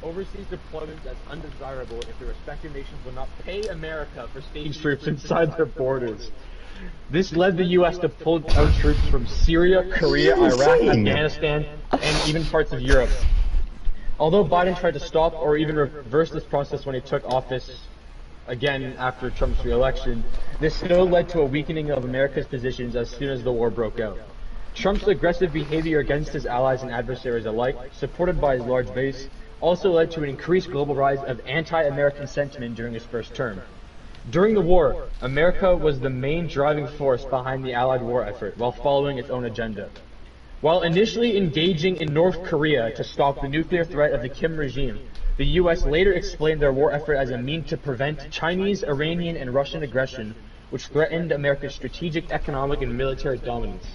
overseas deployments as undesirable if the respective nations will not pay America for stationing troops inside their borders. This led the U.S. to pull out troops from Syria, Korea, Iraq, Afghanistan, and even parts of Europe. Although Biden tried to stop or even reverse this process when he took office again after Trump's re-election, this still led to a weakening of America's positions as soon as the war broke out. Trump's aggressive behavior against his allies and adversaries alike, supported by his large base, also led to an increased global rise of anti-American sentiment during his first term. During the war, America was the main driving force behind the Allied war effort while following its own agenda. While initially engaging in North Korea to stop the nuclear threat of the Kim regime, the U.S. later explained their war effort as a means to prevent Chinese, Iranian, and Russian aggression, which threatened America's strategic, economic, and military dominance.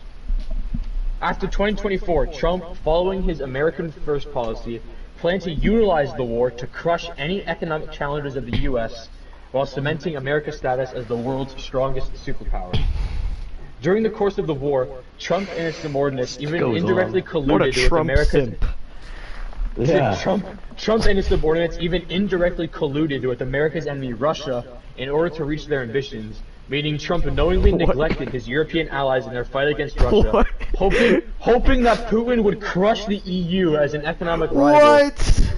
After 2024, Trump, following his American First policy, planned to utilize the war to crush any economic challenges of the U.S. while cementing America's status as the world's strongest superpower. During the course of the war, Trump and his subordinates even indirectly colluded with America's... Yeah. Trump and his subordinates even indirectly colluded with America's enemy, Russia, in order to reach their ambitions, meaning Trump knowingly neglected his European allies in their fight against Russia, hoping that Putin would crush the EU as an economic rival,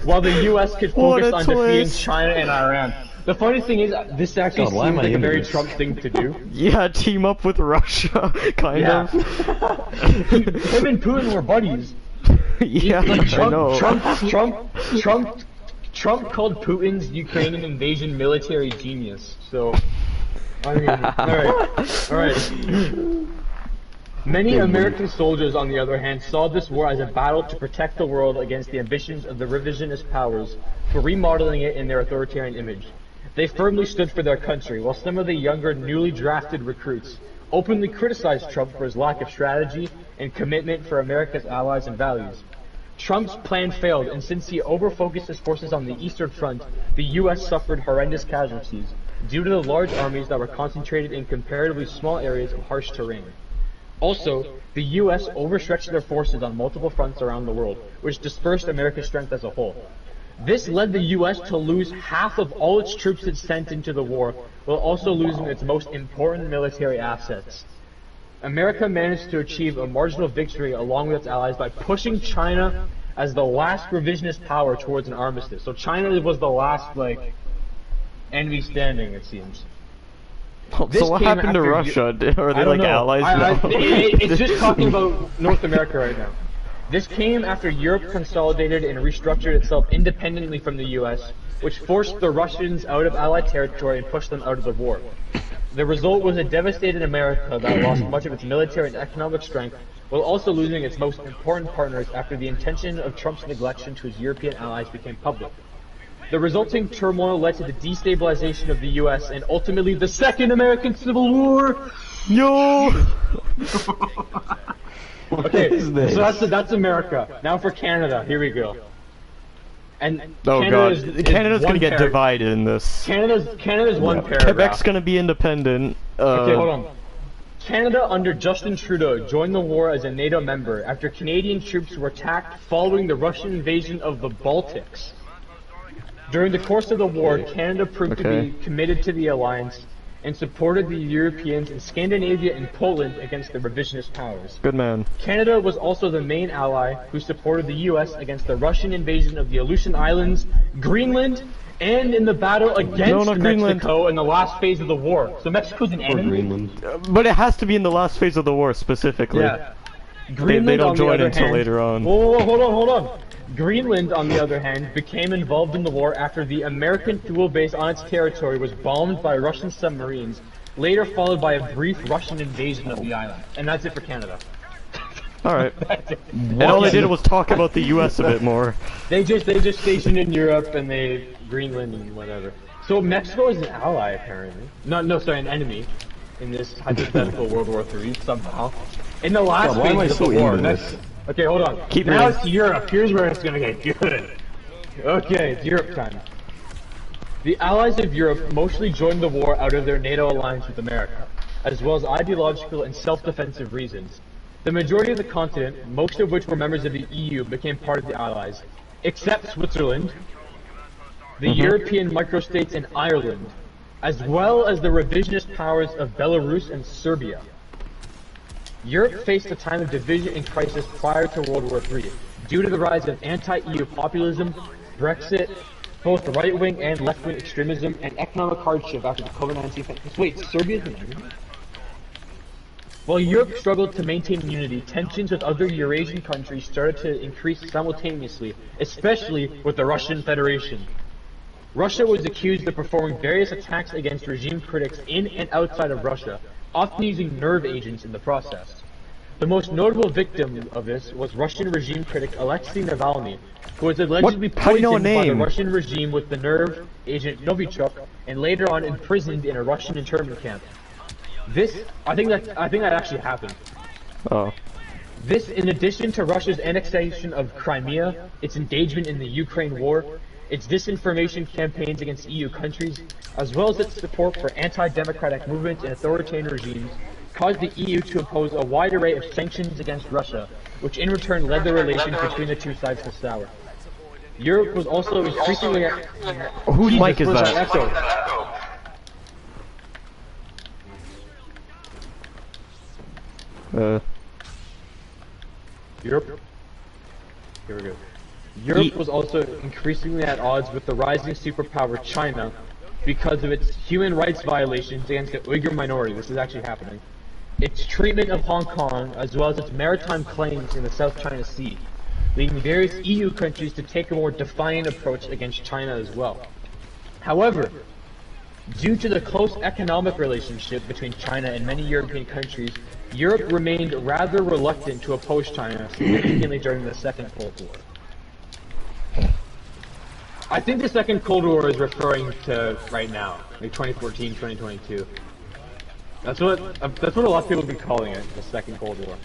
while the US could focus on defeating China and Iran. The funny thing is, this actually seems like a very Trump thing to do. Yeah, team up with Russia, kind of. Him and Putin were buddies. Yeah, like I know. Trump called Putin's Ukrainian invasion military genius. So, I mean, alright. Many American soldiers, on the other hand, saw this war as a battle to protect the world against the ambitions of the revisionist powers for remodeling it in their authoritarian image. They firmly stood for their country, while some of the younger, newly drafted recruits openly criticized Trump for his lack of strategy and commitment for America's allies and values. Trump's plan failed, and since he overfocused his forces on the Eastern Front, the U.S. suffered horrendous casualties due to the large armies that were concentrated in comparatively small areas of harsh terrain. Also, the U.S. overstretched their forces on multiple fronts around the world, which dispersed America's strength as a whole. This led the U.S. to lose half of all its troops it sent into the war, while also losing its most important military assets. America managed to achieve a marginal victory along with its allies by pushing China as the last revisionist power towards an armistice. So China was the last, enemy standing, it seems. So what happened to Russia? Are they allies now? It's just talking about North America right now. This came after Europe consolidated and restructured itself independently from the U.S., which forced the Russians out of Allied territory and pushed them out of the war. The result was a devastated America that lost much of its military and economic strength, while also losing its most important partners after the intention of Trump's neglection to his European allies became public. The resulting turmoil led to the destabilization of the U.S. and ultimately the Second American Civil War! Yo! Okay, so that's America. Now for Canada, here we go. And Canada's gonna get divided in this. Canada's one paragraph. Quebec's gonna be independent. Okay, hold on. Canada under Justin Trudeau joined the war as a NATO member after Canadian troops were attacked following the Russian invasion of the Baltics. During the course of the war, Canada proved to be committed to the alliance and supported the Europeans in Scandinavia and Poland against the revisionist powers. Good man. Canada was also the main ally who supported the U.S. against the Russian invasion of the Aleutian Islands, Greenland, and in the battle against Mexico in the last phase of the war. So Mexico's an enemy? But it has to be in the last phase of the war, specifically. Yeah. They don't join until later on. Whoa, hold on. Greenland, on the other hand, became involved in the war after the American fuel base on its territory was bombed by Russian submarines, later followed by a brief Russian invasion of the island. And that's it for Canada. Alright. And all they did was talk about the US a bit more. They just stationed in Europe and Greenland and whatever. So Mexico is an ally, apparently. Sorry, an enemy in this hypothetical World War III, somehow. In the last phase of the war, okay, hold on. Now it's Europe. Here's where it's gonna get good. Okay, it's Europe time. The allies of Europe mostly joined the war out of their NATO alliance with America, as well as ideological and self-defensive reasons. The majority of the continent, most of which were members of the EU, became part of the allies, except Switzerland, the European microstates and Ireland, as well as the revisionist powers of Belarus and Serbia. Europe faced a time of division and crisis prior to World War III, due to the rise of anti-EU populism, Brexit, both right-wing and left-wing extremism, and economic hardship after the COVID-19 pandemic. Wait, Serbia's an enemy? While Europe struggled to maintain unity, tensions with other Eurasian countries started to increase simultaneously, especially with the Russian Federation. Russia was accused of performing various attacks against regime critics in and outside of Russia, often using nerve agents in the process. The most notable victim of this was Russian regime critic Alexei Navalny, who was allegedly poisoned by the Russian regime with the nerve agent Novichok, and later on imprisoned in a Russian internment camp. I think that actually happened. Oh. This, in addition to Russia's annexation of Crimea, its engagement in the Ukraine war, its disinformation campaigns against EU countries, as well as its support for anti-democratic movements and authoritarian regimes, caused the EU to impose a wide array of sanctions against Russia, which in return led the relations between the two sides to sour. Europe was also increasingly... Whose mic is that? Echo. Europe? Here we go. Europe was also increasingly at odds with the rising superpower China because of its human rights violations against the Uyghur minority. This is actually happening. Its treatment of Hong Kong, as well as its maritime claims in the South China Sea, leading various EU countries to take a more defiant approach against China as well. However, due to the close economic relationship between China and many European countries, Europe remained rather reluctant to oppose China significantly during the Second Cold War. I think the Second Cold War is referring to right now, like 2014, 2022. That's what a lot of people have been calling it, the Second Cold War.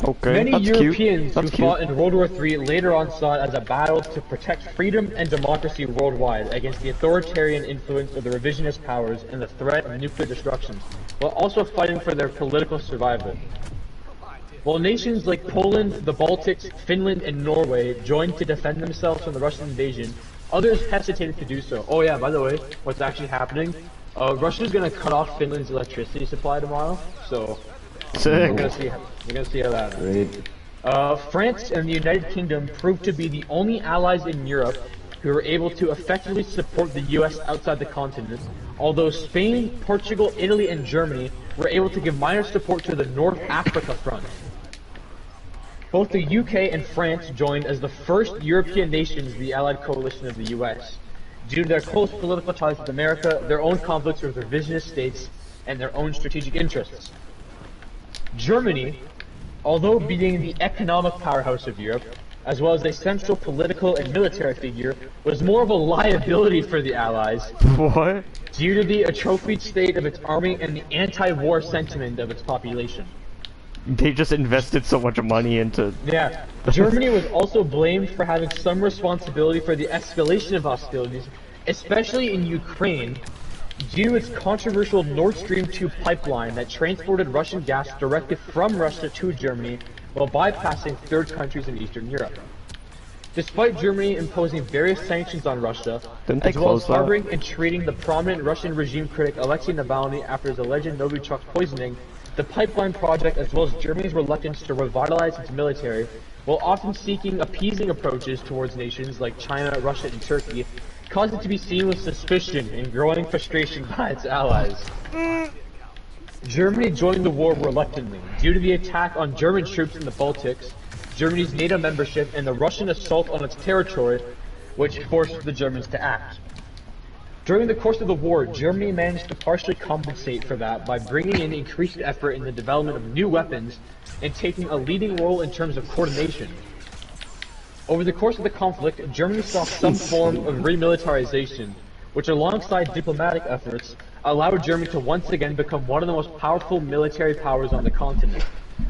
Okay, Many that's Europeans cute. who fought in World War III later on saw it as a battle to protect freedom and democracy worldwide against the authoritarian influence of the revisionist powers and the threat of nuclear destruction, while also fighting for their political survival. While nations like Poland, the Baltics, Finland, and Norway joined to defend themselves from the Russian invasion, others hesitated to do so. Oh yeah, by the way, what's actually happening? Russia's gonna cut off Finland's electricity supply tomorrow, so... Sick. We're gonna see how that happens. France and the United Kingdom proved to be the only allies in Europe who were able to effectively support the US outside the continent, although Spain, Portugal, Italy, and Germany were able to give minor support to the North Africa front. Both the UK and France joined as the first European nations in the Allied coalition of the US, due to their close political ties with America, their own conflicts with revisionist states, and their own strategic interests. Germany, although being the economic powerhouse of Europe, as well as a central political and military figure, was more of a liability for the Allies. What? Due to the atrophied state of its army and the anti-war sentiment of its population. They just invested so much money into... Yeah. Germany was also blamed for having some responsibility for the escalation of hostilities, especially in Ukraine, due to its controversial Nord Stream 2 pipeline that transported Russian gas directly from Russia to Germany while bypassing third countries in Eastern Europe. Despite Germany imposing various sanctions on Russia, as well as harboring and treating the prominent Russian regime critic Alexei Navalny after his alleged Novichok poisoning, the pipeline project, as well as Germany's reluctance to revitalize its military, while often seeking appeasing approaches towards nations like China, Russia, and Turkey, caused it to be seen with suspicion and growing frustration by its allies. Germany joined the war reluctantly, due to the attack on German troops in the Baltics, Germany's NATO membership, and the Russian assault on its territory, which forced the Germans to act. During the course of the war, Germany managed to partially compensate for that by bringing in increased effort in the development of new weapons and taking a leading role in terms of coordination. Over the course of the conflict, Germany saw some form of remilitarization, which alongside diplomatic efforts, allowed Germany to once again become one of the most powerful military powers on the continent,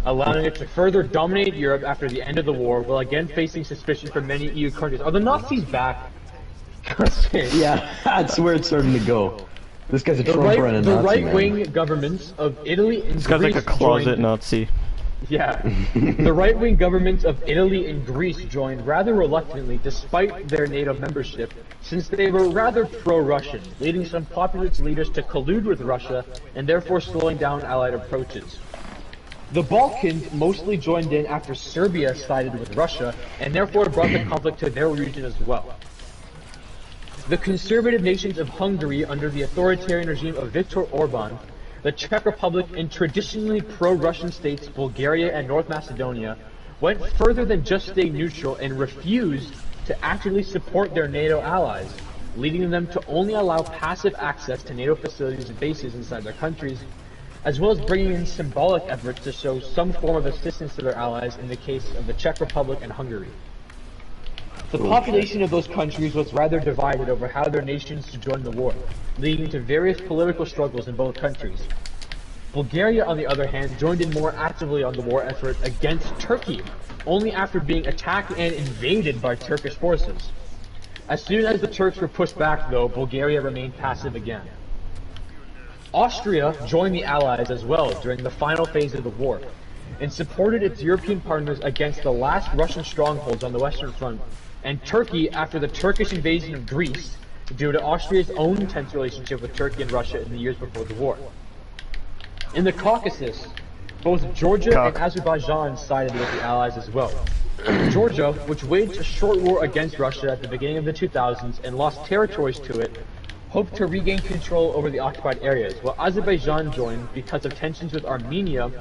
allowing it to further dominate Europe after the end of the war, while again facing suspicion from many EU countries. Are the Nazis back? Yeah, that's where it's starting to go. This guy's a Trumper and a Nazi. The right-wing governments of Italy and This guy's like a closet Nazi. Yeah. The right-wing governments of Italy and Greece joined rather reluctantly despite their NATO membership, since they were rather pro-Russian, leading some populist leaders to collude with Russia and therefore slowing down Allied approaches. The Balkans mostly joined in after Serbia sided with Russia and therefore brought the conflict to their region as well. The conservative nations of Hungary under the authoritarian regime of Viktor Orban, the Czech Republic, and traditionally pro-Russian states Bulgaria and North Macedonia went further than just staying neutral and refused to actively support their NATO allies, leading them to only allow passive access to NATO facilities and bases inside their countries, as well as bringing in symbolic efforts to show some form of assistance to their allies in the case of the Czech Republic and Hungary. The population of those countries was rather divided over how their nations should join the war, leading to various political struggles in both countries. Bulgaria, on the other hand, joined in more actively on the war effort against Turkey, only after being attacked and invaded by Turkish forces. As soon as the Turks were pushed back, though, Bulgaria remained passive again. Austria joined the Allies as well during the final phase of the war, and supported its European partners against the last Russian strongholds on the Western Front, and Turkey after the Turkish invasion of Greece, due to Austria's own intense relationship with Turkey and Russia in the years before the war. In the Caucasus, both Georgia and Azerbaijan sided with the Allies as well. Georgia, which waged a short war against Russia at the beginning of the 2000s and lost territories to it, hoped to regain control over the occupied areas, while Azerbaijan joined because of tensions with Armenia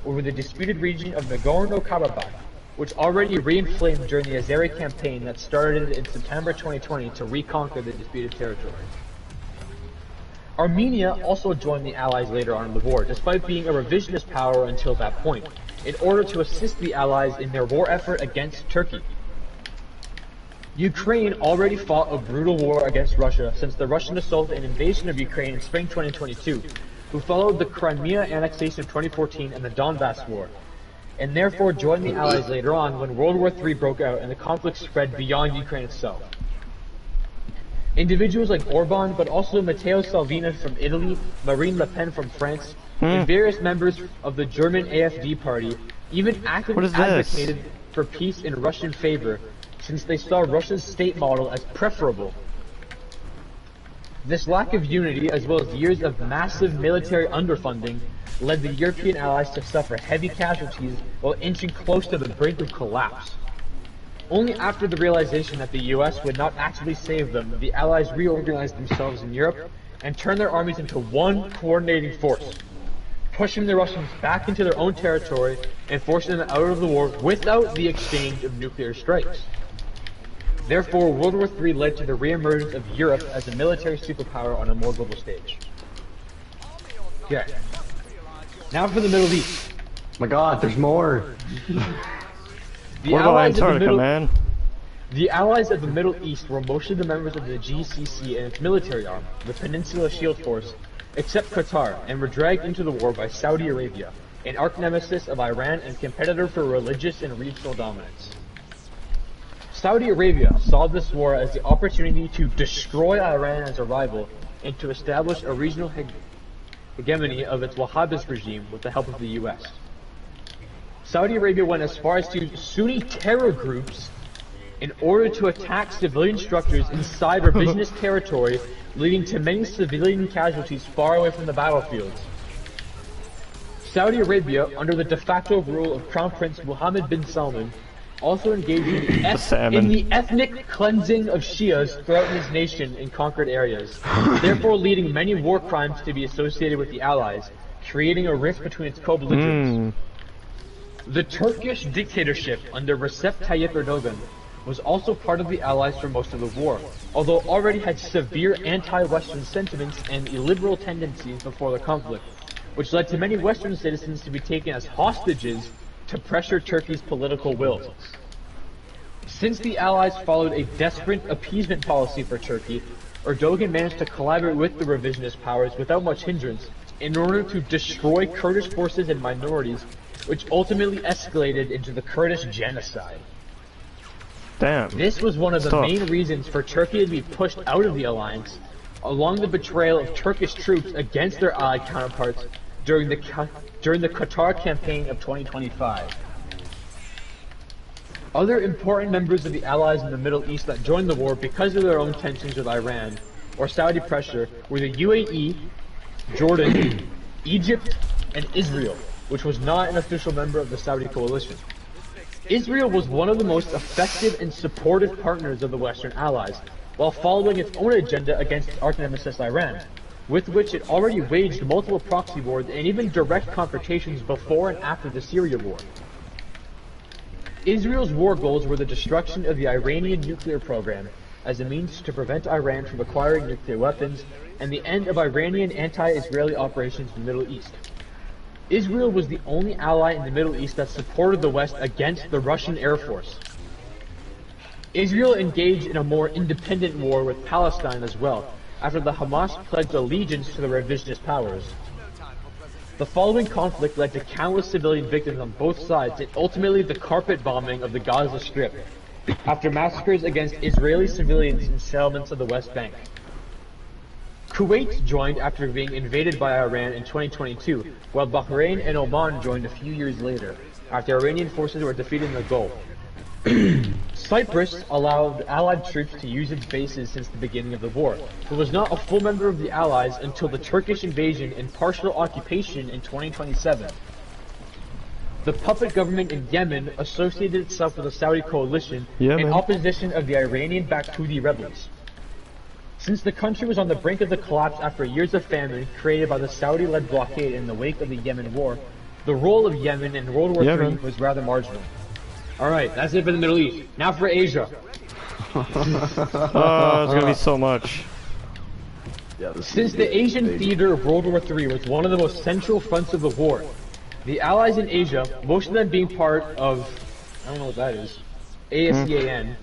over the disputed region of Nagorno-Karabakh, which already re-inflamed during the Azeri campaign that started in September 2020 to reconquer the disputed territory. Armenia also joined the Allies later on in the war, despite being a revisionist power until that point, in order to assist the Allies in their war effort against Turkey. Ukraine already fought a brutal war against Russia since the Russian assault and invasion of Ukraine in spring 2022, who followed the Crimea annexation of 2014 and the Donbass War, and therefore joined the Allies later on when World War III broke out and the conflict spread beyond Ukraine itself. Individuals like Orban, but also Matteo Salvini from Italy, Marine Le Pen from France, and various members of the German AfD party even actively advocated for peace in Russian favor, since they saw Russia's state model as preferable. This lack of unity, as well as years of massive military underfunding, led the European allies to suffer heavy casualties while inching close to the brink of collapse. Only after the realization that the US would not actually save them, the allies reorganized themselves in Europe and turned their armies into one coordinating force, pushing the Russians back into their own territory and forcing them out of the war without the exchange of nuclear strikes. Therefore, World War III led to the re-emergence of Europe as a military superpower on a more global stage. Okay. Now for the Middle East. My God, there's more. What about Antarctica, man? The allies of the Middle East were mostly the members of the GCC and its military arm, the Peninsula Shield Force, except Qatar, and were dragged into the war by Saudi Arabia, an arch-nemesis of Iran and competitor for religious and regional dominance. Saudi Arabia saw this war as the opportunity to destroy Iran as a rival and to establish a regional hegemony of its Wahhabist regime with the help of the US. Saudi Arabia went as far as to use Sunni terror groups in order to attack civilian structures inside revisionist territory, leading to many civilian casualties far away from the battlefields. Saudi Arabia, under the de facto rule of Crown Prince Mohammed bin Salman, also engaged in the ethnic cleansing of Shias throughout his nation in conquered areas, therefore leading many war crimes to be associated with the Allies, creating a rift between its co-belligerents. The Turkish dictatorship under Recep Tayyip Erdogan was also part of the Allies for most of the war, although already had severe anti-Western sentiments and illiberal tendencies before the conflict, which led to many Western citizens to be taken as hostages to pressure Turkey's political will. Since the Allies followed a desperate appeasement policy for Turkey, Erdogan managed to collaborate with the revisionist powers without much hindrance in order to destroy Kurdish forces and minorities, which ultimately escalated into the Kurdish genocide. Damn. This was one of the main reasons for Turkey to be pushed out of the alliance, along the betrayal of Turkish troops against their allied counterparts during the during the Qatar campaign of 2025. Other important members of the allies in the Middle East that joined the war because of their own tensions with Iran or Saudi pressure were the UAE, Jordan, Egypt, and Israel, which was not an official member of the Saudi coalition. Israel was one of the most effective and supportive partners of the Western allies, while following its own agenda against its arch-nemesis Iran, with which it already waged multiple proxy wars and even direct confrontations before and after the Syria war. Israel's war goals were the destruction of the Iranian nuclear program as a means to prevent Iran from acquiring nuclear weapons, and the end of Iranian anti-Israeli operations in the Middle East. Israel was the only ally in the Middle East that supported the West against the Russian Air Force. Israel engaged in a more independent war with Palestine as well, after the Hamas pledged allegiance to the revisionist powers. The following conflict led to countless civilian victims on both sides and ultimately the carpet bombing of the Gaza Strip, after massacres against Israeli civilians in settlements of the West Bank. Kuwait joined after being invaded by Iran in 2022, while Bahrain and Oman joined a few years later, after Iranian forces were defeated in the Gulf. Cyprus allowed Allied troops to use its bases since the beginning of the war, but was not a full member of the Allies until the Turkish invasion and partial occupation in 2027. The puppet government in Yemen associated itself with the Saudi coalition in opposition of the Iranian-backed Houthi rebels. Since the country was on the brink of the collapse after years of famine created by the Saudi-led blockade in the wake of the Yemen war, the role of Yemen in World War III was rather marginal. Alright, that's it for the Middle East. Now for Asia. Oh, it's gonna be so much. Since the Asian theater of World War III was one of the most central fronts of the war, the Allies in Asia, most of them being part of, I don't know what that is, ASEAN,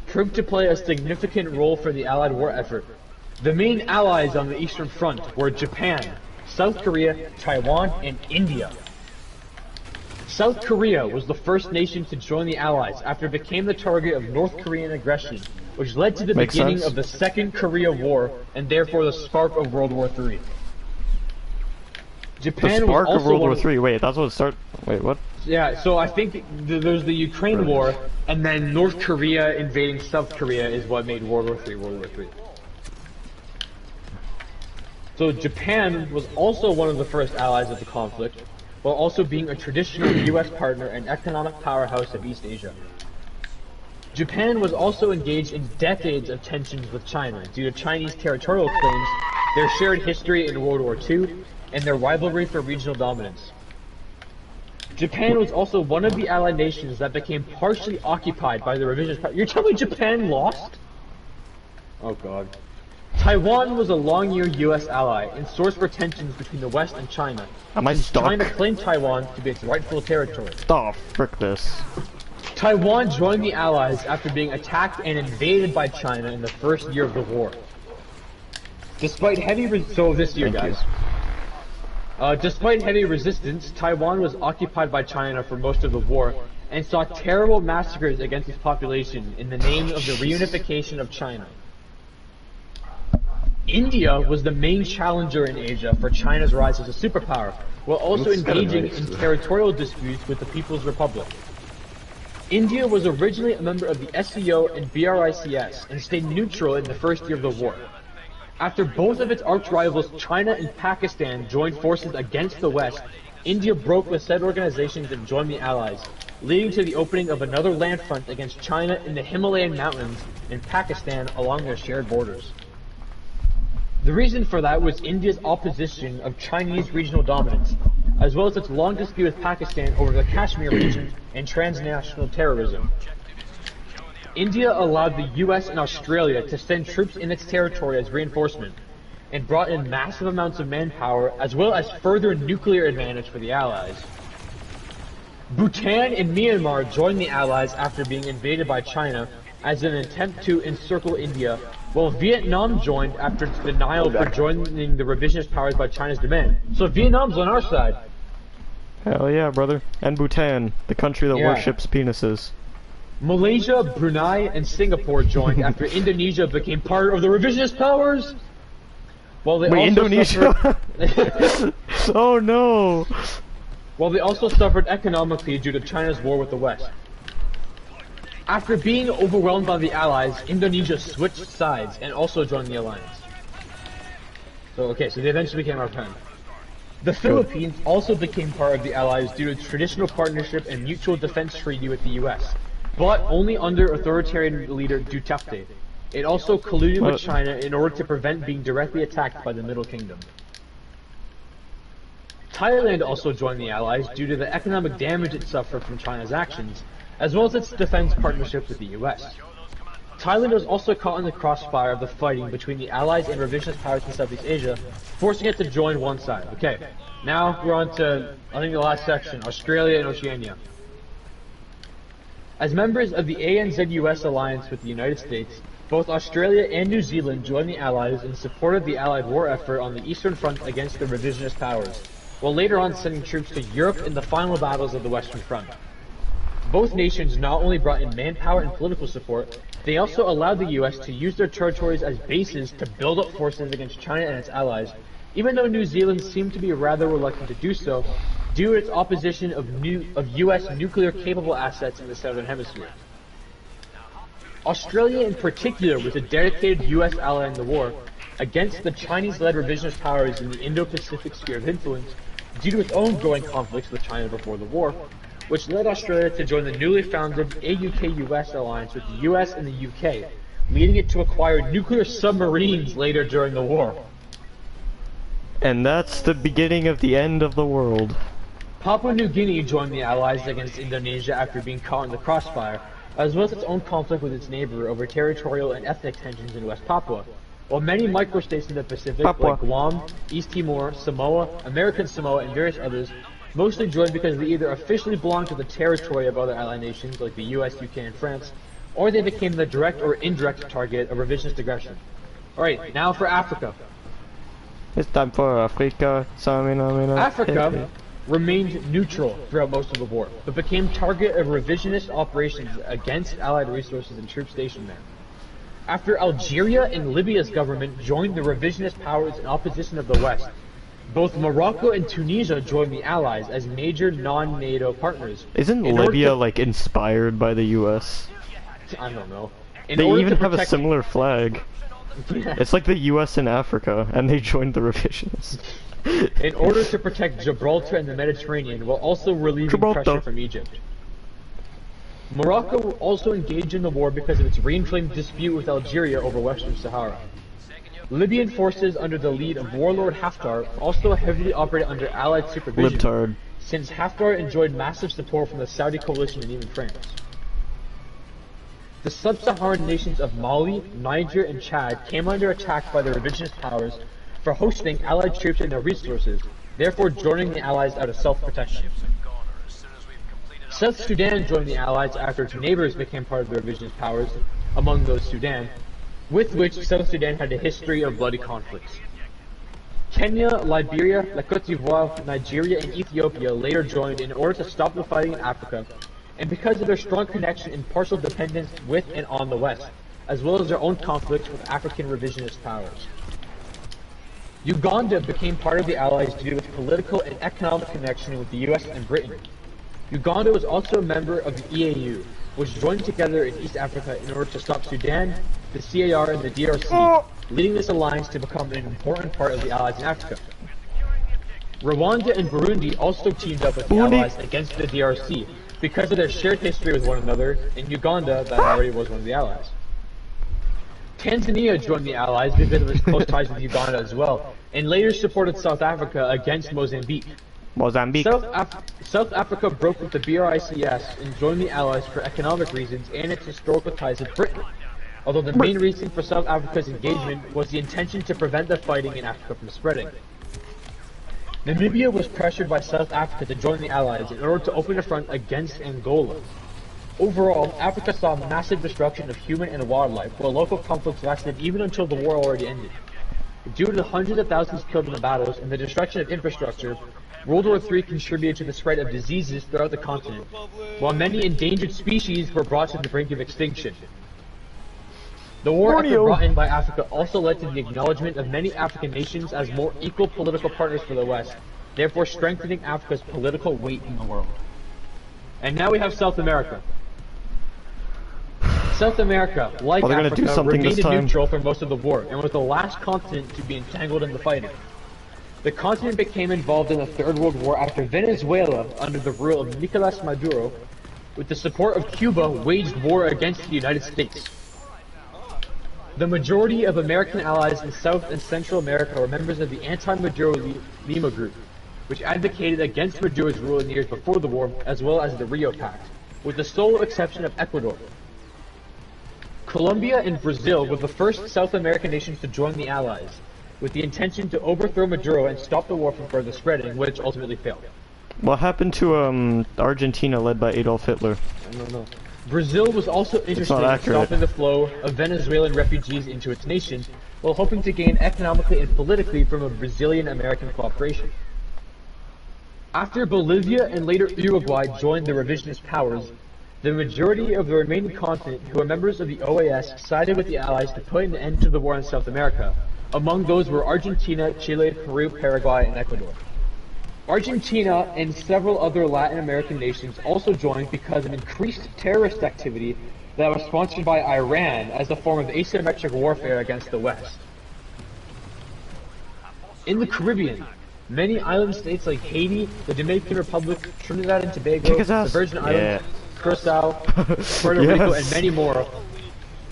proved to play a significant role for the Allied war effort. The main allies on the Eastern Front were Japan, South Korea, Taiwan, and India. South Korea was the first nation to join the Allies after it became the target of North Korean aggression, which led to the beginning of the Second Korea War and therefore the spark of World War III. Japan the spark was also of World War III. Wait, that's what it started. Wait, what? Yeah, so I think there's the Ukraine War, and then North Korea invading South Korea is what made World War III World War III. So Japan was also one of the first allies of the conflict, while also being a traditional US partner and economic powerhouse of East Asia. Japan was also engaged in decades of tensions with China due to Chinese territorial claims, their shared history in World War II, and their rivalry for regional dominance. Japan was also one of the allied nations that became partially occupied by the revisionist power. You're telling me Japan lost? Oh god. Taiwan was a long-year US ally and source for tensions between the West and China. Am I stuck? China claimed Taiwan to be its rightful territory. Oh, frick this. Taiwan joined the Allies after being attacked and invaded by China in the first year of the war. Despite heavy Despite heavy resistance, Taiwan was occupied by China for most of the war and saw terrible massacres against its population in the name of the reunification of China. India was the main challenger in Asia for China's rise as a superpower, while also engaging in territorial disputes with the People's Republic. India was originally a member of the SCO and BRICS and stayed neutral in the first year of the war. After both of its arch-rivals China and Pakistan joined forces against the West, India broke with said organizations and joined the Allies, leading to the opening of another land front against China in the Himalayan mountains and Pakistan along their shared borders. The reason for that was India's opposition of Chinese regional dominance, as well as its long dispute with Pakistan over the Kashmir region and transnational terrorism. India allowed the US and Australia to send troops in its territory as reinforcement, and brought in massive amounts of manpower as well as further nuclear advantage for the Allies. Bhutan and Myanmar joined the Allies after being invaded by China as an attempt to encircle India, while Vietnam joined after its denial for joining the revisionist powers by China's demand. So Vietnam's on our side. Hell yeah, brother. And Bhutan, the country that worships penises. Malaysia, Brunei, and Singapore joined after Indonesia became part of the revisionist powers. While they Wait, Indonesia? Oh no! while they also suffered economically due to China's war with the West. After being overwhelmed by the Allies, Indonesia switched sides and also joined the alliance. So they eventually became our friend. The Philippines also became part of the Allies due to traditional partnership and mutual defense treaty with the US, but only under authoritarian leader Duterte. It also colluded with China in order to prevent being directly attacked by the Middle Kingdom. Thailand also joined the Allies due to the economic damage it suffered from China's actions, as well as its defense partnership with the US. Thailand was also caught in the crossfire of the fighting between the Allies and revisionist powers in Southeast Asia, forcing it to join one side. Okay, now we're on to, I think, the last section, Australia and Oceania. As members of the ANZ-US alliance with the United States, both Australia and New Zealand joined the Allies and supported the Allied war effort on the Eastern Front against the revisionist powers, while later on sending troops to Europe in the final battles of the Western Front. Both nations not only brought in manpower and political support, they also allowed the US to use their territories as bases to build up forces against China and its allies, even though New Zealand seemed to be rather reluctant to do so, due to its opposition of US nuclear-capable assets in the Southern Hemisphere. Australia in particular was a dedicated US ally in the war against the Chinese-led revisionist powers in the Indo-Pacific sphere of influence due to its own growing conflicts with China before the war, which led Australia to join the newly founded AUK-US alliance with the US and the UK, leading it to acquire nuclear submarines later during the war. And that's the beginning of the end of the world. Papua New Guinea joined the Allies against Indonesia after being caught in the crossfire, as well as its own conflict with its neighbor over territorial and ethnic tensions in West Papua, while many microstates in the Pacific, like Guam, East Timor, Samoa, American Samoa, and various others, mostly joined because they either officially belonged to the territory of other allied nations like the US, UK, and France, or they became the direct or indirect target of revisionist aggression. Alright, now for Africa. It's time for Africa. Africa remained neutral throughout most of the war, but became target of revisionist operations against allied resources and troops stationed there. After Algeria and Libya's government joined the revisionist powers in opposition of the West, both Morocco and Tunisia joined the Allies as major non-NATO partners. Isn't Libya like inspired by the US? I don't know. They even have a similar flag. Yeah. It's like the US in Africa, and they joined the revisionists. In order to protect Gibraltar and the Mediterranean, while also relieving pressure from Egypt. Morocco also engaged in the war because of its re-inflamed dispute with Algeria over Western Sahara. Libyan forces under the lead of warlord Haftar also heavily operated under Allied supervision, since Haftar enjoyed massive support from the Saudi coalition and even France. The sub-Saharan nations of Mali, Niger, and Chad came under attack by the revisionist powers for hosting Allied troops and their resources, therefore joining the Allies out of self-protection. South Sudan joined the Allies after its neighbors became part of the revisionist powers, among those Sudan, with which South Sudan had a history of bloody conflicts. Kenya, Liberia, La Côte d'Ivoire, Nigeria, and Ethiopia later joined in order to stop the fighting in Africa, and because of their strong connection and partial dependence with and on the West, as well as their own conflicts with African revisionist powers. Uganda became part of the Allies due to its political and economic connection with the US and Britain. Uganda was also a member of the EAU, which joined together in East Africa in order to stop Sudan, the CAR, and the DRC, leading this alliance to become an important part of the Allies in Africa. Rwanda and Burundi also teamed up with the Allies against the DRC because of their shared history with one another, and Uganda, that already was one of the Allies. Tanzania joined the Allies because of its close ties with Uganda as well, and later supported South Africa against Mozambique. South Africa broke with the BRICS and joined the Allies for economic reasons and its historical ties with Britain, although the main reason for South Africa's engagement was the intention to prevent the fighting in Africa from spreading. Namibia was pressured by South Africa to join the Allies in order to open a front against Angola. Overall, Africa saw massive destruction of human and wildlife, while local conflicts lasted even until the war already ended. Due to the hundreds of thousands killed in the battles and the destruction of infrastructure, World War III contributed to the spread of diseases throughout the continent, while many endangered species were brought to the brink of extinction. The war effort brought in by Africa also led to the acknowledgement of many African nations as more equal political partners for the West, therefore strengthening Africa's political weight in the world. And now we have South America. South America, like Well, they're gonna Africa, do something remained this time. neutral for most of the war, and was the last continent to be entangled in the fighting. The continent became involved in the Third World War after Venezuela, under the rule of Nicolas Maduro, with the support of Cuba, waged war against the United States. The majority of American allies in South and Central America were members of the anti-Maduro Lima group, which advocated against Maduro's rule in the years before the war, as well as the Rio Pact, with the sole exception of Ecuador. Colombia and Brazil were the first South American nations to join the Allies, with the intention to overthrow Maduro and stop the war from further spreading, which ultimately failed. What happened to Argentina, led by Adolf Hitler? I don't know. Brazil was also interested in stopping the flow of Venezuelan refugees into its nation, while hoping to gain economically and politically from a Brazilian-American cooperation. After Bolivia and later Uruguay joined the revisionist powers, the majority of the remaining continent, who were members of the OAS, sided with the Allies to put an end to the war in South America. Among those were Argentina, Chile, Peru, Paraguay, and Ecuador. Argentina and several other Latin American nations also joined because of increased terrorist activity that was sponsored by Iran as a form of asymmetric warfare against the West. In the Caribbean, many island states like Haiti, the Dominican Republic, Trinidad and Tobago, the Virgin Islands, Curacao, Puerto Rico, and many more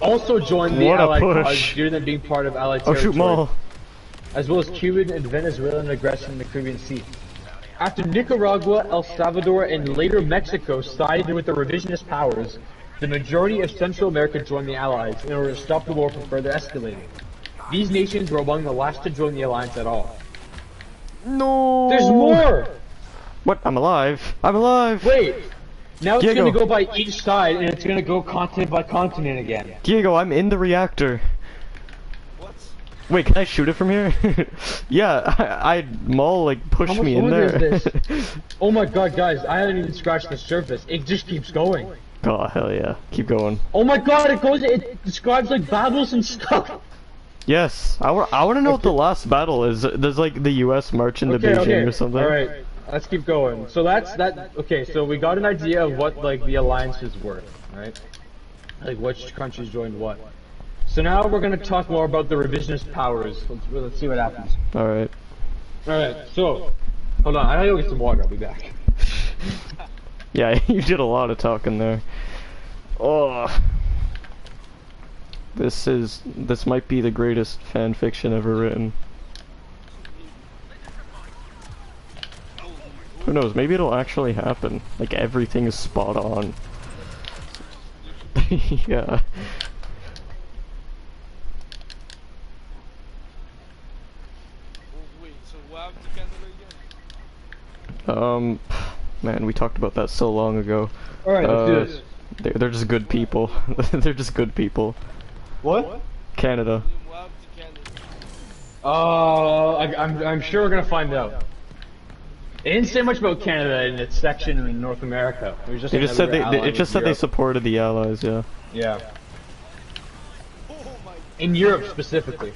also joined the Allied cause due to them being part of Allied territory, as well as Cuban and Venezuelan aggression in the Caribbean Sea. After Nicaragua, El Salvador, and later Mexico sided with the revisionist powers, the majority of Central America joined the Allies in order to stop the war from further escalating. These nations were among the last to join the alliance at all. No! There's more! What? I'm alive. I'm alive! Wait! Now it's Diego. gonna go by each side, and it's gonna go continent by continent again. Diego, I'm in the reactor. What? Wait, can I shoot it from here? Yeah, Maul like pushed me in there. Is this? Oh my god, guys, I haven't even scratched the surface. It just keeps going. Oh, hell yeah. Keep going. Oh my god, it describes like battles and stuff. Yes, I want to know what the last battle is. Does like the US march into Beijing or something? Alright, let's keep going. So okay, so we got an idea of what like the alliances were, right? Like which countries joined what. So now we're gonna talk more about the revisionist powers. Let's see what happens. Alright. Alright, so, hold on, I gotta go get some water, I'll be back. Yeah, you did a lot of talking there. Oh. This might be the greatest fan fiction ever written. Who knows, maybe it'll actually happen. Like everything is spot on. Yeah. Wait, so what happened to Canada again? Man, we talked about that so long ago. Alright, let's do this. They're just good people. They're just good people. What? Canada. What happened to Canada? I'm sure we're gonna find out. They didn't say much about Canada in its section in North America. It was just They just said it just said they supported the Allies, yeah. Yeah. Oh my In Europe specifically.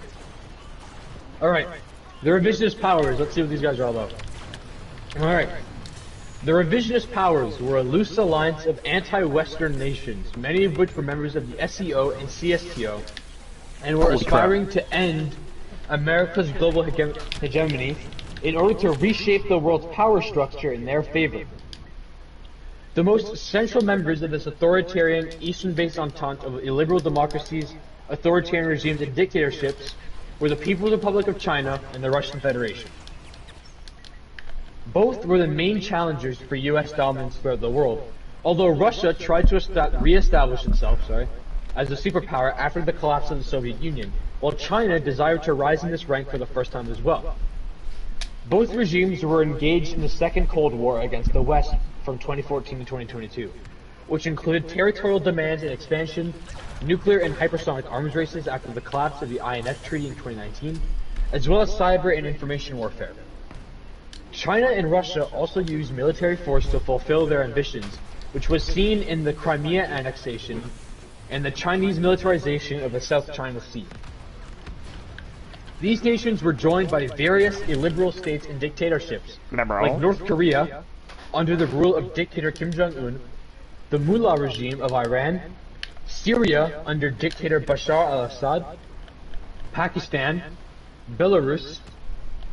Alright. The revisionist powers, let's see what these guys are all about. Alright. The revisionist powers were a loose alliance of anti-Western nations, many of which were members of the SEO and CSTO, and were aspiring to end America's global hegemony in order to reshape the world's power structure in their favor. The most central members of this authoritarian, Eastern-based entente of illiberal democracies, authoritarian regimes, and dictatorships were the People's Republic of China and the Russian Federation. Both were the main challengers for US dominance throughout the world, although Russia tried to re-establish itself as a superpower after the collapse of the Soviet Union, while China desired to rise in this rank for the first time as well. Both regimes were engaged in the Second Cold War against the West from 2014 to 2022, which included territorial demands and expansion, nuclear and hypersonic arms races after the collapse of the INF Treaty in 2019, as well as cyber and information warfare. China and Russia also used military force to fulfill their ambitions, which was seen in the Crimea annexation and the Chinese militarization of the South China Sea. These nations were joined by various illiberal states and dictatorships, like North Korea, under the rule of dictator Kim Jong-un, the Mullah regime of Iran, Syria under dictator Bashar al-Assad, Pakistan, Belarus,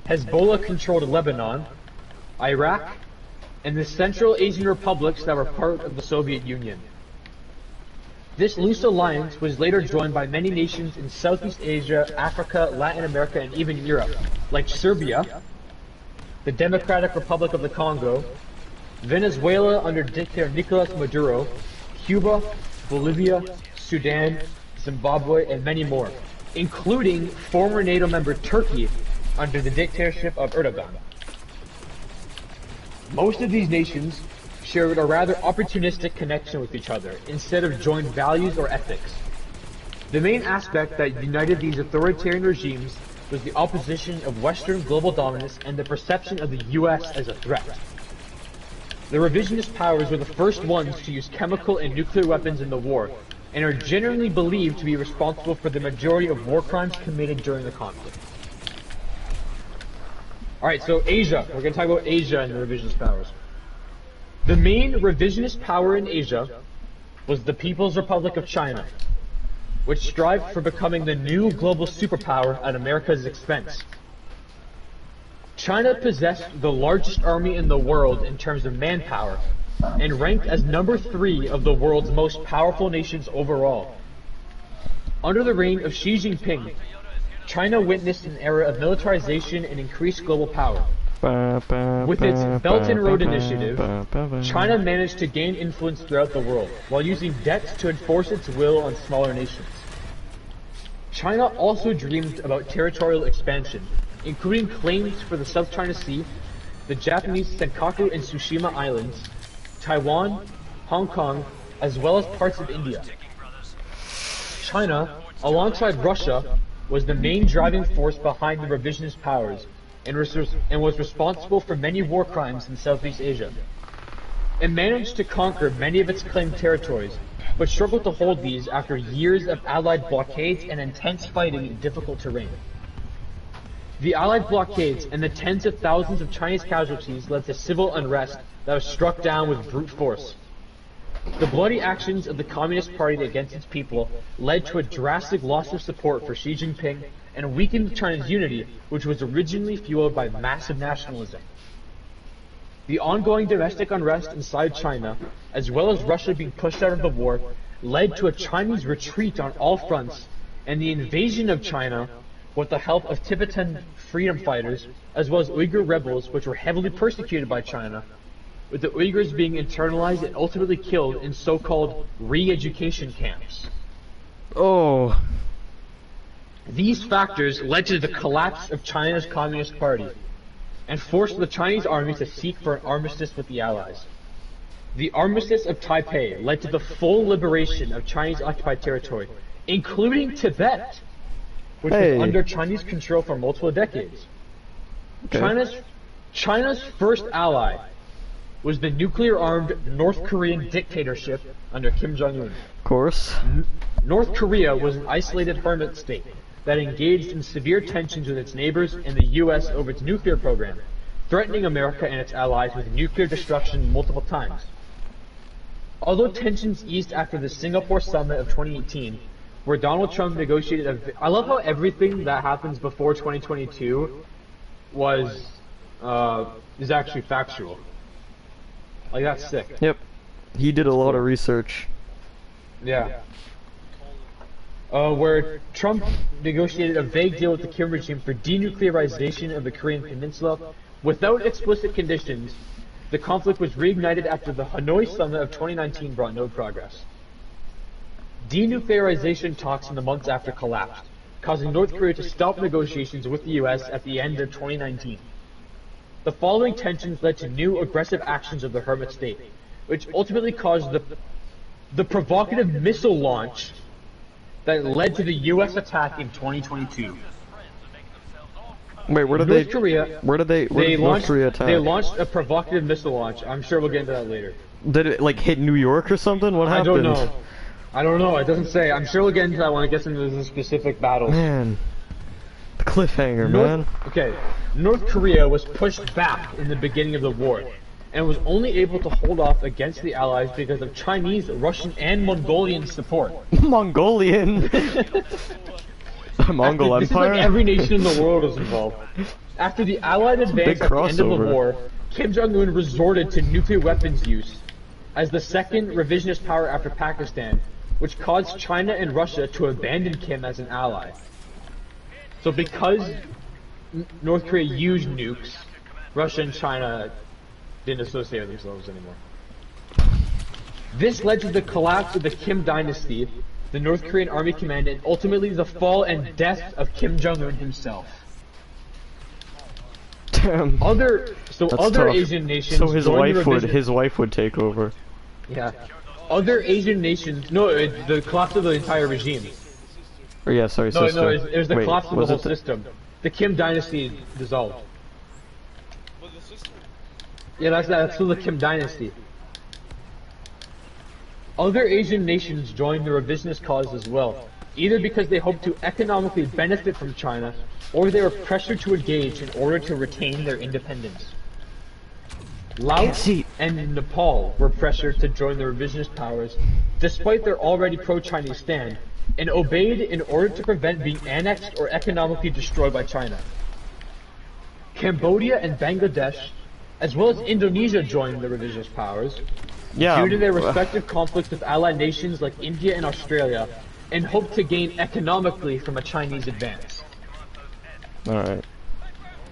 Hezbollah-controlled Lebanon, Iraq, and the Central Asian republics that were part of the Soviet Union. This loose alliance was later joined by many nations in Southeast Asia, Africa, Latin America, and even Europe, like Serbia, the Democratic Republic of the Congo, Venezuela under dictator Nicolas Maduro, Cuba, Bolivia, Sudan, Zimbabwe, and many more, including former NATO member Turkey under the dictatorship of Erdogan. Most of these nations shared a rather opportunistic connection with each other, instead of joint values or ethics. The main aspect that united these authoritarian regimes was the opposition of Western global dominance and the perception of the US as a threat. The revisionist powers were the first ones to use chemical and nuclear weapons in the war, and are generally believed to be responsible for the majority of war crimes committed during the conflict. Alright, so Asia. We're going to talk about Asia and the revisionist powers. The main revisionist power in Asia was the People's Republic of China, which strived for becoming the new global superpower at America's expense. China possessed the largest army in the world in terms of manpower, and ranked as number 3 of the world's most powerful nations overall. Under the reign of Xi Jinping, China witnessed an era of militarization and increased global power. With its Belt and Road Initiative, China managed to gain influence throughout the world, while using debts to enforce its will on smaller nations. China also dreamed about territorial expansion, including claims for the South China Sea, the Japanese Senkaku and Tsushima Islands, Taiwan, Hong Kong, as well as parts of India. China, alongside Russia, was the main driving force behind the revisionist powers, and was responsible for many war crimes in Southeast Asia. It managed to conquer many of its claimed territories, but struggled to hold these after years of Allied blockades and intense fighting in difficult terrain. The Allied blockades and the tens of thousands of Chinese casualties led to civil unrest that was struck down with brute force. The bloody actions of the Communist Party against its people led to a drastic loss of support for Xi Jinping and weakened China's unity, which was originally fueled by massive nationalism. The ongoing domestic unrest inside China, as well as Russia being pushed out of the war, led to a Chinese retreat on all fronts and the invasion of China with the help of Tibetan freedom fighters, as well as Uyghur rebels, which were heavily persecuted by China, with the Uyghurs being internalized and ultimately killed in so-called re-education camps. Oh. These factors led to the collapse of China's Communist Party, and forced the Chinese army to seek for an armistice with the Allies. The Armistice of Taipei led to the full liberation of Chinese-occupied territory, including Tibet, which was under Chinese control for multiple decades. Okay. China's first ally was the nuclear-armed North Korean dictatorship under Kim Jong-un. Of course. North Korea was an isolated hermit state that engaged in severe tensions with its neighbors and the US over its nuclear program, threatening America and its allies with nuclear destruction multiple times. Although tensions eased after the Singapore summit of 2018, where Donald Trump negotiated I love how everything that happens before 2022 is actually factual. Like, that's sick. Yep. He did a lot of research. Yeah. Where Trump negotiated a vague deal with the Kim regime for denuclearization of the Korean Peninsula without explicit conditions. The conflict was reignited after the Hanoi summit of 2019 brought no progress. Denuclearization talks in the months after collapsed, causing North Korea to stop negotiations with the US at the end of 2019. The following tensions led to new aggressive actions of the hermit state, which ultimately caused the provocative missile launch that led to the US attack in 2022. Wait, where did North North Korea attack? They launched a provocative missile launch. I'm sure we'll get into that later. Did it like hit New York or something? What happened? I don't know. It doesn't say. I'm sure we'll get into that when it gets into the specific battles. Man, Cliffhanger, man. North Korea was pushed back in the beginning of the war, and was only able to hold off against the Allies because of Chinese, Russian, and Mongolian support. Mongolian. The Mongol This is Empire. like every nation in the world is involved. After the Allied advance at the end of the crossover. war, Kim Jong-un resorted to nuclear weapons use as the second revisionist power after Pakistan, which caused China and Russia to abandon Kim as an ally. So because North Korea used nukes, Russia and China didn't associate with themselves anymore. This led to the collapse of the Kim dynasty, the North Korean army command, and ultimately the fall and death of Kim Jong-un himself. Damn. Other Tough. Asian nations. So his joined the wife would take over. Yeah. Other Asian nations. No, the collapse of the entire regime. Or yeah, sorry, No, sister. no, it was the Wait, collapse of the was whole it system. The Kim dynasty dissolved. Was the sister? Yeah, that's still the Kim dynasty. Other Asian nations joined the revisionist cause as well, either because they hoped to economically benefit from China, or they were pressured to engage in order to retain their independence. Laos and Nepal were pressured to join the revisionist powers, despite their already pro-Chinese stand, and obeyed in order to prevent being annexed or economically destroyed by China. Cambodia and Bangladesh, as well as Indonesia, joined the revisionist powers, due to their respective conflicts with allied nations like India and Australia, and hoped to gain economically from a Chinese advance. Alright.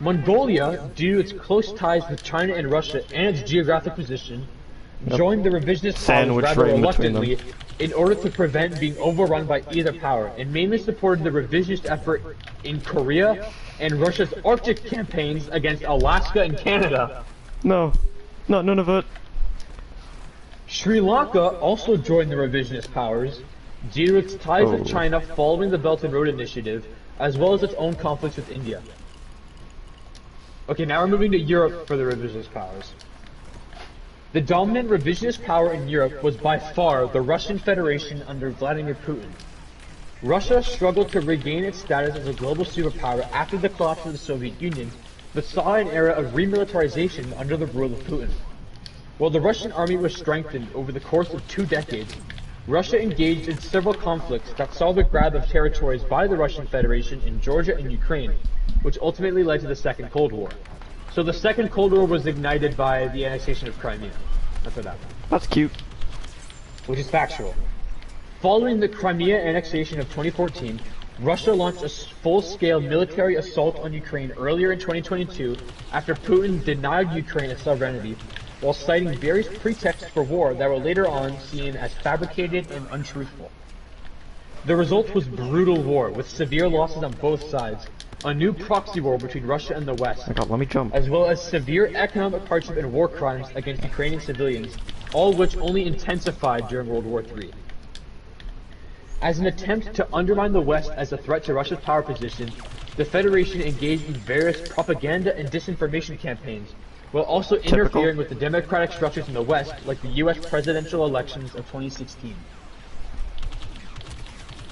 Mongolia, due to its close ties with China and Russia and its geographic position, joined the revisionist powers Sandwich rather right in between reluctantly in order to prevent being overrun by either power, and mainly supported the revisionist effort in Korea and Russia's Arctic campaigns against Alaska and Canada. No, not none of it. Sri Lanka also joined the revisionist powers due to its ties with China following the Belt and Road Initiative, as well as its own conflicts with India. Okay, now we're moving to Europe for the revisionist powers. The dominant revisionist power in Europe was by far the Russian Federation under Vladimir Putin. Russia struggled to regain its status as a global superpower after the collapse of the Soviet Union, but saw an era of remilitarization under the rule of Putin. While the Russian army was strengthened over the course of 2 decades, Russia engaged in several conflicts that saw the grab of territories by the Russian Federation in Georgia and Ukraine, which ultimately led to the Second Cold War. So the Second Cold War was ignited by the annexation of Crimea. That's what happened. That's cute. Which is factual. Following the Crimea annexation of 2014, Russia launched a full-scale military assault on Ukraine earlier in 2022 after Putin denied Ukraine its sovereignty, while citing various pretexts for war that were later on seen as fabricated and untruthful. The result was brutal war, with severe losses on both sides, a new proxy war between Russia and the West, Oh my god, let me jump. as well as severe economic hardship and war crimes against Ukrainian civilians, all of which only intensified during World War III. As an attempt to undermine the West as a threat to Russia's power position, the Federation engaged in various propaganda and disinformation campaigns, while also interfering with the democratic structures in the West, like the US presidential elections of 2016.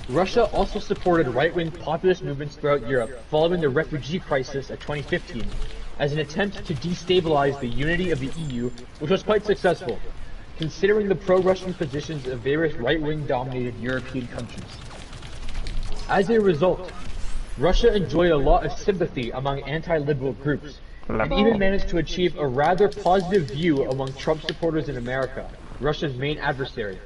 Russia also supported right-wing populist movements throughout Europe following the refugee crisis of 2015 as an attempt to destabilize the unity of the EU, which was quite successful, considering the pro-Russian positions of various right-wing dominated European countries. As a result, Russia enjoyed a lot of sympathy among anti-liberal groups, and even managed to achieve a rather positive view among Trump supporters in America, Russia's main adversary,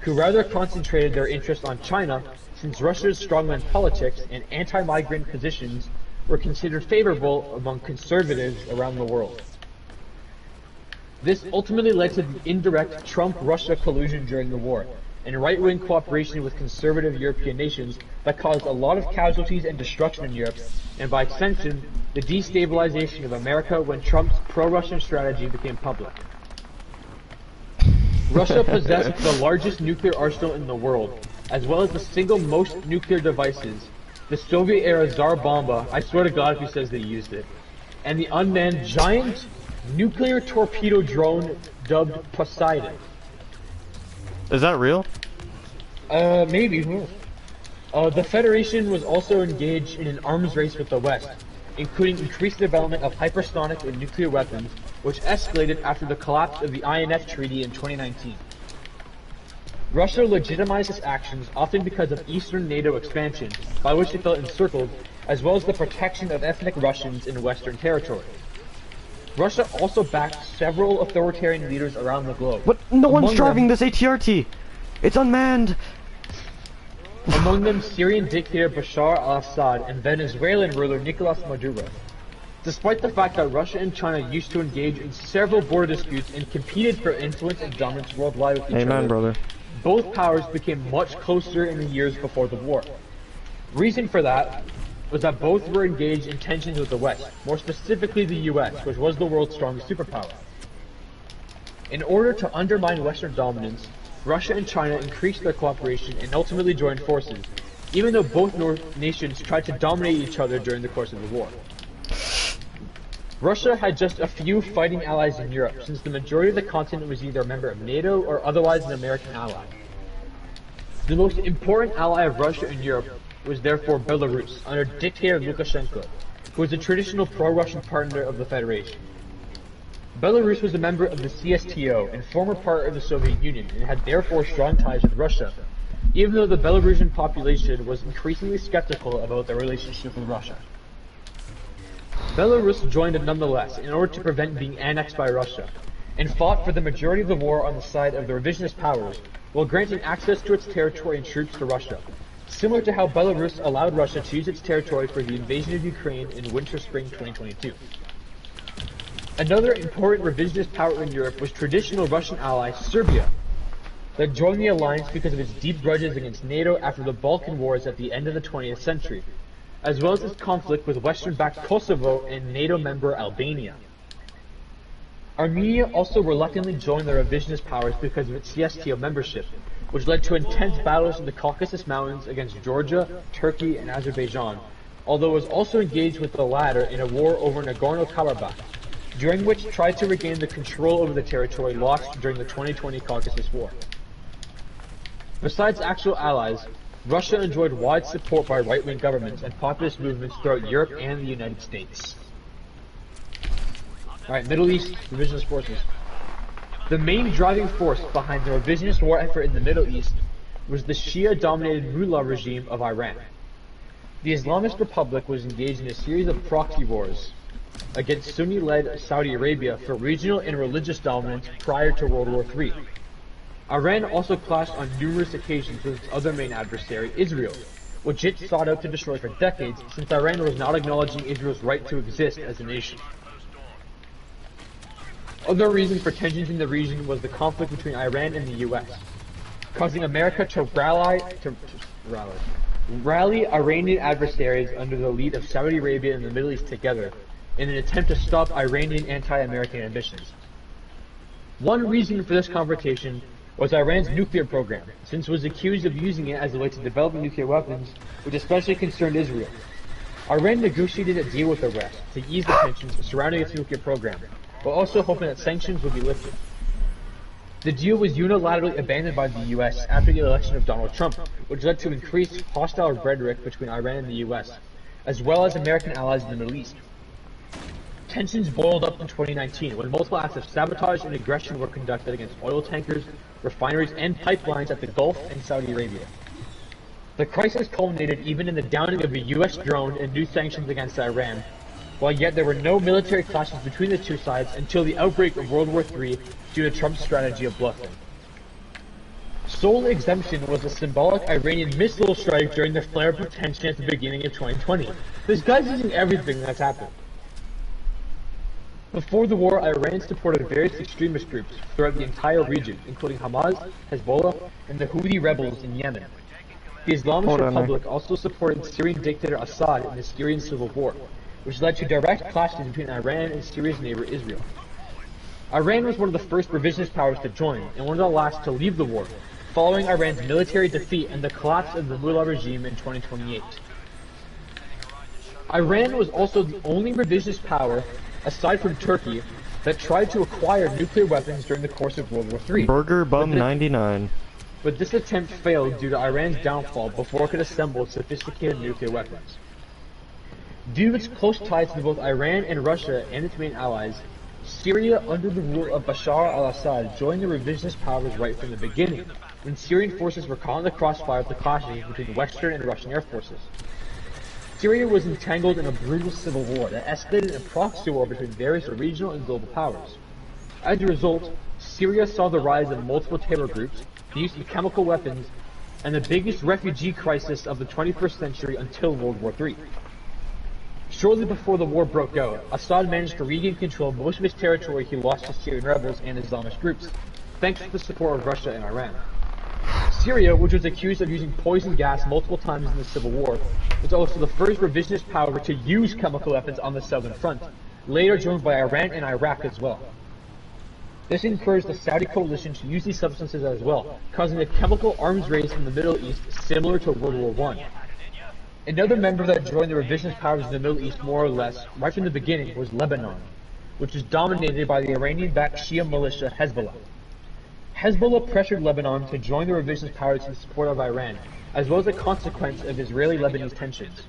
who rather concentrated their interest on China, since Russia's strongman politics and anti-migrant positions were considered favorable among conservatives around the world. This ultimately led to the indirect Trump-Russia collusion during the war, and right-wing cooperation with conservative European nations that caused a lot of casualties and destruction in Europe, and by extension, the destabilization of America when Trump's pro-Russian strategy became public. Russia possessed the largest nuclear arsenal in the world, as well as the single most nuclear devices, the Soviet-era Tsar Bomba, I swear to God if he says they used it, and the unmanned giant nuclear torpedo drone dubbed Poseidon. Is that real? Maybe. Who knows? The Federation was also engaged in an arms race with the West, including increased development of hypersonic and nuclear weapons, which escalated after the collapse of the INF Treaty in 2019. Russia legitimized its actions often because of Eastern NATO expansion, by which it felt encircled, as well as the protection of ethnic Russians in Western territory. Russia also backed several authoritarian leaders around the globe. What? No one's driving them, this ATRT! It's unmanned! Among them, Syrian dictator Bashar al-Assad and Venezuelan ruler Nicolas Maduro. Despite the fact that Russia and China used to engage in several border disputes and competed for influence and dominance worldwide with each Amen, other, brother. both powers became much closer in the years before the war. Reason for that was that both were engaged in tensions with the West, more specifically the US, which was the world's strongest superpower. In order to undermine Western dominance, Russia and China increased their cooperation and ultimately joined forces, even though both nations tried to dominate each other during the course of the war. Russia had just a few fighting allies in Europe, since the majority of the continent was either a member of NATO or otherwise an American ally. The most important ally of Russia in Europe was therefore Belarus, under dictator Lukashenko, who was a traditional pro-Russian partner of the Federation. Belarus was a member of the CSTO and former part of the Soviet Union, and had therefore strong ties with Russia, even though the Belarusian population was increasingly skeptical about their relationship with Russia. Belarus joined it nonetheless in order to prevent being annexed by Russia, and fought for the majority of the war on the side of the revisionist powers, while granting access to its territory and troops to Russia, similar to how Belarus allowed Russia to use its territory for the invasion of Ukraine in winter-spring 2022. Another important revisionist power in Europe was traditional Russian ally Serbia, that joined the alliance because of its deep grudges against NATO after the Balkan Wars at the end of the 20th century, as well as its conflict with Western-backed Kosovo and NATO member Albania. Armenia also reluctantly joined the revisionist powers because of its CSTO membership, which led to intense battles in the Caucasus Mountains against Georgia, Turkey, and Azerbaijan, although it was also engaged with the latter in a war over Nagorno-Karabakh, during which it tried to regain the control over the territory lost during the 2020 Caucasus War. Besides actual allies, Russia enjoyed wide support by right-wing governments and populist movements throughout Europe and the United States. Alright, Middle East revisionist forces. The main driving force behind the revisionist war effort in the Middle East was the Shia-dominated Mullah regime of Iran. The Islamist Republic was engaged in a series of proxy wars against Sunni-led Saudi Arabia for regional and religious dominance prior to World War III. Iran also clashed on numerous occasions with its other main adversary, Israel, which it sought out to destroy for decades, since Iran was not acknowledging Israel's right to exist as a nation. Other reason for tensions in the region was the conflict between Iran and the US, causing America to rally Iranian adversaries under the lead of Saudi Arabia and the Middle East together in an attempt to stop Iranian anti-American ambitions. One reason for this confrontation was Iran's nuclear program, since it was accused of using it as a way to develop nuclear weapons, which especially concerned Israel. Iran negotiated a deal with the West to ease the tensions surrounding its nuclear program, while also hoping that sanctions would be lifted. The deal was unilaterally abandoned by the US after the election of Donald Trump, which led to increased hostile rhetoric between Iran and the US, as well as American allies in the Middle East. Tensions boiled up in 2019 when multiple acts of sabotage and aggression were conducted against oil tankers, refineries, and pipelines at the Gulf and Saudi Arabia. The crisis culminated even in the downing of a US drone and new sanctions against Iran, while yet there were no military clashes between the two sides until the outbreak of World War III due to Trump's strategy of bluffing. Sole exemption was a symbolic Iranian missile strike during the flare-up of tension at the beginning of 2020. This guy's using everything that's happened. Before the war, Iran supported various extremist groups throughout the entire region, including Hamas, Hezbollah, and the Houthi rebels in Yemen. The Islamic Republic also supported Syrian dictator Assad in the Syrian civil war, which led to direct clashes between Iran and Syria's neighbor Israel. Iran was one of the first revisionist powers to join, and one of the last to leave the war, following Iran's military defeat and the collapse of the Mullah regime in 2028. Iran was also the only revisionist power, aside from Turkey, that tried to acquire nuclear weapons during the course of World War III. Burger Bum 99. but this attempt failed due to Iran's downfall before it could assemble sophisticated nuclear weapons. Due to its close ties to both Iran and Russia and its main allies, Syria, under the rule of Bashar al-Assad, joined the revisionist powers right from the beginning, when Syrian forces were caught in the crossfire of the clashes between Western and Russian air forces. Syria was entangled in a brutal civil war that escalated in a proxy war between various regional and global powers. As a result, Syria saw the rise of multiple terror groups, the use of chemical weapons, and the biggest refugee crisis of the 21st century until World War III. Shortly before the war broke out, Assad managed to regain control of most of his territory he lost to Syrian rebels and Islamist groups, thanks to the support of Russia and Iran. Syria, which was accused of using poison gas multiple times in the Civil War, was also the first revisionist power to use chemical weapons on the southern front, later joined by Iran and Iraq as well. This encouraged the Saudi coalition to use these substances as well, causing a chemical arms race in the Middle East similar to World War I. Another member that joined the revisionist powers in the Middle East more or less, right from the beginning, was Lebanon, which was dominated by the Iranian-backed Shia militia Hezbollah. Hezbollah pressured Lebanon to join the revisionist powers in support of Iran, as well as a consequence of Israeli-Lebanese tensions.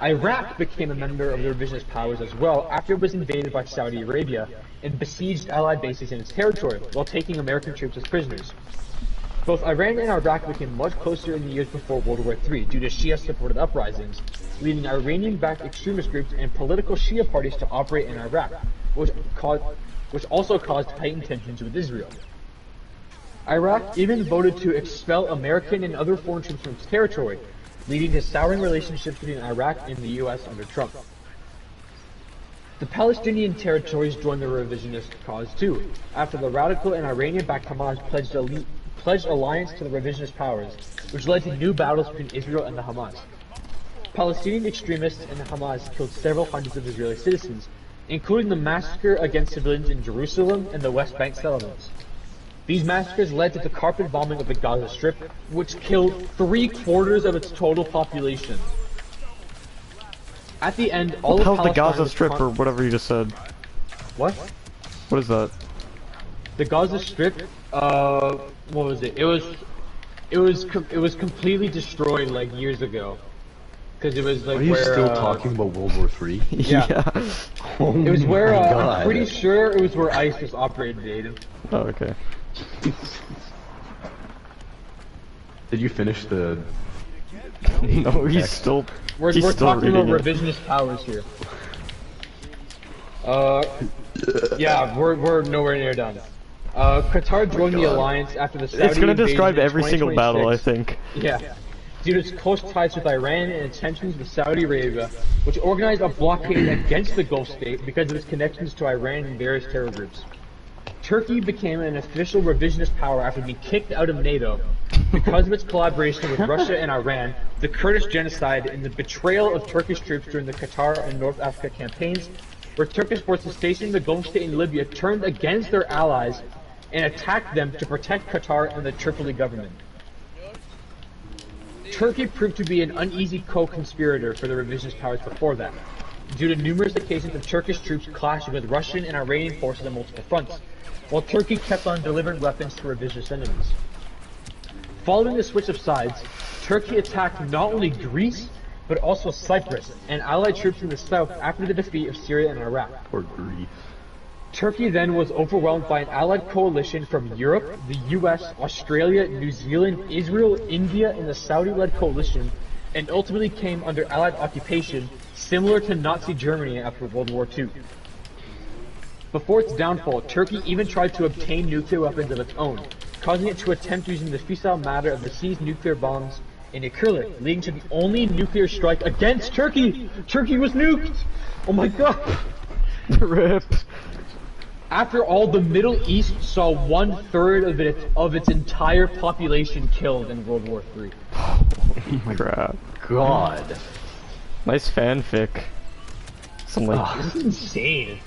Iraq became a member of the revisionist powers as well after it was invaded by Saudi Arabia and besieged Allied bases in its territory, while taking American troops as prisoners. Both Iran and Iraq became much closer in the years before World War III due to Shia-supported uprisings, leading Iranian-backed extremist groups and political Shia parties to operate in Iraq, which also caused heightened tensions with Israel. Iraq even voted to expel American and other foreign troops from its territory, leading to souring relationships between Iraq and the U.S. under Trump. The Palestinian territories joined the revisionist cause too, after the radical and Iranian-backed Hamas pledged alliance to the revisionist powers, which led to new battles between Israel and the Hamas. Palestinian extremists and the Hamas killed several hundreds of Israeli citizens, including the massacre against civilians in Jerusalem and the West Bank settlements. These massacres led to the carpet bombing of the Gaza Strip, which killed 3/4 of its total population. At the end, all of Palestine the Gaza Strip or whatever you just said. What? What is that? The Gaza Strip, what was it? It was completely destroyed like years ago. Because it was like Are you where, still talking about World War III? Yeah. Oh It was where, my God. I'm pretty sure it was where ISIS operated, Aiden. Oh, okay. Did you finish the... No, he's still... We're still talking about reading it. revisionist powers here. Yeah, we're nowhere near done. Qatar joined the alliance after the Saudi It's gonna invasion describe in every single battle, I 2026. think. Yeah. Due to its close ties with Iran and its tensions with Saudi Arabia, which organized a blockade against the Gulf state because of its connections to Iran and various terror groups. Turkey became an official revisionist power after being kicked out of NATO because of its collaboration with Russia and Iran, the Kurdish genocide, and the betrayal of Turkish troops during the Qatar and North Africa campaigns, where Turkish forces stationed in the Gulf state in Libya turned against their allies and attacked them to protect Qatar and the Tripoli government. Turkey proved to be an uneasy co-conspirator for the revisionist powers before that, due to numerous occasions of Turkish troops clashing with Russian and Iranian forces on multiple fronts, while Turkey kept on delivering weapons to revisionist enemies. Following the switch of sides, Turkey attacked not only Greece, but also Cyprus and allied troops in the south after the defeat of Syria and Iraq. Poor Greece. Turkey then was overwhelmed by an allied coalition from Europe, the US, Australia, New Zealand, Israel, India, and the Saudi-led coalition, and ultimately came under allied occupation, similar to Nazi Germany after World War II. Before its downfall, Turkey even tried to obtain nuclear weapons of its own, causing it to attempt using the fissile matter of the seized nuclear bombs in Ikirlik, leading to the only nuclear strike against Turkey! Turkey was nuked! Oh my god! RIP. After all, the Middle East saw 1/3 of its entire population killed in World War III. Oh my crap. God. Nice fanfic. Some like... This is insane.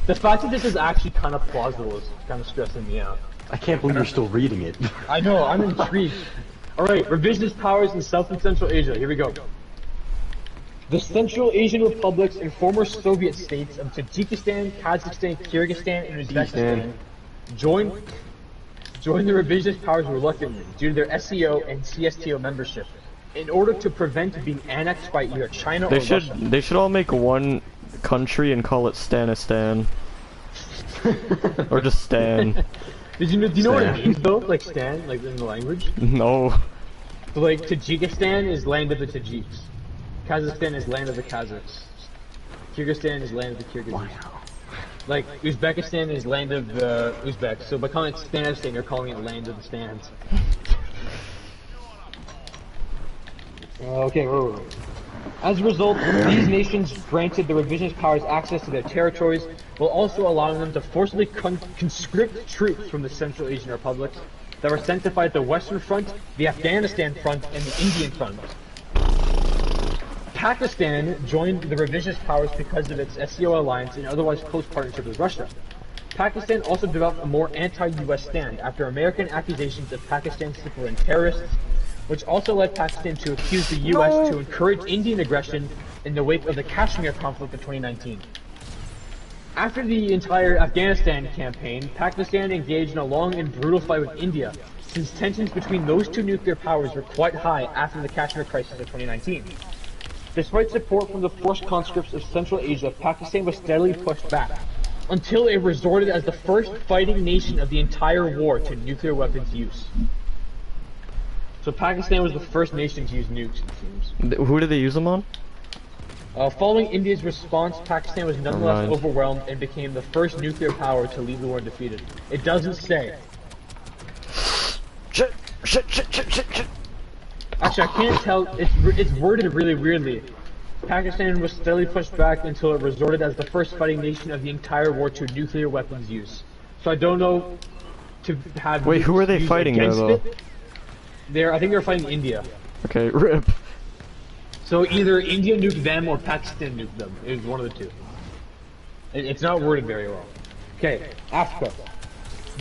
The fact that this is actually kind of plausible is kind of stressing me out. I can't believe you're still reading it. I know, I'm intrigued. Alright, revisionist powers in South and Central Asia, here we go. The Central Asian republics and former Soviet states of Tajikistan, Kazakhstan, Kyrgyzstan, and Uzbekistan joined the revisionist powers reluctantly due to their SCO and CSTO membership, in order to prevent being annexed by either China or Russia. They should all make one country and call it Stanistan. Or just Stan. Do you know what it means though? Like Stan, like in the language? No. So like Tajikistan is land of the Tajiks. Kazakhstan is land of the Kazakhs. Kyrgyzstan is land of the Kyrgyz. Wow. Like Uzbekistan is land of the Uzbeks. So by calling it Stanistan, you're calling it land of the Stans. Okay, whoa. As a result, these nations granted the revisionist powers access to their territories, while also allowing them to forcibly conscript troops from the Central Asian republics that were sent to fight the Western Front, the Afghanistan Front, and the Indian Front. Pakistan joined the revisionist powers because of its SCO alliance and otherwise close partnership with Russia. Pakistan also developed a more anti-US stand after American accusations of Pakistan supporting terrorists, which also led Pakistan to accuse the US to encourage Indian aggression in the wake of the Kashmir conflict of 2019. After the entire Afghanistan campaign, Pakistan engaged in a long and brutal fight with India, since tensions between those two nuclear powers were quite high after the Kashmir crisis of 2019. Despite support from the forced conscripts of Central Asia, Pakistan was steadily pushed back, until it resorted as the first fighting nation of the entire war to nuclear weapons use. So Pakistan was the first nation to use nukes, it seems. Who did they use them on? Following India's response, Pakistan was nonetheless overwhelmed and became the first nuclear power to leave the war defeated. It doesn't say. Shit. Actually, I can't tell. It's worded really weirdly. Pakistan was steadily pushed back until it resorted as the first fighting nation of the entire war to nuclear weapons use. So I don't know to have. Wait, who are they fighting though? I think they're fighting India. Okay, rip. So either India nuked them or Pakistan nuked them. It was one of the two. It's not worded very well. Okay, Africa.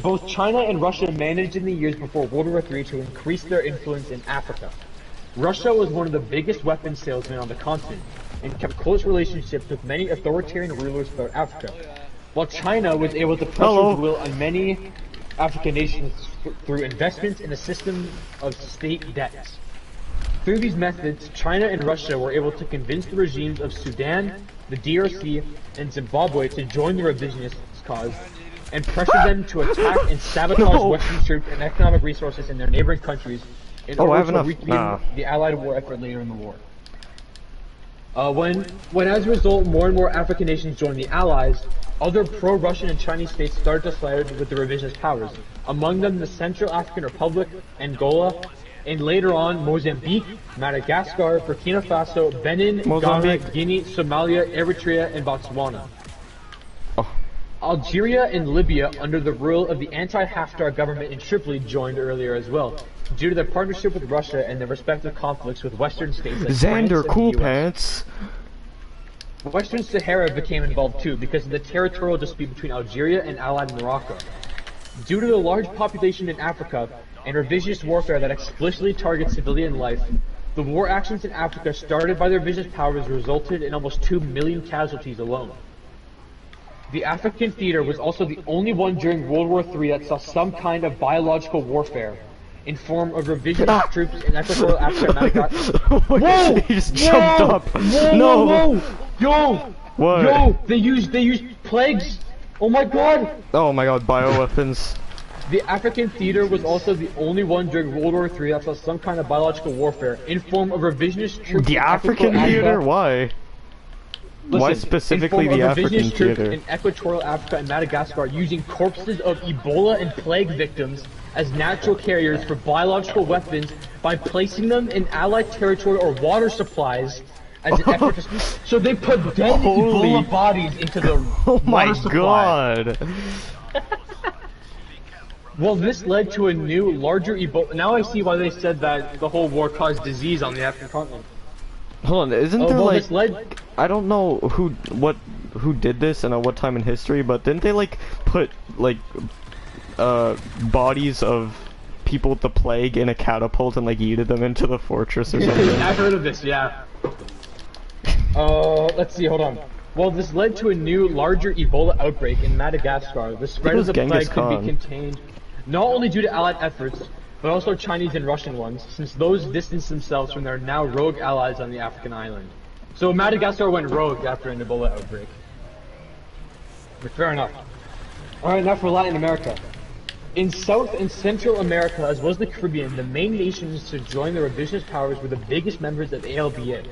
Both China and Russia managed in the years before World War III to increase their influence in Africa. Russia was one of the biggest weapons salesmen on the continent, and kept close relationships with many authoritarian rulers throughout Africa, while China was able to pressure the will on many African nations through investments in a system of state debts. Through these methods, China and Russia were able to convince the regimes of Sudan, the DRC, and Zimbabwe to join the revisionist cause, and pressure them to attack and sabotage Western troops and economic resources in their neighboring countries in order to weaken the Allied war effort later in the war. When as a result more and more African nations joined the Allies, other pro-Russian and Chinese states started to side with the revisionist powers, among them the Central African Republic, Angola, and later on Mozambique, Madagascar, Burkina Faso, Benin, Ghana, Guinea, Somalia, Eritrea, and Botswana. Algeria and Libya, under the rule of the anti-Haftar government in Tripoli, joined earlier as well, due to their partnership with Russia and their respective conflicts with Western states like Xander France Cool and the US. Pants. Western Sahara became involved too because of the territorial dispute between Algeria and allied Morocco. Due to the large population in Africa and revisionist warfare that explicitly targets civilian life, the war actions in Africa started by the revisionist powers resulted in almost 2 million casualties alone. The African theater was also the only one during World War III that saw some kind of biological warfare in form of revisionist troops in Equatorial Africa and Madagascar. Whoa! He just jumped up. Whoa! Yo! What? Yo! They used plagues! Oh my god! Oh my god, bioweapons. The African theater was also the only one during World War III that saw some kind of biological warfare in form of revisionist troops. The African theater? Why? Why specifically the African theater? In Equatorial Africa and Madagascar, using corpses of Ebola and plague victims as natural carriers for biological weapons by placing them in Allied territory or water supplies as an effort to... So they put dead Ebola bodies into the water supply. God. Well, this led to a new, larger Ebola... Now I see why they said that the whole war caused disease on the African continent. Hold on, isn't there well, like... I don't know who did this and at what time in history, but didn't they like put like bodies of people with the plague in a catapult and like yeeted them into the fortress or something? I've heard of this, yeah. Let's see, hold on. Well, this led to a new, larger Ebola outbreak in Madagascar. The spread of the plague could be contained. not only due to Allied efforts, but also Chinese and Russian ones, since those distanced themselves from their now rogue allies on the African island. So Madagascar went rogue after an Ebola outbreak. But fair enough. Alright, now for Latin America. In South and Central America, as well as the Caribbean, the main nations to join the revisionist powers were the biggest members of ALBA.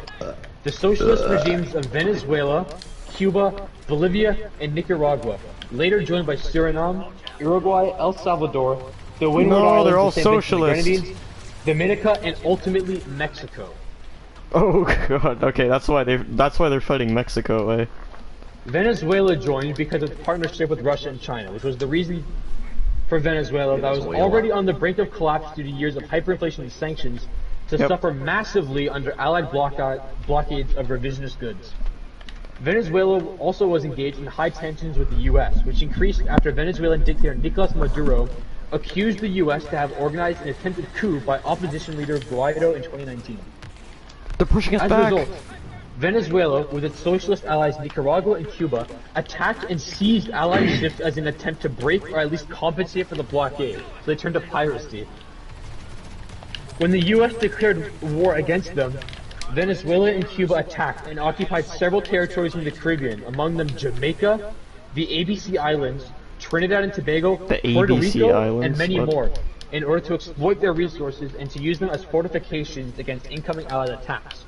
The socialist regimes of Venezuela, Cuba, Bolivia, and Nicaragua, later joined by Suriname, Uruguay, El Salvador, the Windward Islands, they're all the St. Vincent and socialists. Grenadines, Dominica, and ultimately Mexico. Oh god. Okay, that's why they're fighting Mexico, eh? Venezuela joined because of its partnership with Russia and China, which was the reason for Venezuela that was already on the brink of collapse due to years of hyperinflation and sanctions to suffer massively under Allied blockades of revisionist goods. Venezuela also was engaged in high tensions with the U.S., which increased after Venezuelan dictator Nicolas Maduro accused the U.S. to have organized an attempted coup by opposition leader Guaido in 2019. They're pushing us As back. a result, Venezuela, with its socialist allies Nicaragua and Cuba, attacked and seized Allied ships as an attempt to break or at least compensate for the blockade, so they turned to piracy. When the U.S. declared war against them, Venezuela and Cuba attacked and occupied several territories in the Caribbean, among them Jamaica, the ABC Islands, Trinidad and Tobago, The Puerto ABC Rico, Islands? and many What? more, in order to exploit their resources and to use them as fortifications against incoming Allied attacks.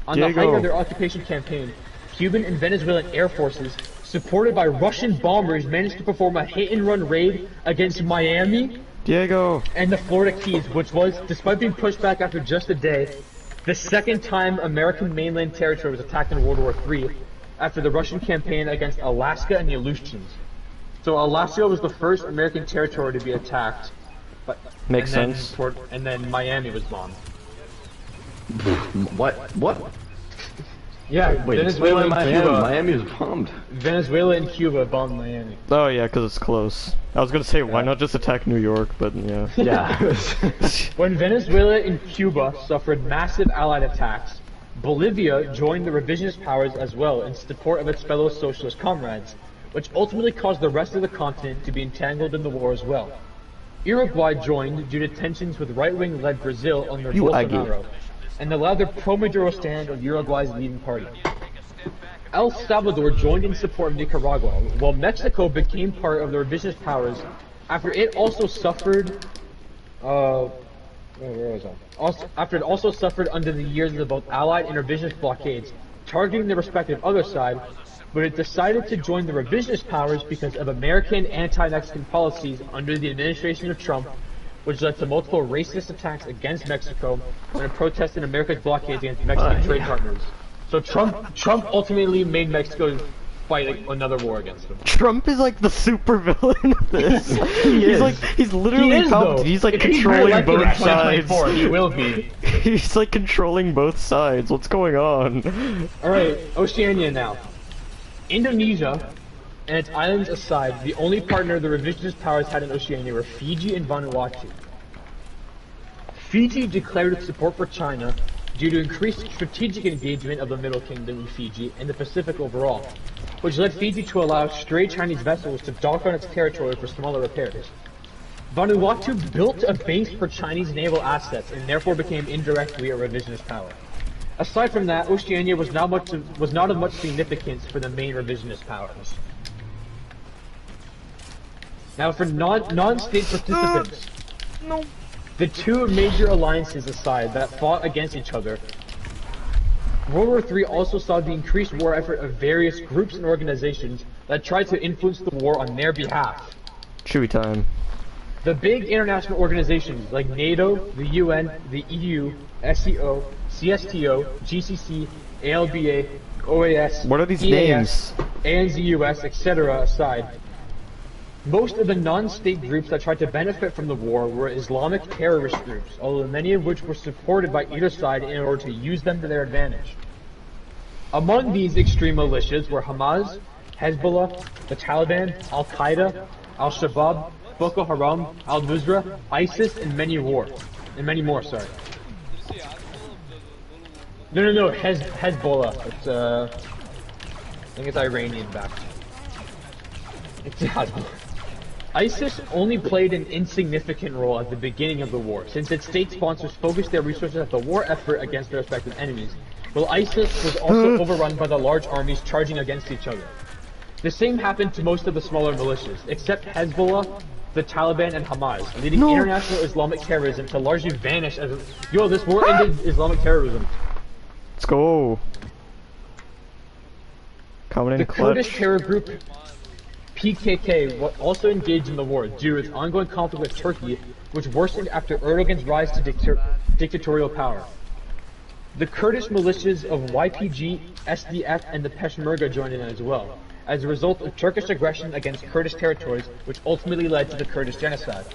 On the height Diego. of their occupation campaign, Cuban and Venezuelan air forces, supported by Russian bombers, managed to perform a hit-and-run raid against Miami Diego. and the Florida Keys, which was, despite being pushed back after just a day, the second time American mainland territory was attacked in World War III, after the Russian campaign against Alaska and the Aleutians. So Alaska was the first American territory to be attacked, but Makes and then sense. and then Miami was bombed. What? Yeah, Wait, Venezuela and Cuba. Miami was bombed. Venezuela and Cuba bombed Miami. Oh yeah, because it's close. I was gonna say why not just attack New York, but yeah. Yeah. When Venezuela and Cuba suffered massive Allied attacks, Bolivia joined the revisionist powers as well in support of its fellow socialist comrades, which ultimately caused the rest of the continent to be entangled in the war as well. Uruguay joined due to tensions with right-wing led Brazil under You Bolsonaro, and allowed their pro-Maduro stand of Uruguay's leading party. El Salvador joined in support of Nicaragua, while Mexico became part of the revisionist powers after it also suffered after it also suffered under the years of both Allied and revisionist blockades, targeting the respective other side, but it decided to join the revisionist powers because of American anti-Mexican policies under the administration of Trump, which led to multiple racist attacks against Mexico when it protested America's blockades against Mexican trade partners. So Trump ultimately made Mexico fight another war against them. Trump is like the super villain of this. He's literally he's like If he's controlling reelected in both sides. 2024, he will be. He's like controlling both sides. What's going on? Alright, Oceania now. Indonesia and its islands aside, the only partner the revisionist powers had in Oceania were Fiji and Vanuatu. Fiji declared its support for China due to increased strategic engagement of the Middle Kingdom in Fiji and the Pacific overall, which led Fiji to allow stray Chinese vessels to dock on its territory for smaller repairs. Vanuatu built a base for Chinese naval assets and therefore became indirectly a revisionist power. Aside from that, Oceania was not of much significance for the main revisionist powers. Now for non-state participants, the two major alliances aside that fought against each other, World War III also saw the increased war effort of various groups and organizations that tried to influence the war on their behalf. Chewy time. The big international organizations like NATO, the UN, the EU, SEO, CSTO, GCC, ALBA, OAS, What are these EAS, names? ANZUS, etc. aside, most of the non-state groups that tried to benefit from the war were Islamic terrorist groups, although many of which were supported by either side in order to use them to their advantage. Among these extreme militias were Hamas, Hezbollah, the Taliban, Al-Qaeda, Al-Shabaab, Boko Haram, Al-Nusra, ISIS, and many more. Sorry. No, Hezbollah. It's I think it's Iranian backed. It's Hezbollah. ISIS only played an insignificant role at the beginning of the war, since its state sponsors focused their resources at the war effort against their respective enemies, while ISIS was also overrun by the large armies charging against each other. The same happened to most of the smaller militias, except Hezbollah, the Taliban, and Hamas, leading international Islamic terrorism to largely vanish as yo, this war ended Islamic terrorism. Let's go. Coming in The clutch. Kurdish terror group PKK also engaged in the war due to its ongoing conflict with Turkey, which worsened after Erdogan's rise to dictatorial power. The Kurdish militias of YPG, SDF, and the Peshmerga joined in as well, as a result of Turkish aggression against Kurdish territories, which ultimately led to the Kurdish genocide.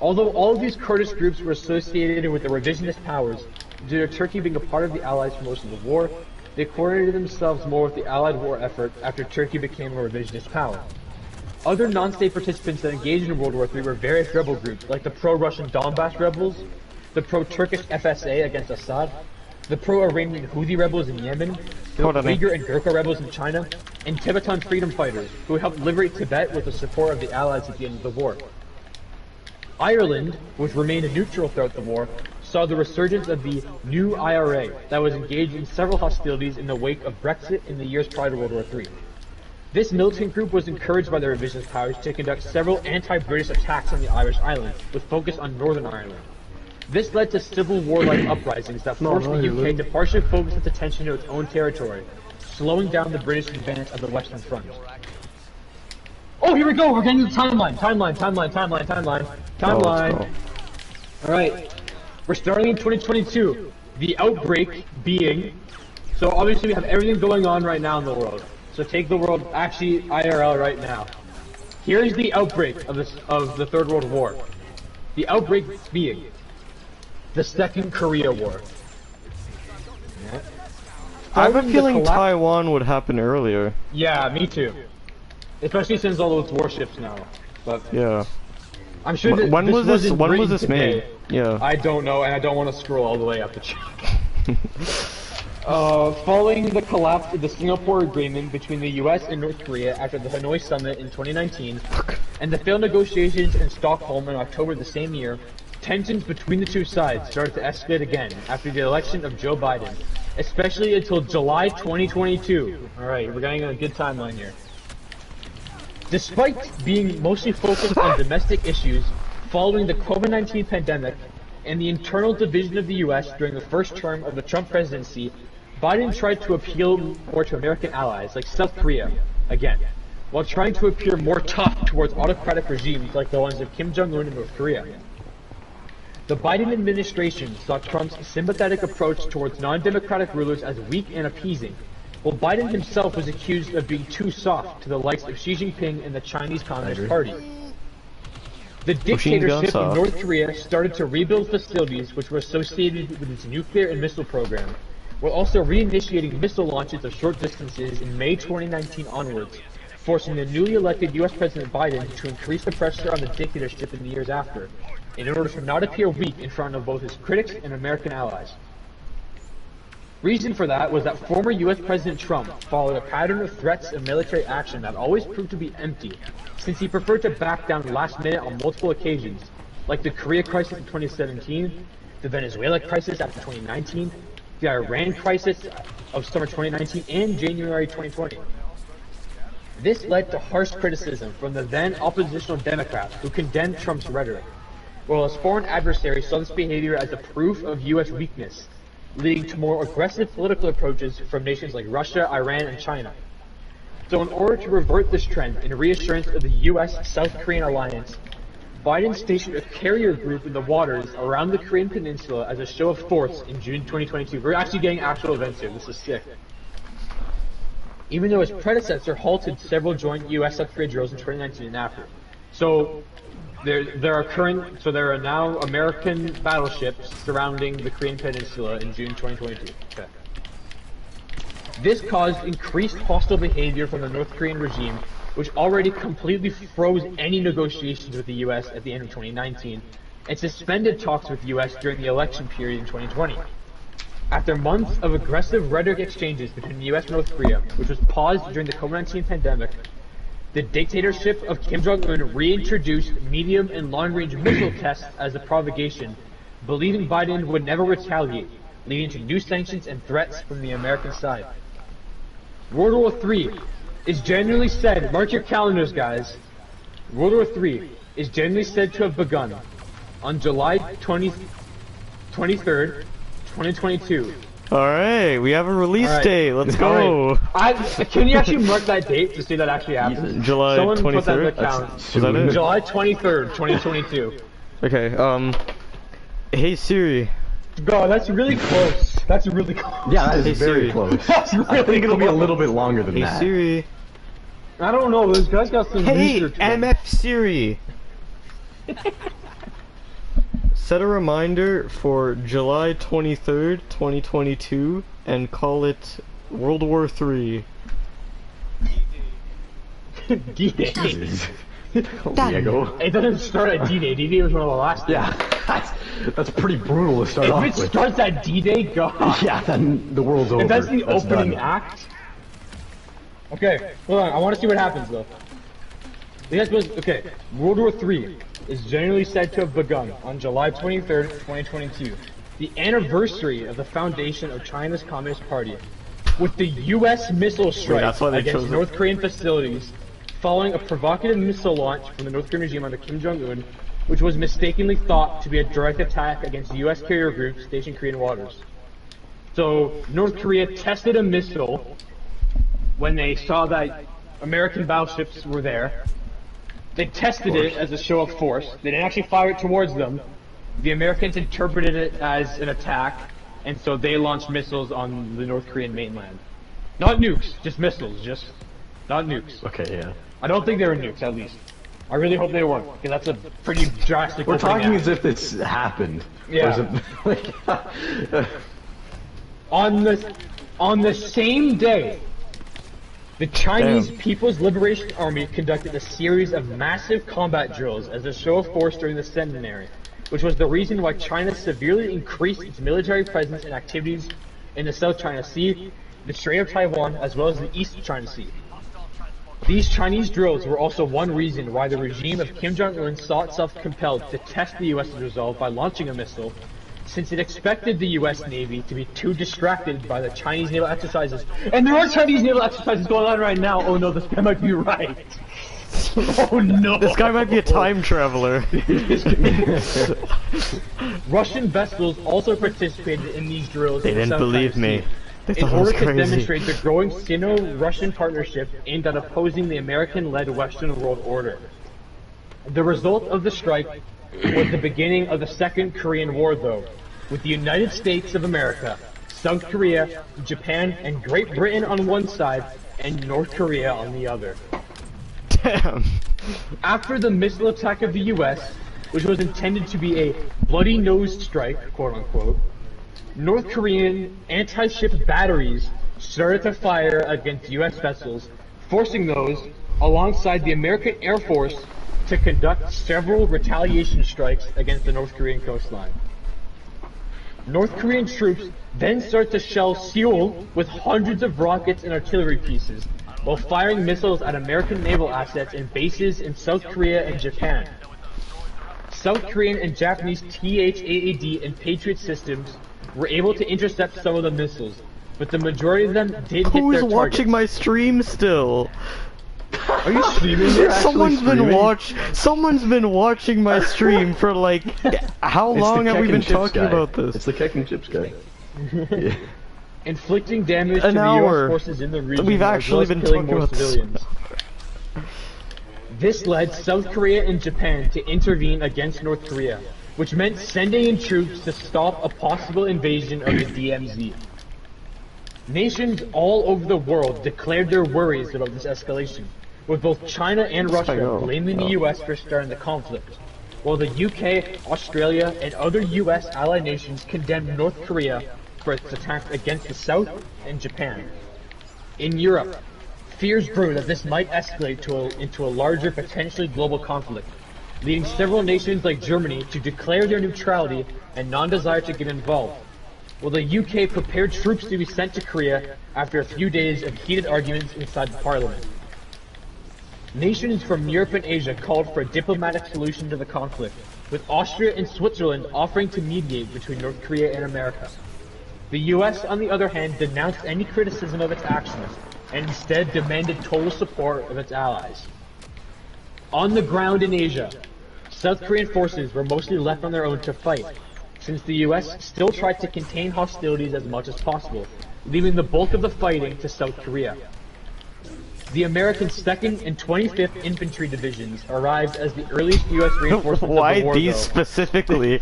Although all of these Kurdish groups were associated with the revisionist powers, due to Turkey being a part of the Allies for most of the war, they coordinated themselves more with the Allied war effort after Turkey became a revisionist power. Other non-state participants that engaged in World War III were various rebel groups, like the pro-Russian Donbass rebels, the pro-Turkish FSA against Assad, the pro-Iranian Houthi rebels in Yemen, the Uyghur and Gurkha rebels in China, and Tibetan freedom fighters, who helped liberate Tibet with the support of the Allies at the end of the war. Ireland, which remained neutral throughout the war, saw the resurgence of the new IRA that was engaged in several hostilities in the wake of Brexit in the years prior to World War III. This militant group was encouraged by the revisionist powers to conduct several anti-British attacks on the Irish islands, with focus on Northern Ireland. This led to civil war-like uprisings that forced the UK to partially focus its attention to its own territory, slowing down the British advance of the Western Front. Oh, here we go! We're getting the timeline! Timeline! Alright. We're starting in 2022. The outbreak being... So obviously we have everything going on right now in the world. So take the world, actually IRL right now. Here's the outbreak of the Third World War. The outbreak being the Second Korea War. Yeah. I have a feeling Taiwan would happen earlier. Yeah, me too. Especially since all those warships now. But yeah. I'm sure that when was this made? Yeah. I don't know, and I don't want to scroll all the way up the chart. Following the collapse of the Singapore Agreement between the US and North Korea after the Hanoi Summit in 2019, and the failed negotiations in Stockholm in October the same year, tensions between the two sides started to escalate again after the election of Joe Biden, especially until July 2022. Alright, we're getting a good timeline here. Despite being mostly focused on domestic issues following the COVID-19 pandemic and the internal division of the US during the first term of the Trump presidency, Biden tried to appeal more to American allies like South Korea, again, while trying to appear more tough towards autocratic regimes like the ones of Kim Jong-un and North Korea. The Biden administration saw Trump's sympathetic approach towards non-democratic rulers as weak and appeasing, while Biden himself was accused of being too soft to the likes of Xi Jinping and the Chinese Communist Party. The dictatorship of North Korea started to rebuild facilities which were associated with its nuclear and missile program, while also reinitiating missile launches of short distances in May 2019 onwards, forcing the newly elected US President Biden to increase the pressure on the dictatorship in the years after, in order to not appear weak in front of both his critics and American allies. Reason for that was that former US President Trump followed a pattern of threats and military action that always proved to be empty, since he preferred to back down last minute on multiple occasions, like the Korea crisis in 2017, the Venezuela crisis after 2019, the Iran crisis of summer 2019, and January 2020. This led to harsh criticism from the then oppositional Democrats who condemned Trump's rhetoric, while his foreign adversaries saw this behavior as a proof of US weakness, leading to more aggressive political approaches from nations like Russia, Iran, and China. So in order to revert this trend in reassurance of the US-South Korean alliance, Biden stationed a carrier group in the waters around the Korean peninsula as a show of force in June 2022. We're actually getting actual events here. This is sick. Even though his predecessor halted several joint US-South Korea drills in 2019 and after. So there are now American battleships surrounding the Korean peninsula in June 2022. Okay. This caused increased hostile behavior from the North Korean regime, which already completely froze any negotiations with the US at the end of 2019, and suspended talks with the US during the election period in 2020. After months of aggressive rhetoric exchanges between the US and North Korea, which was paused during the COVID-19 pandemic, The dictatorship of Kim Jong-un reintroduced medium and long-range missile tests as a provocation, believing Biden would never retaliate, leading to new sanctions and threats from the American side. World War III is generally said, mark your calendars guys, World War III is generally said to have begun on July 23rd, 2022. Alright, we have a release date. Let's go. Can you actually mark that date to see that actually happens? July Someone 23rd? put that in the calendar. Was that it? July 23rd, 2022. Okay, hey Siri. God, that's really close. That's really close. Yeah, that is Hey, very Siri. close. That's really I think it'll be a close. little bit longer than Hey that. Siri. I don't know, those guys got some Hey, research done. MF Siri. Set a reminder for July 23rd, 2022, and call it World War III. D-Day. Jesus. Diego. It doesn't start at D-Day. D-Day was one of the last. Yeah, that's pretty brutal to start If off it with. starts at D-Day, God. Yeah, then the world's over. If that's the opening done. act. Okay, hold on. I want to see what happens though. The guys was okay. World War III is generally said to have begun on July 23rd, 2022, the anniversary of the foundation of China's Communist Party, with the U.S. missile strike that's why they against chose it. North Korean facilities, following a provocative missile launch from the North Korean regime under Kim Jong-un, which was mistakenly thought to be a direct attack against U.S. carrier groups stationed in Korean waters. So North Korea tested a missile when they saw that American battleships were there. They tested it as a show of force. They didn't actually fire it towards them. The Americans interpreted it as an attack, and so they launched missiles on the North Korean mainland. Not nukes, just missiles, just not nukes. Okay, yeah. I don't think they were nukes, at least. I really hope they weren't, because that's a pretty drastic We're opening talking act. as if this happened. Yeah. Or is it, like, On the same day, the Chinese Damn. People's Liberation Army conducted a series of massive combat drills as a show of force during the centenary, which was the reason why China severely increased its military presence and activities in the South China Sea, the Strait of Taiwan, as well as the East China Sea. These Chinese drills were also one reason why the regime of Kim Jong-un saw itself compelled to test the U.S.'s resolve by launching a missile, since it expected the U.S. Navy to be too distracted by the Chinese naval exercises. And there are Chinese naval exercises going on right now. Oh no, this guy might be right. Oh no. This guy might be a time traveler. Russian vessels also participated in these drills. They in the didn't South believe China me. Sea, They in thought I was order to crazy. demonstrate the growing Sino-Russian partnership aimed at opposing the American-led Western world order. The result of the strike was the beginning of the Second Korean War, though, with the United States of America, South Korea, Japan, and Great Britain on one side, and North Korea on the other. Damn. After the missile attack of the U.S., which was intended to be a bloody-nosed strike, quote-unquote, North Korean anti-ship batteries started to fire against U.S. vessels, forcing those, alongside the American Air Force, to conduct several retaliation strikes against the North Korean coastline. North Korean troops then start to shell Seoul with hundreds of rockets and artillery pieces, while firing missiles at American naval assets and bases in South Korea and Japan. South Korean and Japanese THAAD and Patriot systems were able to intercept some of the missiles, but the majority of them did hit Who's their watching targets. my stream still? Are you streaming it? Someone's been watching my stream for like how it's long the have we Kek been and Chips talking guy. about this? It's the Kek and Chips guy. Yeah. Inflicting damage An to the hour. U.S. forces in the region, We've as well actually as been killing talking more about this. civilians. This led South Korea and Japan to intervene against North Korea, which meant sending in troops to stop a possible invasion of the DMZ. Nations all over the world declared their worries about this escalation, with both China and Russia know. blaming the US for starting the conflict, while the UK, Australia, and other US allied nations condemned North Korea for its attacks against the South and Japan. In Europe, fears grew that this might escalate into a larger, potentially global conflict, leading several nations like Germany to declare their neutrality and non-desire to get involved, while the UK prepared troops to be sent to Korea after a few days of heated arguments inside the parliament. Nations from Europe and Asia called for a diplomatic solution to the conflict, with Austria and Switzerland offering to mediate between North Korea and America. The US, on the other hand, denounced any criticism of its actions, and instead demanded total support of its allies. On the ground in Asia, South Korean forces were mostly left on their own to fight, since the US still tried to contain hostilities as much as possible, leaving the bulk of the fighting to South Korea. The American 2nd and 25th Infantry Divisions arrived as the earliest US reinforcements of the war, Why these specifically?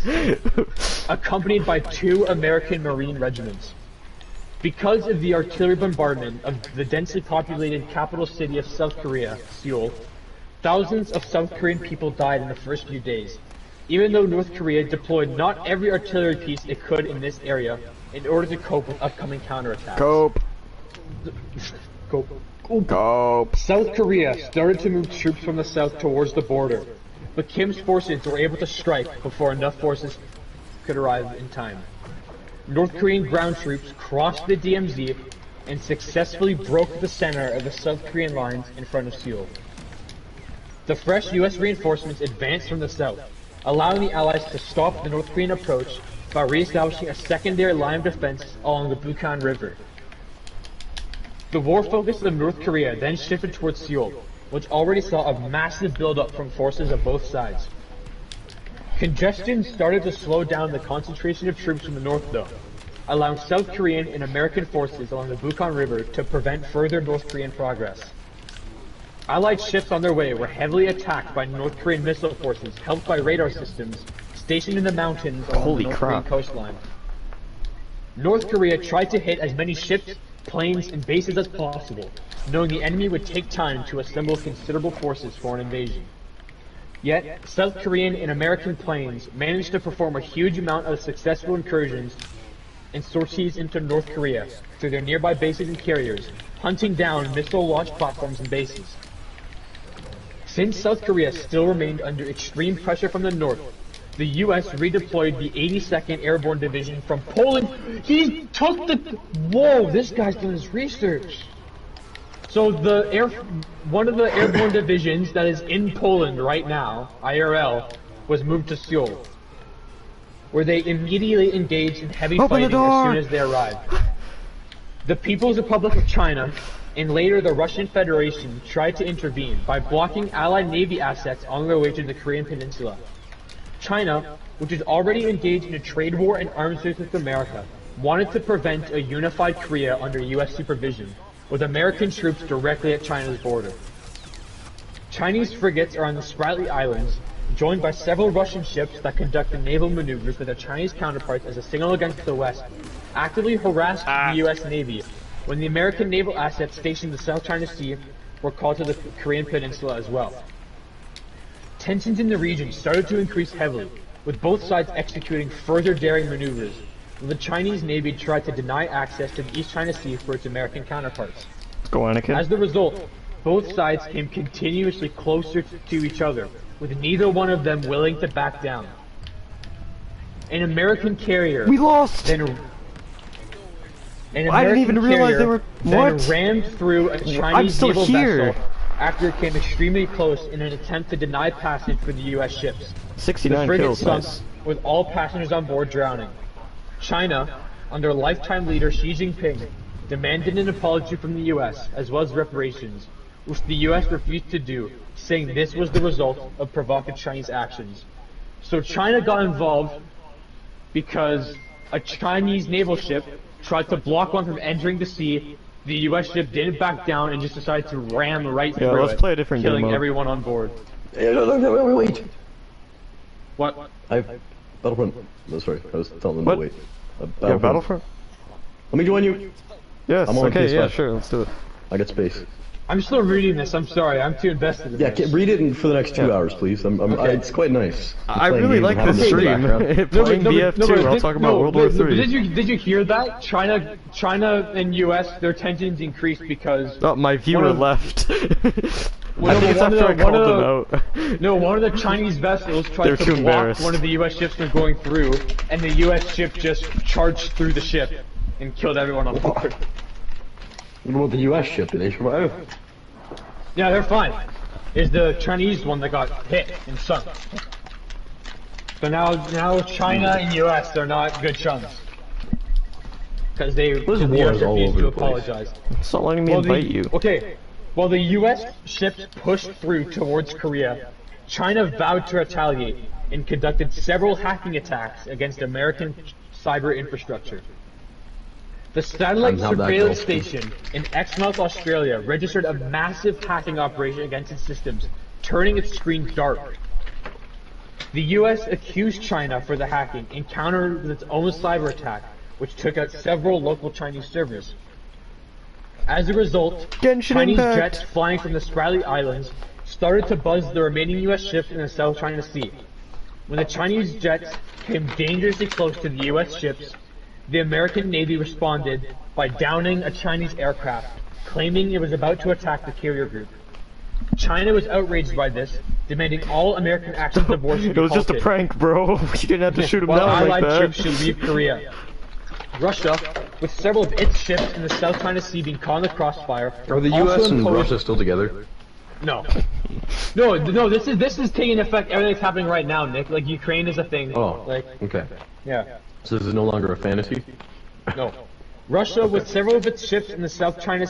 accompanied by 2 American Marine regiments. Because of the artillery bombardment of the densely populated capital city of South Korea, Seoul, thousands of South Korean people died in the first few days, even though North Korea deployed not every artillery piece it could in this area in order to cope with upcoming counterattacks. Cope. South Korea started to move troops from the south towards the border, but Kim's forces were able to strike before enough forces could arrive in time. North Korean ground troops crossed the DMZ and successfully broke the center of the South Korean lines in front of Seoul. The fresh US reinforcements advanced from the south, allowing the Allies to stop the North Korean approach by re-establishing a secondary line of defense along the Bukhan River. The war focus of North Korea then shifted towards Seoul, which already saw a massive buildup from forces of both sides. Congestion started to slow down the concentration of troops from the north though, allowing South Korean and American forces along the Bukhan River to prevent further North Korean progress. Allied ships on their way were heavily attacked by North Korean missile forces helped by radar systems stationed in the mountains along the North Korean coastline. North Korea tried to hit as many ships, planes, and bases as possible, knowing the enemy would take time to assemble considerable forces for an invasion. Yet, South Korean and American planes managed to perform a huge amount of successful incursions and sorties into North Korea through their nearby bases and carriers, hunting down missile launch platforms and bases. Since South Korea still remained under extreme pressure from the north, the US redeployed the 82nd Airborne Division from Poland. He took the... Whoa, this guy's doing his research. So one of the airborne divisions that is in Poland right now, IRL, was moved to Seoul, where they immediately engaged in heavy fighting as soon as they arrived. The People's Republic of China, and later the Russian Federation, tried to intervene by blocking Allied Navy assets on their way to the Korean Peninsula. China, which is already engaged in a trade war and arms race with America, wanted to prevent a unified Korea under US supervision, with American troops directly at China's border. Chinese frigates are on the Spratly Islands, joined by several Russian ships that conduct the naval maneuvers with their Chinese counterparts as a signal against the West, actively harassed the US Navy when the American naval assets stationed in the South China Sea were called to the Korean Peninsula as well. Tensions in the region started to increase heavily, with both sides executing further daring maneuvers, while the Chinese Navy tried to deny access to the East China Sea for its American counterparts. Go Anakin. As the result, both sides came continuously closer to each other, with neither one of them willing to back down. An American carrier... We lost! I didn't even realize they were... What? Then rammed through a Chinese naval vessel after it came extremely close in an attempt to deny passage for the US ships. 69 the frigate kills, sunk nice. with all passengers on board drowning. China, under lifetime leader Xi Jinping, demanded an apology from the US, as well as reparations, which the US refused to do, saying this was the result of provocative Chinese actions. So China got involved because a Chinese naval ship tried to block one from entering the sea. The US ship didn't back down and just decided to ram right through let's it, play a different killing game mode. everyone on board. Wait. What? Battlefront. No, sorry. I was telling them What? to wait. Battlefront? Let me join you. Yes, I'm on okay, yeah, PS5. sure, let's do it. I got space. I'm still reading this, I'm sorry, I'm too invested in Yeah, this. read it for the next 2 hours, please. Okay. It's quite nice. I Playing really games like and having this this in the stream. background. Playing BF2, I'll talk about World War III. Did you hear that? China and US, their tensions increased because... Oh, my viewer left. I Well, think it's one of after I the- called one them of out. No, one of the Chinese vessels They're tried too to block embarrassed. one of the US ships from going through, and the US ship just charged through the ship and killed everyone on board. What about the US ship? Did they survive? Yeah, they're fine. is the Chinese one that got hit and sunk. So now China and US, they're not good chums. Because the US refused to apologize. Stop letting me invite you. Okay, while the US ships pushed through towards Korea, China vowed to retaliate and conducted several hacking attacks against American cyber infrastructure. The satellite surveillance station in Exmouth, Australia registered a massive hacking operation against its systems, turning its screen dark. The US accused China for the hacking and countered with its own cyber attack, which took out several local Chinese servers. As a result, Chinese jets flying from the Spratly Islands started to buzz the remaining US ships in the South China Sea. When the Chinese jets came dangerously close to the US ships, the American Navy responded by downing a Chinese aircraft, claiming it was about to attack the carrier group. China was outraged by this, demanding all American actions of war should be halted. It was just a prank, bro. You didn't have to shoot him down like that. Allied troops should leave Korea. Russia, with several of its ships in the South China Sea being caught in the crossfire, are the US and Russia still together? No. No, this is taking effect, everything's happening right now, Nick. Like, Ukraine is a thing. Oh, like, okay. Yeah. So this is no longer a fantasy? No. Russia, with several of its ships in the South China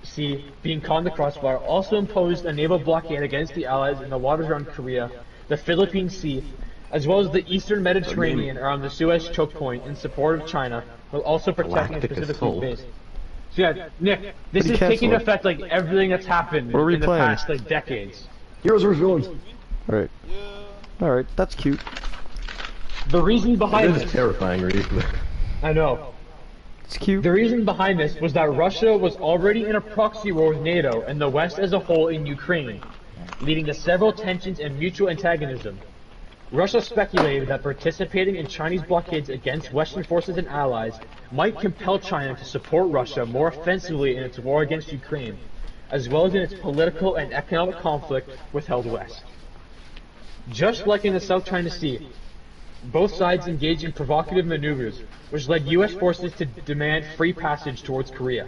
Sea being caught in the crossfire, also imposed a naval blockade against the Allies in the waters around Korea, the Philippine Sea, as well as the Eastern Mediterranean around the Suez choke point in support of China, while also protecting its Pacific Fleet base. So yeah, Nick, this is taking effect like everything that's happened in the past like decades. Heroes vs. villains. Alright. Alright, that's cute. The reason behind this... It is terrifying, Reed. I know. It's cute. The reason behind this was that Russia was already in a proxy war with NATO and the West as a whole in Ukraine, leading to several tensions and mutual antagonism. Russia speculated that participating in Chinese blockades against Western forces and allies might compel China to support Russia more offensively in its war against Ukraine, as well as in its political and economic conflict with held West. Just like in the South China Sea, both sides engaged in provocative maneuvers, which led US forces to demand free passage towards Korea.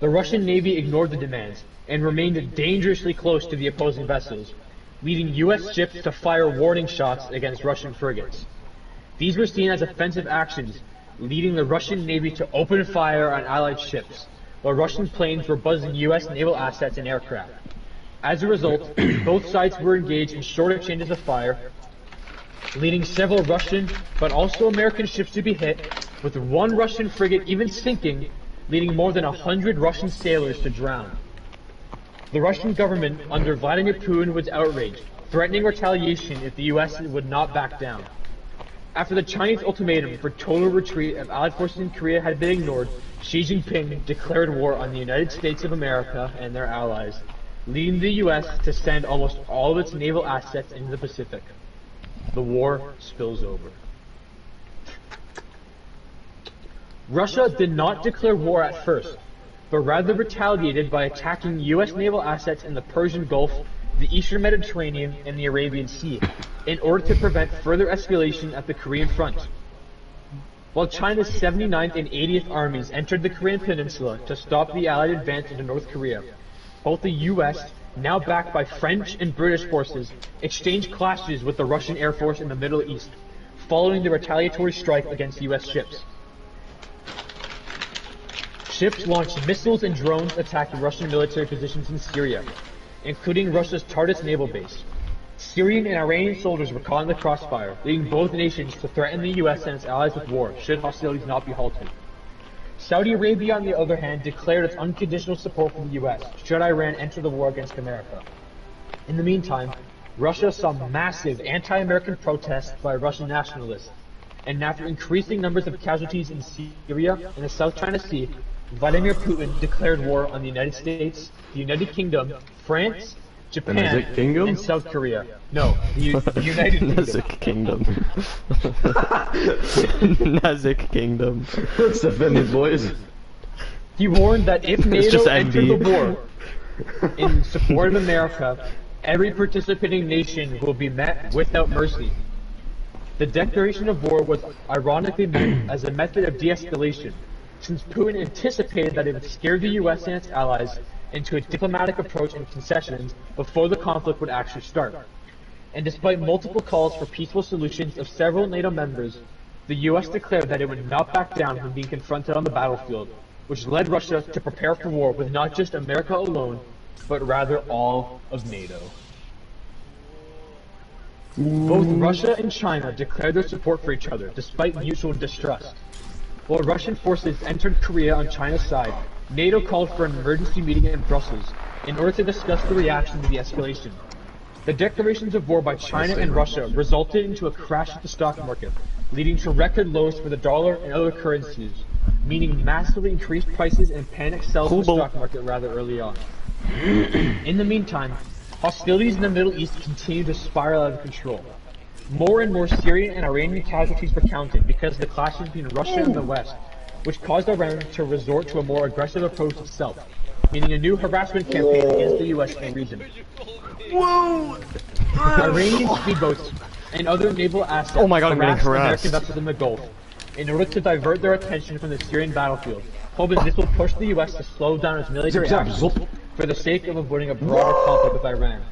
The Russian Navy ignored the demands and remained dangerously close to the opposing vessels, leading US ships to fire warning shots against Russian frigates. These were seen as offensive actions, leading the Russian Navy to open fire on Allied ships, while Russian planes were buzzing US naval assets and aircraft. As a result, both sides were engaged in short exchanges of fire, leading several Russian, but also American ships to be hit, with one Russian frigate even sinking, leading more than 100 Russian sailors to drown. The Russian government under Vladimir Putin was outraged, threatening retaliation if the US would not back down. After the Chinese ultimatum for total retreat of Allied forces in Korea had been ignored, Xi Jinping declared war on the United States of America and their allies, leading the US to send almost all of its naval assets into the Pacific. The war spills over. Russia did not declare war at first, but rather retaliated by attacking US naval assets in the Persian Gulf, the Eastern Mediterranean, and the Arabian Sea, in order to prevent further escalation at the Korean front. While China's 79th and 80th armies entered the Korean peninsula to stop the Allied advance into North Korea, both the US, now backed by French and British forces, exchanged clashes with the Russian Air Force in the Middle East, following the retaliatory strike against US ships. Ships launched missiles and drones attacking Russian military positions in Syria, including Russia's Tartus naval base. Syrian and Iranian soldiers were caught in the crossfire, leading both nations to threaten the US and its allies with war, should hostilities not be halted. Saudi Arabia, on the other hand, declared its unconditional support for the US, should Iran enter the war against America. In the meantime, Russia saw massive anti-American protests by Russian nationalists, and after increasing numbers of casualties in Syria and the South China Sea, Vladimir Putin declared war on the United States, the United Kingdom, France, Japan, and South Korea. No, the United Kingdom. Nazik Kingdom. Nazik Kingdom. Let's defend it, boys. He warned that if NATO entered the war in support of America, every participating nation will be met without mercy. The declaration of war was ironically meant as a method of de-escalation, since Putin anticipated that it would scare the US and its allies into a diplomatic approach and concessions before the conflict would actually start. And despite multiple calls for peaceful solutions of several NATO members, the US declared that it would not back down from being confronted on the battlefield, which led Russia to prepare for war with not just America alone, but rather all of NATO. Both Russia and China declared their support for each other, despite mutual distrust. While Russian forces entered Korea on China's side, NATO called for an emergency meeting in Brussels in order to discuss the reaction to the escalation. The declarations of war by China and Russia resulted into a crash at the stock market, leading to record lows for the dollar and other currencies, meaning massively increased prices and panic sells in the stock market rather early on. In the meantime, hostilities in the Middle East continued to spiral out of control. More and more Syrian and Iranian casualties were counted because of the clashes between Russia and the West, which caused Iran to resort to a more aggressive approach itself, meaning a new harassment campaign against the US in the region. Whoa! Iranian speedboats and other naval assets Oh my God, I'm getting harassed. American vessels in the Gulf in order to divert their attention from the Syrian battlefield, hoping this will push the US to slow down its military actions for the sake of avoiding a broader conflict with Iran.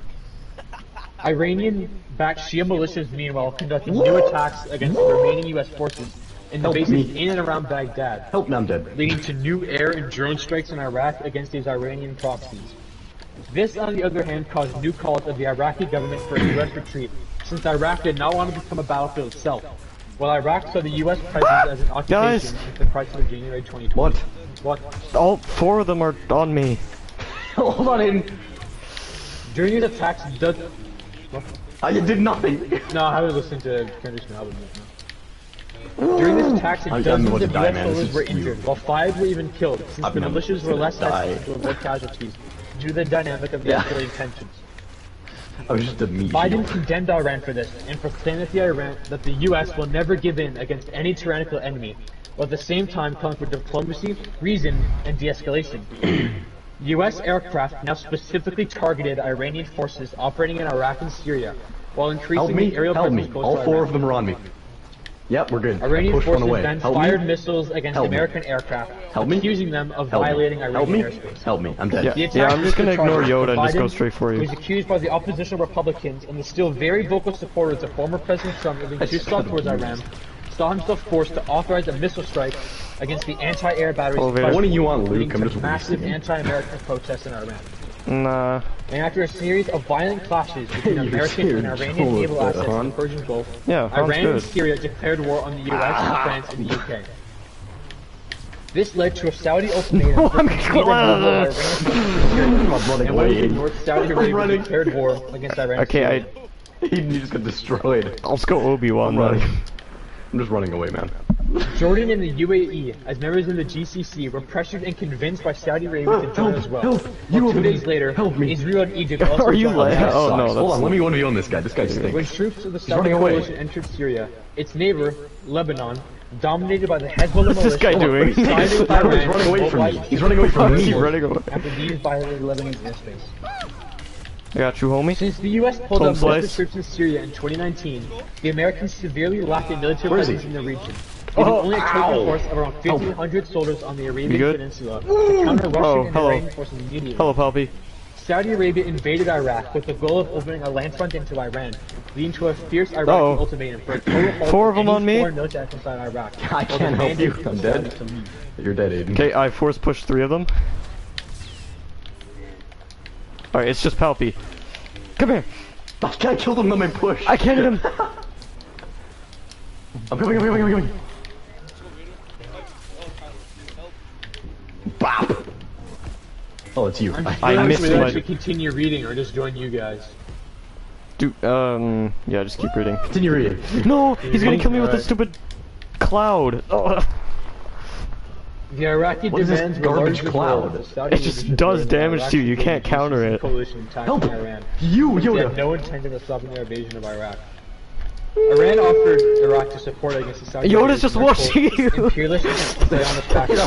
Iranian-backed Shia militias, meanwhile, conducting new attacks against the remaining US forces in the bases in and around Baghdad, Help me, I'm dead. leading to new air and drone strikes in Iraq against these Iranian proxies. This, on the other hand, caused new calls of the Iraqi government for a US retreat, since Iraq did not want to become a battlefield itself, while Iraq saw the US presence as an occupation since the crisis of January 2020. What? All 4 of them are on me. Hold on in. During these attacks, I did nothing. No, I was listening to Candice now. During these attacks, dozens of US soldiers were injured, while 5 were even killed, since the militias were less likely to avoid casualties due to the dynamic of the escalating tensions. I was just a meat. Biden condemned Iran for this and proclaimed that the US will never give in against any tyrannical enemy, while at the same time calling for diplomacy, reason, and de-escalation. US aircraft now specifically targeted Iranian forces operating in Iraq and Syria, while increasing the aerial presence close to All 4 Iran. of them are on me. Yep, we're good. Iranian Push one forces away. then Help fired me. missiles against Help me. American aircraft, Help me. accusing them of Help me. violating Help Iranian me. airspace. Help me. I'm dead. Yeah. The attack I'm just gonna was ignore charged Yoda with and just go Biden, straight for you. who is accused by the opposition Republicans and the still very vocal supporters of former President Trump of being too soft towards Iran, saw himself forced to authorize a missile strike against the anti-air batteries. What do you want, leading Luke? I'm to just massive anti-American protests in Iran. Nah. And after a series of violent clashes between American and Iranian naval assets in the Persian Gulf, Yeah, sounds Iran and good. Syria declared war on the US, France, and the UK. This led to a Saudi ultimatum Oh, for I'm complete removal of Iran from running and went away. to North Saudi Arabia declared war against Iran. and Okay, Syria. He just got destroyed. Let's go Obi-Wan I'm running. then. I'm just running away, man. Jordan and the UAE, as members of the GCC, were pressured and convinced by Saudi Arabia to join as well. help. While You 2 over days there. later, Help me. Israel and Egypt also Are you joined. like? Oh no, Hold on, that's let me 1v on this guy. This guy When stinks. troops of the Saudi running away. coalition entered Syria, its neighbor, Lebanon, dominated by the Hezbollah What's this guy militia, doing? sided with He's Iran running away from me. mobilized He's running away from Keep me. running away. after these violated Lebanese airspace. I got you, homie. Since the U.S. pulled Home out most of slice. its troops in Syria in 2019, the Americans severely lacked a military Where is he? presence in the region, leaving only a total ow. force of around 1,500 soldiers on the Arabian good? Peninsula to counter Russian Oh, and hello. Iranian forces immediately. Hello, Palpy. Saudi Arabia invaded Iraq with the goal of opening a land front into Iran, leading to a fierce Iraqi Uh-oh. ultimatum for a total halt 4 of to them any on me? foreign military action inside Iraq. I while can't help demanding you. the I'm dead. Saudis to leave. You're dead, Aiden. Okay, I force pushed 3 of them. Alright, it's just Palpy. Come here. I killed him on my push. I can't hit him. I'm coming. Bop. Oh, it's you. I missed we my- actually continue reading or just join you guys. Dude, yeah, just keep reading. Continue reading. No, he's gonna kill me with Alright. this stupid cloud. Oh, The Iraqi What is this demands were garbage largely cloud? followed. Saudi It just leadership does during the damage to you, you Iraqi can't counter GCC it. Coalition attacking Help. Iran. You, They had Yoda. no intention of stopping their invasion of Iraq. Iran offered Iraq to support against the Saudi Yoda's just watching you. imperialist Zionist faction.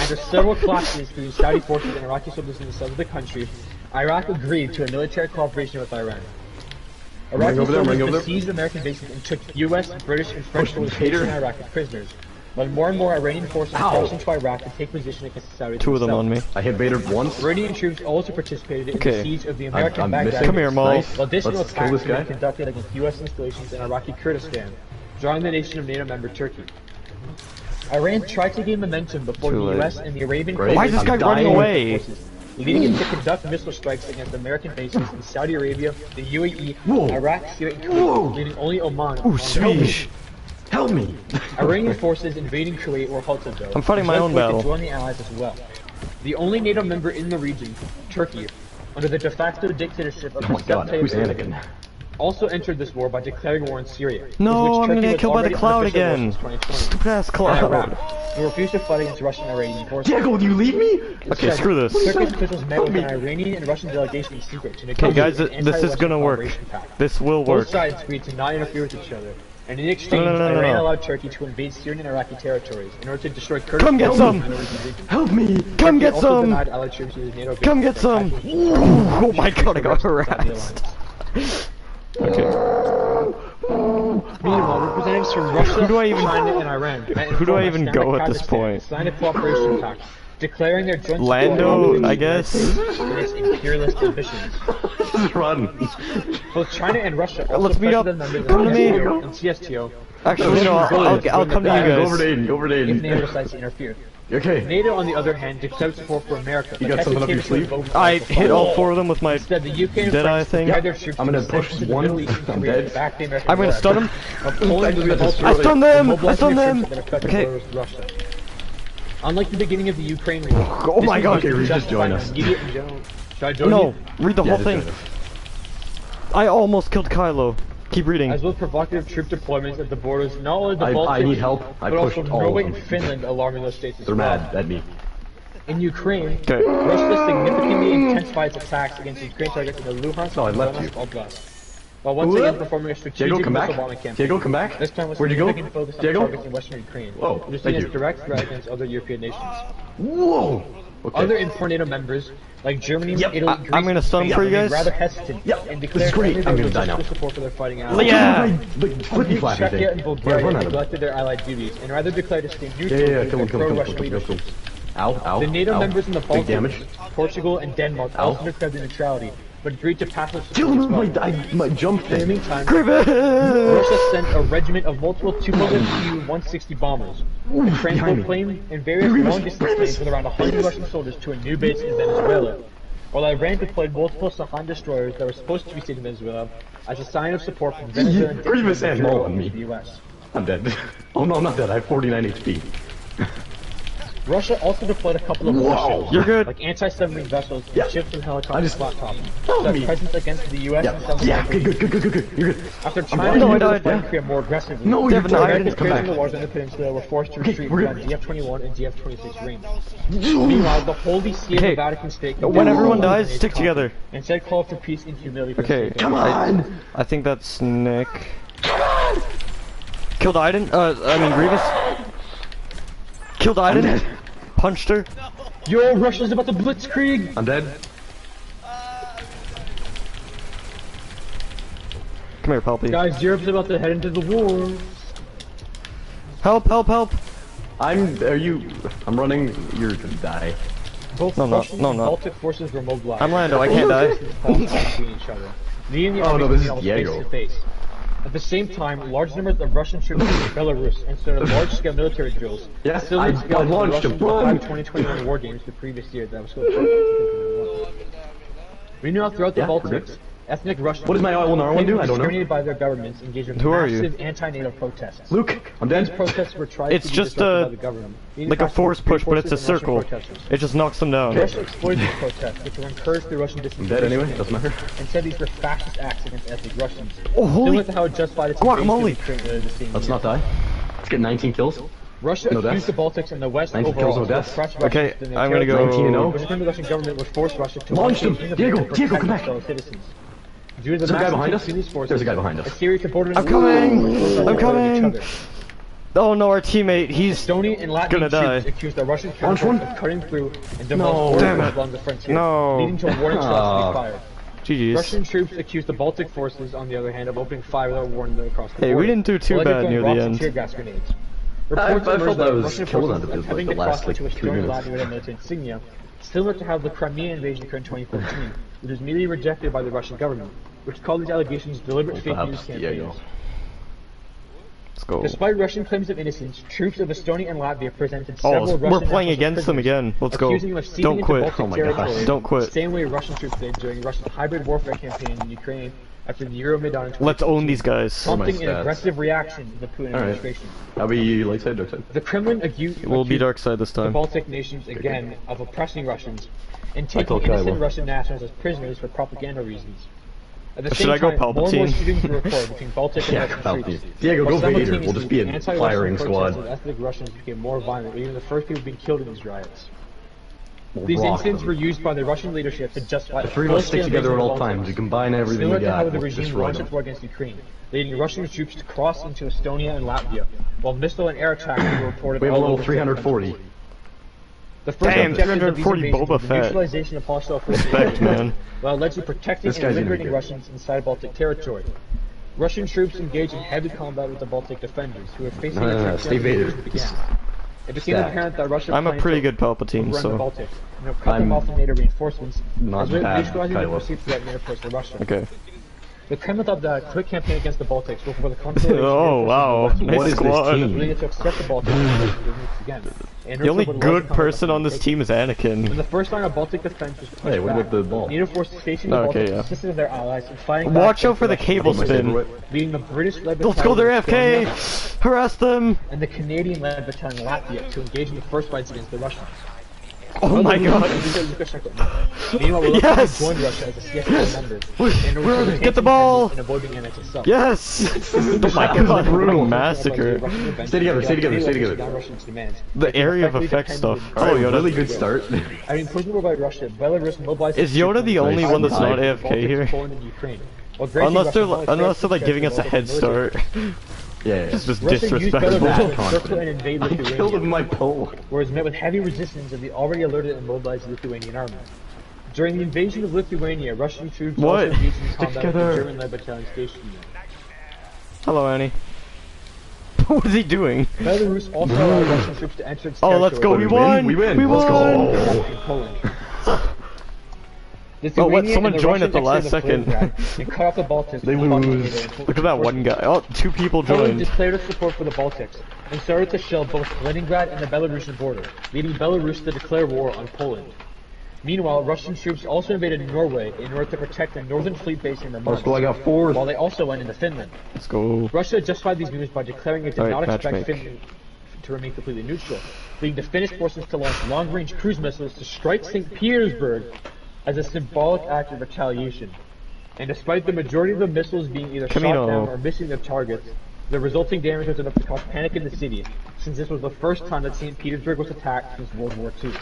After several clashes between Saudi forces and Iraqi soldiers in the south of the country, Iraq agreed to a military cooperation with Iran. Iraqi over there, soldiers over there. besieged American bases and took U.S., British, and French Push soldiers Hater. in Iraq as prisoners, When more and more Iranian forces crossed into Iraq to take position against the Saudis. Two of them on me. I hit Vader once. Iranian troops also participated in Okay. the siege of the American I'm Baghdad. missing. Come here, Maul. Nice. While additional Let's kill attacks this were guy. conducted against U.S. installations in Iraqi Kurdistan, drawing the nation of NATO member Turkey. Iran tried to gain momentum before Too the late. U.S. and the Arabian Great. Why is this guy I'm running dying. away? forces, leading it to conduct missile strikes against American bases in Saudi Arabia, the UAE, Whoa. Iraq, Syria, and Whoa. Kuwait, leaving only Oman. Ooh, sheesh. Help me! Iranian forces invading Kuwait were halted though. I'm fighting my which own led Kuwait battle. to join the Allies as well. The only NATO member in the region, Turkey, under the de facto dictatorship of Oh my god, Recep who's Tayyip Anakin? also entered this war by declaring war in Syria. No, with which I'm gonna Turkey get was killed by the already cloud unofficial war again. since 2020. Stupid ass And cloud. Iraq, who refused to fight against Russian and Iranian forces. Diego, will you leave me? Okay, screw this. Turkish officials met with an Iranian and Russian delegation in secret to Okay, negotiate guys, an this is anti-Western gonna work. cooperation pact. This will work. Both sides agreed to not interfere with each other, and in exchange, No. Iran allowed Turkey to invade Syrian and Iraqi territories in order to destroy Kurdish Come get some! Help me! Come get also some! denied allied troops to use NATO Come get some! Oh my god, I got harassed. Okay. Meanwhile, representatives from Russia, Who do I even- China, and Iran met in Who do I Rome, even Islamic go at this Kazakhstan, point? signed a cooperation pact, declaring their joint Lando, support I guess? for its imperialist ambitions. Just run. Both China and Russia also Let's meet up. pressured the members Come of to me. SCO and CSTO Actually, no, I'll come to you Go over guys. to Aiden, go over to if NATO Aiden. decides to interfere. Okay. NATO, on the other hand, declared support for America. You but got something up your hesitated to sleeve? invoke I force. hit all four of them with my... Instead, the UK and Dead eye France thing? led their troops I'm gonna to the push center of the one. Middle East and I'm Korea dead. to back the American I'm gonna war. stun him. Poland was about to I stunned them! mobilize I stunned their them! troops that effective Okay. war with Russia. Unlike the beginning of the Ukraine war, Oh my this god. was Okay, Reed, just justified join by us. immediate and general- Should I join No, you? read the whole just thing. join us. I almost killed Kylo. Keep reading. As well as provocative troop deployments at the borders, not only the I Baltics, need help. I but also pushed all Norway of and them. Finland, alarming those states as They're well. mad at me. In Ukraine, Okay. Russia significantly intensified its attacks against Ukraine targets in the Luhansk No, I and left Donetsk you. Oblast, while once What? again performing a strategic Diego, come missile back. bombing campaign. Diego, come back. This time with Where'd you go? significant focus on Diego? targets in Western Ukraine, Whoa, which is thank seen as you. a direct threat against other European nations. Whoa. Okay. Other important NATO members, like Germany, Yep. Italy, I'm Greece, gonna and stun Spain, for you remained guys. rather hesitant Yep. and This is declared great. only I'm their gonna die now. logistical support for their fighting allies. Yeah. Flippy flap Czechia thing. and Bulgaria Run at him. neglected their allied duties and rather declared to stay neutral Yeah, due to kill their him, kill him, kill him, pro-Russian kill him, kill him. leadership. Ow, ow. The NATO ow. members in the Big damage. Baltics, Portugal, and Denmark Ow. also declared their neutrality, but agreed to passive Kill support as him, well. my jump In the thing. meantime, Grievous! Russia sent a regiment of multiple Tupolev Tu-160 bombers, a behind transport me. plane, and various Grievous, long-distance Grievous. planes with around 100 Russian soldiers to a new base in Venezuela, while Iran deployed multiple Sahan destroyers that were supposed to be seen in Venezuela as a sign of support from Venezuelan Grievous and withdrawal Maul on me. from the U.S. I'm dead. Oh no, I'm not dead. I have 49 HP. Russia also deployed a couple of Whoa. warships, You're good. like anti-submarine vessels, and Yeah. ships and I helicopters just- flat tops, Help so me. presence against the U.S. and Yeah, South yeah. America. Okay, good. You're good. After I'm China fine. No, I and died, Korea yeah. Korea more aggressively, No, Devin, you're I dead. American Come troops in the back. wars on the peninsula were forced to Okay, retreat we're beyond good. DF-21 and DF-26 range. Meanwhile, the Holy See of Okay, the Vatican State when everyone dies, stick together. Instead, call for peace and humility. For Okay, the state. Come on. I think that's Nick. Killed Aiden? I mean Grievous? Killed Aiden? dead. Punched her? Yo, Russia's about to blitzkrieg. I'm dead. Come here, Palpy. Guys, Europe's about to head into the war. Help, help, help! I'm running. You're gonna die. Both No, I'm not. Russian No, I'm and not. Baltic forces were mobilized. I'm Lando, I can't die. Between each other. Leading the Oh, armies no, this is face Diego. to face. At the same time, large numbers of Russian troops in Belarus and started large-scale military drills. Yeah, similar to I the launched Russian a bomb. 2021 war games the previous year that was so Meanwhile, throughout the Yeah, we're Baltics, good. ethnic Russians What does my R1R1 do? I don't know. discriminated by their governments engaged in Who are you? massive anti-NATO protests. Luke, I'm These dead. protests were tried It's to be just disrupted a- by the government. Being Like a attacked force by push, but it's a forces and Russian circle. protesters. It just knocks them down. Russia exploited these protests, which were encouraged through Russian I'm dead anyway. disinformation, Doesn't matter. and said these were fascist acts against ethnic Russians. Oh, holy- Similar to how it justified its Guacamole. invasion of Ukraine the same Let's year. not die. Let's get 19 kills. Russia No accused deaths. the Baltics and the West 19 overall kills, no of deaths. oppressed Okay, Russians in their I'm gonna go- territory, 19 and 0. which the Russian government would force Russia to Launched him. locate Diego, and Diego, protect come its back. fellow citizens. Due to the There's a guy massive behind us. between these forces, There's a guy behind us. a series of border I'm coming! wars I'm with coming! each other. Oh no, our teammate, he's... Estonian and Latvian Gonna die. troops accused the Russian Launch counter one. of cutting through and No. demolishing Damn borders it. along the frontier, No. leading to a warning shot to be fired. GG's. Russian troops accused the Baltic forces, on the other hand, of opening fire without warning them across the Hey, border. we didn't do too while they're bad throwing near the rocks and end. tear gas grenades. Reports I emerged felt that that was Russian killing forces them for, attempting the to cross last, into 3 Estonian minutes. Latvia military insignia, similar to how the Crimea invasion occurred in 2014, which was immediately rejected by the Russian government, which called these allegations deliberate fake news campaigns. Let's go. Despite Russian claims of innocence, troops of Estonia and Latvia presented Oh, several we're Russian playing nationals as against them prisoners, again. Let's go. accusing them of seeping Don't into quit. Baltic Oh my gosh. territory, Don't quit. the same way Russian troops did during Russia's hybrid warfare campaign in Ukraine after the Euromaidan in 2014, Let's own these guys. prompting an stats. aggressive reaction to the Putin Alright. administration. I'll be light side, dark side. The Kremlin accused We'll be dark side this the time. Baltic nations again of oppressing Russians and taking told innocent Kylo. Russian nationals as prisoners for propaganda reasons. At the Should same I go time, more and more Palpatine? shootings were reported between Baltic and Yeah, Russian Palpatine. troops. Diego, While go Vader. We'll just be a simultaneously, firing anti-Russian squad. protests of ethnic Russians became more violent, leading to the first people being killed in these riots. These Rock incidents them. were used by the Russian leadership to justify The 3 of us stick together at all times. We combine everything similar we to how got. the We'll regime destroy launched them. its war against Ukraine, leading Russian troops to cross into Estonia and Latvia, while missile and air attacks were reported We have a all level over 340. the first Damn, objective of these 340 invasions Boba was the Fett. neutralization of hostile forces, Respect, man. while allegedly protecting This and guy's liberating innovative. Russians inside Baltic territory. Russian troops engaged in heavy combat with the Baltic defenders, who were facing No, attacks stay as the Vader. invasion began. It became Stack. apparent that Russia I'm a planned pretty to good Palpatine, run the so. Baltic, cut I'm them off from NATO reinforcements, not as well bad, neutralizing the Kylo. perceived threat near ports of Russia. Okay. The Kremlin thought that a quick campaign against the Baltics will for the consolidation Oh, wow. of the Nice What is this squad. team? leading it to accept the Baltics and again. And The only Russia would good welcome person on this Baltic. team is When Anakin. the first line of Baltic defense was pushed Hey, what back, about the ball? NATO forces stationed in the Okay, Baltics yeah. assisted their allies in fighting Watch back out for the against cable My spin. favorite. leading the British-led Let's go there, battalion FK! Harass them! and the Canadian-led battalion Latvia to engage in the first fights against the Russians. Oh my god. Meanwhile, we Yes! joined Russia as a CSTO member in order to Get the retain ball! and avoiding annex itself. Yes! Oh my god, what a massacre. Stay together, stay together, stay together. The area of effect stuff. Oh, Yoda. Really good start. I mean, pushing over by Russia, Belarus mobilized. Is Yoda the only Nice. one that's not Nice. AFK here? Poland and Ukraine. Unless they're like giving us a head start. Yeah, It's just Russia used disrespectful. Belarus to encircle and invade I killed him Lithuania, with my pole. where it was met with heavy resistance of the already alerted and mobilized Lithuanian army. During the invasion of Lithuania, Russian troops What? also engaged in combat with Together. the German-led battalion stationed there. Hello, Annie. What is he doing? Belarus also allowed Russian troops to enter its Oh, let's go. territory We won! We win. We Let's won! go. in Poland. Oh, what? Lithuania Someone and the joined at the Russians last exited second. Volgograd and cut off the Baltics. They from the lose. NATO and Look at that one guy. Oh, 2 people Poland joined. declared its support for the Baltics and started to shell both Leningrad and the Belarusian border, leading Belarus to declare war on Poland. Meanwhile, Russian troops also invaded Norway in order to protect the Northern Fleet base in the Let's go, I got 4. while they also went into Finland. Let's go. Russia justified these moves by declaring it did Alright, not expect matchmake. Finland to remain completely neutral, leading the Finnish forces to launch long-range cruise missiles to strike St. Petersburg as a symbolic act of retaliation. And despite the majority of the missiles being either shot Camino. down or missing their targets, the resulting damage was enough to cause panic in the city, since this was the first time that St. Petersburg was attacked since World War II.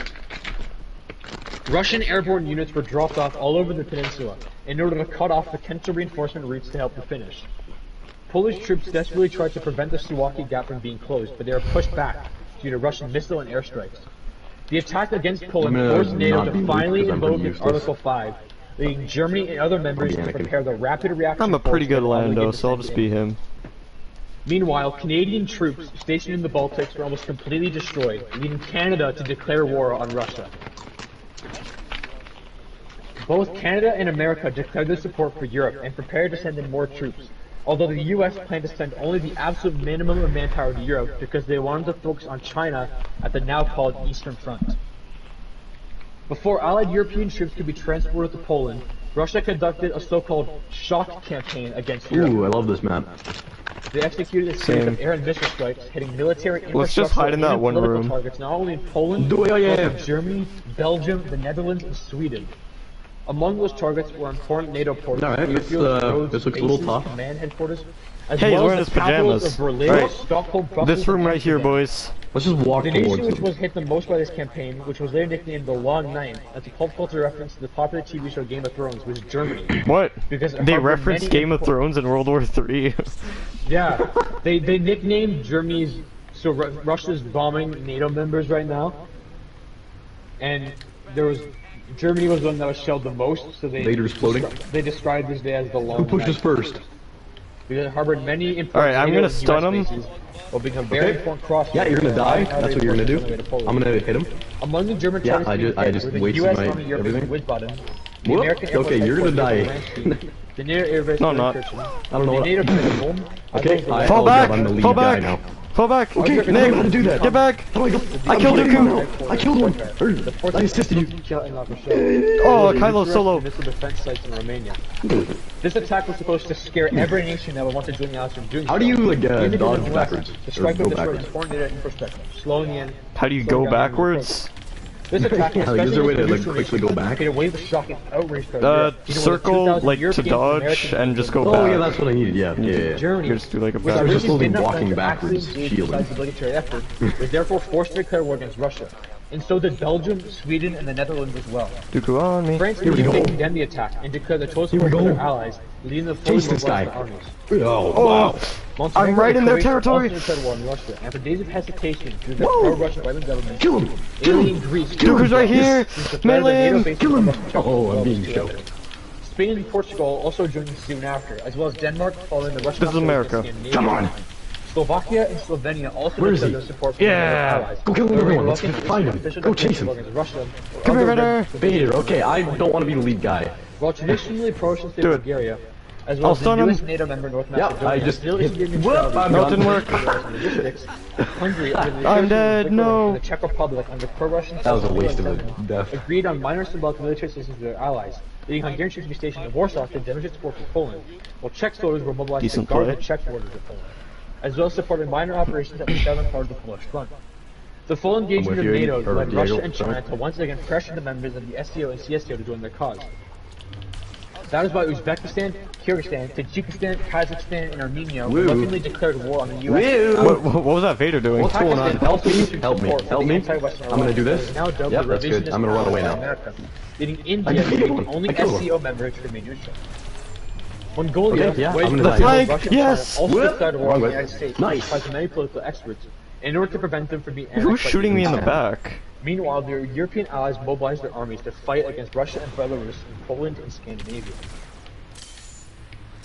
Russian airborne units were dropped off all over the peninsula in order to cut off potential reinforcement routes to help the Finnish. Polish troops desperately tried to prevent the Suwalki Gap from being closed, but they were pushed back due to Russian missile and airstrikes. The attack against Poland I'm gonna forced NATO not to be finally weak 'cause I'm invoke pretty its useless. Article 5, leading Germany and other members to Anakin. prepare the rapid reaction I'm a pretty force good and Lando, obligate so I'll just be defense. him. Meanwhile, Canadian troops stationed in the Baltics were almost completely destroyed, leading Canada to declare war on Russia. Both Canada and America declared their support for Europe and prepared to send in more troops, although the US planned to send only the absolute minimum of manpower to Europe because they wanted to focus on China at the now called Eastern Front. Before Allied European troops could be transported to Poland, Russia conducted a so-called shock campaign against Europe. Ooh, I love this map. They executed a series Same. of air and missile strikes, hitting military Let's just infrastructure hide in that and one political room. targets not only in Poland, Do it, but yeah. also Germany, Belgium, the Netherlands, and Sweden. Among those targets were important NATO ports, Alright, airfields, this, roads, this looks a little bases, tough. command headquarters, as Hey, he's well wearing as his the capitals pajamas. of Berlin, Alright. Stockholm, Brussels, This room and right here, Amsterdam. boys. Let's just walk The towards nation which them. was hit the most by this campaign, which was later nicknamed the Long Night, as a pop culture reference to the popular TV show Game of Thrones, was Germany. What? Because it They harbored referenced many Game of Thrones in World War III. Yeah, they nicknamed Germany's, so Russia's bombing NATO members right now, and Germany was the one that was shelled the most, so they Vader's floating. they described this day as the long Who pushes night. first? because it harbored many important Alright, I'm NATO gonna and stun US him. bases, will become very Okay. important cross. Yeah, you're gonna die. That's what you're gonna do. I'm gonna hit him. Among the German Yeah, targets I just were the wasted US my Army European everything. whiz button, the Whoop. American Air Force Okay, you're gonna headquarters die. in Ramstein, the NATO Air Base No, in not. Kirchen, I don't know the what. NATO base in Ulm, Okay, as well I as Fall oh back! God, I'm the lead Fall guy back! now. Fall back! Okay, I know how to do that. Get back! How do I go? I killed I'm Dooku! I killed one. I assisted you. Oh, Kylo solo. Missile defense sites in Romania. This attack was supposed to scare every nation that would want to join the Allies from doing How so. do you like Even dodge in the West, backwards? the Or strike go of this road backwards? is important data in perspective, slowing the end. How do you slowing go down the backwards? This attack, Yeah, like, is there a way to like especially quickly go back? created a wave of shock and outrage throughout Europe. You know, with Circle, 2,000 like, to Europeans and dodge, Americans and just go involved. Oh yeah, back. that's what I needed. Yeah. Germany, You just do like a which I was just slowly originally did not walking plan to actively backwards, engage shielding. besides the military effort, was therefore forced to declare war against Russia. And so did Belgium, Sweden, and the Netherlands as well. Dooku on me. France Here and we the UK go. condemned the attack and declared the total Here we support for go. their allies, leading the fully Chase this mobilized guy. armies. Oh wow. Montenegro I'm right and in their Croatia territory. also declared war on Russia. After days of hesitation due to the Whoa. pro-Russian right-wing government, Kill him. Kill Italy him. and Greece Dooku's right here. Melee. Kill him. Oh, I'm being killed. shot. Spain and Portugal also joined soon after, as well as Denmark following the Russian This is America. Come on. Slovakia and Slovenia also Where is declared he? their support for Yeah. their allies. Go kill They were everyone. Let's reluctant to find him. official Go chase him. declaration against Russia. Come here, Other Vader. Vader. Okay, I don't want to be the lead guy. While traditionally pro-Russian Do it. Bulgaria, as I'll well as the stun him. newest NATO member North Yeah, Macedonia, I just still hit. issued a Whoop, neutrality I'm No, it gone. didn't work. logistics. Hungary, under the I'm negotiations dead, with no. The Czech Republic, under pro-Russian That was a waste of a government, death. agreed on minor symbolic military assistance to their allies, leading Hungarian troops to be stationed in Warsaw to demonstrate support for Poland, while Czech soldiers were mobilized Decent to guard play. the Czech borders of Poland, as well as supporting minor operations at the southern part of the Polish front. The full engagement of with you, NATO or led Diego, Russia and China sorry. to once again pressure the members of the SCO and CSTO to join their cause. That is why Uzbekistan, Kyrgyzstan, Tajikistan, Kazakhstan, and Armenia Woo. reluctantly declared war on the US. What was that Vader doing? What's going on? Pakistan Help also me. issued Help me. support for Help the me. anti-Western I'm gonna do alliance, this. now dubbed Yep, the that's good. revisionist I'm gonna run away alliance now. of America, leading I India to killed be one. the only I killed one. SCO member to remain neutral. Mongolia, Okay, yeah, wedged I'm gonna between die. Flag, Russia and yes! China, also Whoop. declared war on Wrong the way. United States, Nice. despite many political experts, in order to prevent them from being Who's annexed by shooting me in the Ukraine. back? Meanwhile, their European allies mobilized their armies to fight against Russia and Belarus in Poland and Scandinavia.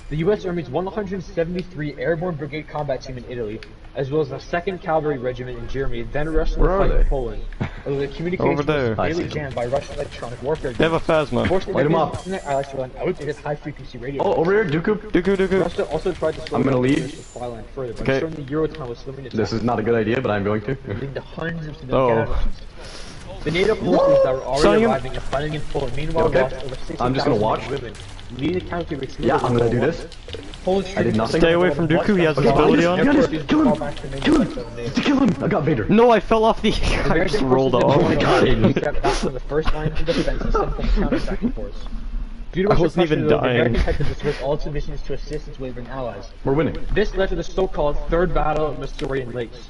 The U.S. Army's 173 Airborne Brigade Combat Team in Italy, as well as the 2nd Cavalry Regiment in Germany, then rushed to the Where are fight they? in Poland, although the communications Over there. was I daily see. jammed by Russian electronic warfare. They have a phasma. Fortunately, Light 'em their up. internet allies were on outdated high-frequency radio. Oh, over here, Dooku. Dooku. Russia also tried to slow I'm gonna down lead. the supply line further, but Okay. ensuring the Eurotunnel was slimming its This is not a good idea, but I'm going to. leading to hundreds of civilian Oh. casualties. The NATO forces that were Stunning already him. arriving and fighting in Poland, meanwhile, Okay. lost over 60,000 I'm just gonna watch. women, leading the county to Yeah, I'm gonna do this. Polish I did nothing. Stay away from Dooku, he has his ability on. Kill him! Kill him! Kill him! Kill him! I got Vader. No, I fell off the. I just rolled off. Oh my God. Stepped back from the first line of defense and sent from the counterattacking force. Due to I Russian wasn't even pressure, though, the dying. Americans had to dismiss all submissions to assist its wavering allies. We're winning. This led to the so-called Third Battle of Masurian Lakes,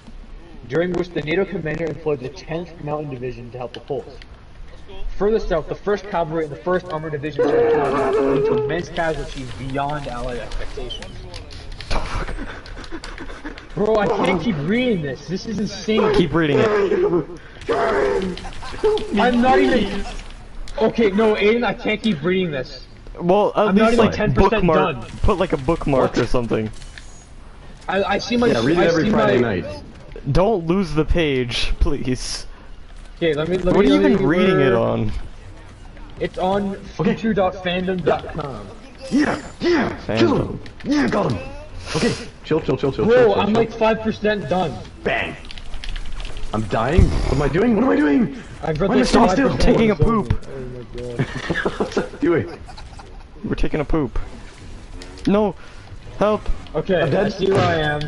during which the NATO commander employed the 10th Mountain Division to help the Poles. Further south, the 1st Cavalry and the 1st Armored Division joined forces, leading to immense casualties beyond Allied expectations. Bro, I can't keep reading this. This is insane. Keep reading it. I'm not even... Okay, no, Aiden, I can't keep reading this. Well, at I'm not least even like 10% bookmark. done. Put like a bookmark or something. I see my... Yeah, read it I every see Friday my... night. Don't lose the page, please. Okay, let me... What are you even reading it on? It's on future.fandom.com. Yeah! Yeah! Kill him! Yeah, got him! Okay, chill. Bro, I'm like 5% done. Bang! I'm dying? What am I doing? What am I doing? I've read Why am I like standing still? 5% Taking a done. poop. Oh my god. What's that doing? We're taking a poop. No! Help! Okay, I'm dead. I see where I am.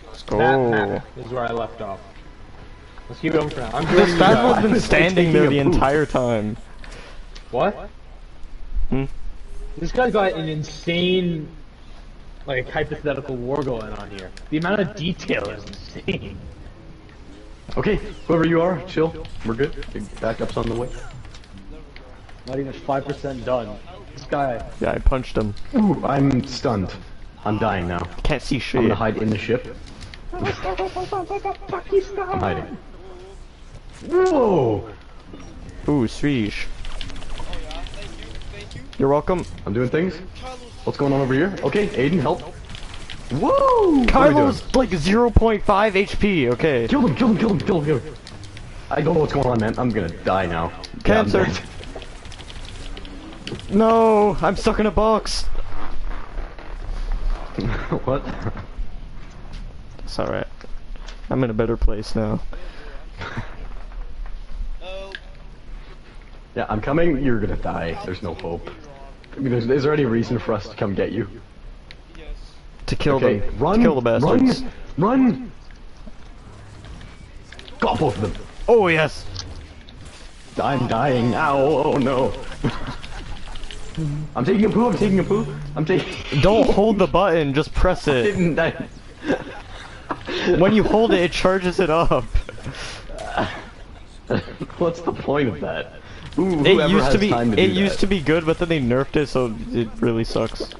Let's That go. map is where I left off. Let's keep it open for now. I'm This joining you Phasma's guys. been was standing there the taking a poop. entire time. What? Hmm? This guy's got an insane, like, hypothetical war going on here. The amount of detail is insane. Okay, whoever you are, chill. We're good. Backup's on the way. Not even 5% done. This guy. Yeah, I punched him. Ooh, I'm stunned. I'm dying now. Can't see I'm shit. gonna hide in the ship. I'm hiding. Whoa! Ooh, Srish. Oh yeah, thank you. You're welcome. I'm doing things. Carlos What's going on over here? Okay, Aiden, help. Woo! Kylo's like 0.5 HP, okay. Kill him, kill him, kill him, kill him, kill him. I don't know what's going on, man. I'm gonna die now. Cancer. Yeah, No, I'm stuck in a box. what? It's alright. I'm in a better place now. Oh, Yeah, I'm coming. You're gonna die. There's no hope. I mean, is there any reason for us to come get you? yes. To kill Okay, them. run, To kill the bastards. run! Got both of them. Oh yes. I'm dying. Ow, oh no. I'm taking a poo, I'm taking a poo. I'm taking... Don't hold the button, just press it. Didn't I? When you hold it, it charges it up. What's the point of that? It used to be good, but then they nerfed it, so it really sucks.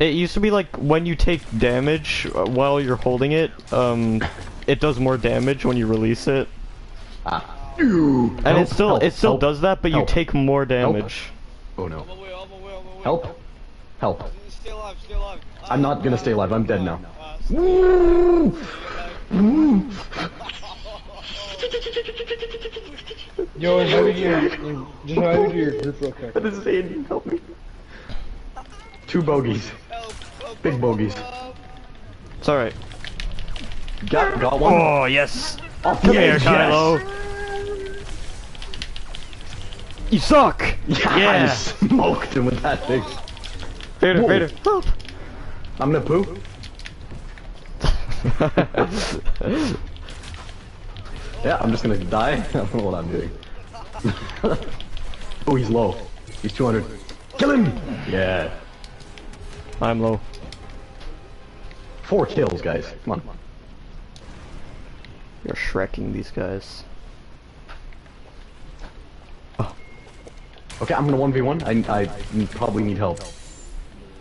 It used to be like when you take damage while you're holding it, it does more damage when you release it. And Help, it still help, does that, but you help, take more damage. Oh no. On my way, on my way, on my way. Help. Help. Stay alive, stay alive. I'm not gonna stay alive, I'm dead now. Yo, invite me to your, just invite me to your group real quick. This is Aiden, help me. 2 bogeys. Big bogeys. It's alright. Got one. Oh yes. Oh, Come here, yes. Kylo. You suck. Yeah, I Yeah. smoked him with that thing. Vader, Whoa. Vader, help. I'm gonna poo. Yeah, I'm just gonna die. I don't know what I'm doing. Oh, he's low. He's 200. Kill him! Yeah. I'm low. 4 kills, guys. Come on. You're shrekking these guys. Okay, I'm gonna 1v1. I probably need help.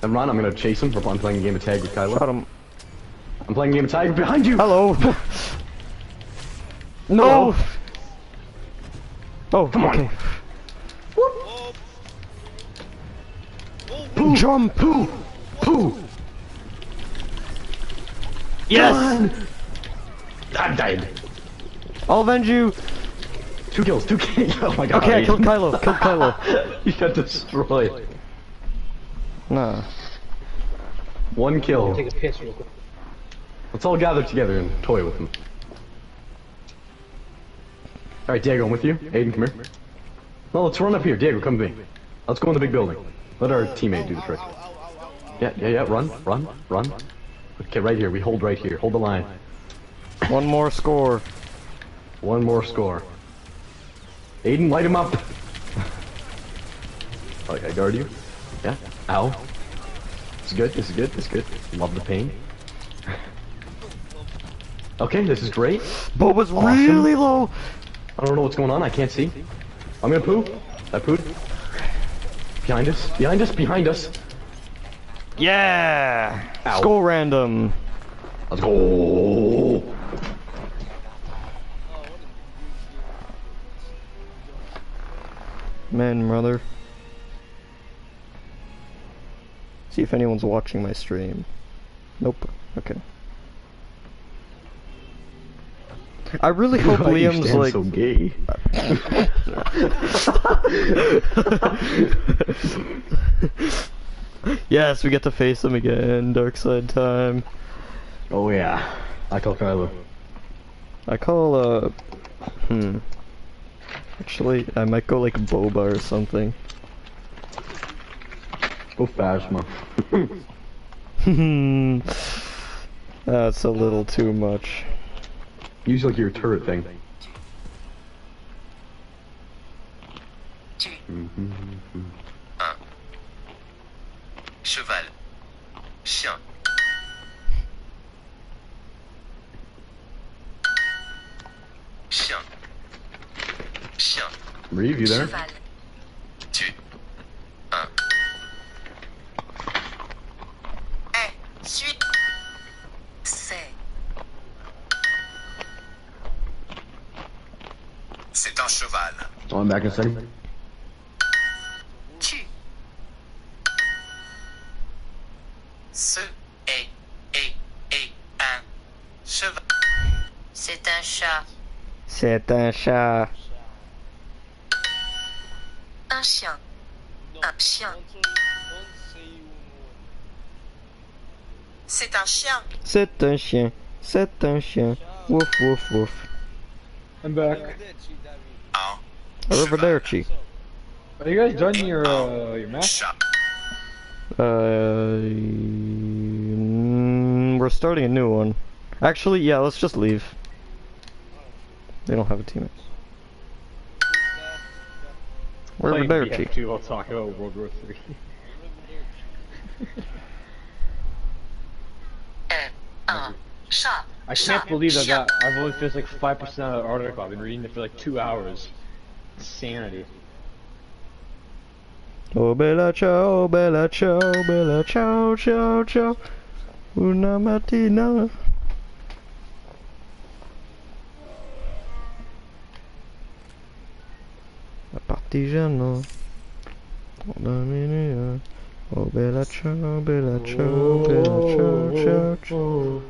And run, I'm gonna chase him. I'm playing a game of tag with Kylo. Shot him. I'm playing a game of tag behind you! Hello. No. Oh, Come on. okay. Oh. Oh, Poo! Jump. Poo! Poo! Yes. Run! I died. I'll avenge you. 2 kills, 2 kills. Oh my god. Okay, I killed Kylo. Killed Kylo. You got destroyed. Nah. 1 kill. Take a piss real quick. Let's all gather together and toy with him. Alright, Diego, I'm with you. Aiden, come here. No, let's run up here. Diego, come with me. Let's go in the big building. Let our teammate do the trick. Yeah, run. Okay, right here. We hold right here. Hold the line. One more score. 1 more score. Aiden, light him up. Okay, I guard you. Yeah. Ow. This is good. This is good. This is good. Love the pain. Okay, this is great. But was Awesome. really low. I don't know what's going on. I can't see. I'm gonna poo. I pooed. Behind us. Behind us. Behind us. Yeah. Ow. Skull random. Let's go. Man, brother. See if anyone's watching my stream. Nope. Okay. I really hope Why do you Liam's stand like. so gay. Yes, we get to face him again. Dark side time. Oh yeah. I call Kylo. I call Actually, I might go like Boba or something. Go Phasma. That's a little too much. Use like your turret thing. Cheval. Chien. Chien. Chien. Reeve, you there? Cheval. Tu. Un. Suite. C'est. C'est un cheval. Oh, I'm back in a second. Tu. C'est un chat. Un chien. Un chien. C'est un chien. C'est un chien. C'est un chien. Woof woof woof. I'm back. Un Arrivederci. Are you guys done your match? chat. We're starting a new one. Actually, yeah, let's just leave. They don't have a teammate. Playing Arrivederci. BF2 while talking about World War III. Un chat. I can't believe I I've only finished like 5% of the article. I've been reading it for like 2 hours. Insanity. Oh bella ciao, bella ciao, bella ciao, ciao, ciao. Una mattina. Partigiano. Oh bella ciao, bella ciao, bella ciao, ciao, ciao.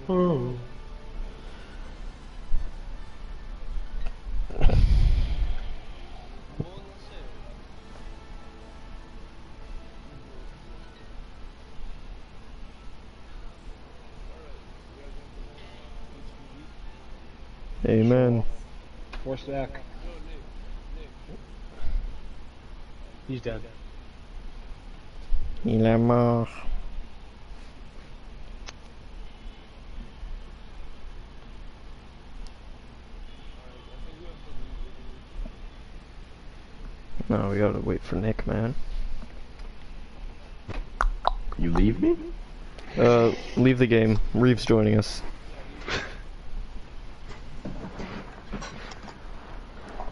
Amen. 4 stack. He's dead. Il est mort. No, we gotta wait for Nick, man. You leave me? Leave the game. Reeves joining us.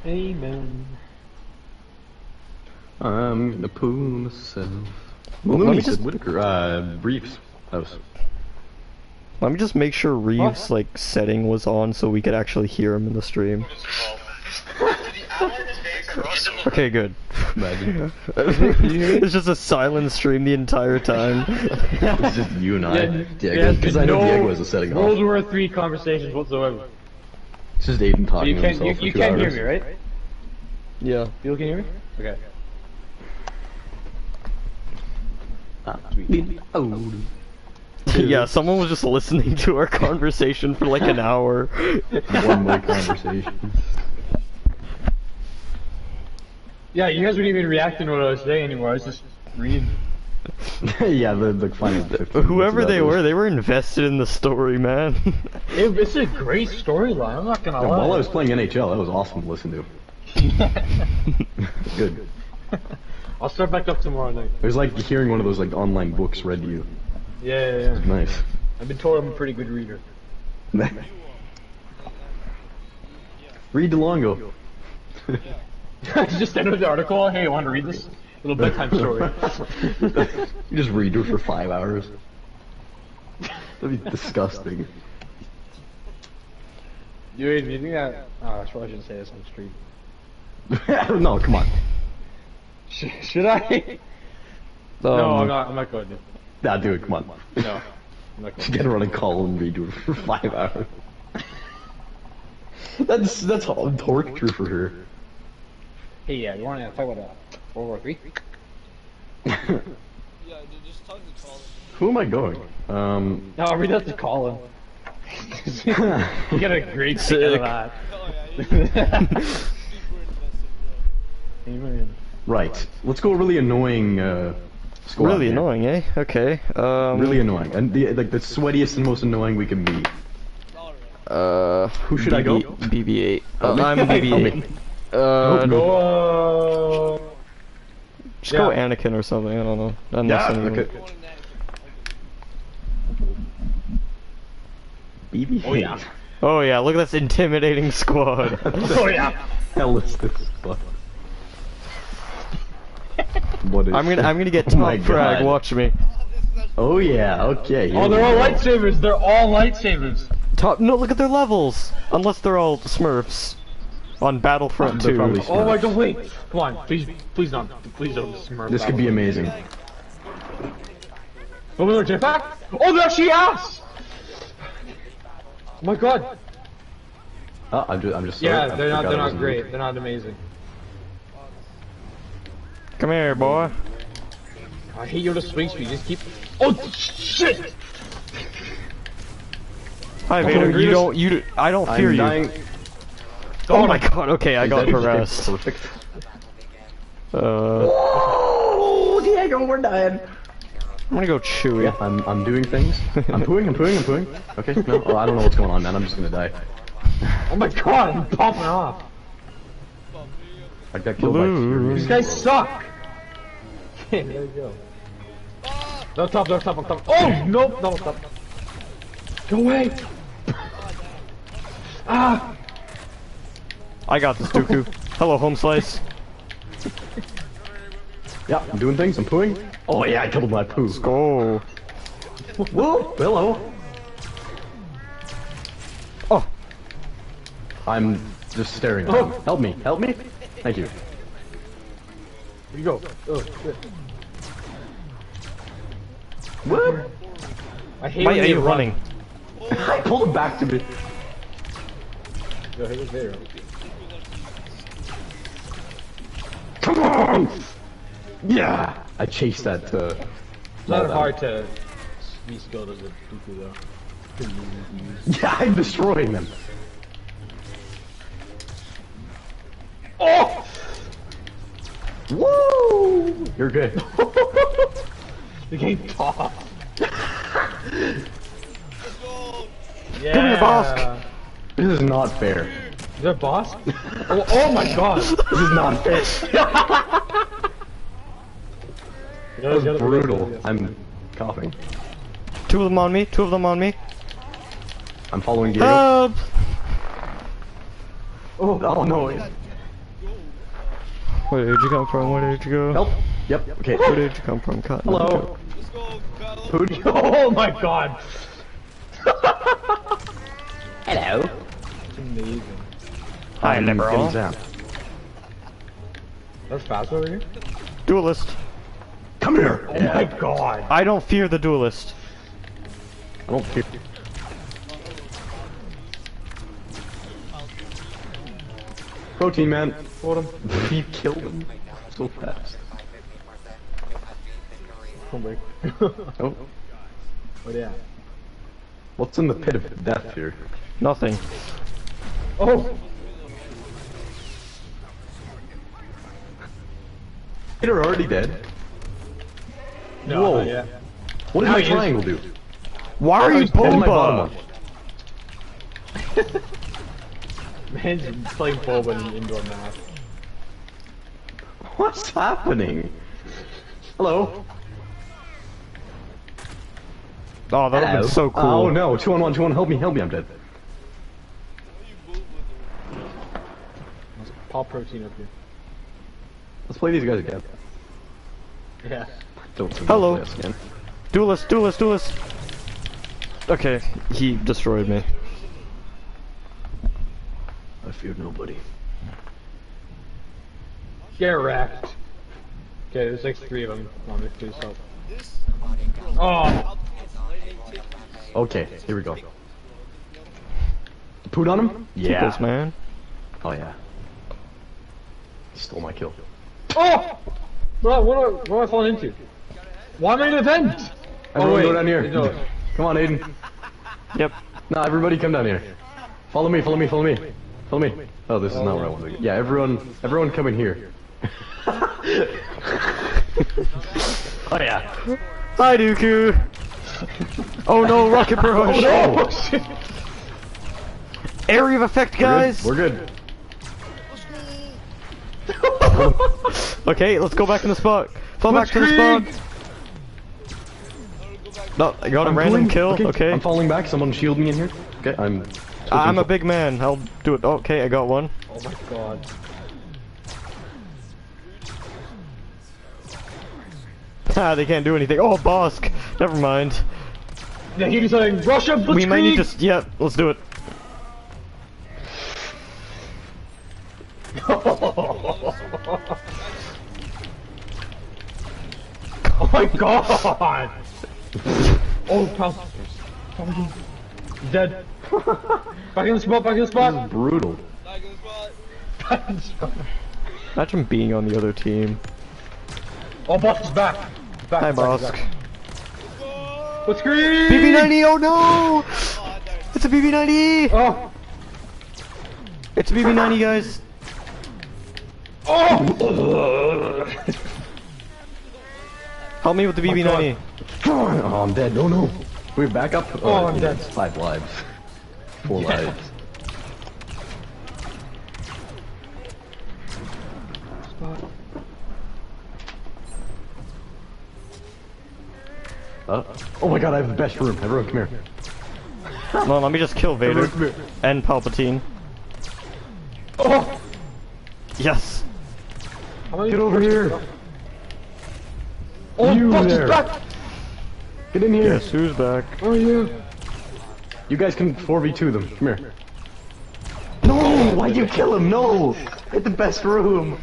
Amen. I'm gonna poo myself. Well, let Looney me said just- Whitaker, Reeves house. Let me just make sure Reeves' like setting was on so we could actually hear him in the stream. Okay, good. Imagine. It's just a silent stream the entire time. It's just you and I. Yeah, Diego, because I know Diego has a setting World off. War III conversations whatsoever. It's just Aiden So talking you to can't himself for you 2 can't hours. hear me, right? Yeah. You can hear me? Okay. Yeah, someone was just listening to our conversation for like an hour. One-way conversation. Yeah, you guys weren't even reacting to what I was saying anymore. I was just reading. Yeah, the final. Whoever they were invested in the story, man. It's a great storyline. I'm not gonna lie. While I was playing NHL, that was awesome to listen to. Good. I'll start back up tomorrow night. It was like hearing one of those like online books read to you. Yeah. Nice. I've been told I'm a pretty good reader. Read DeLongo. Just end of the article. Hey, want to read this? Little bedtime story. You just read it for 5 hours. That'd be disgusting. Do you think that? Oh, I probably shouldn't say this on stream. No, come on. Should I? No, I'm not going to. Nah, do it, come on. No, I'm not going Get a running call and redo it for 5 hours. That's all torture for her. Hey, yeah, you want to talk about World War III? Yeah, dude, just talk to Colin. Who am I going? No, read that to Colin. You get a great kick out of that. Oh yeah, he's super invested, bro. Amen. Right. Let's go really annoying squad. Really here. annoying, eh? Okay. Really annoying. And like the sweatiest and most annoying we can be. Alright. Who should I go? BB-8. me? I'm BB-8. Go, Just go Anakin or something, I don't know. Unless Yeah, anyone... okay. BB. Oh, yeah. Oh yeah, look at this intimidating squad. Oh, yeah. Hell is this fuck? What is? I'm gonna get Oh my top frag, God. watch me. Oh yeah. Okay. here Oh, we they're all go. lightsabers. They're all lightsabers. Top, no, look at their levels! Unless they're all Smurfs. On Battlefront They're 2. probably Oh my Smurfs. god, wait. Come on, please don't smurf. This could be amazing. Oh, they're jetpack? Oh, they're actually ass! Oh my god. Oh, I'm just sorry. Yeah, I they're forgot it not wasn't great. me. They're not amazing. Come here, boy. I hate your swing speed. Just keep. Oh shit! Hi, Oh, Vader. Grievous. I don't fear I'm you. dying. Oh my god. Okay, I Is got that harassed. perfect? Oh, Diego, we're dying. I'm gonna go Chewy. Yeah, I'm doing things. I'm pooing. Okay, no, oh, I don't know what's going on, man. I'm just gonna die. Oh my god! I'm popping off. I got killed by Blue. These guys suck. Okay, there we go. No top, no top, no top. Oh nope, no top. Go away. Ah! I got this, Dooku. Hello, home slice. Yeah, I'm doing things. I'm pooing. Oh yeah, I killed my poo. Let's go. Whoa, hello. Oh, I'm just staring at him. Help me, help me. Thank you. Here you go. Oh shit. What? I hate why when are they you run. running? I pulled it back to me. Yo, hit it there. Come on! Yeah! I chased that, It's not hard to be skilled as a Dooku though. Pretty easy to use. Yeah, I'm destroying them. Oh! Woo! You're good. The game tossed. Yeah. Give me the boss. This is not fair. Is that boss? Oh my god! This is not fair. That was brutal. I'm coughing. Two of them on me. Two of them on me. I'm following Diego. Help! Oh no. Where did you come from? Where did you go? Help. Yep. Okay. Where did you come from, Cotton? Hello. Let's go, Kyle. Who'd Oh my god! Hello. Amazing. Hi, I'm liberal. getting zapped. That's fast over here? Duelist. Come here. Oh my god! I don't fear the duelist. I don't fear. Protein man. Hold him. He killed him so fast. Come back. Oh. Oh yeah. What's in the pit of death here? Nothing. Oh! Peter already dead. No, Whoa. yeah. What does Now my he is- triangle do? Why are you Here's my bottom Boba? one. Man's playing Boba in an indoor map. What's happening? Hello. Oh, that would have been so cool. Oh no, 2-on-1, 2-on-1, help me, I'm dead. Pop protein up here. Let's play these guys again. Yeah. Don't think Hello. I'll play us again. Duelist, duelist, duelist. Okay, he destroyed me. I fear nobody. Get wrecked. Okay, there's like 3 of them. On me, please help. Oh! Okay, here we go. Pooed on him? Peoples, man. Oh yeah. He stole my kill. Oh! Bro, what am I falling into? Why am I in a vent? Everyone wait. go down here. No. Come on, Aiden. Yep. Nah, everybody come down here. Follow me, follow me, follow me. Follow me. Oh, this is not where I want to go. Yeah, everyone come in here. Oh yeah. Hi, Dooku. Oh no, rocket barrage. Oh, Area of effect, guys. We're good. Okay, let's go back in the spot. Fall back to the spot. No, I got a random kill. Okay. I'm falling back. Someone shield me in here. Okay, I'm a big man. I'll do it. Okay, I got one. Oh my god. Ah, they can't do anything. Oh, Bosk. Never mind. Yeah, he was saying, Russia, blitzkrieg! We might need to. Yeah, let's do it. Oh my god! Oh, Pal. Dead. Back in the spot, back in the spot! This is brutal. Back in the spot. Back in the spot. Imagine being on the other team. Oh, Bosk is back! Back, Hi, back, Bosk. back. Let's scream! BB90, oh no! It's a BB90! Oh! It's a BB90, guys. Oh! Help me with the BB90. Oh, I'm dead. No, no. We're back up. Oh, I'm dead. 5 lives. 4 lives. Oh my god, I have the best room. Everyone, come here. Come on, let me just kill Vader. Everyone, come here. And Palpatine. Oh! Yes! Get over here. Oh, You Bosk there. is back! Get in here. Guess who's back? Oh, yeah. You guys can 4v2 them. Come here. No! Why'd you kill him? No! Hit the best room.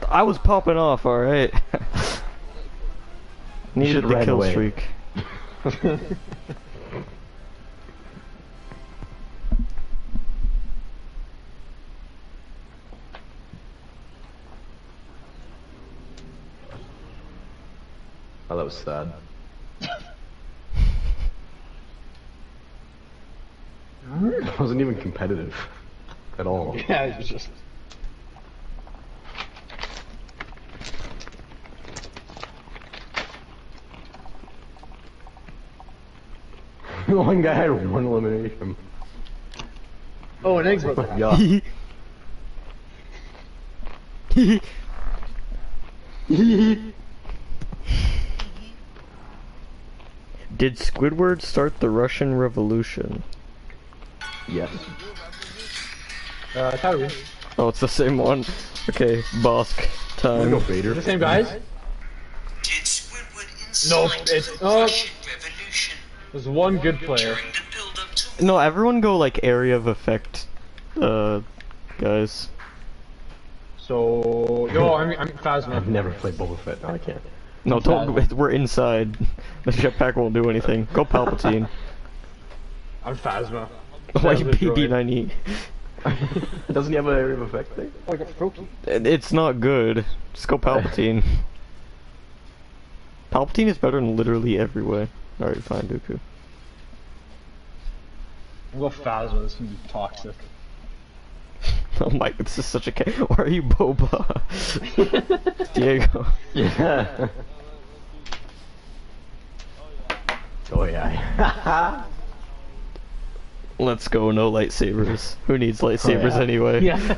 I was popping off, alright. Needed should've the ran kill away. streak. Oh, that was sad. It wasn't even competitive at all. Yeah, it's just... One guy had 1 elimination. Oh, an egg's Oh about my god. Did Squidward start the Russian Revolution? Yes. Tyler. Oh, it's the same one. Okay, Bosk I go time. Vader. The same guys? Did Squidward incite Nope, it's... the Russian Revolution There's one good player. during the build-up to No, everyone go like area of effect, guys. So... Yo, I'm Phasma. I've never played Boba Fett. No, I can't. No, don't. We're inside. The jetpack won't do anything. Go Palpatine. I'm Phasma. Why Phasma droid. BB90? Doesn't he have an area of effect thing? Oh, I got Froakie. It's not good. Just go Palpatine. Palpatine is better in literally every way. Alright, fine, Dooku. We'll go Phasma, this can be toxic. Oh my, this is such a Why are you Boba? Diego. Yeah. Oh yeah. Let's go, no lightsabers. Who needs lightsabers yeah. anyway? Yeah.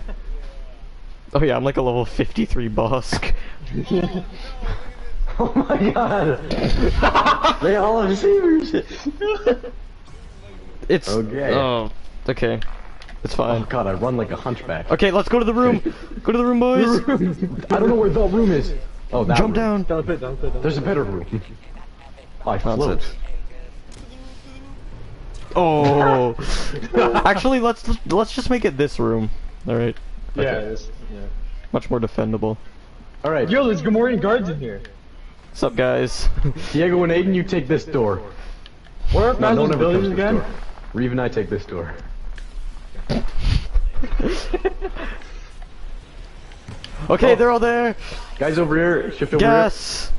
Oh yeah, I'm like a level 53 Bosk. Oh my god. They all have sabers. It's... Okay. Oh, okay. It's Oh fine. god, I run like a hunchback. Okay, let's go to the room. Go to the room, boys. I don't know where the room is. Oh, that Jump room. down. Down the pit, down the pit, down the There's a better room. I float. Nonsense. Oh. Actually, let's just make it this room. All right. pit. Yeah, it is. Yeah. Much more defendable. All right, Yo, there's Gamorrean guards in here. What's up, guys? Diego and Aiden, you take this door. What are No, Phasma's no one ever buildings comes to this again? door. Reeve and I take this door. Okay, they're all there. Guys over here, shift over Gas.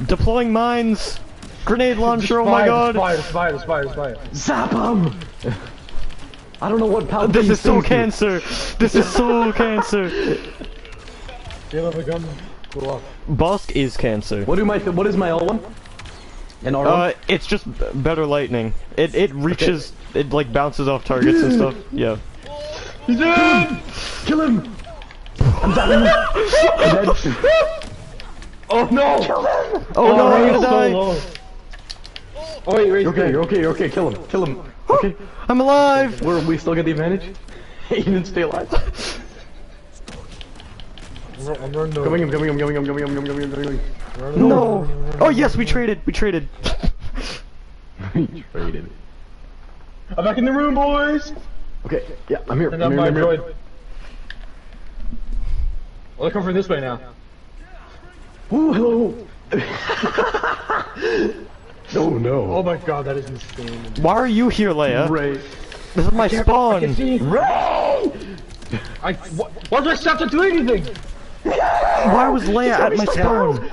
Deploying mines. Grenade launcher. Oh my god. Spider. here. Zap him! I don't know what Palpatine This is so thinks. cancer. This is so cancer. You have a gun? Go off. Bosk is cancer. What is my L1? An R1? It's just better lightning. It reaches. It like bounces off targets and stuff. Yeah. He's in! Kill him! I'm dying! I'm dead. Oh no! Oh no, I'm gonna so die. low. Oh wait, You're okay, you're okay, kill him. Okay. I'm alive. We still get the advantage? He didn't stay alive. I'm running over. Coming. No. Oh yes, we traded. We traded. We traded. I'm back in the room, boys! Okay, yeah, I'm here. And I'm my droid. Well, they're coming from this way now. Ooh, hello. Oh no. Oh my god, that is insane. Why are you here, Leia? Ray. This is my I spawn. can see. Ray! Why do I have to do anything? Why was Leia at my spawn?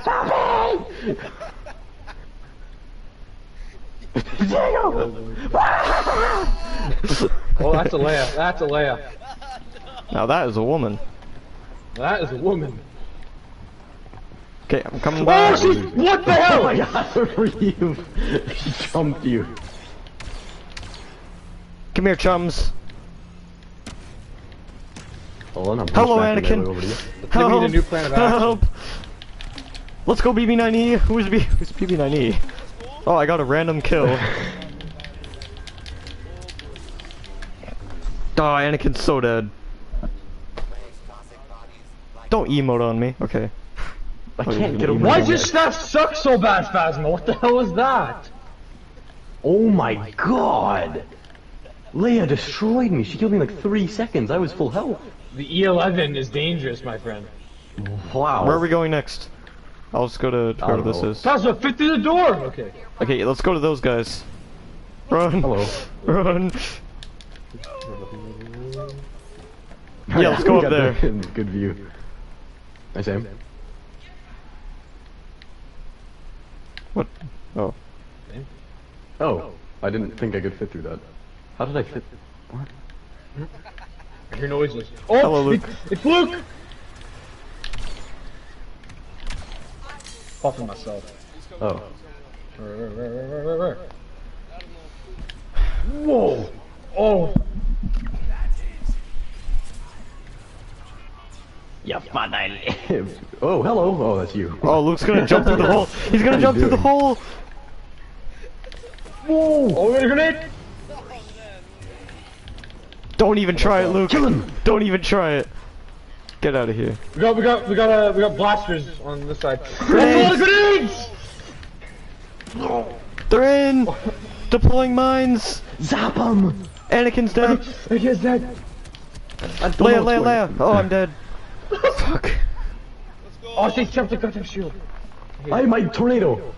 Oh, that's a Leia. That's a Leia. Now that is a woman. That is a woman. Okay, I'm coming Oh, back. she's. What the hell? Oh my god, where were you? She jumped you. Come here, chums. Hold on, I'm Hello, smacking Anakin. Ray over to you. Give me the new plan of action. Help! Let's go, BB9E. Who's BB9E? Oh, I got a random kill. Oh, Anakin's so dead. Don't emote on me. Okay. I can't get over Why that. does your stuff suck so bad, Phasma? What the hell was that? Oh my god! Leia destroyed me. She killed me in like 3 seconds. I was full health. The E11 is dangerous, my friend. Wow. Where are we going next? I'll just go to where this is. Phasma, fit through the door! Okay. Okay, let's go to those guys. Run! Hello. Run! Yeah, let's go We up got there. the good view. Nice aim. What? Oh. Oh, I didn't think I could fit through that. How did I fit? What? I hear noises. Oh, Hello, Luke. It's Luke! Fucking myself. Oh. Whoa! Oh! Yeah, but I live. Oh, hello. Oh, that's you. Oh, Luke's gonna jump through the hole. He's gonna jump through the hole. Whoa! Oh, we got a grenade! Don't even try it, Luke. Kill him. Don't even try it. Get out of here. We got blasters on this side. That's a lot of grenades! They're in. Deploying mines. Zap him. Anakin's dead. I guess that. Leia. Oh, I'm dead. Fuck. Oh, she jumped the goddamn shield. I my tornado.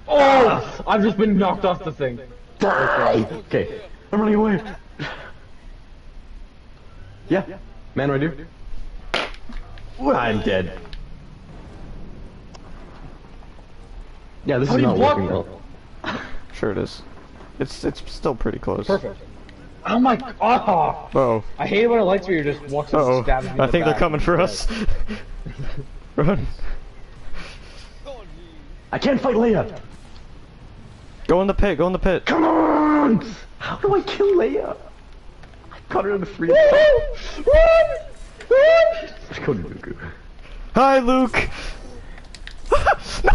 Oh! I've just been knocked off the thing. Die. Okay, I'm running away. Yeah, man, right here. Well, I'm dead. Yeah, this How is do you not block working them? well. Sure it is. It's still pretty close. Perfect. Oh my. Oh! Oh. I hate it when it lights where you're just walking Uh and oh. stabbing me in I the think they're back. coming for us. Run. I can't fight Leia. Go in the pit. Go in the pit. Come on! How do I kill Leia? I got her in the free. Run! Let's go to Dooku. Hi, Luke. No.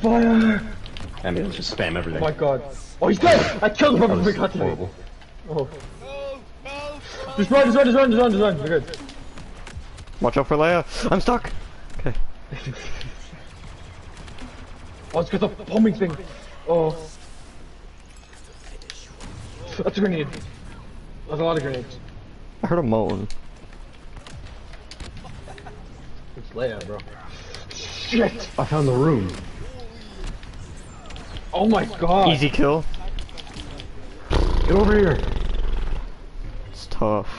Fire! I mean, let's just spam everything. Oh my god. Oh, he's dead! I killed him That before was we got to me. horrible. Oh. Help! Just run. We're good. Watch out for Leia. I'm stuck. Okay. Oh, it's got the homing thing. Oh. That's a grenade. That's a lot of grenades. I heard a moan. It's Leia, bro. Shit! I found the room. Oh my god! Easy kill. Get over here. It's tough.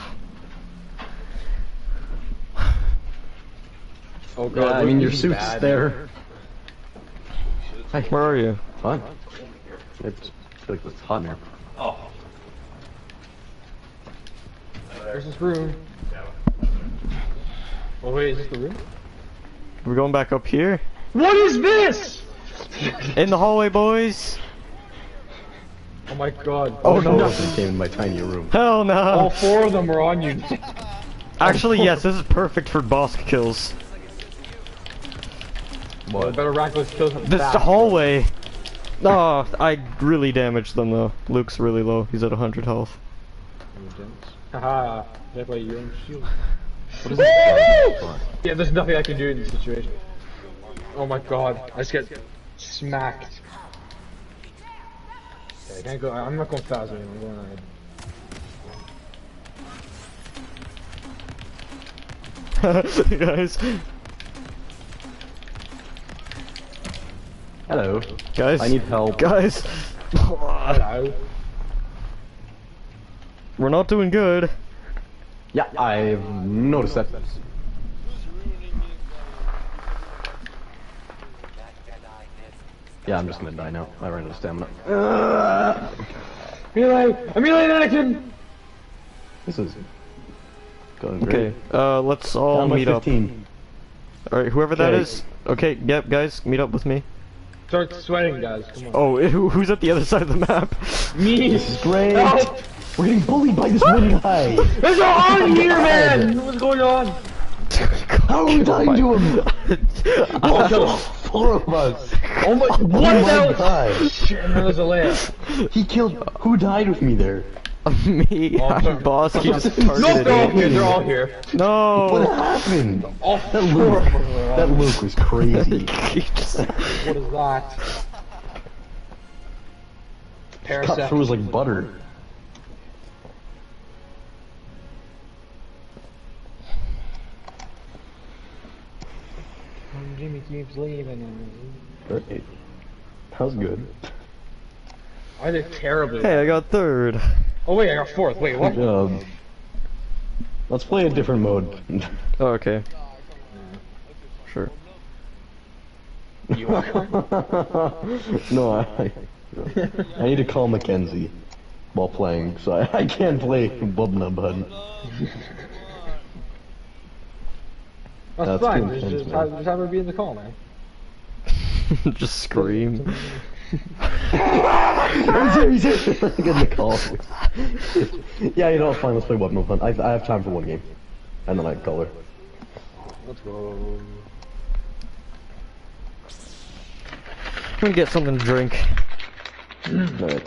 Oh god, Yeah, I mean, your this is suit's bad. there. Hi. Where are you? Fine. It's like it's hot in here. There's this room. Oh wait, is this the room? We're going back up here. What is this? In the hallway, boys. Oh my god. Oh, no. Nothing came in my tiny room. Hell no. All 4 of them are on you. Actually, yes. This is perfect for boss kills. What? Better rack those kills This fast. hallway. Oh, I really damaged them though. Luke's really low. He's at 100 health. Haha. That's why you own shield. What is this? Yeah, there's nothing I can do in this situation. Oh my god. I just get smacked. Okay, I can't go. I'm not going fast anymore. I'm going ahead. Guys. Hello. Guys. I need help. Guys. Hello. We're not doing good. Yeah, I've noticed that. Who's ruining me? Yeah, I'm just gonna die now. I ran out of stamina. Melee! A melee Anakin! This is going great. Okay, let's all Down by meet 15. up. Alright, whoever that Okay. is. Okay, yep, guys, meet up with me. Start sweating, guys. Come on. Oh, who's at the other side of the map? Me! This is great. Help! We're getting bullied by this one guy. There's no on here, man! What's going on? How are we dying to him? Oh, kill him. 4 of us. Oh my, Oh what my the god. Shit, and there's a layup. He killed. Who died with me there? Me, Oh, I'm boss keeps No, targeting they're all me. here, they're all here. What No! happened? All That four Luke. of them are on. That Luke was crazy. He just- What is that? Cut Parasect. through was like butter. Jimmy keeps leaving. Great. That was good. I did terribly. Hey, I got third. Oh wait, I got fourth. Wait, what? Good job. Let's play a different mode. Oh, okay. Sure. You are. No, I need to call Mackenzie while playing, so I can't play Bubna Bud. That's That's fine. too intense, Just man. have her be in the call, man. Just scream. He's in the call. Yeah, you know what, fine, let's play Bubna Bud. I have time for one game. And then I call her. Let's go. Can we get something to drink? Alright.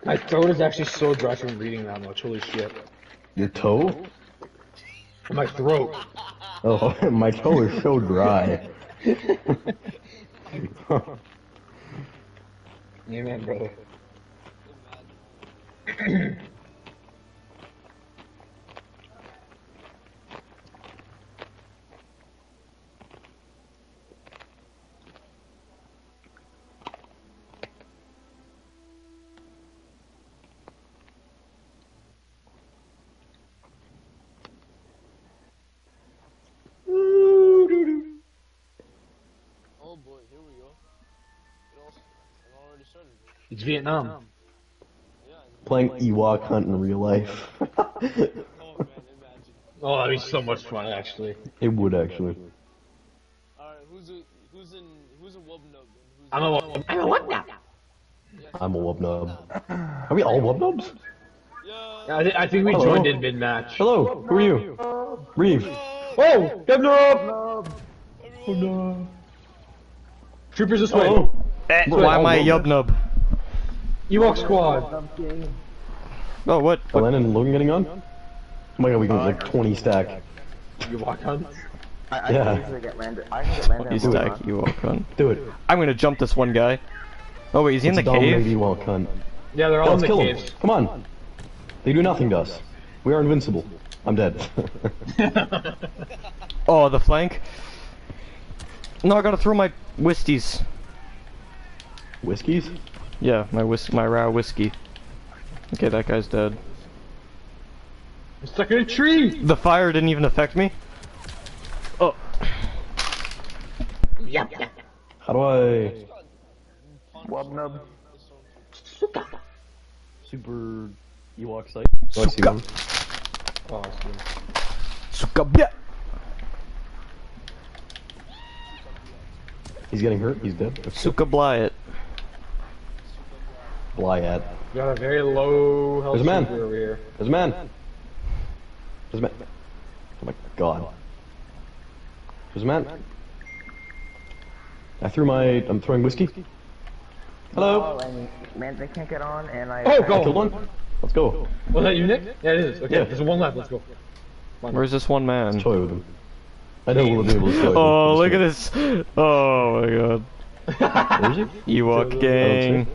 My throat is actually so dry from reading that much. Holy shit. Your toe? My throat. Oh, my toe is so dry. Amen, brother. Oh boy, here we go. It already started. It's Vietnam. Yeah. Playing Ewok Hunt in real life. Oh man, imagine. Oh, that'd be so much fun, actually. It would actually. Alright, who's a wub nub? I'm a what now? I'm a wubnub. Are we all wubnubs? Yeah. I think we Hello. joined in mid-match. Hello, who are you? Reeve. Oh! Governor up! Oh no. Troopers this way. Oh, Why am I a yub nub? Ewok squad. Oh, what? Glenn and Logan getting on? Oh my god, we can like 20 stack. Ewok hunt. I Yeah. can easily get landed. I can get landed. You on one stack, round. you walk on. Do it. I'm gonna jump this one guy. Oh wait, is he in the Dominate cave? Ewok Hunt. Yeah, they're Yeah, all in let's the kill them. caves. Come on. They do nothing to us. We are invincible. I'm dead. Oh, the flank. No, I gotta throw my whisties. Whiskies? Yeah, my raw whiskey. Okay, that guy's dead. I'm stuck in a tree! The fire didn't even affect me. Oh, How do I... Wub nub. Super Ewok site? Do I see one? Oh, I see. Sukabya. He's getting hurt. He's dead. Sukablyat. Blyad. We got a very low health There's a man. trooper over here. There's a man. There's a man. Oh my god. There's a man. I'm throwing whiskey. Hello. Oh, and man, they can't get on, and I. Oh, I killed go! one. Let's go. Was that you, Nick? Yeah, it is. Okay, Yeah. there's one left. Let's go. Where's this one man? Toy with him. I know we'll be able to toy with him. Oh, look at this. Oh my god. Where is he? Ewok gang.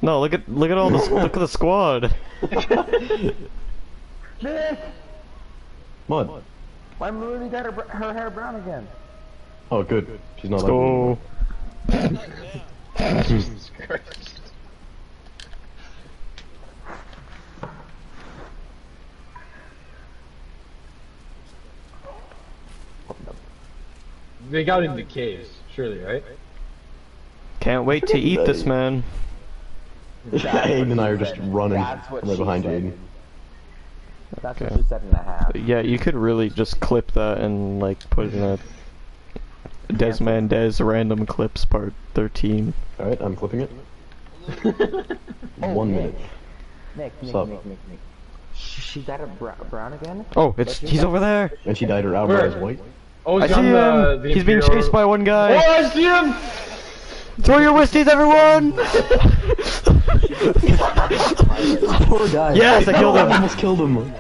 No, look at all this. Look at the squad. Nick! What? Why Marooney got her hair brown again? Oh, good. She's not Go. Jesus Christ. They got into caves, surely, right? Can't wait to eat this, man. Aiden and I are just running That's what right she behind said. Aiden. That's Okay. what she said in a half. Yeah, you could really just clip that and like put in a Desman Des random clips part 13. Alright, I'm clipping it. 1 minute. Nick. Sup? She got a brown again? Oh, he's over there. And she dyed her eyebrows white. Oh, I he's see on him. the He's being Imperial- chased by one Oh, guy. I see him! Throw your whisties, everyone! Poor guy. Yes, I killed him. I almost killed him. Look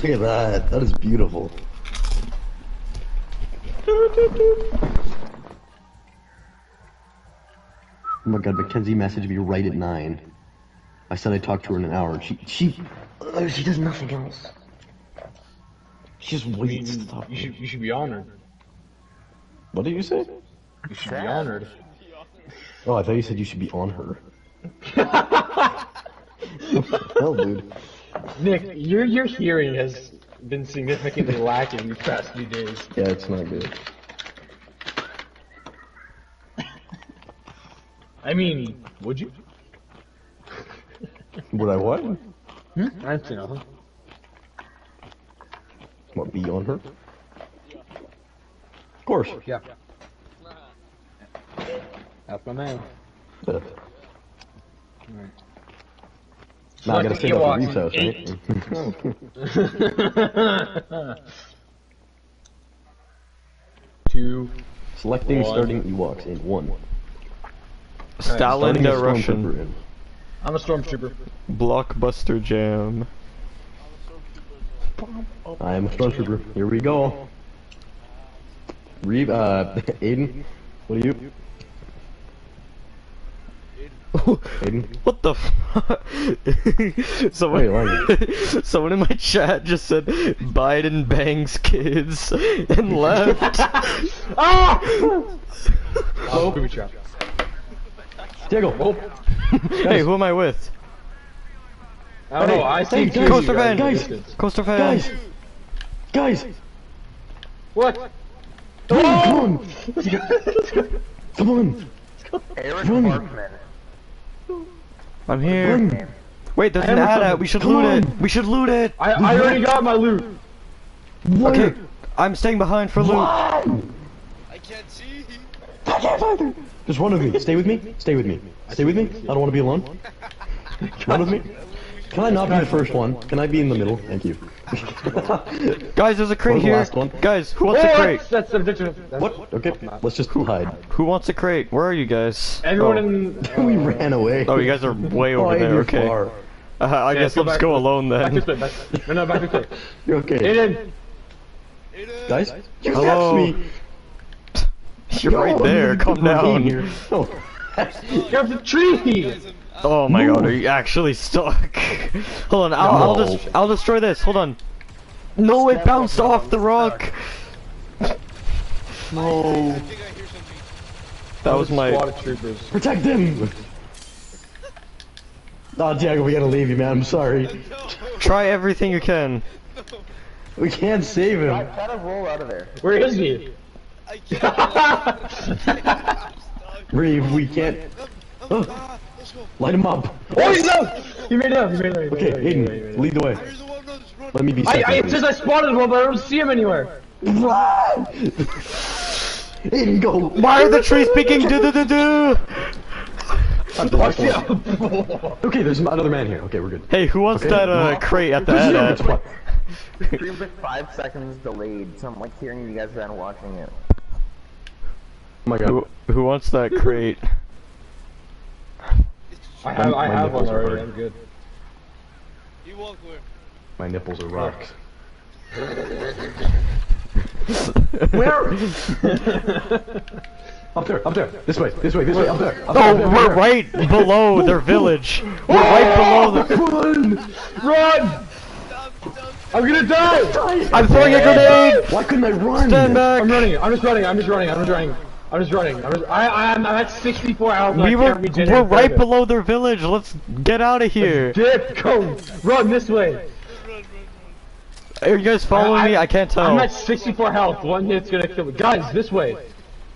at that. That is beautiful. Oh my god, Mackenzie messaged me right at 9. I said I'd talk to her in an hour, and she does nothing else. She just waits to talk. You should be honored. What did you say? You should be honored. Oh, I thought you said you should be on her. Hell, dude. Nick, your hearing has been significantly lacking these past few days. Yeah, it's not good. I mean, would you? Would I what? I don't know. What, be on her? Of course. Yeah. That's my man. Now I gotta stay up at Reef's house, right? 2. Selecting One. starting Ewoks in 1. Stalin Starting the a Russian. Stormtrooper in. I'm a stormtrooper. Blockbuster Jam. I am a Stormtrooper. Here we go. Aiden, what are you? Aiden? What the f- someone, Wait, someone in my chat just said Biden bangs kids and left. Oh, booby trap. Diego! Oh. Hey, who am I with? I don't know, I see Hey, two guys, of you guys in the guys. distance. Coaster fan. Guys! What? Come on! Come on! Eric Run. Markman. I'm here. Run! Wait, there's an am ad coming. out. We should Come loot on. it. We should loot it. I already got my loot. What? Okay, I'm staying behind for loot. I can't see. Just run with me. Stay with me. Stay with me. Stay with me. I don't want to be alone. Run with me. Can I not be the first one? Can I be in the middle? Thank you. Guys, there's a Or crate the here. last one. Guys, who wants a crate? That's ridiculous. What? Okay, let's just hide. Who wants a crate? Where are you guys? Everyone Oh. in. We ran away. Oh, you guys are way Oh, over Aiden, there. you're Okay. far. I guess go I'll just back- go alone Back this then. way. No, back this way. You're okay. Aiden! Guys? You Hello? left me! You're right there. Calm down. Oh. Get up the tree! Oh my god, are you actually stuck? Hold on, I'll No. just I'll destroy this. Hold on. No, it bounced off the rock. No. I think I hear something. That was Squad my. of troopers. Protect him! Oh, Diego, we gotta leave you, man. I'm sorry. Try everything you can. We can't save him. Try to roll out of there. Where is he? I can't. I'm stuck. Reeve, we can't. Oh, Let's go. light him up. Oh, he's out! He made it up. Okay, Aiden, lead the way. Here's the one. No, just run. Let me be It second. says I spotted one, but I don't see him anywhere. Run! Aiden, go! Why are the trees speaking? Do. Okay, there's another man here. Okay, we're good. Hey, who wants Okay. that crate at the There's ad? no- at? it's fine. The stream's like 5 seconds delayed, so I'm like hearing you guys and watching it. Oh my god. Who wants that crate? I have My one nipples are already. hard. I'm good. You walk where? My nipples are rocks. Where? Up there, this way, up there. Oh, we're right below their village. We're right below the. Run! Run! Stop. I'm gonna die! I'm throwing a grenade! Why couldn't I run? Stand back! I'm running. I'm just running. I'm at 64 health. and I We're can't regenerate right further. below their village. Let's get out of here. Dip, go, run this way. Are you guys following me? I can't tell. I'm at 64 health. One hit's gonna kill me. Guys, this way.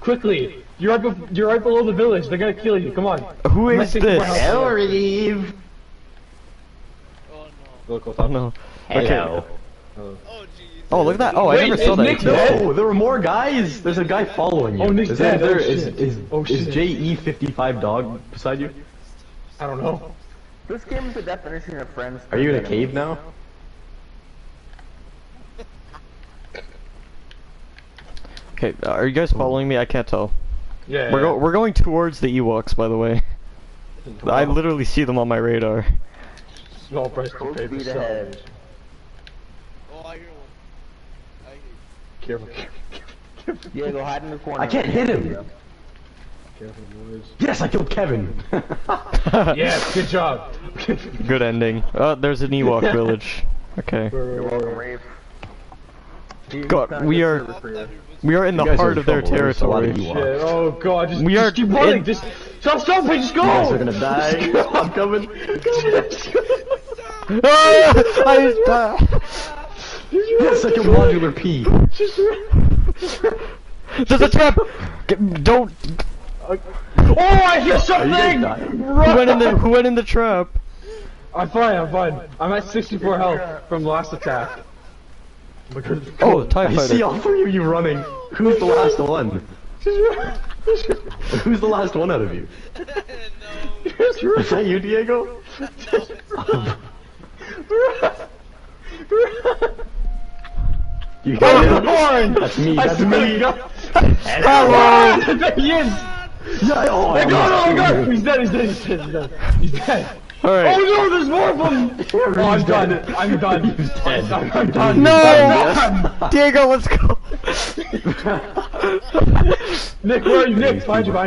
Quickly. You're right below the village. They're gonna kill you. Come on. Who I'm at is 64 this? health. Eve. Oh no. Okay. Hello. Oh jeez. Oh, look at that. Oh, I Wait, never is saw that. Nick dead? No, there were more guys. There's a guy following you. Oh, Nick's is that dead. there? Oh, Is shit. is Oh, is shit. JE55 dog beside you? I don't know. This game is the definition of friends. Are you in a cave now? Okay, are you guys following me? I can't tell. Yeah. We're going towards the Ewoks, by the way. I literally see them on my radar. Small price to Full pay for speed salvage. ahead. Oh, I hear one. I hear. Careful. Diego, hide in the corner. I can't hit him. Careful, boys. Yes, I killed Kevin. Yes, good job. Good ending. Oh, there's an Ewok village. Okay. You're welcome, Rafe. God, we are in the You guys are heart in of their trouble. There's a lot of territory. Ewoks. Shit, oh god, just, We just are keep running, in- just stop, just go! You guys are gonna die. I'm coming. Ah, I died. Yes, I can modular P. There's a trap. Don't. Oh, I hear Are you something! guys dying? Who went in the trap? I'm fine. I'm at 64 health from the last attack. Oh, TIE I see fighter. all three of you running. Who's the last one? Who's the last one out of you? Is that you, Diego? You got it. Horn! That's me. That's me. Hello! There he is! Yeah, oh, Oh god! He's dead, he's dead. He's dead. Alright. Oh no, there's more of them! Oh, I'm done. I'm done. I'm done. No! Diego, let's go. Nick, where are you? Nick, behind you. I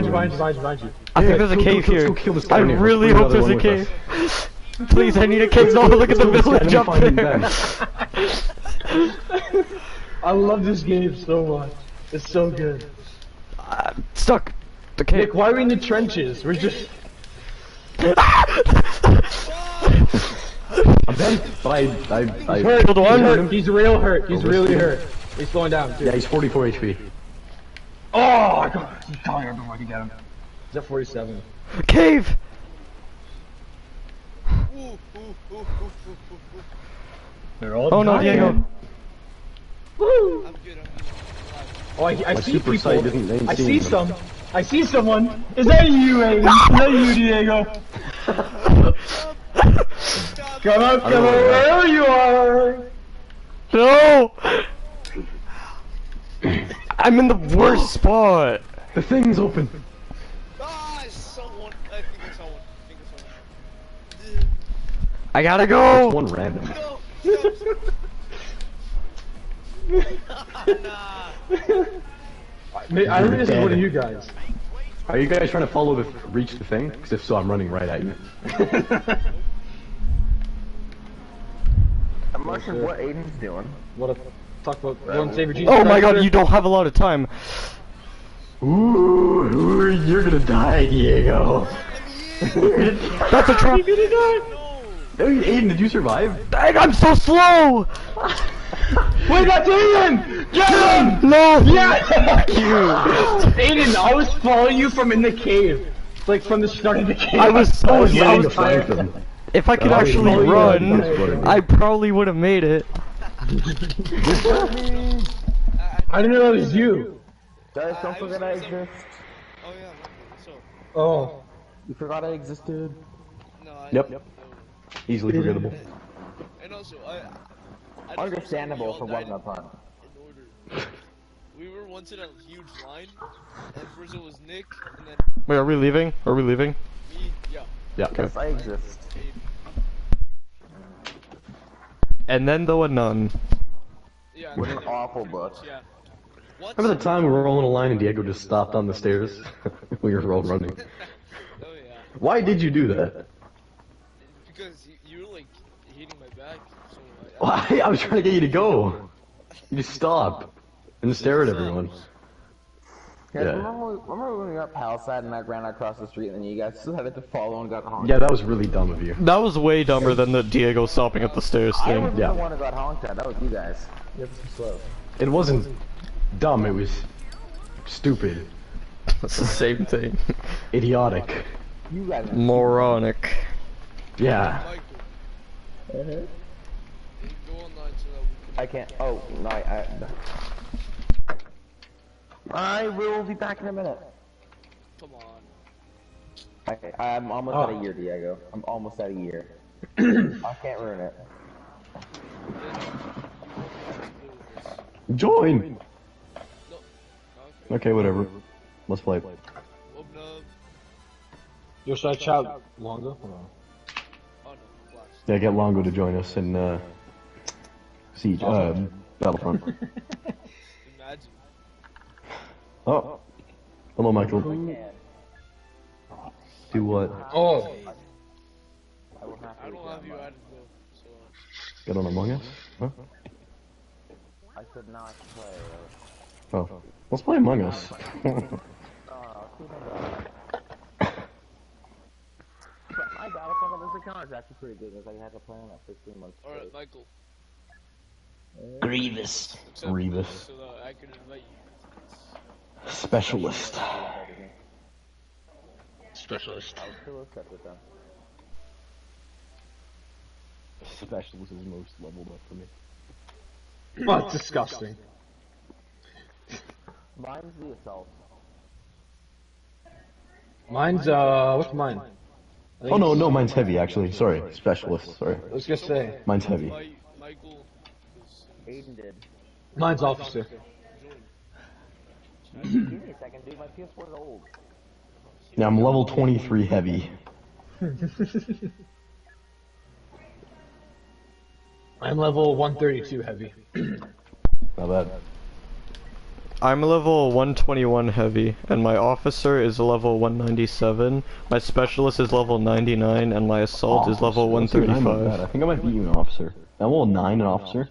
think there's a cave here. I Let's really bring hope another there's a one with cave. Please, I need a cave. No, look at the Kill this guy, village then up find there. Ben. I love this game so much. It's so good. Stuck. The cave. Nick, why are we in the trenches? We're just... I'm dead, but I hurt. Killed one. He's hurt. He's real hurt. He's really hurt. He's slowing down, too. yeah, he's 44 HP. Oh, I got him. I don't know if I can get him. He's at 47. Cave. They're all Oh no, dying. Diego. Woo! I'm good. Oh, I see super people. sight isn't I seeing see them. some. I see someone. Is that you, Aiden? Is that you, Diego? Come on, wherever you are. No. I'm in the worst spot. The thing's open. Ah, someone. I think it's someone. I gotta go. One random. No. I think this is one of you guys. Are you guys trying to follow reach the thing? Because if so, I'm running right at you. I'm not sure what Aiden's doing. What a talk about Lord and Savior Jesus Oh my Christ. god, you don't have a lot of time. Ooh, you're gonna die, Diego. That's a trap. Aiden, did you survive? Dang, I'm so slow. Wait, that's Aiden! Get him! No. Yeah! Aiden, I was following you from in the cave. Like from the start of the cave. I was so Getting to tired. flank them. If I could Oh, actually yeah, run, yeah. I probably would have made it. I didn't know it was you. Guys, don't forget I exist. Oh yeah. So Oh. You forgot I existed. no. Yep. Easily forgettable. And also, I just Understandable for recently we all one died upon. in order. We were once in a huge line, and first it was Nick, and then Wait, are we leaving? Are we leaving? me. Yeah. Yeah. Yes, I exist. And then though a nun. Yeah. With and an then awful book. Yeah. Once, Remember the time we were all in a line and Diego just stopped on the stairs? We were all running. Oh yeah. Why did you do that? Because you were like hitting my back, so Why? I was trying to get you to go. You just stop and stare at everyone. Guys, Yeah. remember when we were at Palisade and I ran across the street and then you guys decided to follow and got honked? Yeah, that was really dumb of you. That was way dumber than the Diego stopping at the stairs I thing. wasn't Yeah. the one who got honked at. That was you guys. You're too slow. It wasn't dumb, it was stupid. It's the same thing. Idiotic. You guys. Moronic. Yeah. Michael, Uh-huh. you can go online so that we can. I can't. Oh no, I will be back in a minute. Come on. I'm almost at a year, Diego. I'm almost at a year. I can't ruin it. Join! No. Okay, whatever. Let's play. Well, no. Yo, should I chat longer? Hold on. Oh no, flash. Yeah, get Longo to join us in, Siege, Battlefront. Imagine. Oh. Hello, Michael. Do what? Oh, I will have I to don't have you added though, so. Get on Among Us? Huh? I could not play. Oh. Let's play Among Us. But my Battlefront on this account is actually pretty good because I had to play on that for 3 months. Alright, Michael. Grievous. Accept Grievous. so that I can invite you. Specialist. specialist. I'll still accept it then. Specialist is most leveled up for me. Oh, it's disgusting. Mine's the assault. Mine's, what's mine? I think Oh no, it's- no, mine's heavy actually. Sorry, specialist. Sorry, I was gonna say, mine's heavy. Michael is Aiden did. mine's officer. Give me a second, dude. My PS4 is old. Yeah, I'm level 23 heavy. I'm level 132 heavy. Not bad. I'm level 121 heavy, and my officer is level 197, my specialist is level 99, and my assault is level Let's see what I'm at. 135. I think I might beat you an officer. I'm level 9 an officer.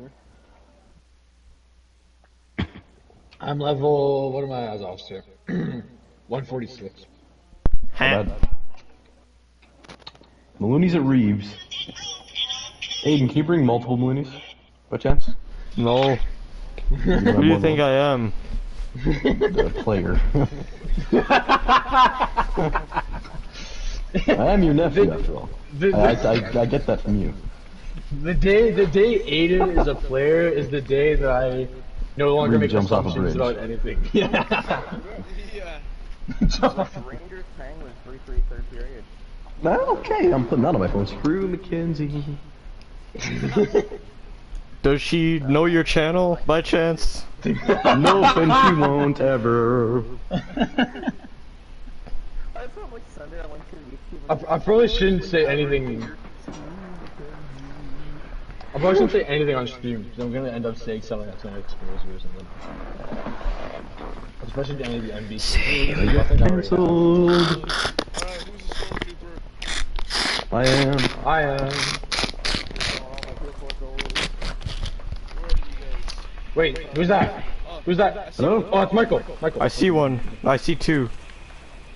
I'm level, what am I as officer? 146. Not bad. Maloney's at Reeves. Aiden, can you bring multiple Maloonies? By chance? No. Who do you think I am? The player. I am your nephew after all. I get that from you. The day Aiden is a player is the day that I no longer Reed make jumps off a assumptions bridge. about anything. Yeah. yeah. Rangers playing with 3-3 third period. Okay, I'm putting that on my phone. Screw Mackenzie. Does she know your channel, by chance? No, and she won't ever. I felt like Sunday I went to YouTube. I probably shouldn't say anything. I probably shouldn't say anything on stream because I'm gonna end up saying something that's gonna expose me or something. Especially any of the NBC. Cancelled. Alright, who's the stormtrooper? I am. I am. Where are you guys? Wait, who's that? Who's that? Hello? Oh, it's Michael. Michael. I see one. I see two.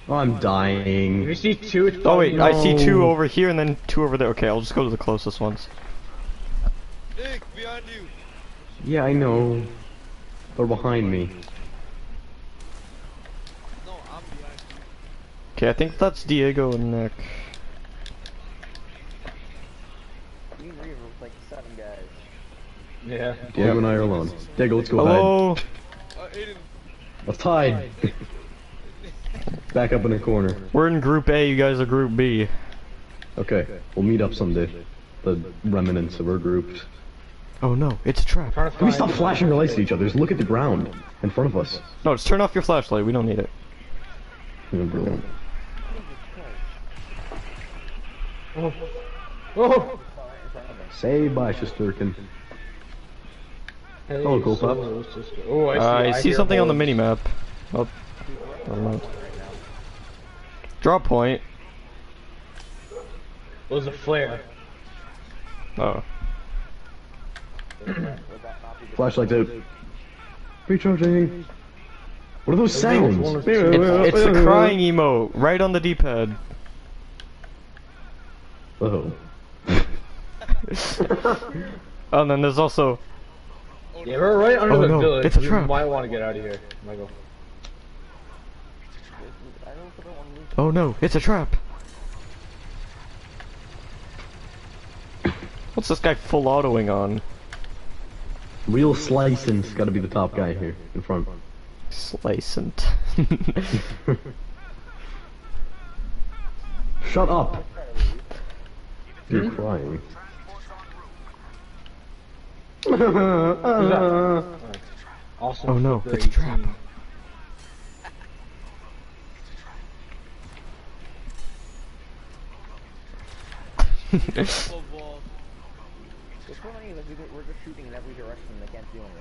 Oh, I'm If dying. you see two, it's Oh wait, I see two No. over here and then two over there. Okay, I'll just go to the closest ones. Nick, behind you! Yeah, I know. They're behind me. No, I'm behind you. Okay, I think that's Diego and Nick. Me and Reaver was like 7 guys. Yeah. Diego and I are alone. Diego, let's go hide. Hello? Aiden, Let's hide. Back up in the corner. We're in Group A, you guys are Group B. Okay, we'll meet up someday. The remnants of our groups. Oh no, it's a trap. Trying to Can we find- stop flashing our lights at each other? Just look at the ground in front of us. No, just turn off your flashlight, we don't need it. Yeah, brilliant. Oh. Say bye, Sisterkin. Hey, Hello, Cool Pop. Oh, I see hear something on the horns. minimap. Oh. Never mind. Drop point. It was a flare. Oh. Flashlights out. Recharging. What are those sounds? It's the crying emote, right on the D-pad. Oh. Oh, and then there's also... Yeah, we're right under Oh, the no, village. it's a We trap. might want to get out of here, Michael. Oh no, it's a trap! What's this guy full autoing on? Real slicing's gotta be the top guy here, in front. Slicent. Shut up! You're crying. Awesome. Oh no, Super it's a trap. 18. Football. What's funny is that we're just shooting in every direction and they can't do anything.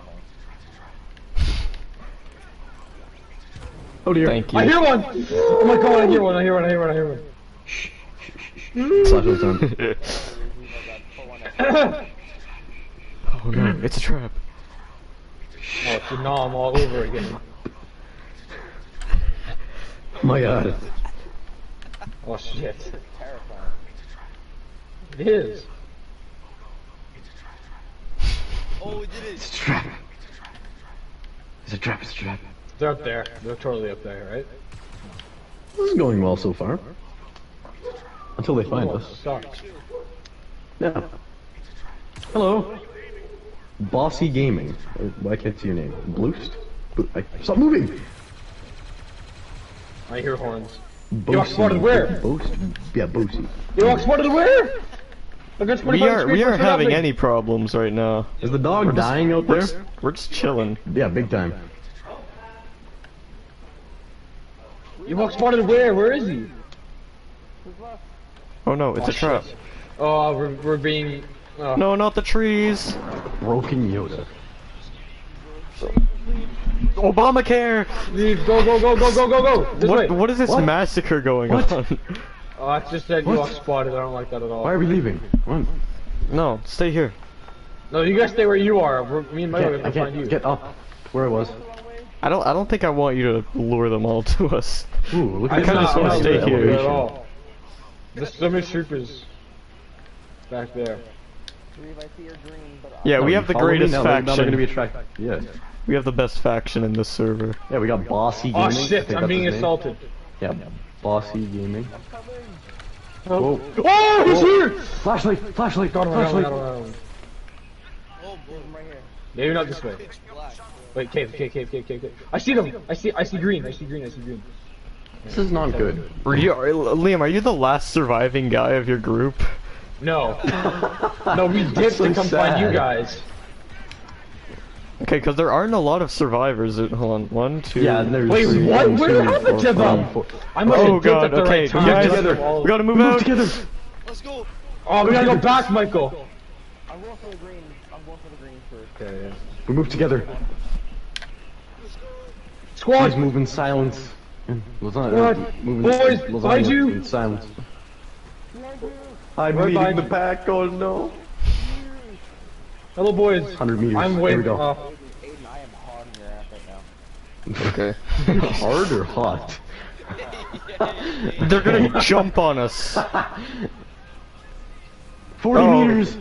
Oh dear. Thank you. I hear one! Oh my god, I hear one, I hear one, I hear one, I hear one. Flashlight's on. Oh no, it's a trap. Oh, it's a nom all over again. Oh my god. Oh shit. Terrifying. It is. Oh, we did It's it. a trap. It's a trap, it's a trap. They're up there. They're totally up there, right? This is going well so far. Until they find Oh, us. suck. Yeah. Hello. Bossy Gaming. Why can't I see your name? Bloost? Stop moving! I hear horns. Boosty. You spotted where? Boost? Yeah, Boosty. You spotted where? I got We aren't having any problems right now. Is the dog dying out there? We're just chilling. Yeah, big time. You spotted where? Where is he? Oh no, it's a trap. Oh, we're being... Oh. No, not the trees. Broken Yoda. Obamacare! Leave, go, go, go, go, go, go, go! This way! What is this What? massacre going What? on? Oh, I just said you What? spotted. I don't like that at all. Why are we leaving? Come on. No, stay here. No, you guys stay where you are. Me and Michael I have to find you. can't get up where I was. I don't think I want you to lure them all to us. Ooh, look I at kinda this just wanna one. stay here. At all. There's so many troopers back there. I see your green, but Yeah, we have the greatest Now they're gonna be faction. attracted. Yeah. We have the best faction in this server. Yeah, we got Bossy Oh Gaming. I shit, think I'm that's being his name. assaulted. Yeah, Bossy Gaming. Whoa. Oh, he's here! Flashlight! Flashlight! Got him, Flashlight! got him. Oh, boy. right here. Maybe not this way. Pitch black. Wait, cave. I see them! I see green, I see green. This is not good. Liam, are you the last surviving guy of your group? No. No, we dipped So to come find you sad. guys. Okay, because there aren't a lot of survivors. Hold on, 1, 2. Yeah, there's Wait, three, what? one, What two, happened four, to them? five, four. I must have Oh dipped god, at the okay, right time. guys, together. we gotta move Move out. together! Let's go. Oh, we gotta go back, Michael. I'm going for the green. I'm going for the green first. Okay, yeah. We move together. Squad! Please move in silence. Lasagna, Squad! move in, Boys, lasagna behind you! in silence. I'm Right leading behind the you. pack, oh no. Hello, boys. 100 meters. I'm There waiting. we go. Aiden, I am hard on your ass right now. Okay. Hard or hot? They're gonna jump on us. 40 Oh. meters!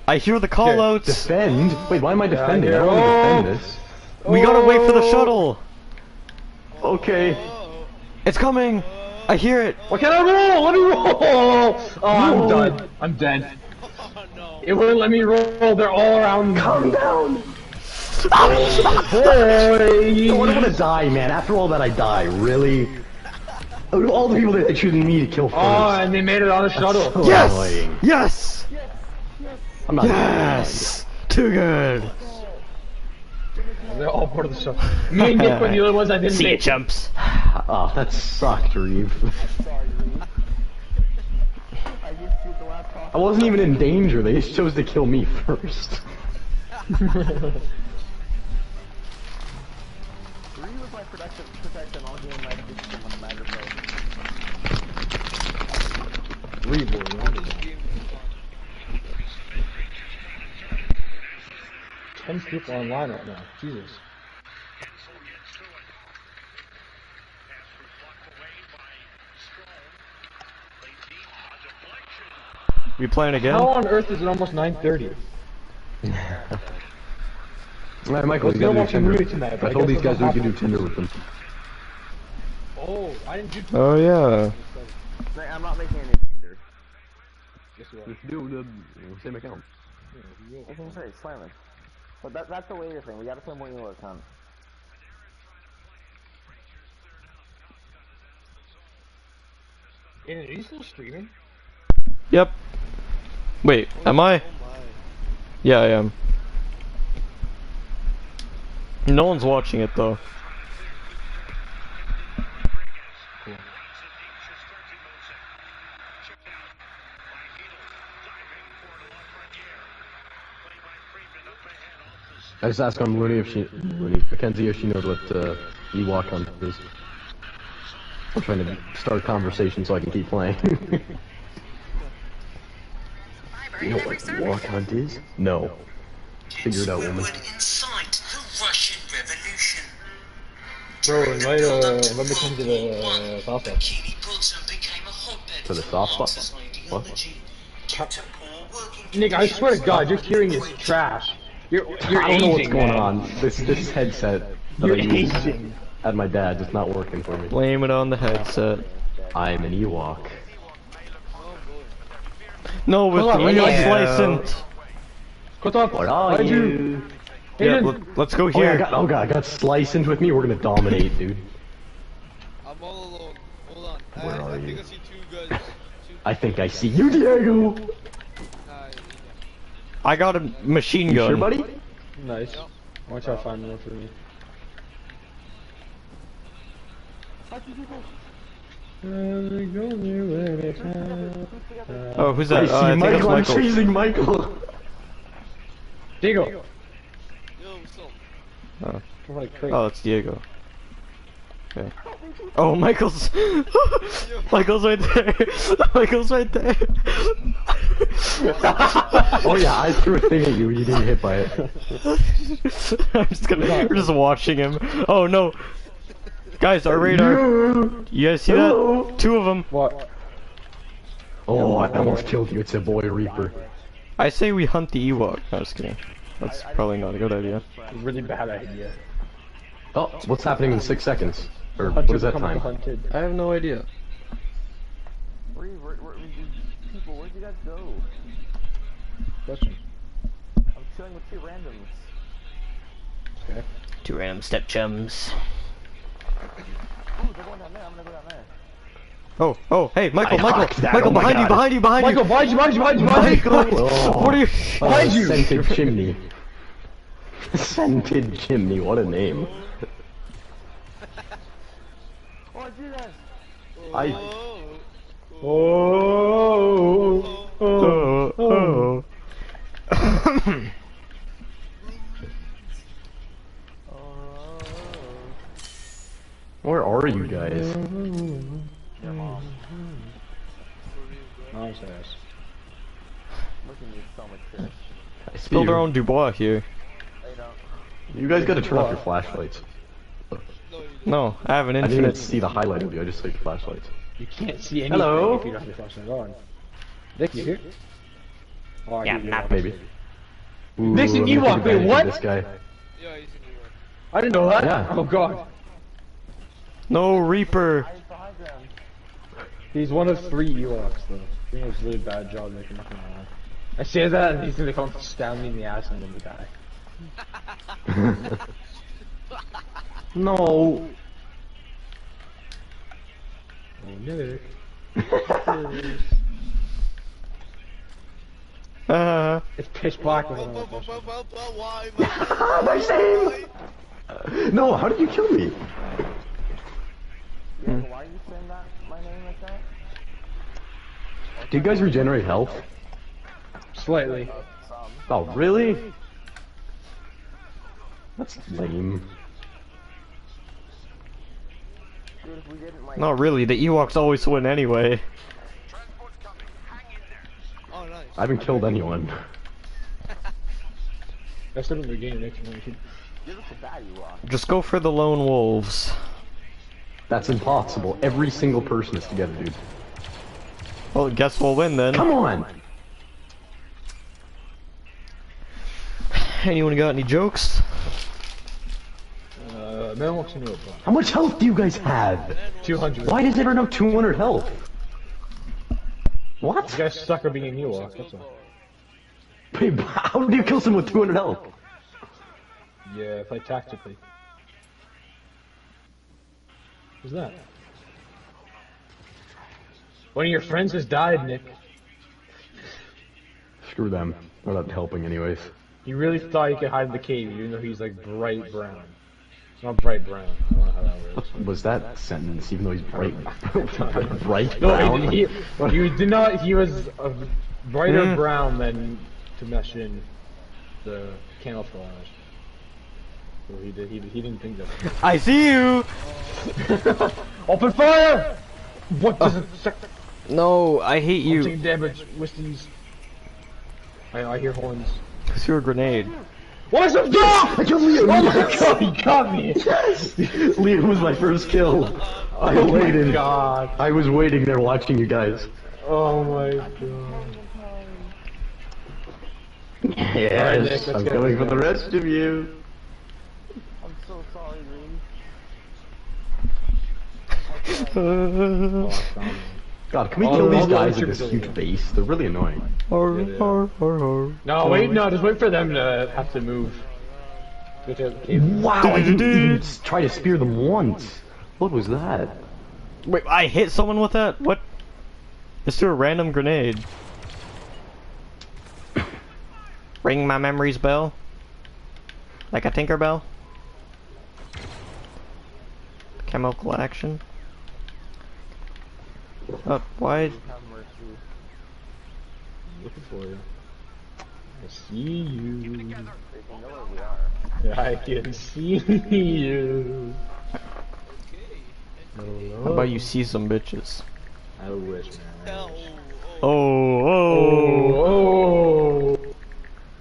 I hear the callouts. Defend? Wait, why am I defending? I yeah. don't want to Oh. defend this. We gotta wait for the shuttle. Okay. It's coming. I hear it. Why can't I roll? Let me roll! Oh, I'm done. I'm dead. Oh, no. It wouldn't let me roll. They're all around me. Calm down! Boys! I don't want to die, man. After all that, I die. Really? Out of all the people that they're choosing me to kill first. Oh, and they made it on the shuttle. So Yes. annoying. Yes. I'm not Yes. Too good. They're all part of the shuttle. Me and Nick were the other ones I didn't See ya, make. chumps. Oh, that sucked, Reeve. I wasn't even in danger. They just chose to kill me first. Green was my protection. I'll give him my position on the microphone. Three boys. This game is fun. people online right now. Jesus. We playing again? How on earth is it almost 9:30? Alright, Michael, Let's you go gotta do watch a movie Tinder. tonight, I but I told guess these guys that's we not could do Tinder with them. Oh, I didn't do. Oh yeah. I'm not making any Tinder. Guess what? We should do the same account. I can say slamming. But that's the later thing. We gotta play more Elo account. Are you still streaming? Yep. Wait, am I? Oh my. Yeah, I am. No one's watching it though. Cool. I just asked on Mackenzie if she knows what Ewok Hunt is. I'm trying to start a conversation so I can keep playing. You know what Ewok Hunt is? No. Figure it out, woman. Incite the Russian Revolution. Bro, invite me come to the soft spot. Bikini Bottom became a hotbed To the for soft spot? Marxist What? ideology. Due to poor working Nick, I swear to God, your hearing is trash. You're I don't know what's aging, going man. on. This headset that You're I use aging. at my dad's is not working for me. Blame it on the headset. I'm an Ewok. No, with Hold on, real yeah. slicing. Cut off. What are Why'd you? Yeah, Hayden. let's go Oh, yeah, here. I got Sliced with me. We're gonna dominate, dude. I'm all alone. Hold on. Where I are think you? I see two guys. I think I see you, Diego. I got a machine You gun. sure, buddy? Nice. Why don't y'all find one for me? Oh, who's I that? see I think Michael. that's I'm Michael. chasing Michael. Diego. Yo, what's up? Oh, it's Diego. Okay. Oh, Michael's. Michael's right there. Michael's right there. Oh yeah, I threw a thing at you and you didn't hit by it. I'm just gonna. We're just watching him. Oh no. Guys, our radar. You guys see Hello. that? Two of them. What? Oh, I almost killed you. It's a boy Reaper. I say we hunt the Ewok. No, just kidding. That's probably not a good idea. Really bad idea. Oh, what's happening in 6 seconds? Or what is that time? Hunted. I have no idea. People, where'd you guys go? Question. I'm chilling with two randoms. Okay. Two random step chums. Ooh, they're going down there. I'm gonna go down there. Oh, oh, hey, Michael, I Michael, hocked that, Michael, oh my behind you, God. behind you, behind Michael, you. behind you, behind you, behind you, behind you. Michael, what are you? Behind you. Scented Chimney. Scented Chimney, what a name. Oh, I see that. I... Oh. Oh, oh. Where are you guys? Mom's ass. Look at me, so much shit. I see Build our you. own Dubois here. They don't. You guys gotta turn off your flashlights. No, I have an I didn't even infinite. see the highlight of you, I just saw your flashlights. You can't see anything Hello? if you don't have your flashlight on. Nick, you here? Oh, I Yeah, do, not Maybe. Ooh, Nick's an I'm gonna Ewok, take wait, advantage of what? This guy. Yeah, he's in New York. I didn't know that. Yeah. Oh god. No, Reaper. I was behind them. He's one of 3 Ewoks though. He does a really bad job making nothing wrong. I say that and he's gonna come stab me in the ass and then we die. No. Oh Nick. It's pitch black over there. Why? Nice aim! No, how did you kill me? Yeah, why are you saying that? My name like that? Do you guys regenerate health? Slightly. Oh, really? That's lame. Dude, if we didn't like. Not really. The Ewoks always win anyway. Oh, nice. I haven't killed anyone. That's still in the game next one. You're just a bad Ewok. Just go for the lone wolves. That's impossible. Every single person is together, dude. Well, guess we'll win then. Come on! Anyone got any jokes? Man walks into a bar. How much health do you guys have? 200. Why does everyone have 200 health? What? You guys suck at being an Ewok, that's all. Wait, how do you kill someone with 200 health? Yeah, play tactically. Who's that? One of your friends has died, Nick. Screw them. They're not helping anyways. He really thought he could hide in the cave, even though he's like bright brown. Not bright brown. I don't know how that works. Was that sentence, even though he's bright, bright No, brown? he did not. He was a brighter brown than to mesh in the camouflage. So he didn't think that. I see you! Open fire! What does it say? No, I hate I'm you. taking damage. Whistles. I hear horns. It's your grenade. What's up, dog? I killed Liam! Oh my god, he got me! Liam was my first kill. I Oh my waited. god. I was waiting there watching you guys. Oh my god. Yes, Nick, let's I'm go. coming for the rest of you. I'm so sorry, Green. Oh, God, can we All kill the- all these the guys other with this troopers huge are- base? They're really annoying. No, wait, no, just wait for them to have to move. Wow, I didn't even try to spear them once. What was that? Wait, I hit someone with that? What? Just threw a random grenade. Ring my memories bell? Like a Tinkerbell? Chemical action? Oh, why? Have mercy. Looking for you. I see you. They can know where we are. I can see you. How about you see some bitches? I wish, man. Oh, oh. Oh.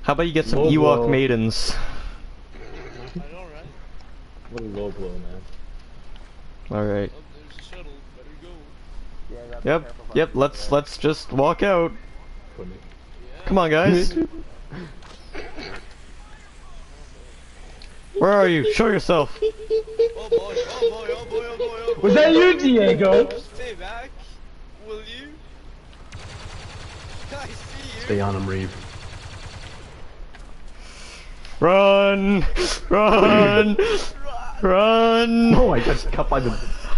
How about you get some Low Ewok blow. maidens? I know, right? What a low blow, man. Alright. Oh, there's a shuttle. Better go. Yeah, you gotta be Yep, careful yep, about let's just walk out. Put me. Come on, guys. Where are you? Show yourself. Oh boy, oh boy, oh boy, oh boy, oh boy. Was that you, Diego? Stay back, will you? I see you. Stay on him, Reeve. Run! Run! Run! Oh, I got cut by the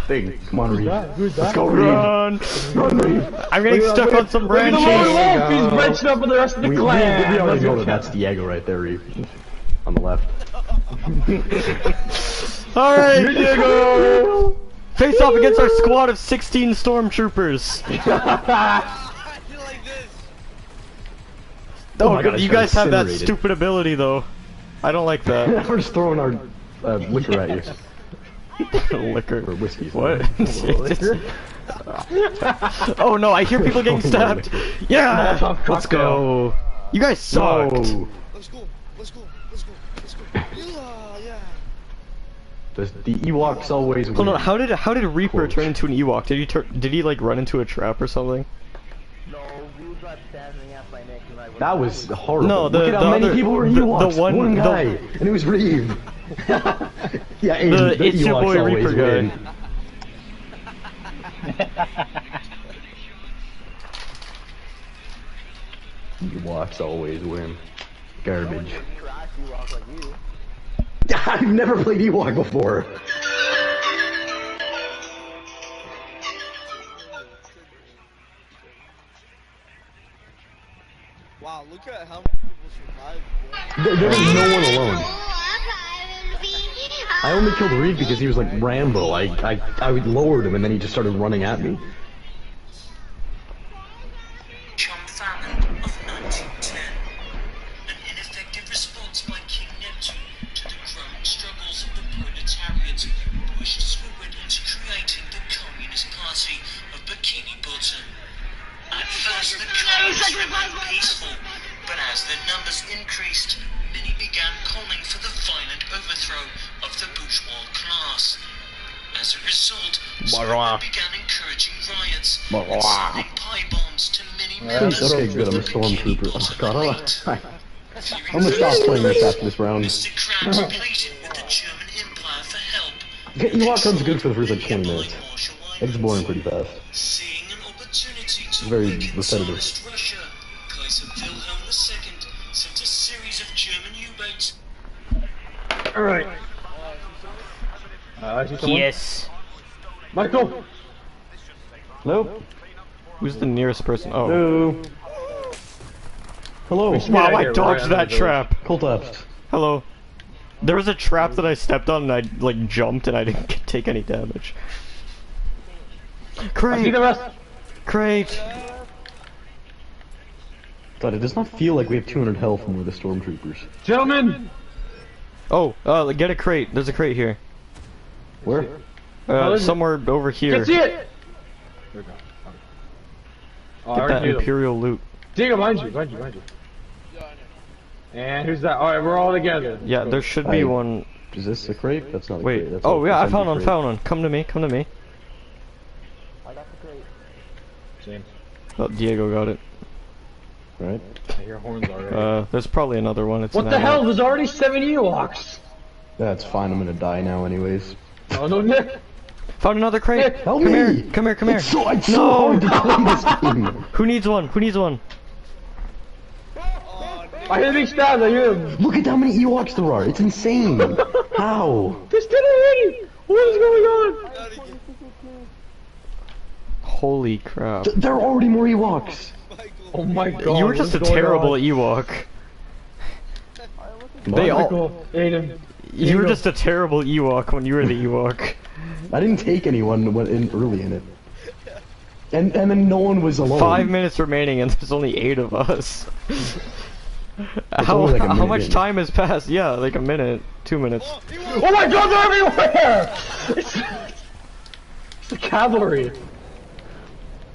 thing. Come on, Reeve. Who's that? Let's go, Reeve. Run! Run, Reeve. I'm getting stuck on some Look at the branches. lone wolf! He's wrenched up with the rest of the We clan! already know that that's Diego right there, Reeve. On the left. Alright, Diego! face off against our squad of 16 stormtroopers. Like this. Oh, my God, I you got guys have that incinerated. stupid ability though. I don't like that. We're just throwing our liquor at you. Liquor. Or whiskey. What? Oh no, I hear people getting stabbed. Yeah! Molotov Let's cocktail. go. You guys sucked. No. Let's go, let's go, let's go, let's go. Yeah. The Ewoks always win. Hold on, how did Reaper Quote. turn into an Ewok? Did he like run into a trap or something? No, we got stabbed in the ass by Nick and I That was horrible. No, Look at how many other- people were the Ewoks. one- guy, and it was Reeve. Yeah, Aiden, the It's Your Ewoks Boy always Reaper guy. win. Ewoks always win. Garbage. trash Ewok like you. I've never played Ewok before. Wow, look at how many people survived, bro. There was no one alone. I only killed Reeve because he was like Rambo. I lowered him and then he just started running at me. Chum famine of 1910. An ineffective response by King Neptune to the growing struggles of the proletariat who wished to swim into creating the Communist Party of Bikini Bottom. At first the communists remained peaceful, but as their numbers increased, many began began calling for the violent overthrow of the bourgeois class. As a result, Sparta began encouraging riots and sending pie bombs to many members Okay, good. I'm a stormtrooper. Oh god, I'm gonna stop playing this after this round. Mr. Krabs pleaded with the German Empire for help. Ewok Run's good for the first like 20 minutes. It gets boring pretty fast. Seeing an opportunity to Very weaken repetitive. Tsarist Russia, Kaiser Wilhelm II sent a series of German U-boats. Alright. I see someone. Yes. Michael! Nope. Who's the nearest person? Oh. No. Hello. Wow, I Right dodged under that the trap. Collapsed. Hello. There was a trap that I stepped on and I like jumped and I didn't take any damage. I see Crate! the rest! Crate! God, it does not feel like we have 200 health when we're the stormtroopers. Gentlemen! Oh, get a crate. There's a crate here. Where? is it? Somewhere over here. Can see it! There we go. Oh, I Get already that knew them. Imperial loot. Diego, behind you. And who's that? Alright, we're all together. Yeah, there should be one. Is this a crate? That's not a Wait. crate. That's Oh a yeah, I assembly found one. crate. Come to me. Come to me. I got the crate. Same. Oh, Diego got it. Right? I hear horns already. There's probably another one. It's What an the ammo. hell? There's already 7 Ewoks! That's fine, I'm gonna die now anyways. Oh no, Nick! Found another crate. Nick, Help Come me! here. Come here. Come here. It's so hard to play this game! Who needs one? Who needs one? I hear these stabs, I hear them! Look at how many Ewoks there are, it's insane! How? There's 10 already! What is going on? Holy crap. There are already more Ewoks! Oh my god. You were just a what's going terrible on? Ewok. They all. Michael, Aiden. You were Diego. just a terrible Ewok when you were the Ewok. I didn't take anyone early in it. And then no one was alone. 5 minutes remaining and there's only 8 of us. How, only like a how minute much in. time has passed? Yeah, like a minute, 2 minutes. Oh my god, they're everywhere! It's the cavalry.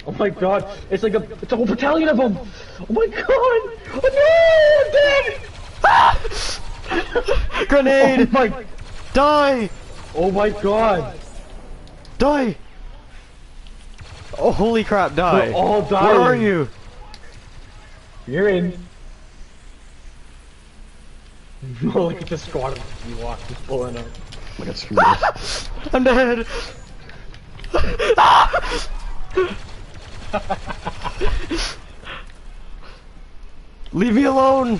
Oh my god, it's like it's a whole battalion of them! Oh my god! Oh no, I'm dead! Grenade! Oh my, Die! oh my god! Die! Oh, holy crap, die! They're all dying. Where are you? You're in. Oh, look at the squad of Ewoks just pulling up. I got screwed up. I'm dead! Leave me alone!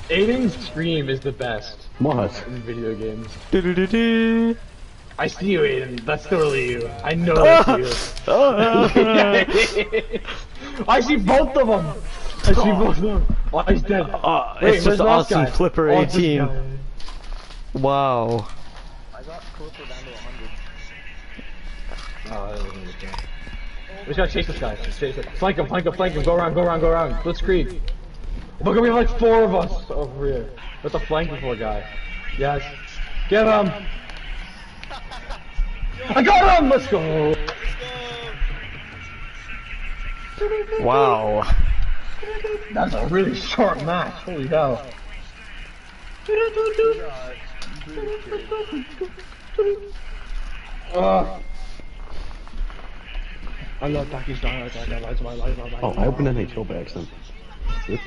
Aiden's scream is the best What? in video games. Do-do-do-do. I see you, Aiden. That's totally you. I know that's you. I see both of them. I see both of them. Oh, he's dead. It's Wait, just where's the last awesome guy? Flipper Oh, it's this 18. guy. Wow. I got closer down to 100. Oh, that doesn't make sense. We just gotta chase this guy. Just chase it. Flank him, flank him, flank him. Go around, go around, go around. Blitzkrieg. Oh my god, we have like 4 of us over here. With the flank before guy. Yes. Get him! I got him! Let's go! Wow. That's a really short match. Holy hell. I love Pakistan. That's my life. Oh, I opened NHL by accident. Oops.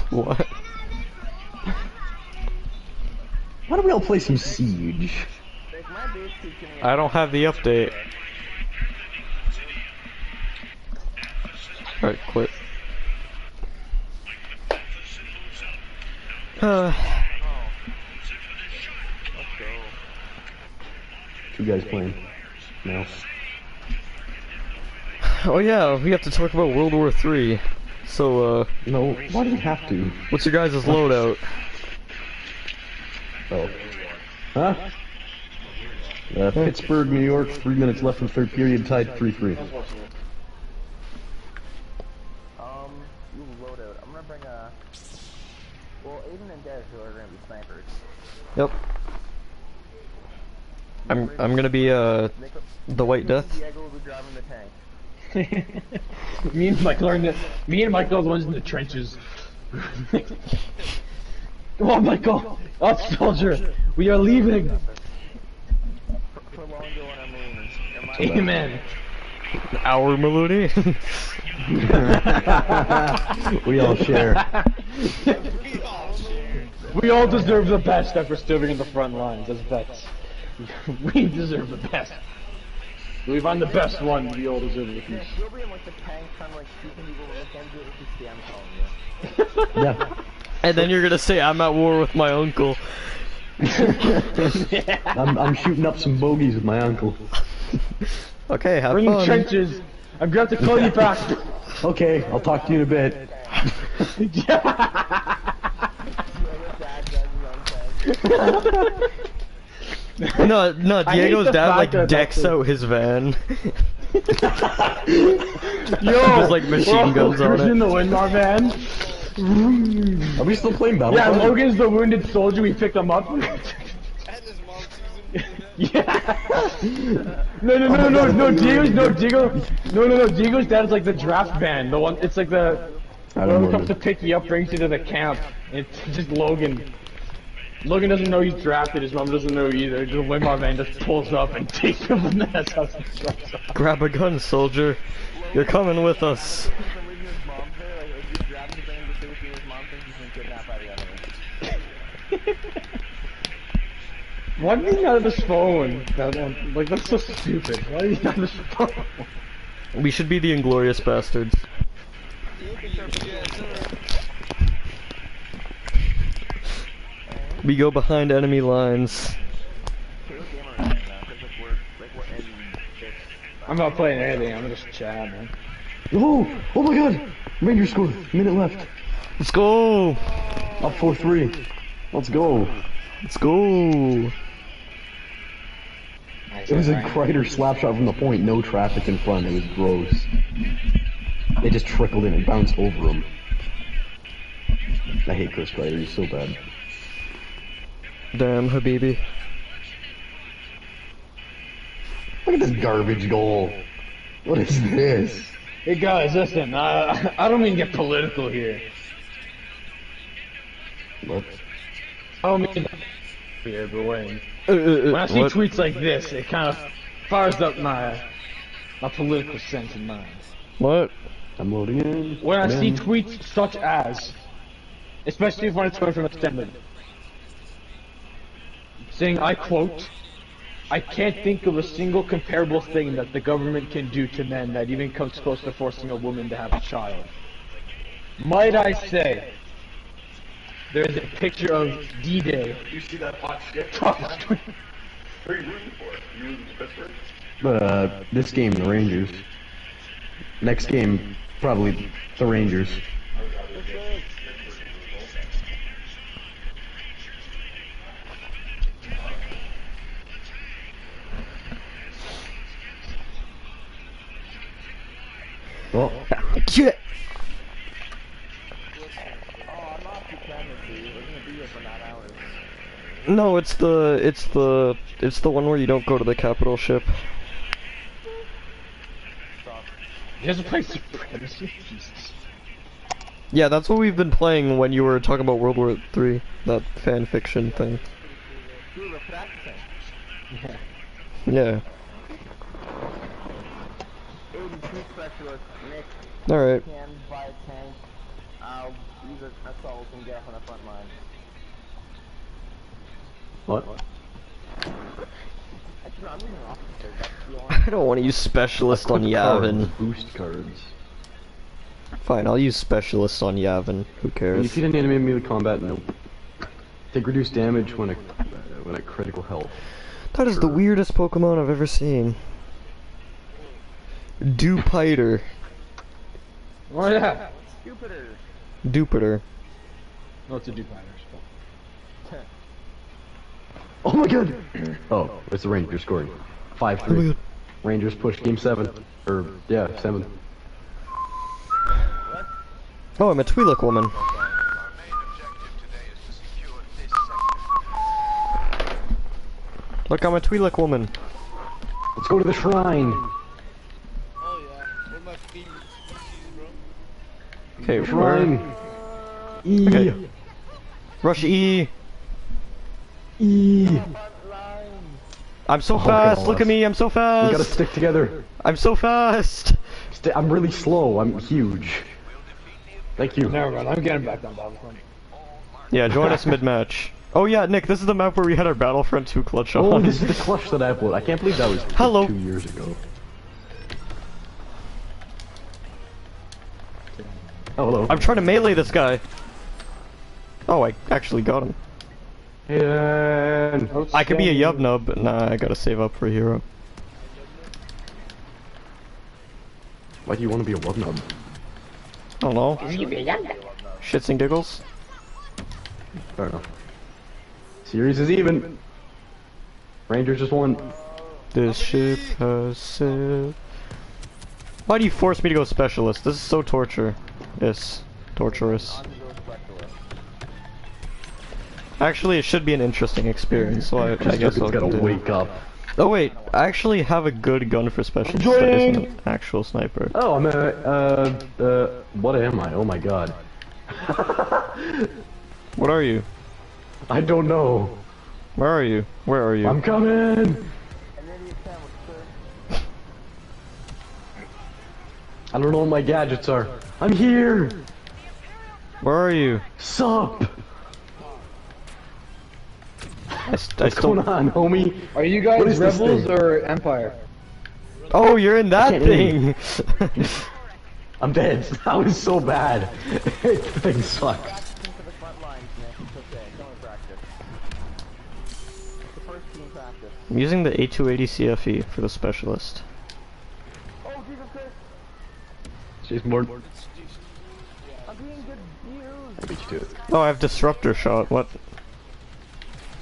What? Why don't we all play some Siege? I don't have the update. Alright, quit. Two guys playing. No. Oh yeah, we have to talk about World War III. So, No, why do we have to? what's your guys' loadout? Oh. Huh? Pittsburgh, New York, 3 minutes left in the third period, tied 3-3. You loadout. I'm gonna bring a. Well, Aiden and Des who are gonna be snipers. Yep. I'm gonna be the White Death. Diego will be driving the tank. Me and Michael are the ones in the trenches. Oh my god! Up, soldier! We are leaving! For longer when I'm moving. Amen! Our Maloney? We all share. We all deserve the best after serving in the front lines as vets. We deserve the best. We find the best one, we all deserve the peace. You'll be in like the tank trying to like shooting people with the do it if you see I'm telling you. Yeah. And then you're gonna say I'm at war with my uncle. I'm shooting up some bogeys with my uncle. Okay, have Bring fun. trenches! I'm going to call you back! Okay, I'll talk to you in a bit. No, I hate Diego's the dad fact like that decks that's out his van. Yo! There's like machine guns on in it. the Windmar van. Are we still playing Yeah, Battlefront? Logan's the wounded soldier, we picked him up. And his mom sees him doing that. Yeah. No, Diego's dad is like the draft van. The one, it's like the I one don't who comes know. to pick you up, brings you to the camp. And it's just Logan. Logan doesn't know he's drafted. His mom doesn't know either. The Windmar van just pulls up and takes him from the house and drives off. Grab a gun, soldier. You're coming with us. Why did he have his phone? That one, like that's so stupid. Why did he have his phone? We should be the Inglorious Bastards. We go behind enemy lines. I'm not playing anything. I'm just chatting, man. Oh! Oh my god! Ranger score. Minute left. Let's go! Up 4-3. Let's go. Let's go! It was a Kreider slap shot from the point, no traffic in front. It was gross. They just trickled in and bounced over him. I hate Chris Kreider, he's so bad. Damn, Habibi. Look at this garbage goal. What is this? Hey guys, listen. I don't mean to get political here. What? I don't mean to here, but when I see What? tweets like this, it kind of fires up my political sense in mind. What? I'm loading in. When I I'm see in. tweets such as, especially when it's coming from extended, saying, I quote, "I can't think of a single comparable thing that the government can do to men that even comes close to forcing a woman to have a child." Might I say, there is a picture of D-Day. You see that hot shit? on What are you rooting for? You rooting for Pittsburgh? This game, the Rangers. Next game, probably the Rangers. Well, Yeah. No, it's the one where you don't go to the capital ship. You guys are playing Supremacy? Jesus. Yeah, that's what we've been playing when you were talking about World War III, that fan fiction thing. Yeah. Alright. Can buy a tank. I'll use an assault and get up on the front line. what? Actually, I'm using officer. That's the only. I don't want to use specialist on Yavin. Boost cards. Fine, I'll use specialist on Yavin. Who When you cares? feed an enemy in melee combat, nope. Take reduced damage when a critical health. That is the weirdest Pokemon I've ever seen. Dupiter. Oh yeah. Jupiter. Dupiter. No, it's a Dupider. Oh my god! Oh, it's the Rangers scoring. 5-3. Rangers push game 7. Or, yeah, 7. Oh, I'm a Twi'lek woman. Look, I'm a Twi'lek woman. Let's go to the shrine! Oh yeah, one of my favorite species, bro. Okay, Shrine! Okay. Rush E. E. I'm so Okay, fast. Look boss. at me. I'm so We gotta fast. stick together. I'm so fast. I'm really slow. I'm huge. Thank you. Never mind, I'm getting back on Battlefront. Yeah, join us mid-match. Oh yeah, Nick, this is the map where we had our Battlefront 2 clutch on. Oh, this is the clutch that I uploaded. I can't believe that was Hello. 2 years ago. Oh, hello. I'm trying to melee this guy. Oh, I actually got him. And I could be a yub nub, but nah, I gotta save up for a hero. why do you want to be a wub nub? I don't know. Shits and giggles. Fair enough. Series is even. Rangers just won. This ship has sailed. Why do you force me to go specialist? This is so torture. Yes, torturous. Actually, it should be an interesting experience, so I guess I'll gotta do. wake up. Oh wait, I actually have a good gun for specialist that isn't an actual sniper. Oh, I'm what am I? Oh my god. What are you? I don't know. Where are you? Where are you? I'm coming! I don't know what my gadgets are. I'm here! Where are you? Sup? I What's still... going on, homie? Are you What guys is this Rebels thing? or Empire? Oh, you're in that can't thing! I'm dead. That was so bad. The thing sucks. I'm using the A280 CFE for the specialist. She's more. I beat you to it. Oh, I have disruptor shot. What?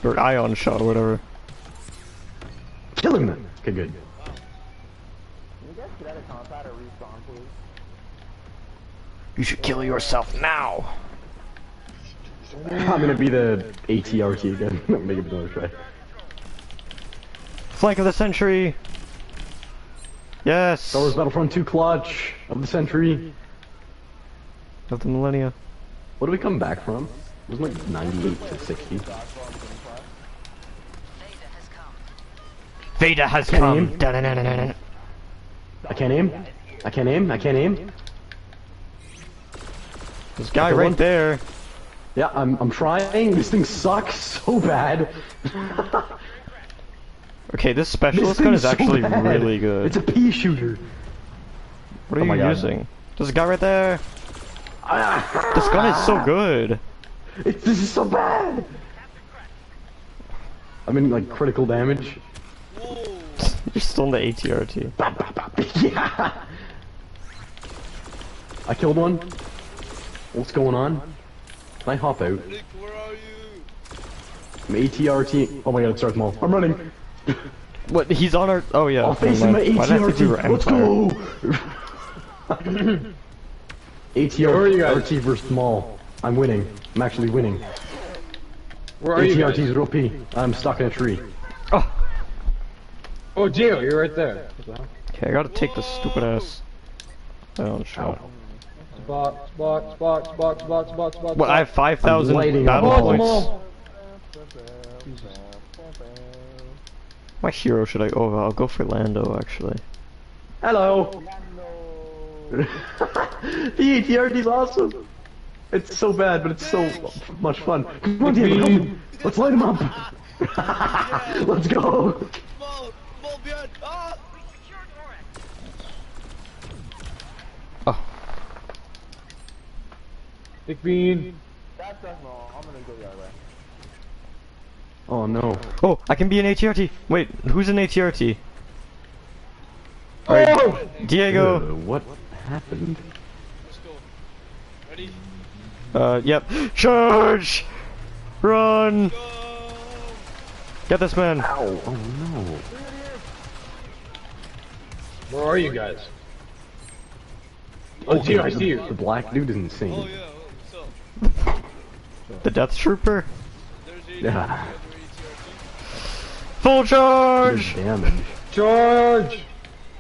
Or ion shot or whatever. Kill him then. Okay, good. You should kill yourself now. I'm gonna be the ATRT again. Make it another try. Flank of the century. Yes. Star Wars Battlefront 2 clutch of the century. Of the millennia. What do we come back from? It was like 98 to 60. Vader has Can't come. aim. Dun-dun-dun-dun-dun. I can't aim. I can't aim. I can't aim. This guy Okay, right one. there. Yeah, I'm trying. This thing sucks so bad. Okay, this This specialist gun thing's is so actually bad. really good. It's a pea shooter. What are Oh my you God. using? There's a guy right there. This gun is so good. This is so bad. I'm in like critical damage. You're still in the ATRT. Yeah. I killed one. What's going on? Can I hop out? Nick, where are you? I'm ATRT. Oh my god, it starts small. I'm running. What? He's on our. Oh yeah. I'll face my never mind. Why did I think we were ATRT. Let's Empire? go. ATRT versus small. I'm winning. I'm actually winning. Where are you guys? ATRT's real P. I'm stuck in a tree. Oh. Oh, Gio, you're right there. What the hell? Okay, I gotta take this stupid ass. Oh shot. Spot, spot, spot, spot, spot, spot, spot. What? I have 5,000 lighting battle up points. all. My hero should I? Oh, I'll go for Lando actually. Hello. The ATRT's awesome. It's so bad, but it's so much fun. Come on, Diego, help me. Let's light him up. Let's go. Ball behind! Ah! Oh. Big Bean. Oh no. Oh, I can be an ATRT. Wait, who's an ATRT? Oh! Alright, Diego. What happened? Let's go. Ready? Yep. Charge! Run! Go! Get this man. Ow. Oh no. Where are you guys? Oh, Gio, I see you. The black dude is insane. Oh yeah, what's up? The Death Trooper. There's ATRT. Yeah. Full Good charge! damage. Charge!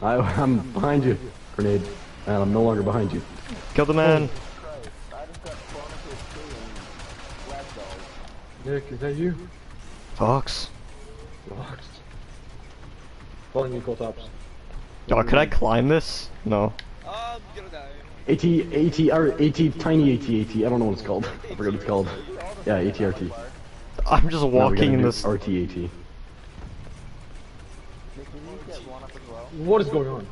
I'm behind you, grenade, and I'm no longer behind you. Kill the man. Nick, is that you? Fox. Lost. Following you, Coltops. Oh, could I climb this? No. I'm gonna die. AT, tiny AT. I don't know what it's called. I forget what it's called. Yeah, ATRT. I'm just walking in this. RTAT. What is going on?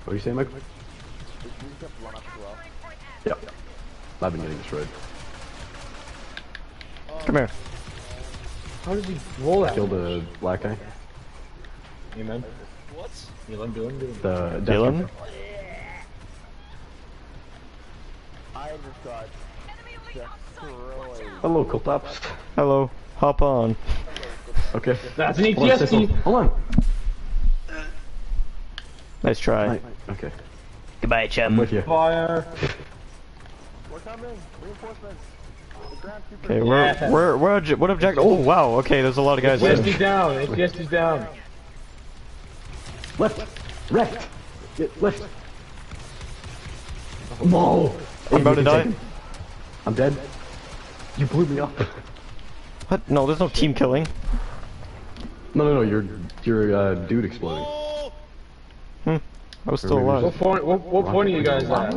What are you saying, Mike? Yeah. I've been getting destroyed. Come here. How did he roll that? Killed a black guy. Amen. What? Dylan. The Dylan? I just got destroyed. Hello, Coltops. Hello. Hop on. Okay. That's an Hold on, Cecil. ATST! Hold on. Nice try. Right. Okay. Goodbye, I'm chum. with you. Fire! We're coming. Reinforcements. The ground trooper. Okay, what object? Oh wow. Okay, there's a lot of guys there. ATST's down, ATST's down. Left. Left. Yeah, left. No. I'm about to die. I'm dead. You blew me up. What? No, there's no team killing. No. Your dude exploding. Oh! I was still alive. What point are you guys at?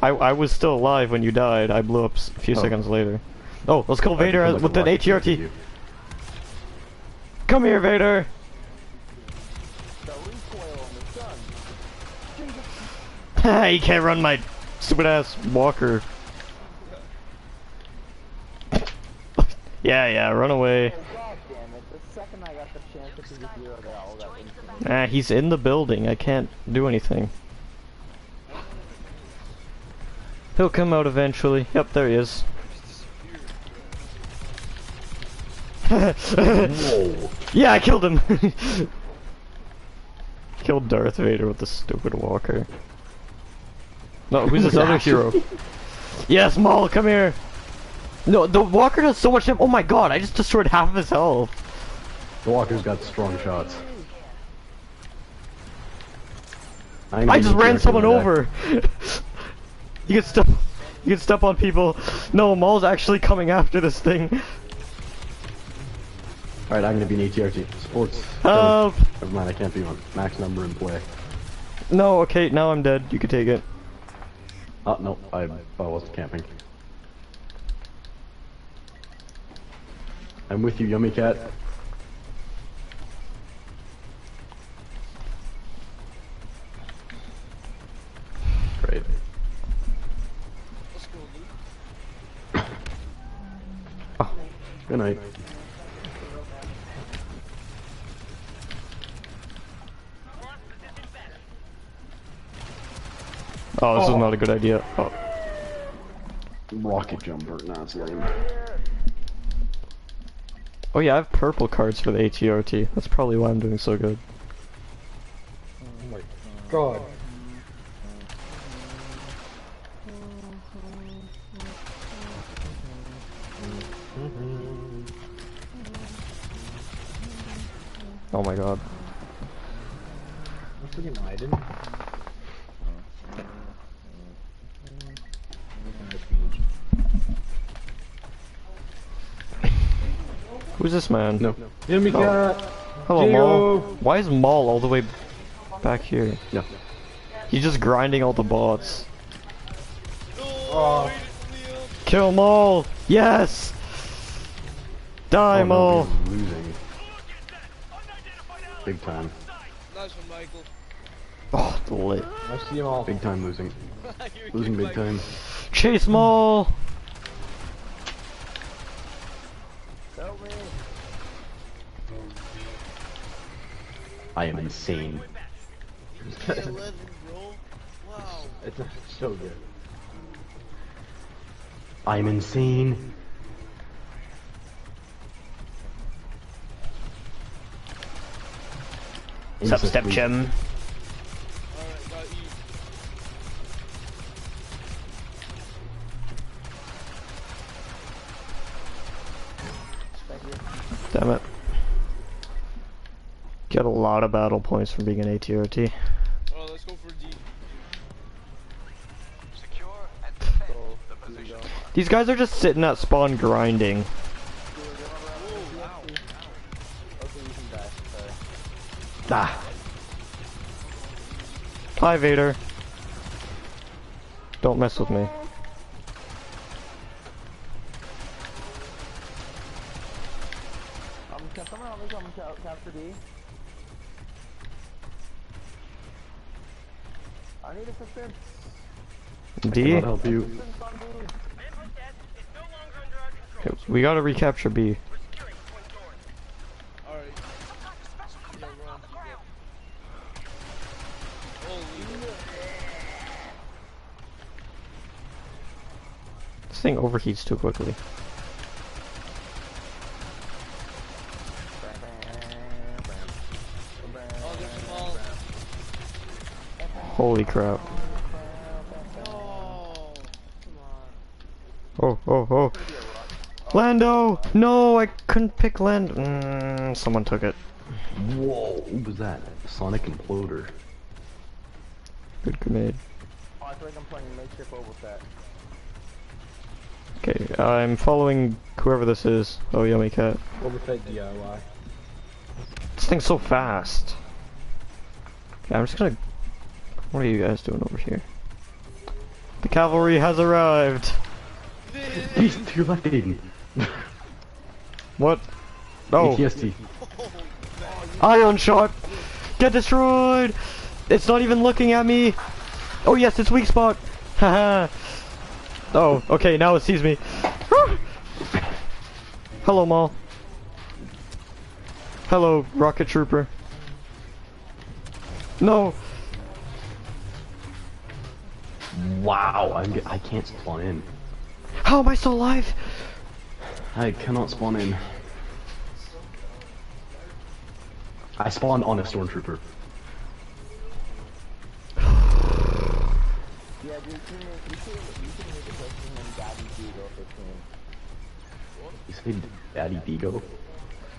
I was still alive when you died. I blew up a few seconds later. Oh, let's kill Vader with an ATRT. Come here, Vader. You can't run my stupid ass walker. Yeah, run away. God damn it. The second I got the chance to do zero there, all that infinite. He's in the building. I can't do anything. He'll come out eventually. Yep, there he is. Yeah, I killed him. Killed Darth Vader with the stupid walker. No, who's this other hero? Yes, Maul, come here. No, the walker does so much damage. Oh my god, I just destroyed half of his health. The walker's got strong shots. I just ran someone over. You can step on people. No, Maul's actually coming after this thing. Alright, I'm gonna be an ATRT. Sports. Help! Never mind, I can't be one. Max number in play. No, okay, now I'm dead. You can take it. Oh, no, I wasn't camping. I'm with you, Yummy Cat. Great. Let's go, Luke. Oh, good night. Oh, this is not a good idea. Oh. Rocket jumper, nah, it's lame. Oh yeah, I have purple cards for the ATRT. That's probably why I'm doing so good. Oh my god. Oh my god. What's the name? Aiden? Who's this man? No. Yummy Cat! Hello, Geo. Maul. Why is Maul all the way back here? No. He's just grinding all the bots. Oh. Kill Maul! Yes! Die, Oh, Maul! no, we're losing. Big time. Nice one, Michael. Oh, lit. I see them all. Big time losing. You're Losing big Michael. time. Chase Maul! Help me. I am insane. 11, bro. Wow. It's so good. I'm insane. Sup, step chum? Alright, got you. Damn it. Get a lot of battle points from being an ATRT. Oh, let's go for D. Secure and defend the position. These guys are just sitting at spawn grinding. Ah. Hi, Vader. Don't mess with me. Someone help me come capture B. I need assistance. D? Cannot help you. Assistance on B. Okay, we gotta recapture B. Alright. Yeah, run. Holy. This thing overheats too quickly. Oh, there's a mall. Holy crap. Oh, come on. Oh, oh, oh. Lando! No, I couldn't pick Land. Someone took it. Whoa, what was that? Sonic Imploder. Good grenade. Oh, I feel like I'm playing makeshift oval set. Okay, I'm following whoever this is. Oh, yummy cat. Overfed DIY. This thing's so fast. Okay, I'm just gonna... What are you guys doing over here? The cavalry has arrived! He's to your left, Aiden. What? Oh, ATST. ion shot! Get destroyed! It's not even looking at me! Oh yes, it's weak spot! Haha! Oh, okay, now it sees me. Hello, Maul. Hello, rocket trooper. No! Wow, I can't spawn in. How am I still alive? I cannot spawn in. I spawned on a stormtrooper. Yeah, dude, you can make a question and Daddy Diego 15. You say Daddy Vigo?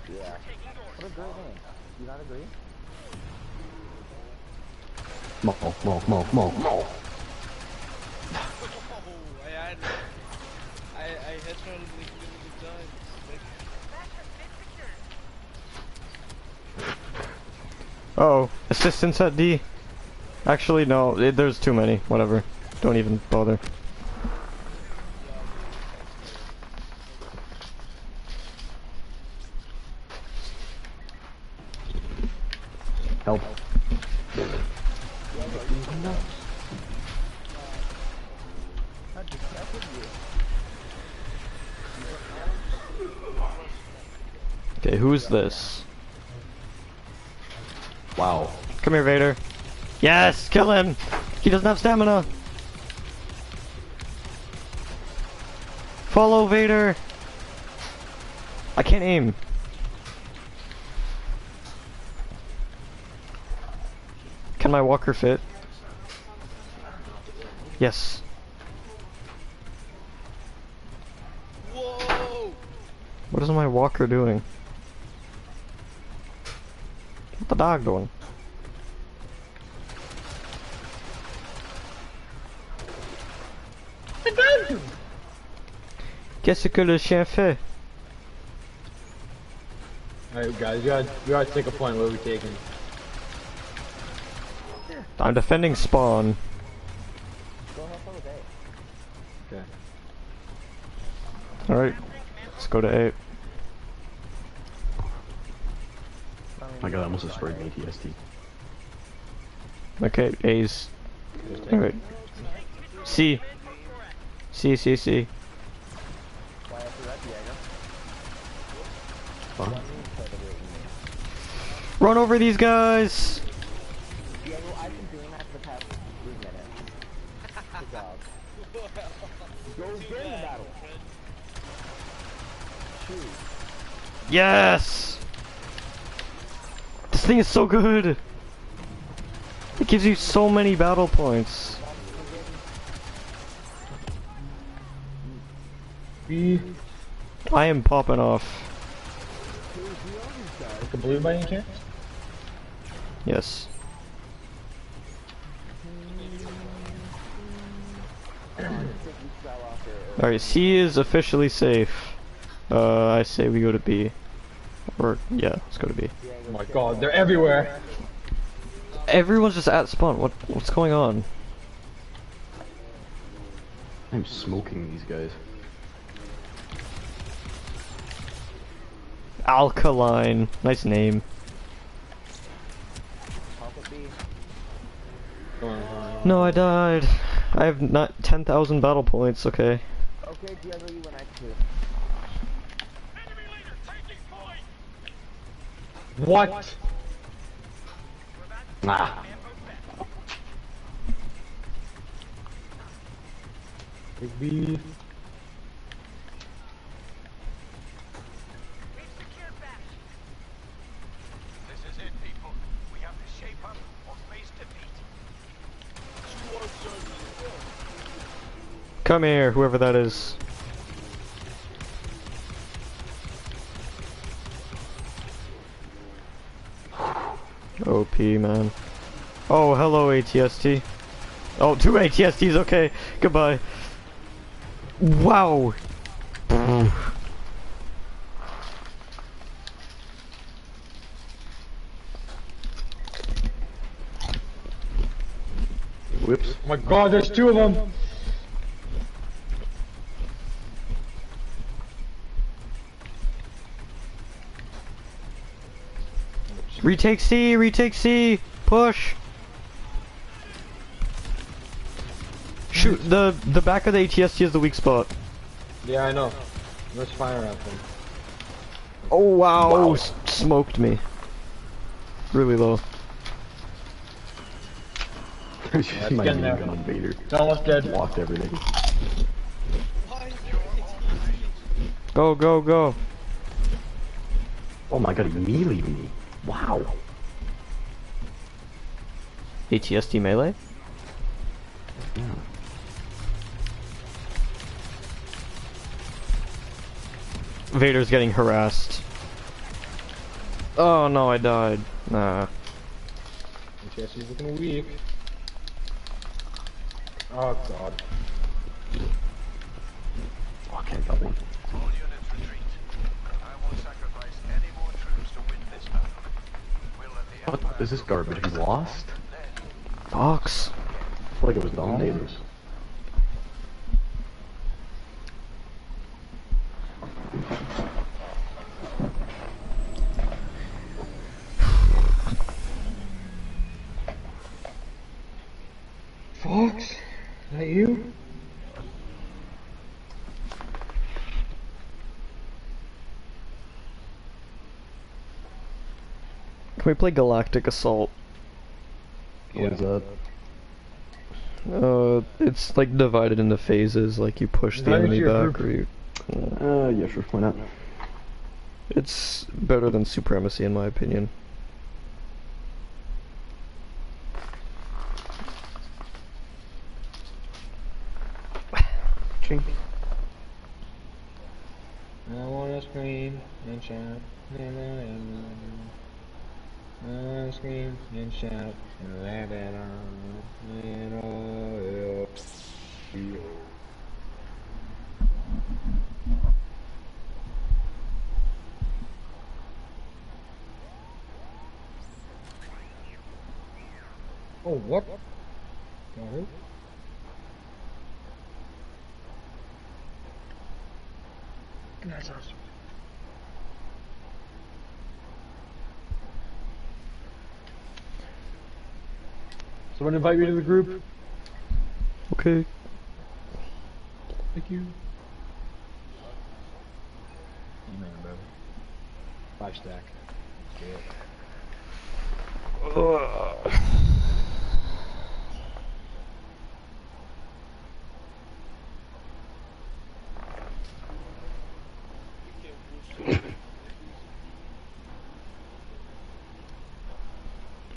Yeah. What a great name. You not agree? Mo. Oh, I headshotted Nick millions of times. Uh-oh, assistance at D. Actually, no, there's too many. Whatever. Don't even bother. Help. Okay, who's this? Wow. Come here, Vader. Yes, kill him! He doesn't have stamina! Follow Vader! I can't aim. Can my walker fit? Yes. Whoa! What is my walker doing? What's the dog doing? Qu'est-ce que le chien fait? Alright guys, we gotta take a point. What are we taking? I'm defending spawn. Go help out with A. Okay. Alright, let's go to A. My god, I almost destroyed an ATST. Okay, A's. Alright. C. C, C, C. Why after that, Diego? Huh? Run over these guys! Diego, I've been doing that for the past 3 minutes. Good job. Go get in the battle. Shoot. Yes! This thing is so good! It gives you so many battle points. I am popping off. The blue by any chance? Yes. think you fell off your... Alright, C is officially safe. I say we go to B. Or, yeah, let's go to B. Oh my god, they're everywhere! Everyone's just at spawn. What's going on? I'm smoking these guys. Alkaline. Nice name. Pop a B. No, I died. I have not 10,000 battle points, okay. Okay, Diego, you went X2. What? Ah. Big B. Come here, whoever that is. OP, man. Oh, hello, ATST. Oh, 2 ATSTs, okay. Goodbye. Wow. Whoops. Oh my god, there's 2 of them! Retake C, retake C, push. Shoot, the back of the ATST is the weak spot. Yeah, I know. Let's fire at them. Oh wow, smoked me. Really low. My getting there. gun invader. It's almost dead. Locked everything. Why is there AT? Go, go, go. Oh my god, he melee me. Wow. ATST melee? Yeah. Vader's getting harassed. Oh no, I died. Nah. Jesse's looking weak. Oh god. Okay, I got one. What is this garbage? We lost? Fox. I feel like it was dominators. Fox? Is that you? Can we play Galactic Assault? What is that? It's like divided into phases, like you push the Divide enemy into your back or you... Yeah, sure, why not? It's better than Supremacy in my opinion. Ching. I wanna scream and shout. I wanna scream and shout and let it on. Let all feel. Oh, what? Got hurt? That's awesome. Someone invite me to the group. Okay. Thank you. Amen, brother. 5 stack.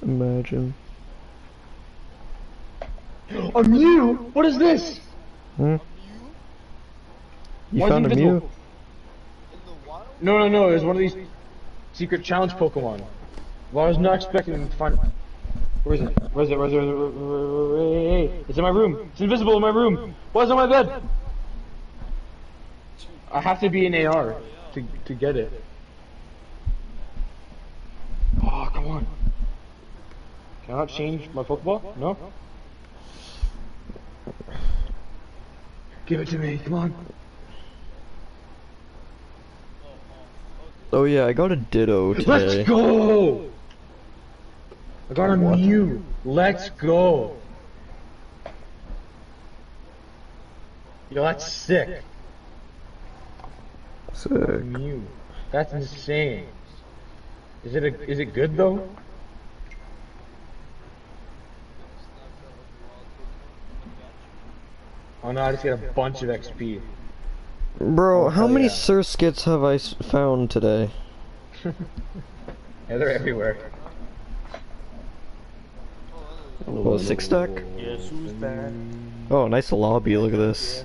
Imagine. A Mew? What is this? Hmm? You Why is found he a Mew? invisible? No, it was one of these secret challenge Pokemon. Well, I was not expecting to find. Where is it? Where is it? Where is it? Hey, it's in my room. It's invisible in my room. What's on my bed? I have to be an AR to get it. Oh, come on. Can I not change my Pokeball? No? Give it to me, come on. Oh yeah, I got a Ditto today. Let's go! I got a Mew. Let's go. Yo, that's sick. Sick. Mew. That's insane. Is it good though? Oh no, I just get a bunch of XP. Bro, Oh, how hell many yeah. Surskits have I found today? Yeah, they're everywhere. Oh, 6-stack? Yes, who's back? Oh, nice lobby, look at this.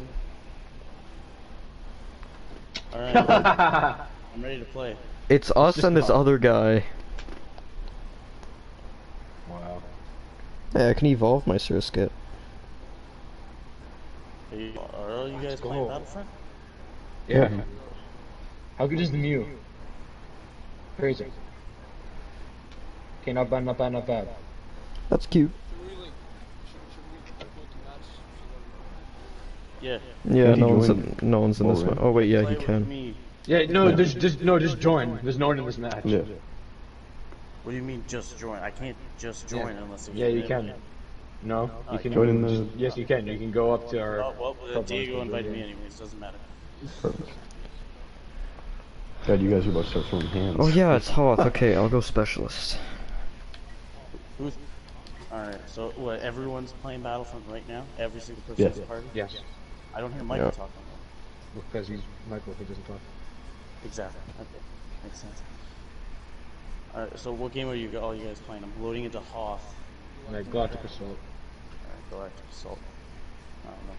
Alright, I'm ready to play. It's us and this other guy. Wow. Yeah, I can evolve my Surskit. Are all you guys playing Battlefront? Yeah. How good is the Mew? Crazy. Okay, not bad, not bad, not bad. That's cute. Yeah. Yeah, Can no you one's join? no one's in this one. Oh wait, yeah, he Play with can. me. Yeah, no, just join. There's no one in this match. Yeah. What do you mean just join? I can't just join unless there's Yeah, you an can. invite. No, you can Join in the- Yes, you can. You can go up to our. Oh, well, club Diego house and invited join me in. anyways, doesn't matter. Perfect. God, you guys are about to start throwing hands. Oh yeah, it's Hoth. Okay, I'll go specialist. Who's... Alright, so what, everyone's playing Battlefront right now? Every single person in the party? Yes, I don't hear Michael Yeah. talking. because he's Michael. He doesn't talk. Exactly. Okay. Makes sense. Alright, so what game are all you guys playing? I'm loading into Hoth. Like Galactic Assault. Alright, Galactic Assault. I don't know.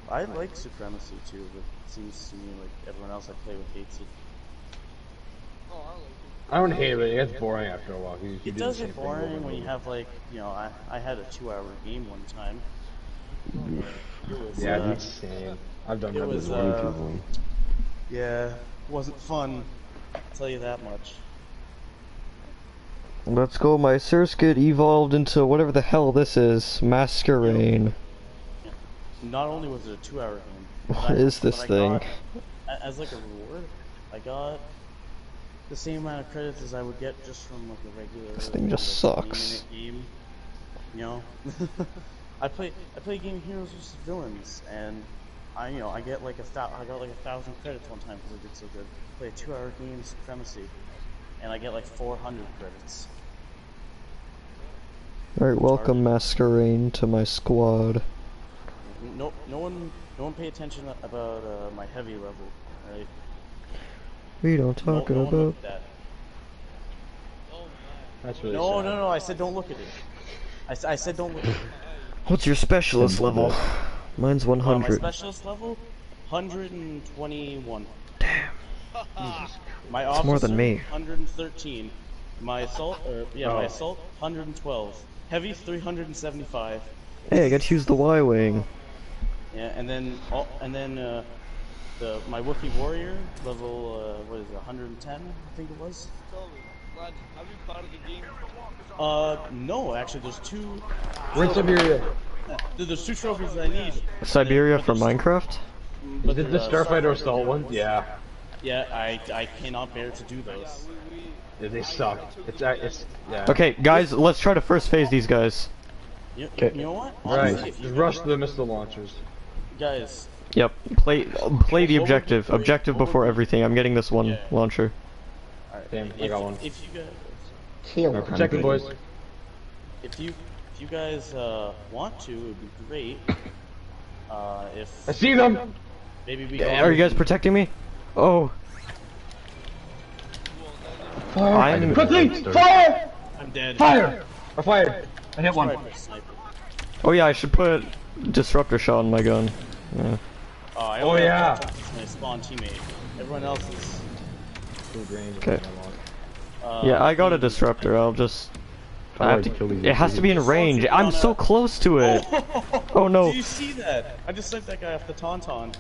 I like Supremacy too, but it seems to me like everyone else I play with hates it. I don't hate it. It gets boring after a while. It does get boring when you have like, you know, I had a 2-hour game one time. It was, Yeah, it's insane. I've done it that was, before. Way too long. yeah, wasn't fun. I'll tell you that much. Let's go. My Surskit evolved into whatever the hell this is. Masquerade. Not only was it a 2-hour game, What is this thing? As like a reward, I got the same amount of credits as I would get just from like a regular. This thing just like, sucks. 20-minute game. You know, I play a game of Heroes vs Villains, and I get like I got like 1,000 credits one time because I did so good. Play a 2-hour game, Supremacy, and I get like 400 credits. Alright, welcome Masquerade to my squad. No one pay attention about my heavy level, right? We don't talk No one about. look at that. That's really No, sad. no, I said don't look at it. I said don't look at it. What's your specialist level? Mine's My 100. specialist level, 121. Damn. My That's officer, more than me. 113. My assault, my assault, 112. Heavy, 375. Hey, I got to use the Y-wing. Yeah, and then my Wookiee warrior level, what is it, 110? I think it was. Vlad, have you thought of the game? No, actually, there's two. We're in Siberia. There's 2 trophies that I need. Siberia But from there's- Minecraft? but Is it they're, the Starfighter Assault one? ones. Yeah. Yeah, I cannot bear to do those. Yeah, they suck. It's yeah. Okay, guys, let's try to first phase these guys. You Okay. know what? Honestly, Right. if you Just rush the missile launchers. guys, Yep, play the objective. What would- Objective what would before be- everything. I'm getting this one Yeah. launcher. alright, Damn, I got one. If you guys, Alright, protect me, boys. if you guys want to, it would be great. If I see them. maybe we Are you guys protecting me? Oh, Fire! I'm- Quickly! Fire! I'm dead. Fire! I fired. I hit one. Sniper. oh yeah, I should put disruptor shot on my gun. Yeah. I Oh, only yeah. have my spawn teammate. Everyone else is. Okay. Yeah, I got a disruptor. I'll just How I do have to, kill these it has to be in range. I'm so close to it. Oh no. Did you see that? I just sniped that guy off the tauntaun.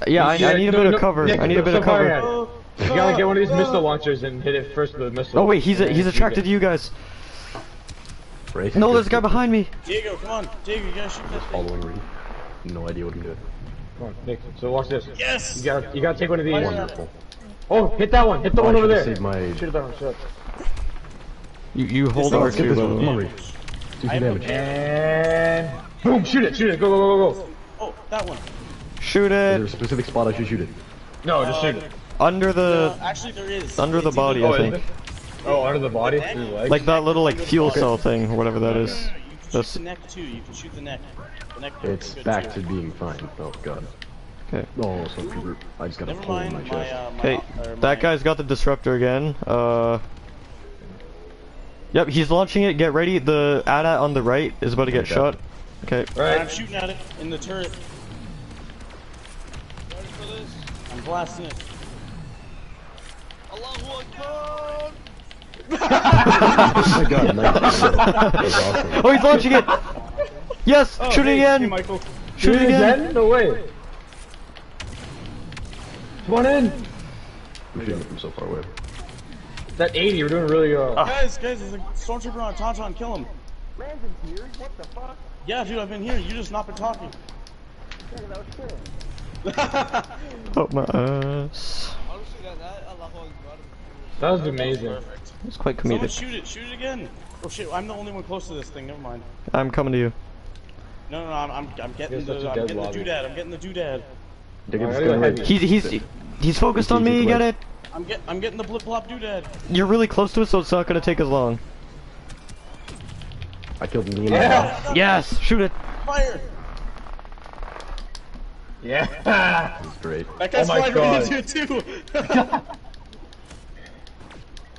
Yeah, I need a bit of cover. Nick, I need a bit of cover. You gotta get one of these missile launchers and hit it first with a missile. Oh wait, he's attracted to you guys. Rafe, No, there's a guy behind me. Diego, come on. Diego, you gotta shoot that thing. Following Reef. No idea what I'm doing. Come on, Nick. So watch this. Yes! You gotta take one of these. Wonderful. Oh, hit that one. Hit the one over there. Save my... Shoot it that one. Shut up. You hold Let's get R2 this one. Come on, though. Reef. Do some damage. And boom! Shoot it. Shoot it. Go go go go go. Oh, that one. Shoot Is there a it specific spot I should shoot it? No, just shoot it. under the Actually, there is. under the It's body, either- I think. Oh, under the body. Through the legs. Like that little like fuel cell thing or whatever that is. You can shoot That's the neck too. You can shoot the neck. The neck It's good back too. to being fine. Oh god. okay. Oh, so Peter, I just got a Never hole in mind. my chest. Okay, that guy's got the disruptor again. Yep, he's launching it. Get ready. The AT-AT on the right is about to get Okay. shot. Okay. I'm Right. shooting at it in the turret. Ready for this? I'm blasting it. Allahu Akbar! Oh my god, nice. That was awesome. Oh, he's launching it. Yes, Oh, shoot it hey, again. Hey, Michael. Shoot it again. No way. One in. I'm shooting it from so far away. That 80. We're doing really well. Guys, there's a stormtrooper on Tauntaun. Kill him. Brandon's here. What the fuck? Yeah, dude, I've been here. You just not been talking. Oh my ass. Honestly, that Allahu Akbar. That was amazing. It's quite Someone comedic. shoot it. Shoot it again. Oh shit, I'm the only one close to this thing. Never mind. I'm coming to you. No, I'm getting You're the such a I'm dead getting the lobby. doodad. I'm getting the doodad. Dig it, Alright, just go heavy. right. He's focused on me. Get it? I'm getting the blip blop doodad. You're really close to it, so it's not gonna take as long. I killed him. Yeah. Yes, shoot it. Fire! Yeah. That's great. That guy's Oh my flying God. right into you too.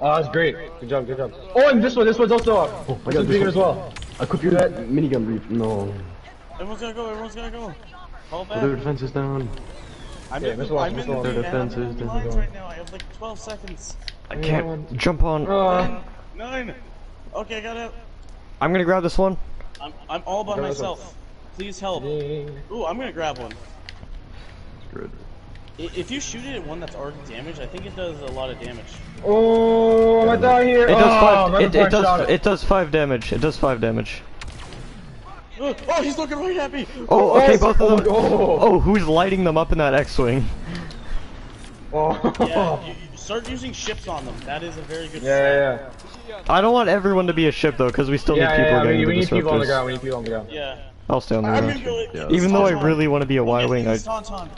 Oh, that's great. Good job. Good job. Oh, and this one's also up. Oh, I This got one's vegan this as well. Equip your minigun, Reef. No. Everyone's gotta go. Everyone's gotta go. Fall back. Their defense is down. I'm Yeah, in missile launch, I'm in missile the launch. Their defense is down. lines right now. I have like 12 seconds. I can't jump on. 9. Okay, I got it. I'm gonna grab this one. I'm all by Grab this one. myself. Please help. Ooh, I'm gonna grab one. Screwed. If you shoot it at one that's already damaged, I think it does a lot of damage. Oh, I'm gonna die here. It does Oh, five. right before I shot It does 5 damage. It does 5 damage. Oh, he's looking right at me. Oh, okay, both of them. Oh. Oh, who's lighting them up in that X-wing? Oh. Yeah, you start using ships on them. That is a very good. Yeah. I don't want everyone to be a ship though, because we still need people getting We the need people on the disruptors. ground. We need people on the ground. Yeah. I'll stay on the I'm ground. gonna go. Yeah. Even though I really want to be a Y-wing, I. Tauntaun.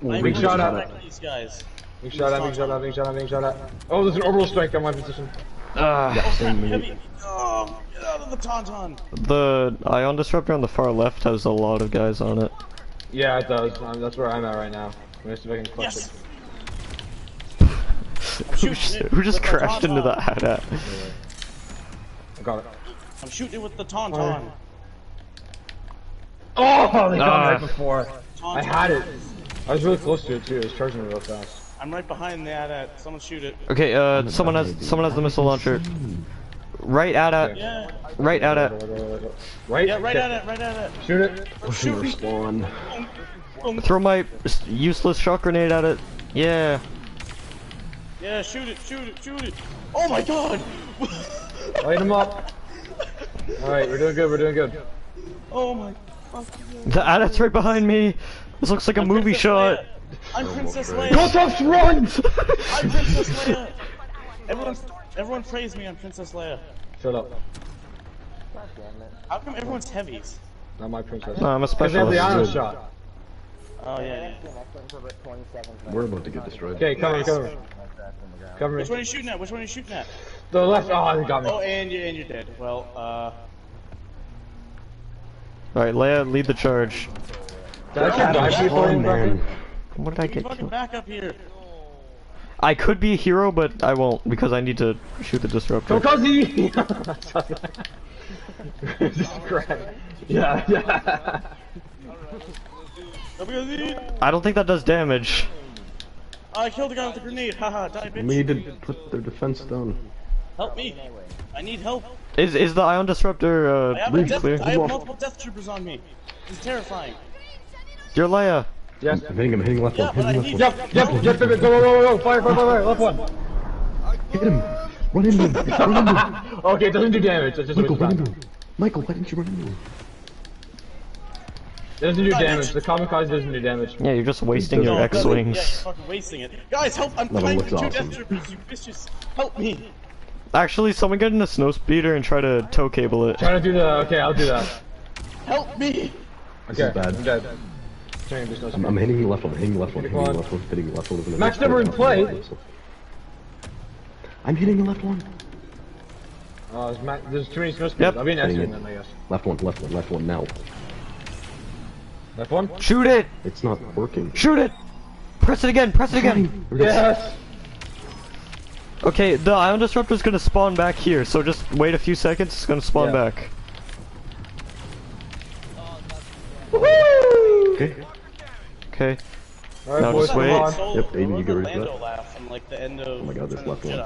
Oh, Big shot at at. these guys. Big shot at. Big shot at. Big shot at. Big shot at. Oh, there's an orbital strike on my position. Heavy. Oh, get out of the Tauntaun. The ion disruptor on the far left has a lot of guys on it. Yeah, it does. That's where I'm at right now. I'm gonna see if I can clutch Yes. it. Who just crashed into the AT-AT? I got it. I'm shooting it with the Tauntaun. Oh, they got me Ah. right before. I had it. I was really close to it too. It was charging me real fast. I'm right behind that. Someone shoot it. Okay, someone has the missile launcher. Right AT-AT. Yeah. Right AT-AT. Right? Yeah, right Okay. at it. Right at it. Shoot it. Pushing your spawn. Throw my useless shock grenade at it. Yeah. Yeah, shoot it. Shoot it. Shoot it. Oh my God. Light him up. Alright, we're doing good. We're doing good. Oh my. Fuck. The AT-AT's right behind me. This looks like a movie Princess shot. Leia. I'm Princess great. Leia. Go Tufts, run! I'm Princess Leia. Everyone praise me. I'm Princess Leia. Shut up. How come everyone's heavies? Not my princess. No, I'm a Because they have the specialist. ion shot. Oh yeah. We're about to get destroyed. Okay, cover. Cover me. Which one are you shooting at? Which one are you shooting at? The left. Oh, they got me. Oh, and you're dead. Well, Alright, Leia, lead the charge. Did I kill die before Oh you man. What did I get fucking killed? back up here. I could be a hero, but I won't, because I need to shoot the disruptor. Tokazi! This is correct. Yeah. I don't think that does damage. I killed the guy with the grenade. Haha, die bitch. We need to put their defense down. Help me! I need help! Is the ion disruptor I have, clear? I have multiple death troopers on me. This is terrifying. You're Leia. Yes. I'm hitting left Yeah, one, but I hitting need. left one. Yep, go, fire, left one. Hit him! Run into him! Run into him! Okay, it doesn't do damage, it's just Michael, a run waste into of him! Michael, why didn't you run into him? It doesn't do damage, the kamikaze doesn't do damage. Yeah, you're just wasting your No, yeah, you're X-wings. fucking wasting it. Guys, help! I'm Level fighting looks 2 awesome. death troopers, you bitches! Help me! Actually, someone get in a snow speeder and try to tow cable it. Trying to do the, okay, I'll do that. Help me! This Okay, is bad. I'm dead. Turn this no I'm hitting the left one, hitting the left one, hitting the left one, hitting the left one. Max never in play. I'm hitting the left one. There's too many snow speeds. Yep. I'll be an Hitting S it. then, I guess. Left one now. Left one? Shoot it! It's not working. Shoot it! Press it again! Press it again! Yes! Okay, the ion disruptor's gonna spawn back here, so just wait a few seconds, it's gonna spawn Yeah. back. Okay. Okay. Alright, Now boys, just come wait. on. Yep, Aiden, you go right Lando that. laugh from like the end of. Oh my god, this left one.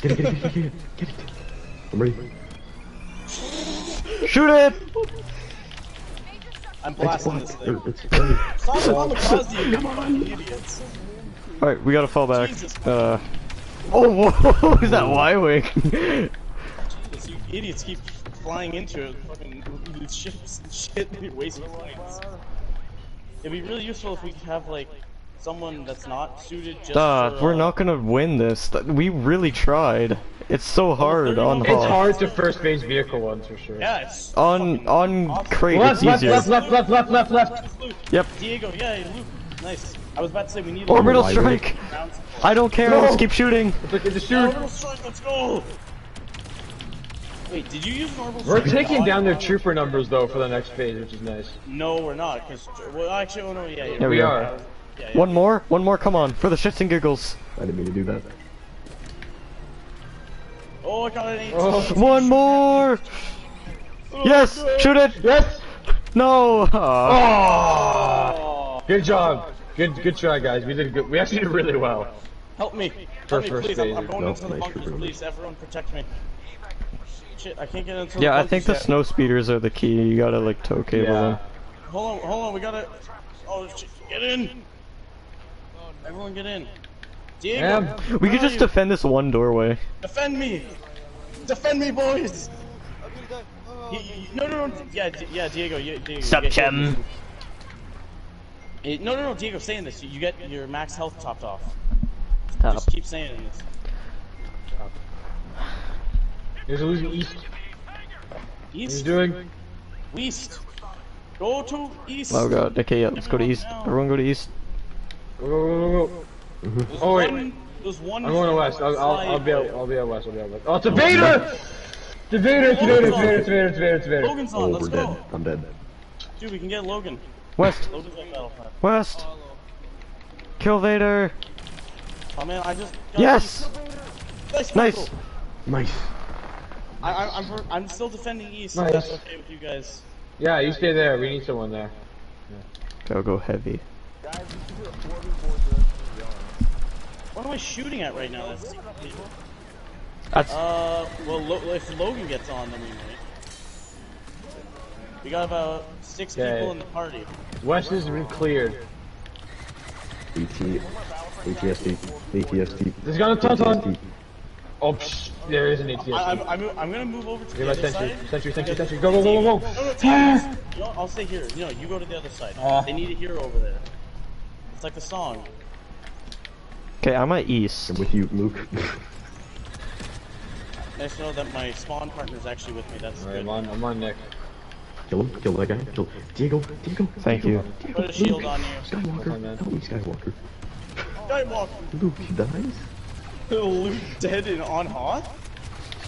Get it. I'm ready. Shoot it! I'm blasting this thing. It's ready. Stop the kamikaze, you fucking idiots! Alright, we gotta fall back. Jesus. Oh, whoa, is that Y-wing? You idiots keep flying into it, fucking these ships and shit, and you're wasting points. It'd be really useful if we could have like someone that's not suited just for, We're not gonna win this. We really tried. It's so hard on It's Hawk. hard to first phase vehicle ones for sure. Yeah, it's On fucking awesome. crate, Left, it's easier. left. Luke. Yep. Diego, yeah, Luke. Nice. I was about to say we need Orbital Why, strike! round I don't care, No. let's keep shooting. It's a shoot. Orbital strike, let's go! Wait, did you use an orbital We're strike? taking on- down their trooper numbers though for the next phase, which is nice. No, we're not, because, well, actually, oh no, yeah, Yeah, we we are. Yeah, One more, come on, for the shits and giggles. I didn't mean to do that. Oh, I got an 18. Oh. One more! Yes! Shoot it! Yes! No! Oh! Good job. Good try, guys. We did good. We actually did really well. Help me! For Help me, first please, phase. I'm going No, into the nice bunkers, trooper. please, everyone protect me. Shit, I can't get into the Yeah, I bunkers think the yet. snow speeders are the key. You gotta like tow cable Yeah. them. Hold on, we gotta... Oh, shit, get in! Everyone get in. Diego! Ma'am. We where could are just you? defend this one doorway. Defend me! Defend me, boys! No, yeah, Diego, Diego. Sup, you get- chum? No, Diego, saying this. You get your max health topped off. Top. Just keep saying this. Here's a losing east. East? He's doing. East. Go to east. Oh god, okay, yeah, let's go to east. Everyone go to east. Go. Oh wait. There's one. I'm going to west. I'll be slide out west. Oh, it's a Vader! It's a Vader. Logan's on. Oh, Let's we're go. dead. I'm dead. Dude, we can get Logan. West, Logan's on Battlefront. west. Kill Vader. Oh man, I just. got Yes! Nice. Nice. Michael. Nice. I'm still defending east. Nice. If that's okay with you guys. Yeah, you stay there. We need someone there. Go heavy. What am I shooting at right now? That's Well, if Logan gets on, then we might. We got about 6 people in the party. West has been cleared. ATST. There's got a tauntaun. Oh, psh, there is an ATS. I'm gonna move over to Get the my other side. sentry. because- Go. No, Diego, you know, I'll stay here. No, you go to the other side. Aw. They need a hero over there. It's like the song. okay. I'm at east. I'm with you, Luke. Nice to know that my spawn partner's actually with me. That's Alright, good. I'm on Nick. Kill him. Kill that guy. Kill Diego. Thank you. Put a shield on you. Skywalker. man. Help me, Skywalker. Skywalker. Luke, he dies? Luke dead and on hot?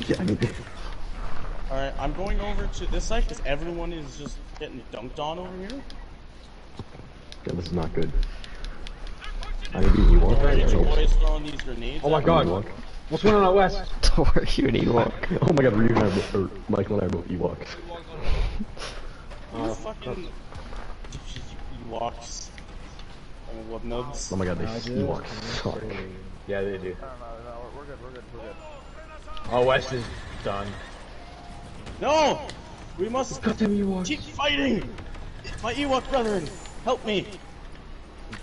Yeah, I mean... Alright, I'm going over to this side because everyone is just getting dunked on over here. Yeah, this is not good. I need you walk. Alright, your boys throwing these grenades. Oh my at me. god. What's going on out west? Don't worry, you an Ewok. Oh my god, Ryu and I both, or Michael and I are both Ewoks. You fucking Ewoks. What nubs? Oh my god, they Ewoks suck. Yeah, they do. No, we're good, we're good, we're good. Oh, West is done. No! We must Got them Ewoks. keep fighting! My Ewok brethren, help me!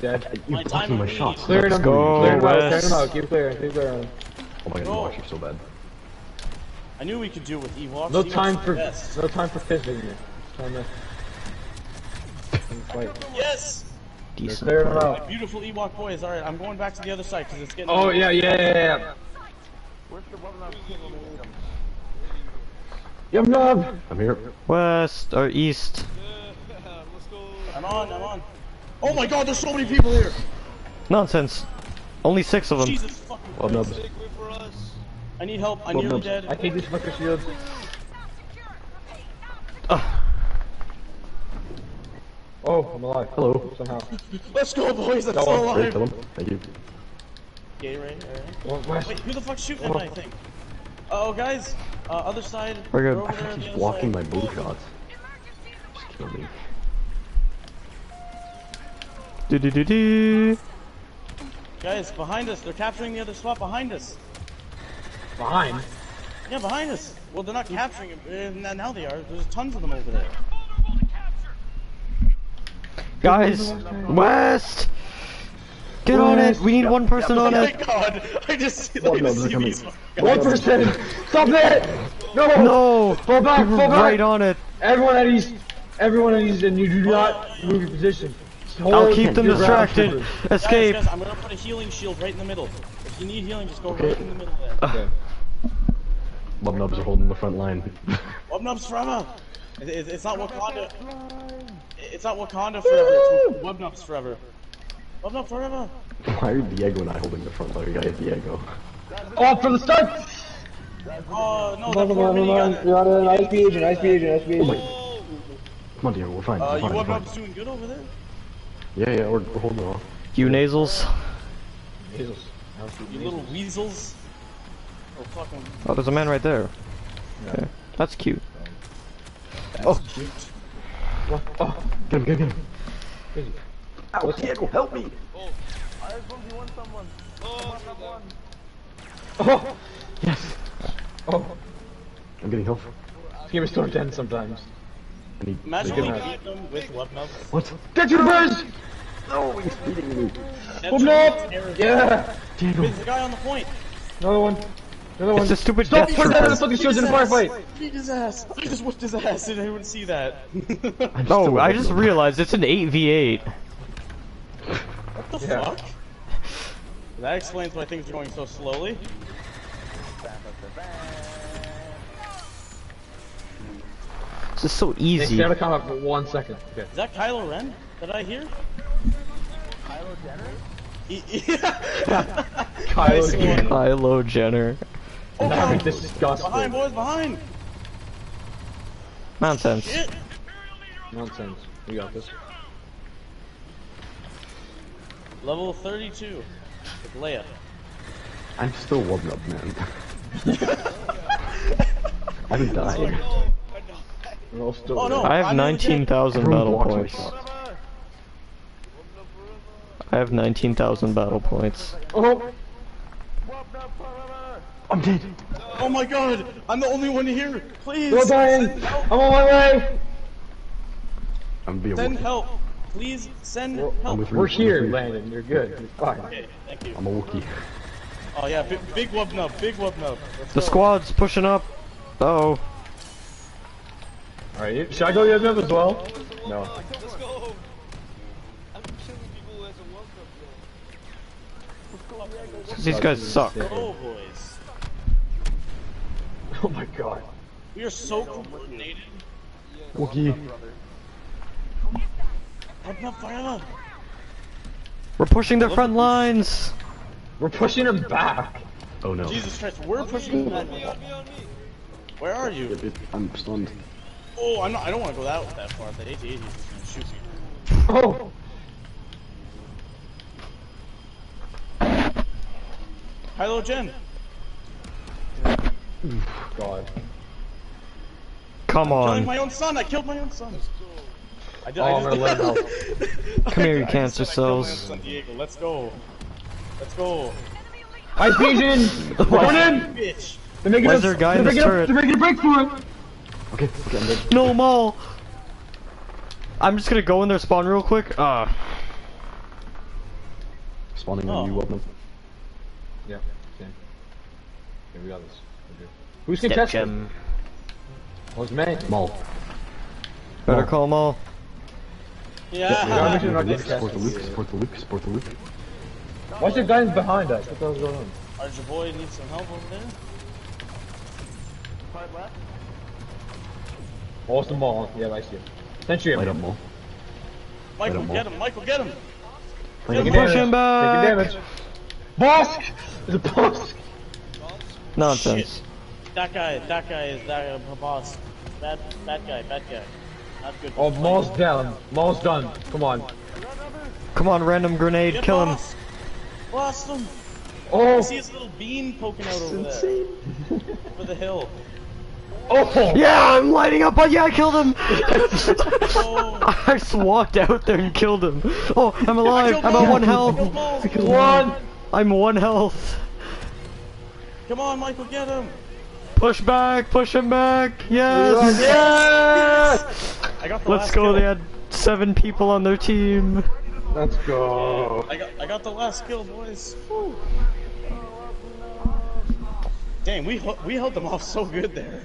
Dead. My time blocking of my need. shots. Clearing them. go, Clearing them out. West. Clearing them out. Keep clearing. Keep clearing. Oh my god, Go. Ewoks are so bad. I knew we could do it with Ewoks. No Ewoks time are for the best. no time for fizzing here. Time to fight. Yes! Decent. Clearing them play. out. Beautiful Ewok boys. Alright, I'm going back to the other side because it's getting. Oh yeah. Yum yum. I'm here. West or east. Let's go. I'm on. Oh my god, there's so many people here! Nonsense. Only 6 of them. Jesus fucking Well, Christ. nubs. Wait for us. I need help. I'm nearly dead. I take these fucker shields. Oh, I'm alive. Hello. Somehow. Let's go, boys. I'm Go still on, Great, alive. kill him. Thank you. Gay Ray, alright. Oh, West. Wait, who the fuck's shooting at my thing? Oh, guys. Other side. We're good. They're over I there on think the he's other blocking side. my bow shots. Just kill me. Do do do do. Guys, behind us. They're capturing the other spot behind us. Behind. Yeah, behind us. Well, they're not capturing it. Now they are. There's tons of them over there. Guys, West. Get on it. We need one person Oh on my it. god! I just see, What I nubs see are coming? these. 1%. Stop it! No. No. Fall back. You were Fall back. right on it. Everyone at east. Everyone at east, and you do not move your position. Just I'll hold keep them your ground distracted. troopers. Escape. Guys, I'm gonna put a healing shield right in the middle. If you need healing, just go right in the middle there. Okay. Lub nubs are holding the front line. Wubnubs forever! It's not Wakanda. It's not Wakanda forever. It's Wubnubs forever. Wubnub forever. Why are Diego and I holding the front line? Guy Diego. Off from the start. Oh no, Come that poor minigun. You're on an ISP agent. ISP agent. Come on, Diego. We're fine. You We're fine. We're fine. Wubnubs doing good over there? Yeah, we're holding on. You nasals. Jesus. You little weasels. Oh fucking. Oh, there's a man right there. Okay. That's cute. That's cute. Oh, Get him, get him. Ow, Diego, help me! oh, Yes! oh. I'm getting help. This game is so intense sometimes. I need. Imagine Good we night. beat them with Wubnubs. What? Get your birds! No, he's beating me. That's Wubnub! terrible. Yeah! Diego. There's a guy on the point. Another one. Another one. It's a stupid Stop death putting that in the trooper. fucking shields in a firefight! Beat his ass. I just whipped his ass. Did anyone see that? I'm No, still I holding just him. realized it's an 8v8. What the Yeah. fuck? That explains why things are going so slowly. This is so They easy. stay out of combat for 1 second. Okay. Is that Kylo Ren that I hear? Kylo Jenner? Kylo Jenner. Kylo Jenner. Oh, That'd God. be disgusting. Behind, boys, behind! Nonsense. Shit! Nonsense. We got this. Level 32 with Leia. I'm still wobbling up, man. I'm dying. No, I died. We're all still Oh, no. I have I'm nearly 19,000 Everyone battle blocks my points. shots. I have 19,000 battle points. Oh! I'm dead. Oh my god! I'm the only one here! Please! You're dying! I'm on my way! I'm being Send Wookiee. help! Please send I'm help! with We're you, here, I'm with you. Landon. You're good. You're fine. Okay, thank you. I'm a Wookiee. Oh yeah, big Wubnub, big Wubnub. Let's The go. squad's pushing up. Uh-oh. Alright, should I go the other way as well? No. Let's go. I'm killing people as a welcome. These guys suck. Oh boys. Oh my god. We are so coordinated. Wookiee. Wubnub forever! We're pushing their front lines. We're pushing him back. Oh no. Jesus Christ, we're pushing that. On me. Where are you? I'm stunned. Oh, I don't want to go that far. That AT-AT is just gonna shoot me. Oh! Kylo Jen! God. Come Killing on. my own son! I killed my own son! I did, Oh, I'm gonna let him help. Come here, you I just cancer said I killed my own cells. son, Diego. Let's go. Let's go. Ice Asian! Going in! Bitch. They're making Why us, is there a guy in they're this making turret? they're making a break for it! Okay, okay, I'm dead. No, Maul! I'm just gonna go in there, spawn real quick. Spawning on you, Wubman. Yeah, same. Okay, we got this. We're good. Who's Step contesting? gem. What's me? Maul. Better call Maul. Yeah. Support the Luke, support the Luke, support the Luke. Why's your guns behind us? What the hell's going on? Our boy needs some help over there. Awesome ball. Yeah, I see it. Sentry Light him. up, Maul. Michael, Light 'em get him! Michael, get him! Taking Push damage. him back! Taking damage. Bosk! There's a bosk! Nonsense. That guy is that boss. Bad guy. Not good. Oh, Maul's down. Maul's done. Come on. Come on, random grenade, Get kill him. boss. Blast him! Oh! I see his little beam poking out over there. Over the hill. Oh! Yeah, I'm lighting up. Yeah, I killed him. Oh. I just walked out there and killed him. Oh, I'm alive. I'm at 1 health. One! I'm 1 health. Come on, Michael, get him! Push back, push him back. Yes. Yes! I got the Let's last go. kill. They had 7 people on their team. Let's go. I got the last kill, boys. Woo. Dang, we held them off so good there.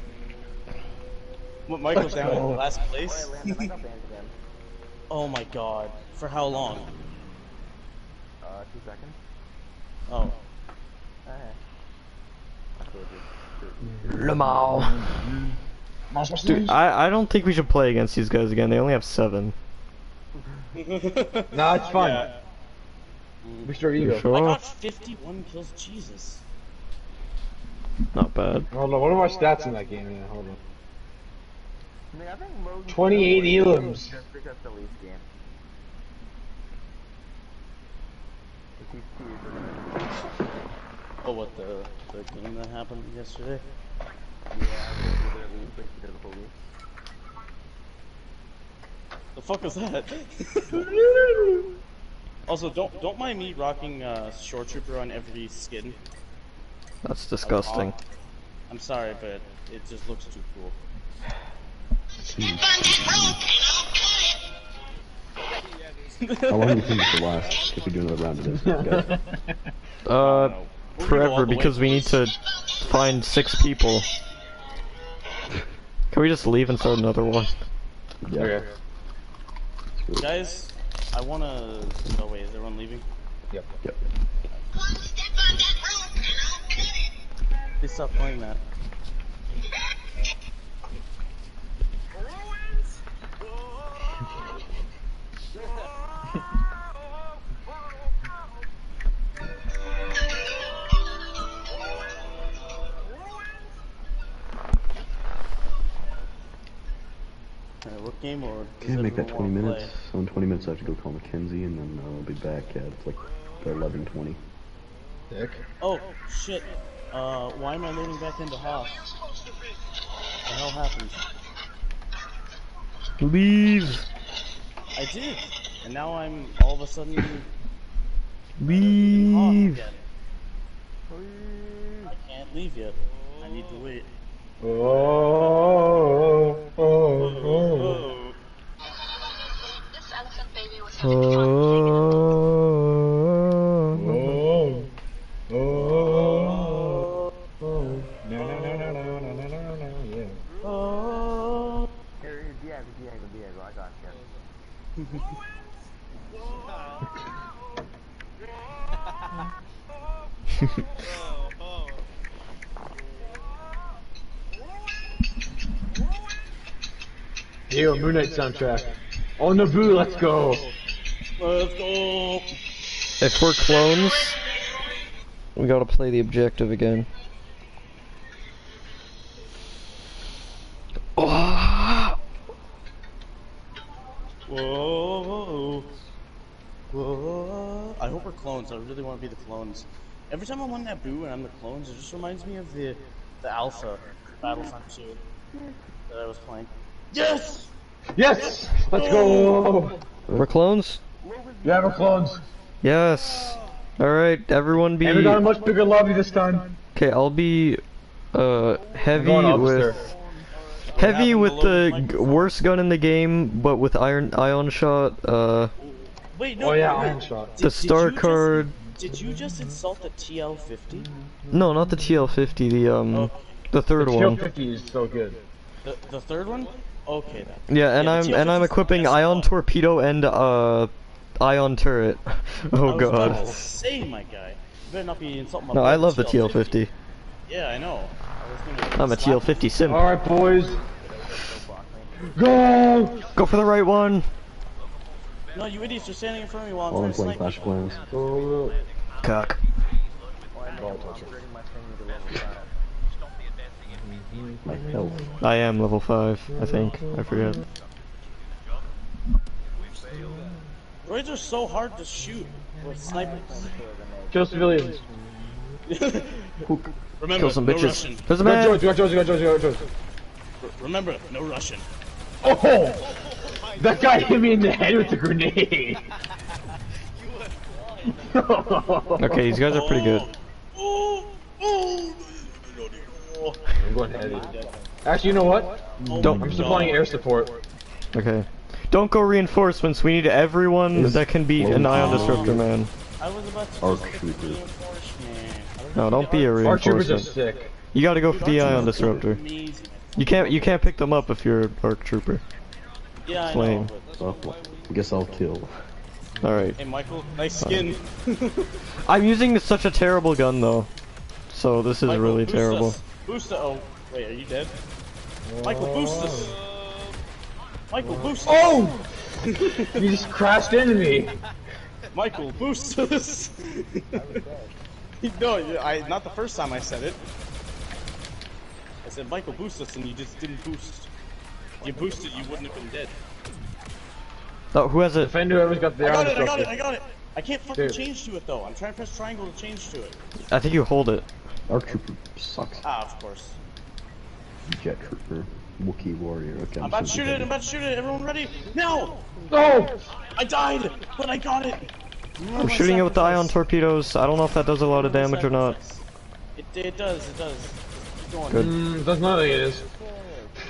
What, Michael's down in last place? Oh my god. For how long? 2 seconds. Oh. Lamau. Dude, I don't think we should play against these guys again. They only have 7. Nah, it's fine. Yeah. Boost your ego. I Sure. got 51 kills, Jesus. Not bad. Hold on, what are my stats in that game? Yeah, hold on. I think Mogan 28 elims. just because the least game. If he's two, Oh, what, the game that happened yesterday? yeah, literally switched to the whole league. The fuck was that? Also, don't mind me rocking Shore Trooper on every skin. That's disgusting. I'm sorry, but it just looks too cool. How long do you think this will last if we do another round of this, guys? Uh, We're gonna go all forever, the way, because we need to boys. find 6 people. Can we just leave and start another one? Yeah. Okay. Guys, I wanna... Oh wait, is everyone leaving? Yep. Yep. Please stop playing that. Alright, what game mode? Okay, make that 20 minutes. So in 20 minutes I have to go call Mackenzie and then I'll be back at like 11:20. Dick. Oh, shit. Why am I loading back into Hoth? What the hell happened? Leave! I did! And now I'm all of a sudden in Hoth Leave! again. I can't leave yet. I need to wait. Oh, oh, oh. This elephant baby was Oh. Oh, oh, oh, no, no, no, no, no, no, no, no, no, yeah. Oh. Here, Diego, I got you. Yo, Moon Knight soundtrack. On Naboo, let's go. Let's go! If we're clones, we gotta play the objective again. Oh. Whoa. Whoa. I hope we're clones. I really want to be the clones. Every time I'm on Naboo and I'm the clones, it just reminds me of the Alpha Battlefront 2 that I was playing. Yes! Yes! Let's go! We're clones? Yeah, we're clones. Yes. Alright, everyone be... And we got a much bigger lobby this time. Okay, I'll be, heavy Going up, with... sir. Heavy with the worst gun in the game, but with ion shot, Wait, no. Oh yeah, wait. iron shot. the star card... Did you just insult the TL50? No, not the TL50, the third The one. TL50 is so good. The third one? Okay then. Yeah, and the I'm TL50 is equipping the best ion one. torpedo and ion turret. Oh I was about god. to say, my guy. You better not be insulting my No, boy, I love the TL50. Yeah, I know. I was gonna I'm a slap TL50 you. sim. Alright, boys. Go! Go for the right one. No, you idiots are standing in front of me while I'm While I'm trying playing to Clash snipe of Clans. Cock. My health. I am level 5, I think. I forget. Droids are so hard to shoot with snipers. Kill civilians. Remember, Kill some no bitches. Russian. There's a Go man! George, go George, go George, go George. Remember, no Russian. Oh! That guy hit me in the head with a grenade. Okay, these guys are pretty good. I'm going heavy. Actually, you know what? Don't. I'm supplying air support. Okay. Don't go reinforcements, we need everyone that can beat an ion disruptor, man. I was about to Arc just pick trooper. reinforcement. No, don't be a Our troopers are reinforcement. sick. You gotta go for the ion disruptor. Amazing. You can't pick them up if you're an arc trooper. Yeah, I Flame. know. But... Well, I guess I'll kill. Alright. Hey, Michael, nice skin. I'm using such a terrible gun though. So this is Michael, really boost terrible. us. Boost us. Oh, wait, are you dead? Michael, boost us. Michael, boost us. Oh! You just crashed into me. Michael, boost us. No, not the first time I said it. I said, Michael, boost us, and you just didn't boost. If you boosted, you wouldn't have been dead. Oh, who has it? Defend whoever's got the I got iron it, I got it, disruptor. I got it. I can't fucking Dude. change to it though. I'm trying to press triangle to change to it. I think you hold it. Arc Trooper sucks. Ah, of course. Jet Trooper. Wookiee Warrior. Okay, I'm about to shoot it, I'm about to shoot it. Everyone ready? No! Oh! I died, but I got it. I'm shooting it with the ion torpedoes. I don't know if that does a lot of damage or not. It does, it does. Keep going. Good. That's not like it is.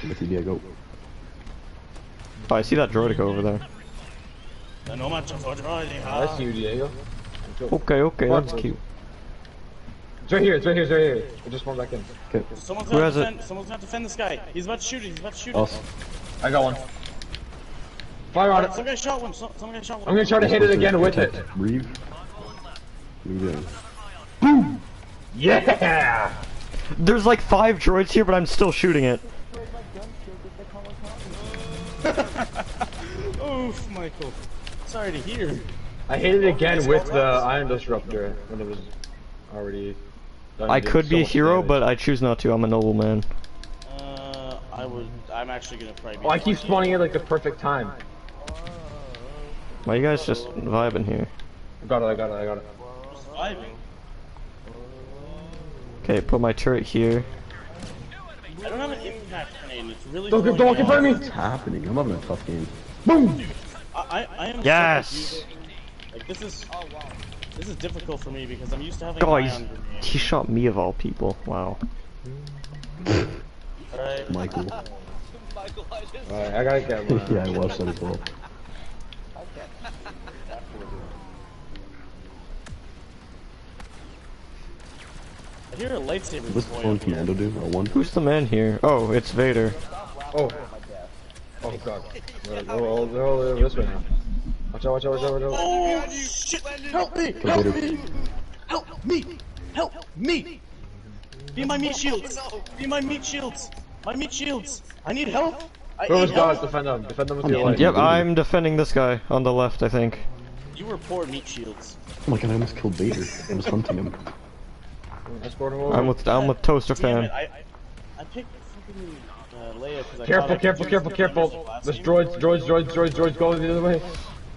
With you, Diego. Oh, I see that droidica over there. No matter what, That's you, Diego. Okay, okay, that's cute. It's right here, it's right here, it's right here. It just spawned back in. Okay. Someone's Who gonna has it? defend, someone's gonna defend this guy. He's about to shoot it, he's about to shoot Us. it. I got one. Fire on it. Some guy shot one, some guy shot one. I'm gonna try to hit it again with it. Reeve. What are you doing? Yeah! There's like 5 droids here, but I'm still shooting it. Oof, Michael. Sorry to hear. I hit it again with the iron disruptor when it was already done. I doing could so be a much hero, damage. but I choose not to. I'm a noble man. I'm actually gonna probably be. Oh, I keep spawning it like the perfect time. Why you guys just vibing here? I got it, I got it, I got it. Surviving. Okay, put my turret here. I don't have an impact grenade, and it's really Don't throwing get me in front of off. me! What's happening? I'm having a tough game. Boom! I am Yes! so confused. Like this is difficult for me because I'm used to having Guys, ion grenade. he shot me of all people. Wow. Alright. Michael. Michael, I just... Alright, I gotta get one. Yeah, I watched that as well. I hear a lightsaber What's deploy phone up here. commando do? R1? Who's the man here? Oh, it's Vader. Oh. Oh god. They're all this way now. Watch out, watch out, watch out, watch out. Oh shit! Help me! Go Help Vader. me! Help me! Help me! Be my meat shields! Be my meat shields! My meat shields! I need help! I Whoever's need got it, help! defend them. Defend them with I'm your life. Yep, I'm defending this guy on the left, I think. You were poor meat shields. Oh my god, I almost killed Vader. I was hunting him. Escort him over. I'm with Toaster Damn Fan. it, I picked fucking Leia because I Careful, thought I careful, could careful, use careful. the last There's game. droids go the other way.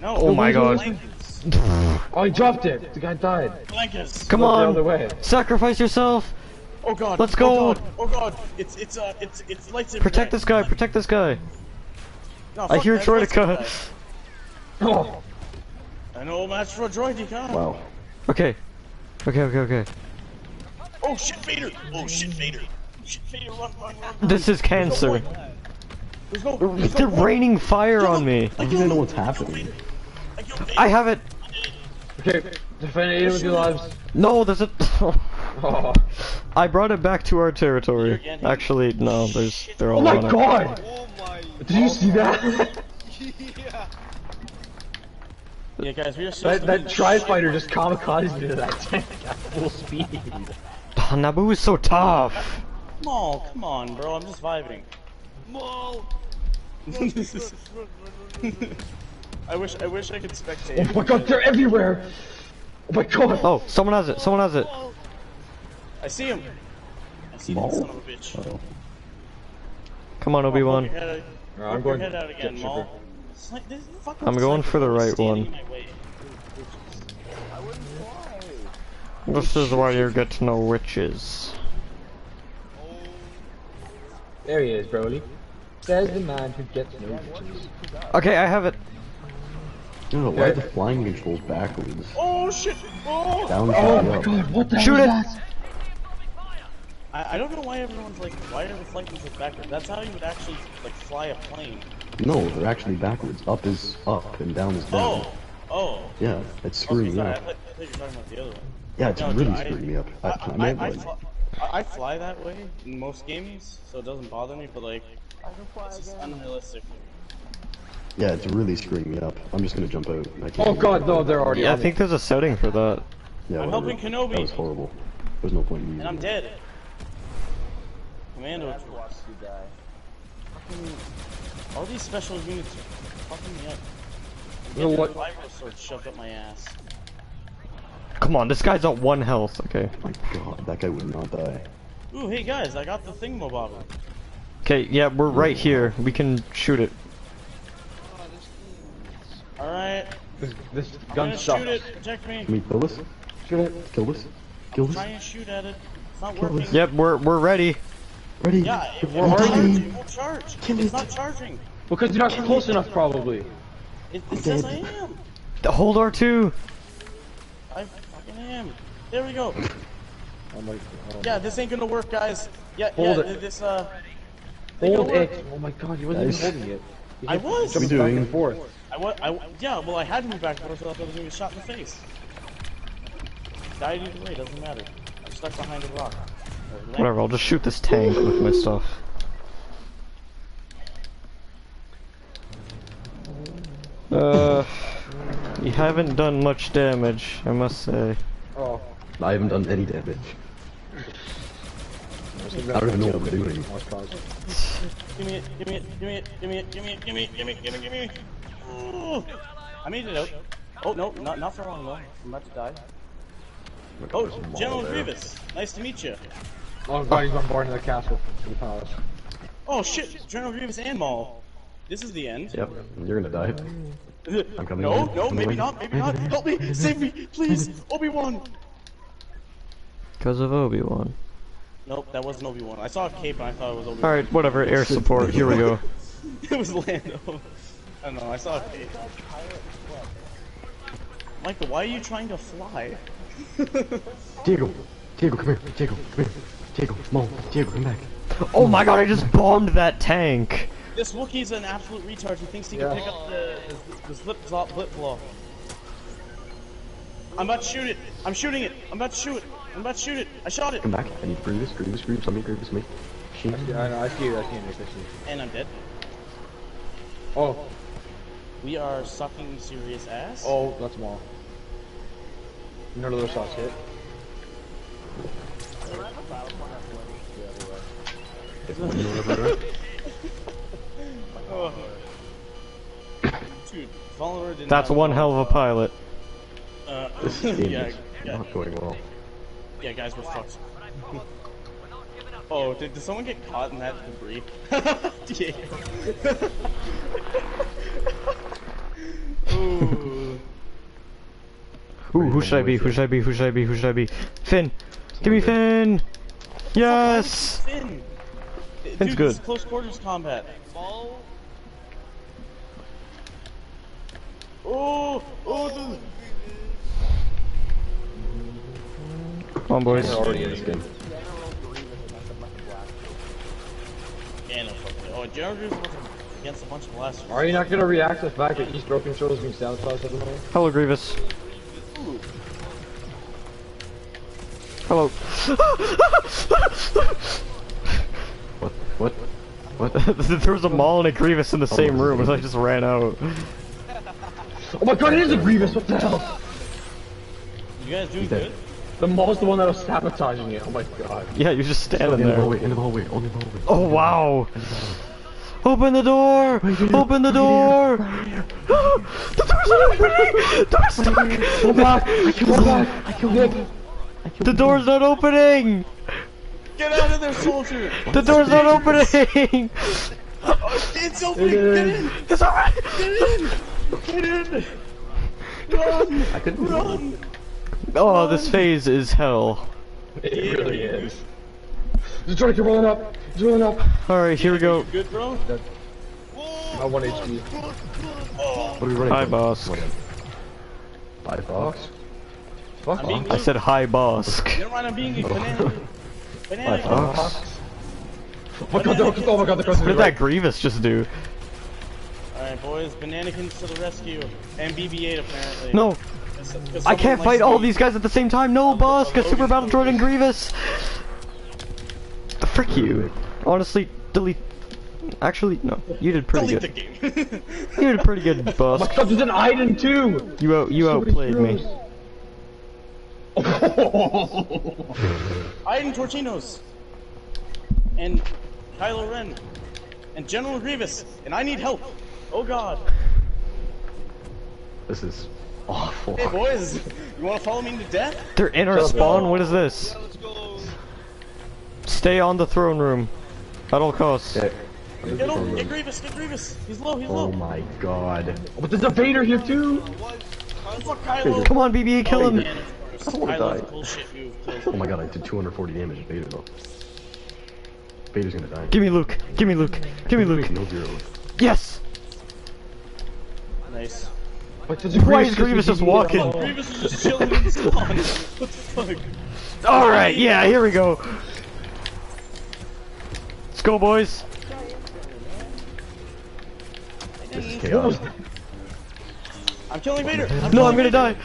No, Oh my god. Blankets. Oh, he dropped it. The guy died. Blankets. Come Look the other on! way. Sacrifice yourself! Oh god. Let's go. Oh god. Oh god. It's lightsaber. Protect guy. this guy, protect this guy! No, I fuck hear that lightsaber Droidica. guy. Oh. I know match for Droidica. Wow. Okay. Okay. Oh shit, Vader! Oh shit, Vader! Shit, Vader, run! This is cancer. They're raining fire on me. I don't even know what's happening. I have it. Okay, defend it with your lives. No, there's a. Oh, I brought it back to our territory. Actually, no, they're all oh my on it. god! Oh my. Did you see that? Yeah. Yeah, guys, we are so that tri-fighter just kamikazed into that tank at full speed. Oh, Naboo is so tough. Come on, bro, I'm just vibing. Maul. I wish I could spectate. Oh my god, they're everywhere! Oh my god! Oh, someone has it. Someone has it. I see him! I see that son of a bitch. Uh-oh. Come on, Obi-Wan. I'm Poke your going head out again, get Maul. I'm going for the right one. This is why you get to know witches. There he is, Broly. Says the man who gets no witches. Okay, I have it. I don't know why the flying controls backwards. Oh shit! Oh! Down, Oh up. my god, what the Shoot hell it! is that? I don't know why everyone's like, why are the flight controls backwards? That's how you would actually like fly a plane. No, they're actually backwards. Up is up and down is down. Oh! Yeah, it's screwing me I up. thought you were talking about the other one. Yeah, it's No, really dude, screwing me up. I fly that way in most games, so it doesn't bother me, but like, it's just unrealistic. Yeah, it's really screwing me up. I'm just gonna jump out. I can't Oh even- god, no, they're already Yeah, I on me. think there's a setting for that. Yeah, I'm whatever. helping Kenobi. That was horrible. There's no point in And using I'm it. dead. Commando troops. All these special units are fucking me up. I'm You know getting what? a vibro sword shoved up my ass. Come on, this guy's at 1 health. Okay. My god, that guy would not die. Ooh, hey guys, I got the thingamabobber. Okay, yeah, we're right here. We can shoot it. Alright, This I'm gun gonna sucks. shoot it. Protect me. Can we kill this? Shoot it. Kill this? Kill this? Try and shoot at it. It's not Kill working. this. Yep, we're ready. Ready? Yeah, it Where won't are charge. you? It won't charge. It's not charging. Because you're not close enough, probably. It says I am. Hold R2. I fucking am. There we go. Oh my god. Yeah, this ain't gonna work, guys. Yeah, Hold yeah, it. this Hold gonna work. it. Oh my god, you wasn't Guys. even holding it. You I kept was. jumping What are we back doing? and forth. Yeah, well, I had to move back first, so I was gonna get shot in the face. Died either way, doesn't matter. I'm stuck behind a rock. Whatever, I'll just shoot this tank with my stuff. You haven't done much damage, I must say. Oh. I haven't done any damage. I don't even know what I'm doing. Give me it, give me it, give me it, give me it, give me it, give me it, give me it, give me it, give me it. Ooh. I made it out. Oh, no, not for long though. I'm about to die. Oh, General Grievous. Nice to meet you. Oh god, he's on board in the castle. In the palace. Oh shit, General Grievous and Maul. This is the end. Yep, you're gonna die. I'm coming No, in. no, I'm maybe going. not, maybe not. Help me, save me, please, Obi-Wan. Because of Obi-Wan. Nope, that wasn't Obi-Wan. I saw a cape and I thought it was Obi-Wan. Alright, whatever, air support, here we go. It was Lando. I don't know, I saw a cape. Michael, why are you trying to fly? Diego, come here. Diego, come here. Diego, Mo, Diego, come back. Oh my god, I just bombed that tank! This Wookiee's an absolute retard who thinks he can pick up the blip blow. I'm about to shoot it. I'm shooting it. I'm about to shoot it. I'm about to shoot it. I shot it. Come back. I need Grievous, somebody. Yeah, I know, I see you, Nick, I see you. And I'm dead. Oh, We are sucking serious ass. oh, that's Maul. None of those shots hit. Dude, Fallen Order did That's not one know. hell of a pilot. This game yeah, is yeah, not going well. yeah, guys, we're fucked. Oh, did someone get caught in that debris? Diego. Ooh. Ooh, who should I be? Who should I be? Who should I be? Who should I be? Finn! Give me Finn! Yes! Finn! Finn's Dude, good. this is close quarters combat. Maul. Oh! Oh! Come on, boys. They're already in this game. Yeah, no fucking. Oh, General Grievous was against a bunch of blasters. Are you not gonna react to the fact that East Broken Control is being sabotaged at the moment? Hello, Grievous. Hello. What? There was a Maul and a Grievous in the same room, and I just ran out. Oh my god, it is a Grievous! What the hell? You guys doing good? The Maul's the one that was sabotaging it. Oh my god. Yeah, you're just standing In the there. hallway, only the hallway. Oh wow! Open the door! Open the door! The door's not opening! Door's stuck! Go back! I killed Nick! The door's not opening! Get out of there, soldier! The door's not opening! It's opening! Get in! It's alright! Get in! Run! I couldn't Run! Oh, this phase is hell. It really is. He's trying to keep rolling up! He's rolling up! Alright, here we go. Good, bro? I 1 HP. What are we running Hi, from? boss. Hi, boss. Fuck I'm being off. I said hi, boss. Never mind, I'm being a banana. Hi, Banana. boss. Oh my god, oh my god, the What did that Grievous just do? Alright, boys, Bananakins to the rescue. And BB-8 apparently. No! I can't fight all these guys at the same time. No, boss, got Super Battle Droid and Grievous. Frick you. Honestly, delete. Actually, no. You did pretty Delete good. the game. You did pretty good, boss. Oh my god, there's an Iden too! You outplayed me. Iden Torchinos. And Kylo Ren. And General Grievous. And I need help. Oh god. This is awful. Hey boys, you wanna follow me to death? They're in our spawn. What is this? Let's go. Stay on the throne room, at all costs. Okay. Get over, get Grievous, get Grievous. He's low, he's Oh low. my god. But there's a Vader here too! Fuck Kylo. Come on, BB, kill him. Man, of course. I wanna Kylo's die. a bullshit move. Oh my god, I did 240 damage to Vader though. Vader's gonna die. Give me Luke. Give me Luke. Give me Luke. No zero. Yes. Nice. But there's a Why is Grievous just walking? Oh, Grievous is just chilling in the spawn. What the fuck? All right, yeah, here we go. Let's go, boys. This is chaos. I'm killing Vader. No, I'm gonna die.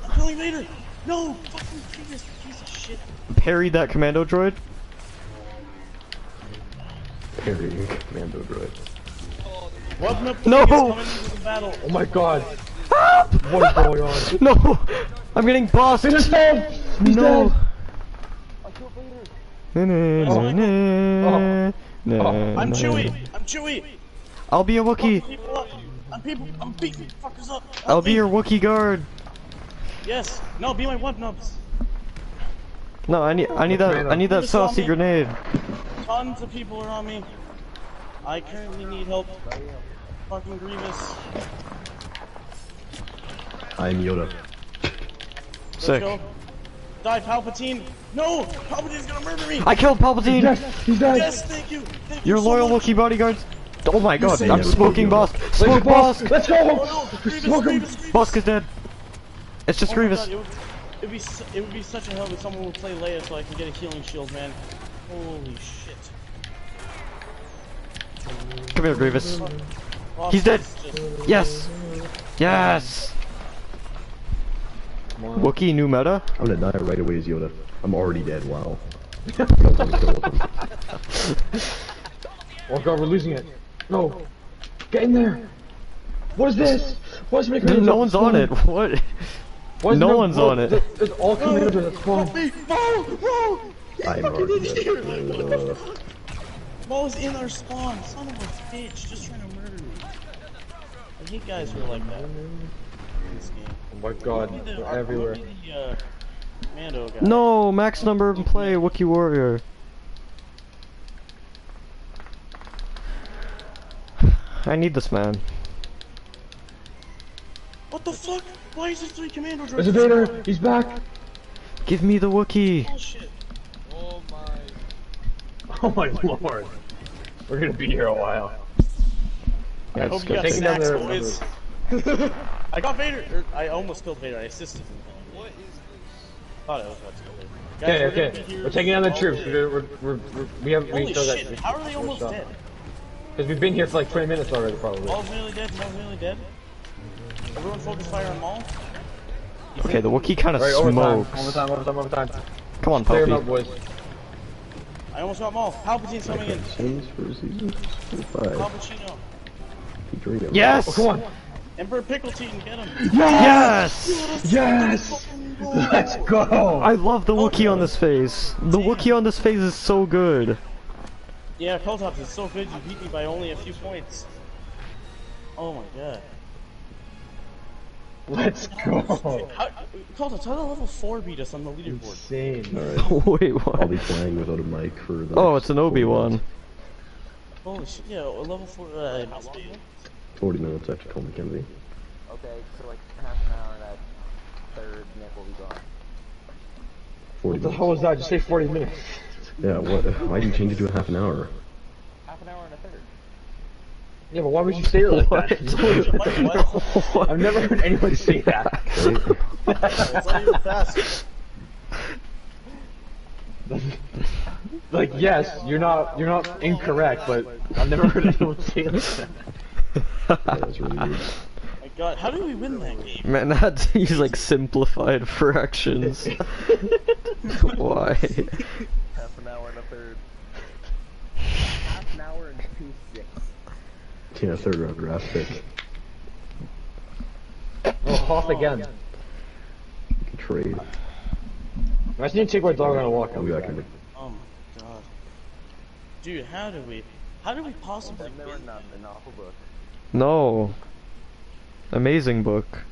I'm killing Vader. No, fucking Grievous, piece of shit. Parried that commando droid. Parrying commando droid. Welcome up. No. Coming into the battle. Oh my god. What is going on? No, I'm getting bossed. He's dead! He's No. dead! Na, na, na, na, I'm na. Chewie. I'm Chewie. I'll be a Wookiee. People up. I'm beating fuckers up. I'll be your Wookiee guard. Yes. No, be my one nubs. No, I need that saucy grenade. Tons of people are on me. I currently need help. Fucking Grievous. I'm Yoda. Let's Sick. go. Die, Palpatine. No, Palpatine's gonna murder me. I killed Palpatine. He's dead! Yes, thank you. Thank Your you so loyal much. Wookiee bodyguards. Oh my god, say I'm that. smoking boss. Smoke boss. Let's go! Oh no, Grievous, Smoke him! Grievous, Grievous. Boss is dead. It's just Oh my Grievous. God, it would be such a help if someone would play Leia so I can get a healing shield, man. Holy shit. Come here, Grievous. Boss He's dead. is just- Yes. Yes. Wookiee new meta. I'm gonna die right away as Yoda. I'm already dead, wow. Oh god, we're losing it. No. Get in there. What is this? Why is it making No one's on it. What? Why is No there one's on it. There's all commanders at spawn. I'm already dead. Maul's in our spawn, son of a bitch, just trying to murder me. I hate guys who are like that in this game. Oh my god, Who would be the- they're everywhere. who would be the, Mando guy? No, max number in play, Wookiee warrior. I need this man. What the fuck? Why is there 3 commando droids? There's a Vader! He's back! Give me the Wookiee. Bullshit. Oh my. Oh my lord. We're gonna be here a while. Yeah, I hope it's you got good. Taking down snacks, their- boys. I got Vader. I almost killed Vader. I assisted him. What is this? thought I was about to go there. Guys, Okay, we're gonna okay. be here We're taking on the all troops. day. We have Holy shit, how are they almost dead? Because we've been here for like 20 minutes already, probably. Mall's nearly dead, Mall's nearly dead. Everyone focus fire on Mall. Okay, the Wookiee kind of Right, smokes. overtime. Come on, Clear him Puppy. up, boys. I almost got Mall. Palpatine's coming in. Sims for season 5. Palpatino. Featuring Yes! Oh, come on. Emperor Pickleton, get him. Yes! Yes! Let's go! I love the Wookiee on this face. The Wookiee on this face is so good. Yeah, Coltops is so good, you beat me by only a few points. Oh my god. Let's go! Coltops, how did level 4 beat us on the leaderboard? Insane. Wait, I'll what? be playing without a mic for the Oh, next it's an 40 Obi-Wan. minutes. Holy shit, yeah, level 4, must be. 40 minutes after Cole McKenzie. Okay, so like half an hour and that third Nick will be gone. 40 What the minutes. hell was that? Just say 40 minutes. Yeah, what? Why did you change it to a half an hour? Half an hour and a third. Yeah, but why would you say it like that? What? I've never heard anybody say that. Right? It's not even fast. Like, yes, you're not incorrect, but I've never heard anyone say it like that. That's really weird. My god, how did we win that game? Man, that's he's like simplified fractions. Why? Half an hour and a third. Half an hour and 2/6. Yeah, third round draft pick. Oh, Hoth again. You can trade. I just need to take my dog on a walk. I'll be back in. Oh my god. Dude, how did we possibly Then there were win? none, an awful book. No. Amazing book.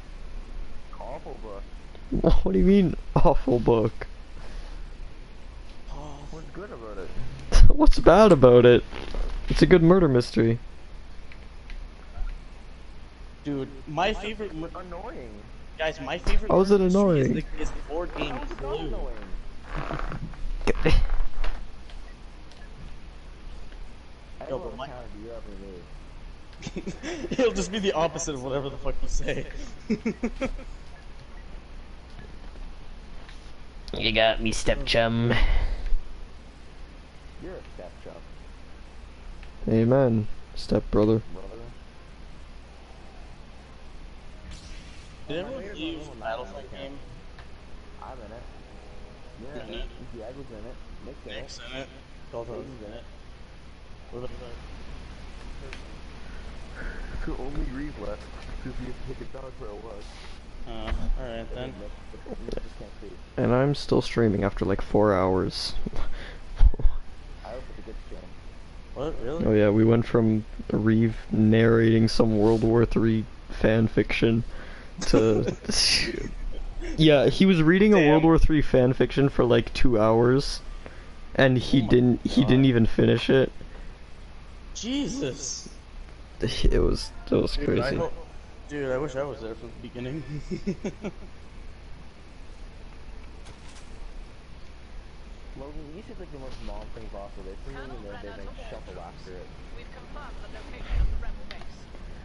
Awful book. What do you mean, awful book? Oh, What's good about it? What's bad about it? It's a good murder mystery. dude, my favorite... Annoying. Guys, my favorite... How is it mystery annoying? is the board game How is it Clue. annoying? I Yo, don't but know my- how you ever move. It'll just be the opposite of whatever the fuck you say. You got me, step chum. You're a step chub, Amen, step brother. brother. Did everyone leave the Battlefront game? I'm in it. You're in Mhm. it. Jag was in it. Nick's in it. Nick's in it. Colto's in it. What about The only Reeve left because we had to take a dog for a walk. alright then. Nick just can't see. And I'm still streaming after like 4 hours. I hope it's a good stream. What, really? Oh yeah, we went from Reeve narrating some World War III fan fiction to... Yeah, he was reading a Damn. World War III fan fiction for like 2 hours, and he Oh my didn't God. even finish it. Jesus! It was crazy. Dude, I wish I was there from the beginning. Logan, you should take the most mom things off of this. And then they make shuffle after it. We've confirmed the location of the rebel base.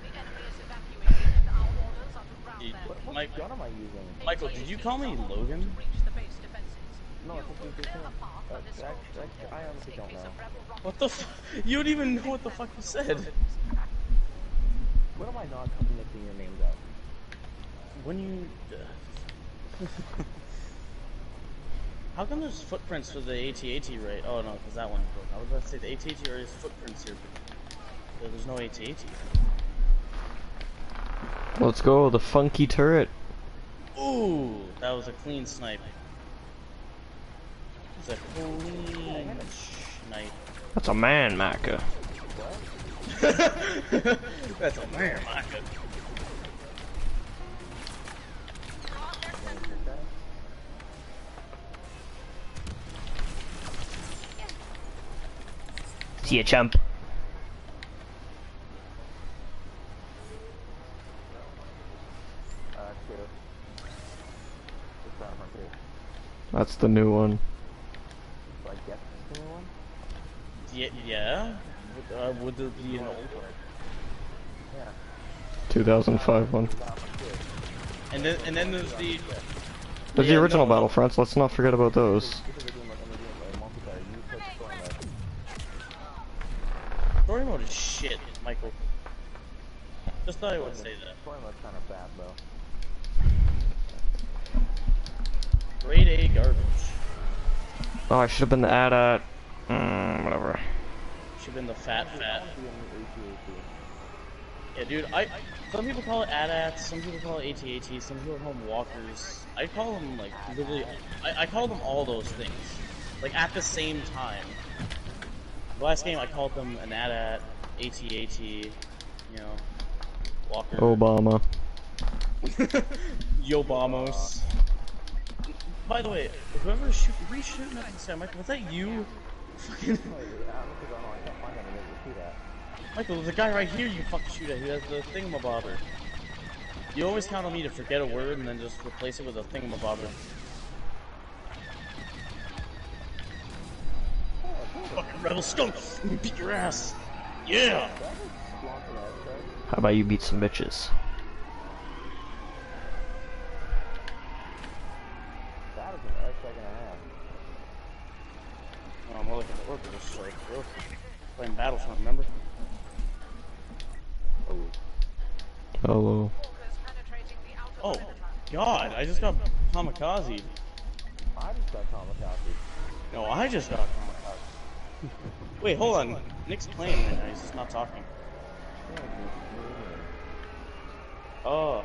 The enemy is evacuating and our orders are to ground Dude, them. What Mike, gun am I using? Michael, did you call me Logan? To reach the base defenses. No, You it's will a clear thing. the path for this I honestly don't know. What the f- You don't even know what the fuck you said. When am I not mixing your names up? When you... How come there's footprints for the AT-AT right? Oh no, because that one broke. I was about to say the AT-AT already has footprints here, but there's no AT-AT. Let's go, the funky turret. Ooh, that was a clean snipe. It's a clean snipe. That's a man, Maka. That's a man, Micah. See ya, chump. Two. Just that one too. That's the new one. So I guess it's the new one? Yeah? Would there be an old one? Yeah. 2005 one. And then there's the There's the original Battlefronts, let's not forget about those. Story mode is shit, Michael. Just thought I would say that. Story mode's kind of bad though. Grade A garbage. Oh, I should have been the AT-AT. Whatever. Should have been the fat. Yeah, dude, some people call it AT-ATs, some people call it AT-ATs, some people call them walkers. I call them, like, literally, I call them all those things. Like, at the same time. The last game I called them an AT-AT, AT-AT, you know, walker. Obama. Yobamos. By the way, whoever reshooting up in the sky, Michael, was that you? Fucking. Michael, there's a guy right here you can fucking shoot at who has the thingamabobber. You always count on me to forget a word and then just replace it with a thingamabobber. Fucking rebel scum! Let me beat your ass! Yeah! How about you beat some bitches? That was an airstrike and a half. Oh, more like an orbital strike, bro. Playing Battlefront, remember? Hello. Oh, God, I just got kamikaze. I just got kamikaze. No, I just got kamikaze. Wait, hold on. Nick's playing right now, he's just not talking. Oh.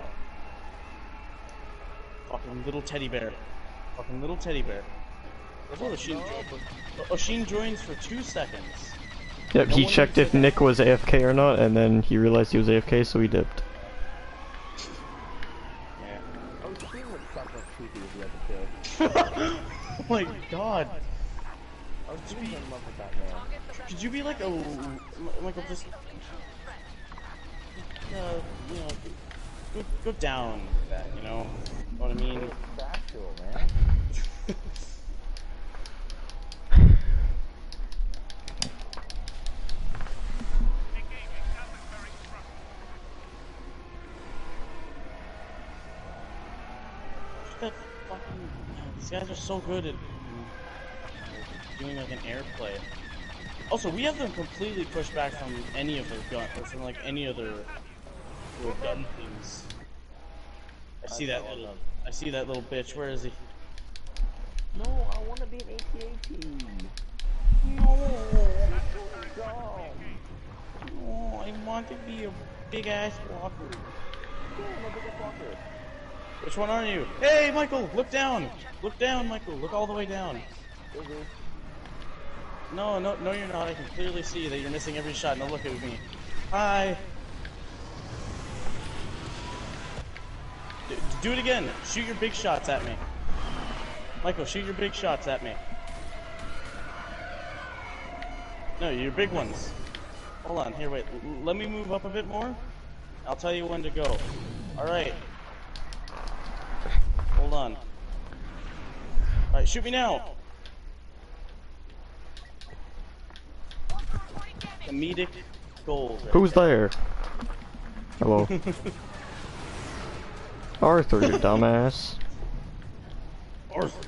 Fucking little teddy bear. Fucking little teddy bear. That's what Oshin joined. Oshin joins for 2 seconds. Yep, he checked if Nick was AFK or not, and then he realized he was AFK, so he dipped. Yeah. I was seeing what sounds like creepy if you had to kill. Oh my god. I was doing in love with that man. Could you be like a... Michael, just... you know, go down with that, you know? What I mean? It's factual, man. That fucking... These guys are so good at doing like an airplay. Also, we have them completely pushed back from any of their gun, or from like any other little gun things. I see that little bitch. Where is he? No, I want to be an AT-AT. No, I want to be a big ass walker. Which one are you? Hey, Michael, look down. Look down, Michael. Look all the way down. No, you're not. I can clearly see that you're missing every shot. Now look at me. Hi. Do it again. Shoot your big shots at me. Michael, shoot your big shots at me. No, your big ones. Hold on. Here, wait. Let me move up a bit more. I'll tell you when to go. Alright. Hold on. Alright, shoot me now. Comedic gold. Right Who's there? Hello. Arthur, you dumbass. Arthur.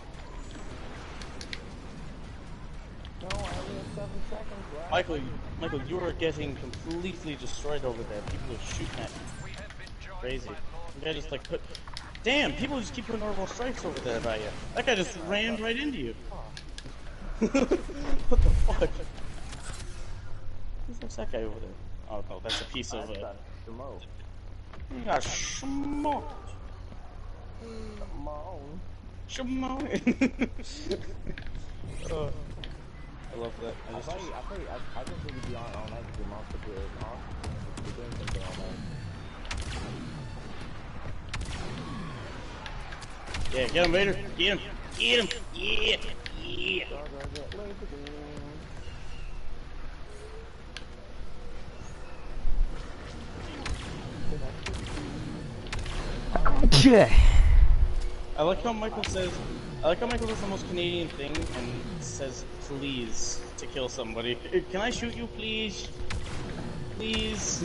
No, I only have 7 seconds left. Michael, you are getting completely destroyed over there. People are shooting at you. Crazy. The guy just like put... Damn, people just keep putting orbital strikes over there by you. That guy just rammed right into you. What the fuck? Who's that guy over there? Oh no, that's a piece of... You got smoked. Shimon. I love that. I've been thinking beyond all night because your mom took it off. You're doing something all night. Yeah, get him, Vader. Get him. Get him. Yeah. Yeah. Yeah. I like how Michael says the most Canadian thing and says please to kill somebody. Can I shoot you, please? Please.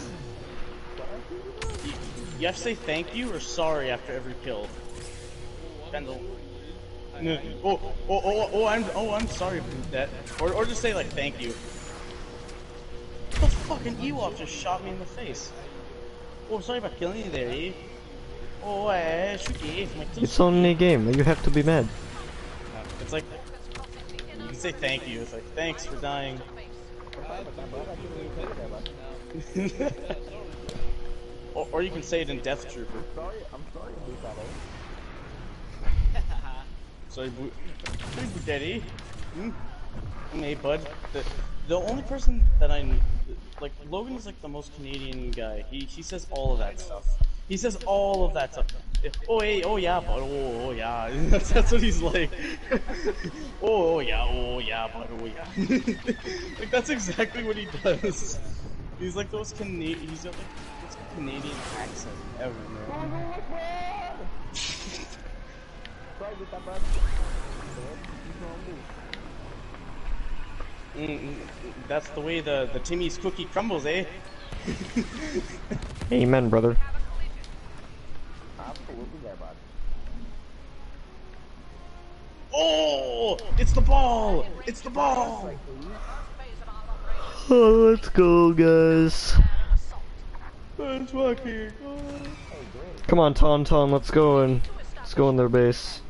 You have to say thank you or sorry after every kill. Pendle. No, I'm sorry for that. Or just say like thank you. The fucking Ewok just shot me in the face. Oh, sorry about killing you there, eh? Oh, shoot. It's only a game. You have to be mad. It's like you can say thank you. It's like thanks for dying. or you can say it in Death Trooper. I'm sorry, Bucado. Sorry, Daddy. Hey, bud. The only person that like Logan is like the most Canadian guy. He says all of that stuff. He says all of that stuff. Oh hey, oh yeah, bud. Oh yeah. That's what he's like. Oh yeah, bud. Oh yeah. Like that's exactly what he does. He's like those Canadian. He's got like this Canadian accent ever, man. That's the way the Timmy's cookie crumbles, eh? Amen, brother. Absolutely, yeah, bud. Oh, it's the ball! It's the ball! Oh, let's go, guys. Let's walk here. Come on, Tauntaun, let's go in their base.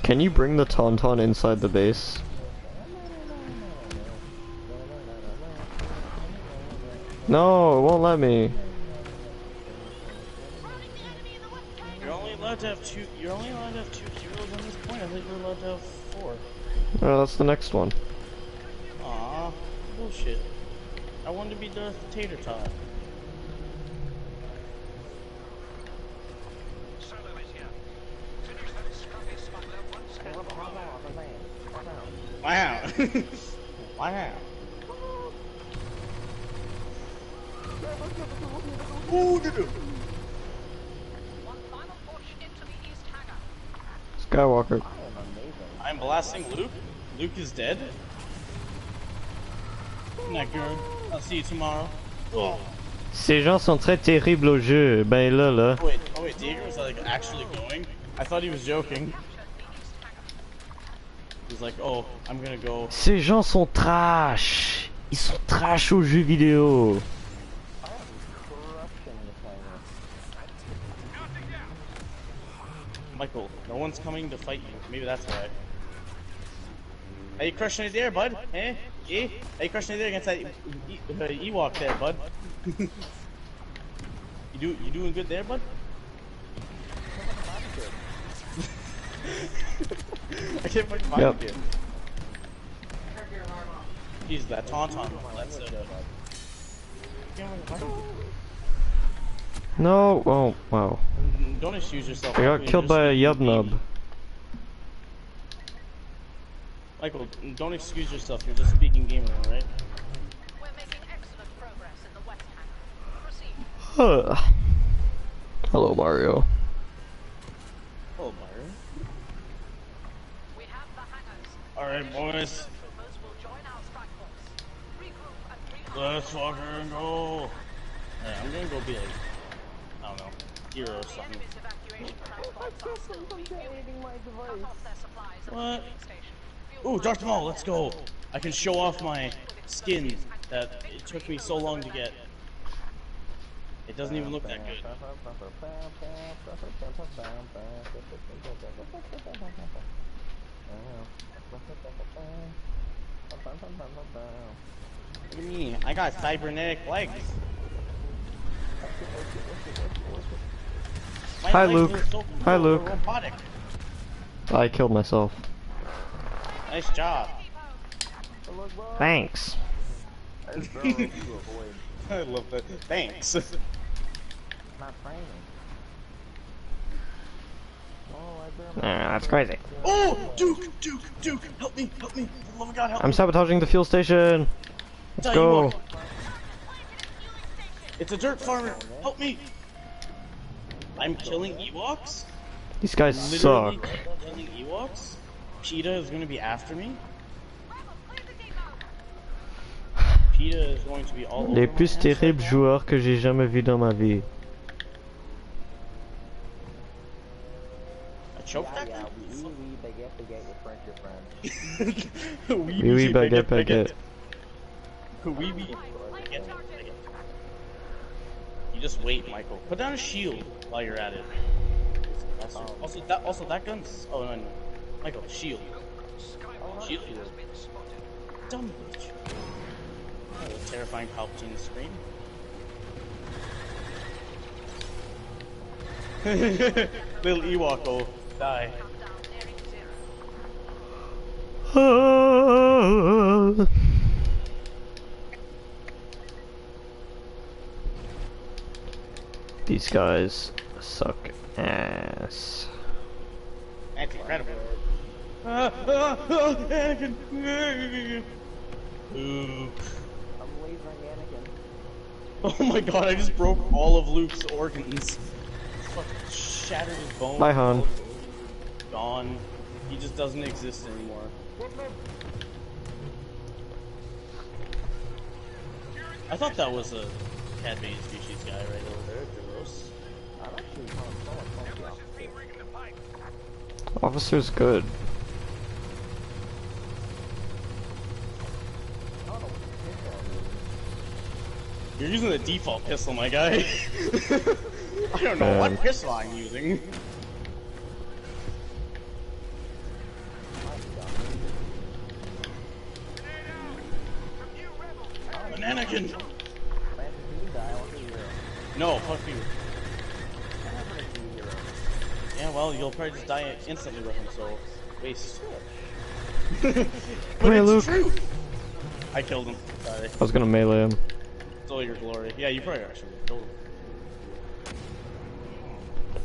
Can you bring the Tauntaun inside the base? No, it won't let me. You're only allowed to have two. You're only allowed to have 2 heroes on this point. I think we're allowed to have 4. Oh, that's the next one. Aw, bullshit. I wanted to be the tater tot. Wow. Wow. Ooh, Skywalker. I'm blasting Luke. Luke is dead. Not good. I'll see you tomorrow. Oh. Ces gens sont très terribles au jeu. Ben là. Oh wait, Diego was like actually going? I thought he was joking. He's like, oh, I'm gonna go. Ces gens sont trash. Ils sont trash aux jeux vidéo. Michael, no one's coming to fight you. Maybe that's why. Are you crushing it there, bud? Eh? Eh? Are you crushing it there against that Ewok there, bud? You doing good there, bud? I can't fucking find you. He's that Tauntaun. That's it. No, oh, wow. Don't excuse yourself. I got killed by a Yubnub. Michael, don't excuse yourself. You're just speaking gamer, right? We're making excellent progress in the West Hangar. Proceed. Hello, Mario. Oh, Byron. We have the hangars. Alright, boys. Troopers will join our strike force. Regroup and recon. Let's fucking go. Alright, I'm gonna go be like, I don't know, hero or The something. enemy's evacuation transports are still being fueled. Cut off their supplies at the What? fueling station. Ooh, Darth Maul, let's go. I can show off my skin that it took me so long to get. It doesn't even look that good. Look at me, I got cybernetic legs. My Hi, legs Luke. are so Hi, Luke. robotic. I killed myself. Nice job. Thanks. I love that. Thanks. Not training. That's crazy. Oh, Duke, help me, for the love of God, help me. I'm sabotaging the fuel station. Let's Tell you go. what. It's a dirt farmer, help me. I'm killing Ewoks? These guys Literally suck. killing Ewoks? PETA is gonna be after me? PETA is going to be all over Les my plus ass terribles right now. joueurs que j'ai jamais vu dans ma vie. I choked that guy? Oui, baguette, your French, your French. Oui, Oui, oui, baguette, baguette. Oui, oui, baguette, baguette. You just wait, Michael. Put down a shield while you're at it. Also, that gun's. Oh no, no. Michael, shield. Shield. Dumb bitch. Oh, the terrifying Palpatine scream. Little Ewok will die. These guys suck ass. That's incredible. Anakin. Ooh. I'm lasering Anakin. Oh my god, I just broke all of Luke's organs. Fucking shattered his bones. Bye, Han. Gone. He just doesn't exist anymore. I thought that was a cat-based species guy right over there, gross. I'm actually kind of the opposite. Officer's good. You're using the default pistol, my guy. I don't know what pistol I'm using. Anakin! No, fuck you. Yeah, well, you'll probably just die instantly with him, so waste. Come But here, it's Luke. true. I killed him. Sorry. I was gonna melee him. It's all your glory. Yeah, you probably actually killed him.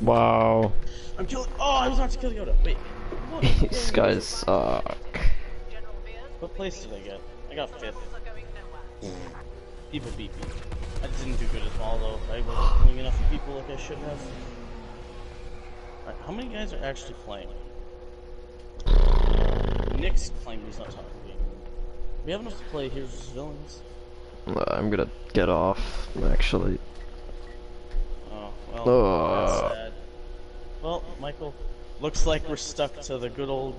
Wow. I'm killing. Oh, I was about to kill Yoda. Wait. What? These guys suck. What place did I get? I got 5th. People beat me. I didn't do good at all though. I wasn't killing enough people like I should have. Alright, how many guys are actually playing? Nick's claiming he's not talking. We have enough to play Heroes vs. Villains. I'm gonna get off, actually. Oh, well, that's Ugh. sad. Well, Michael, looks like we're stuck to the good old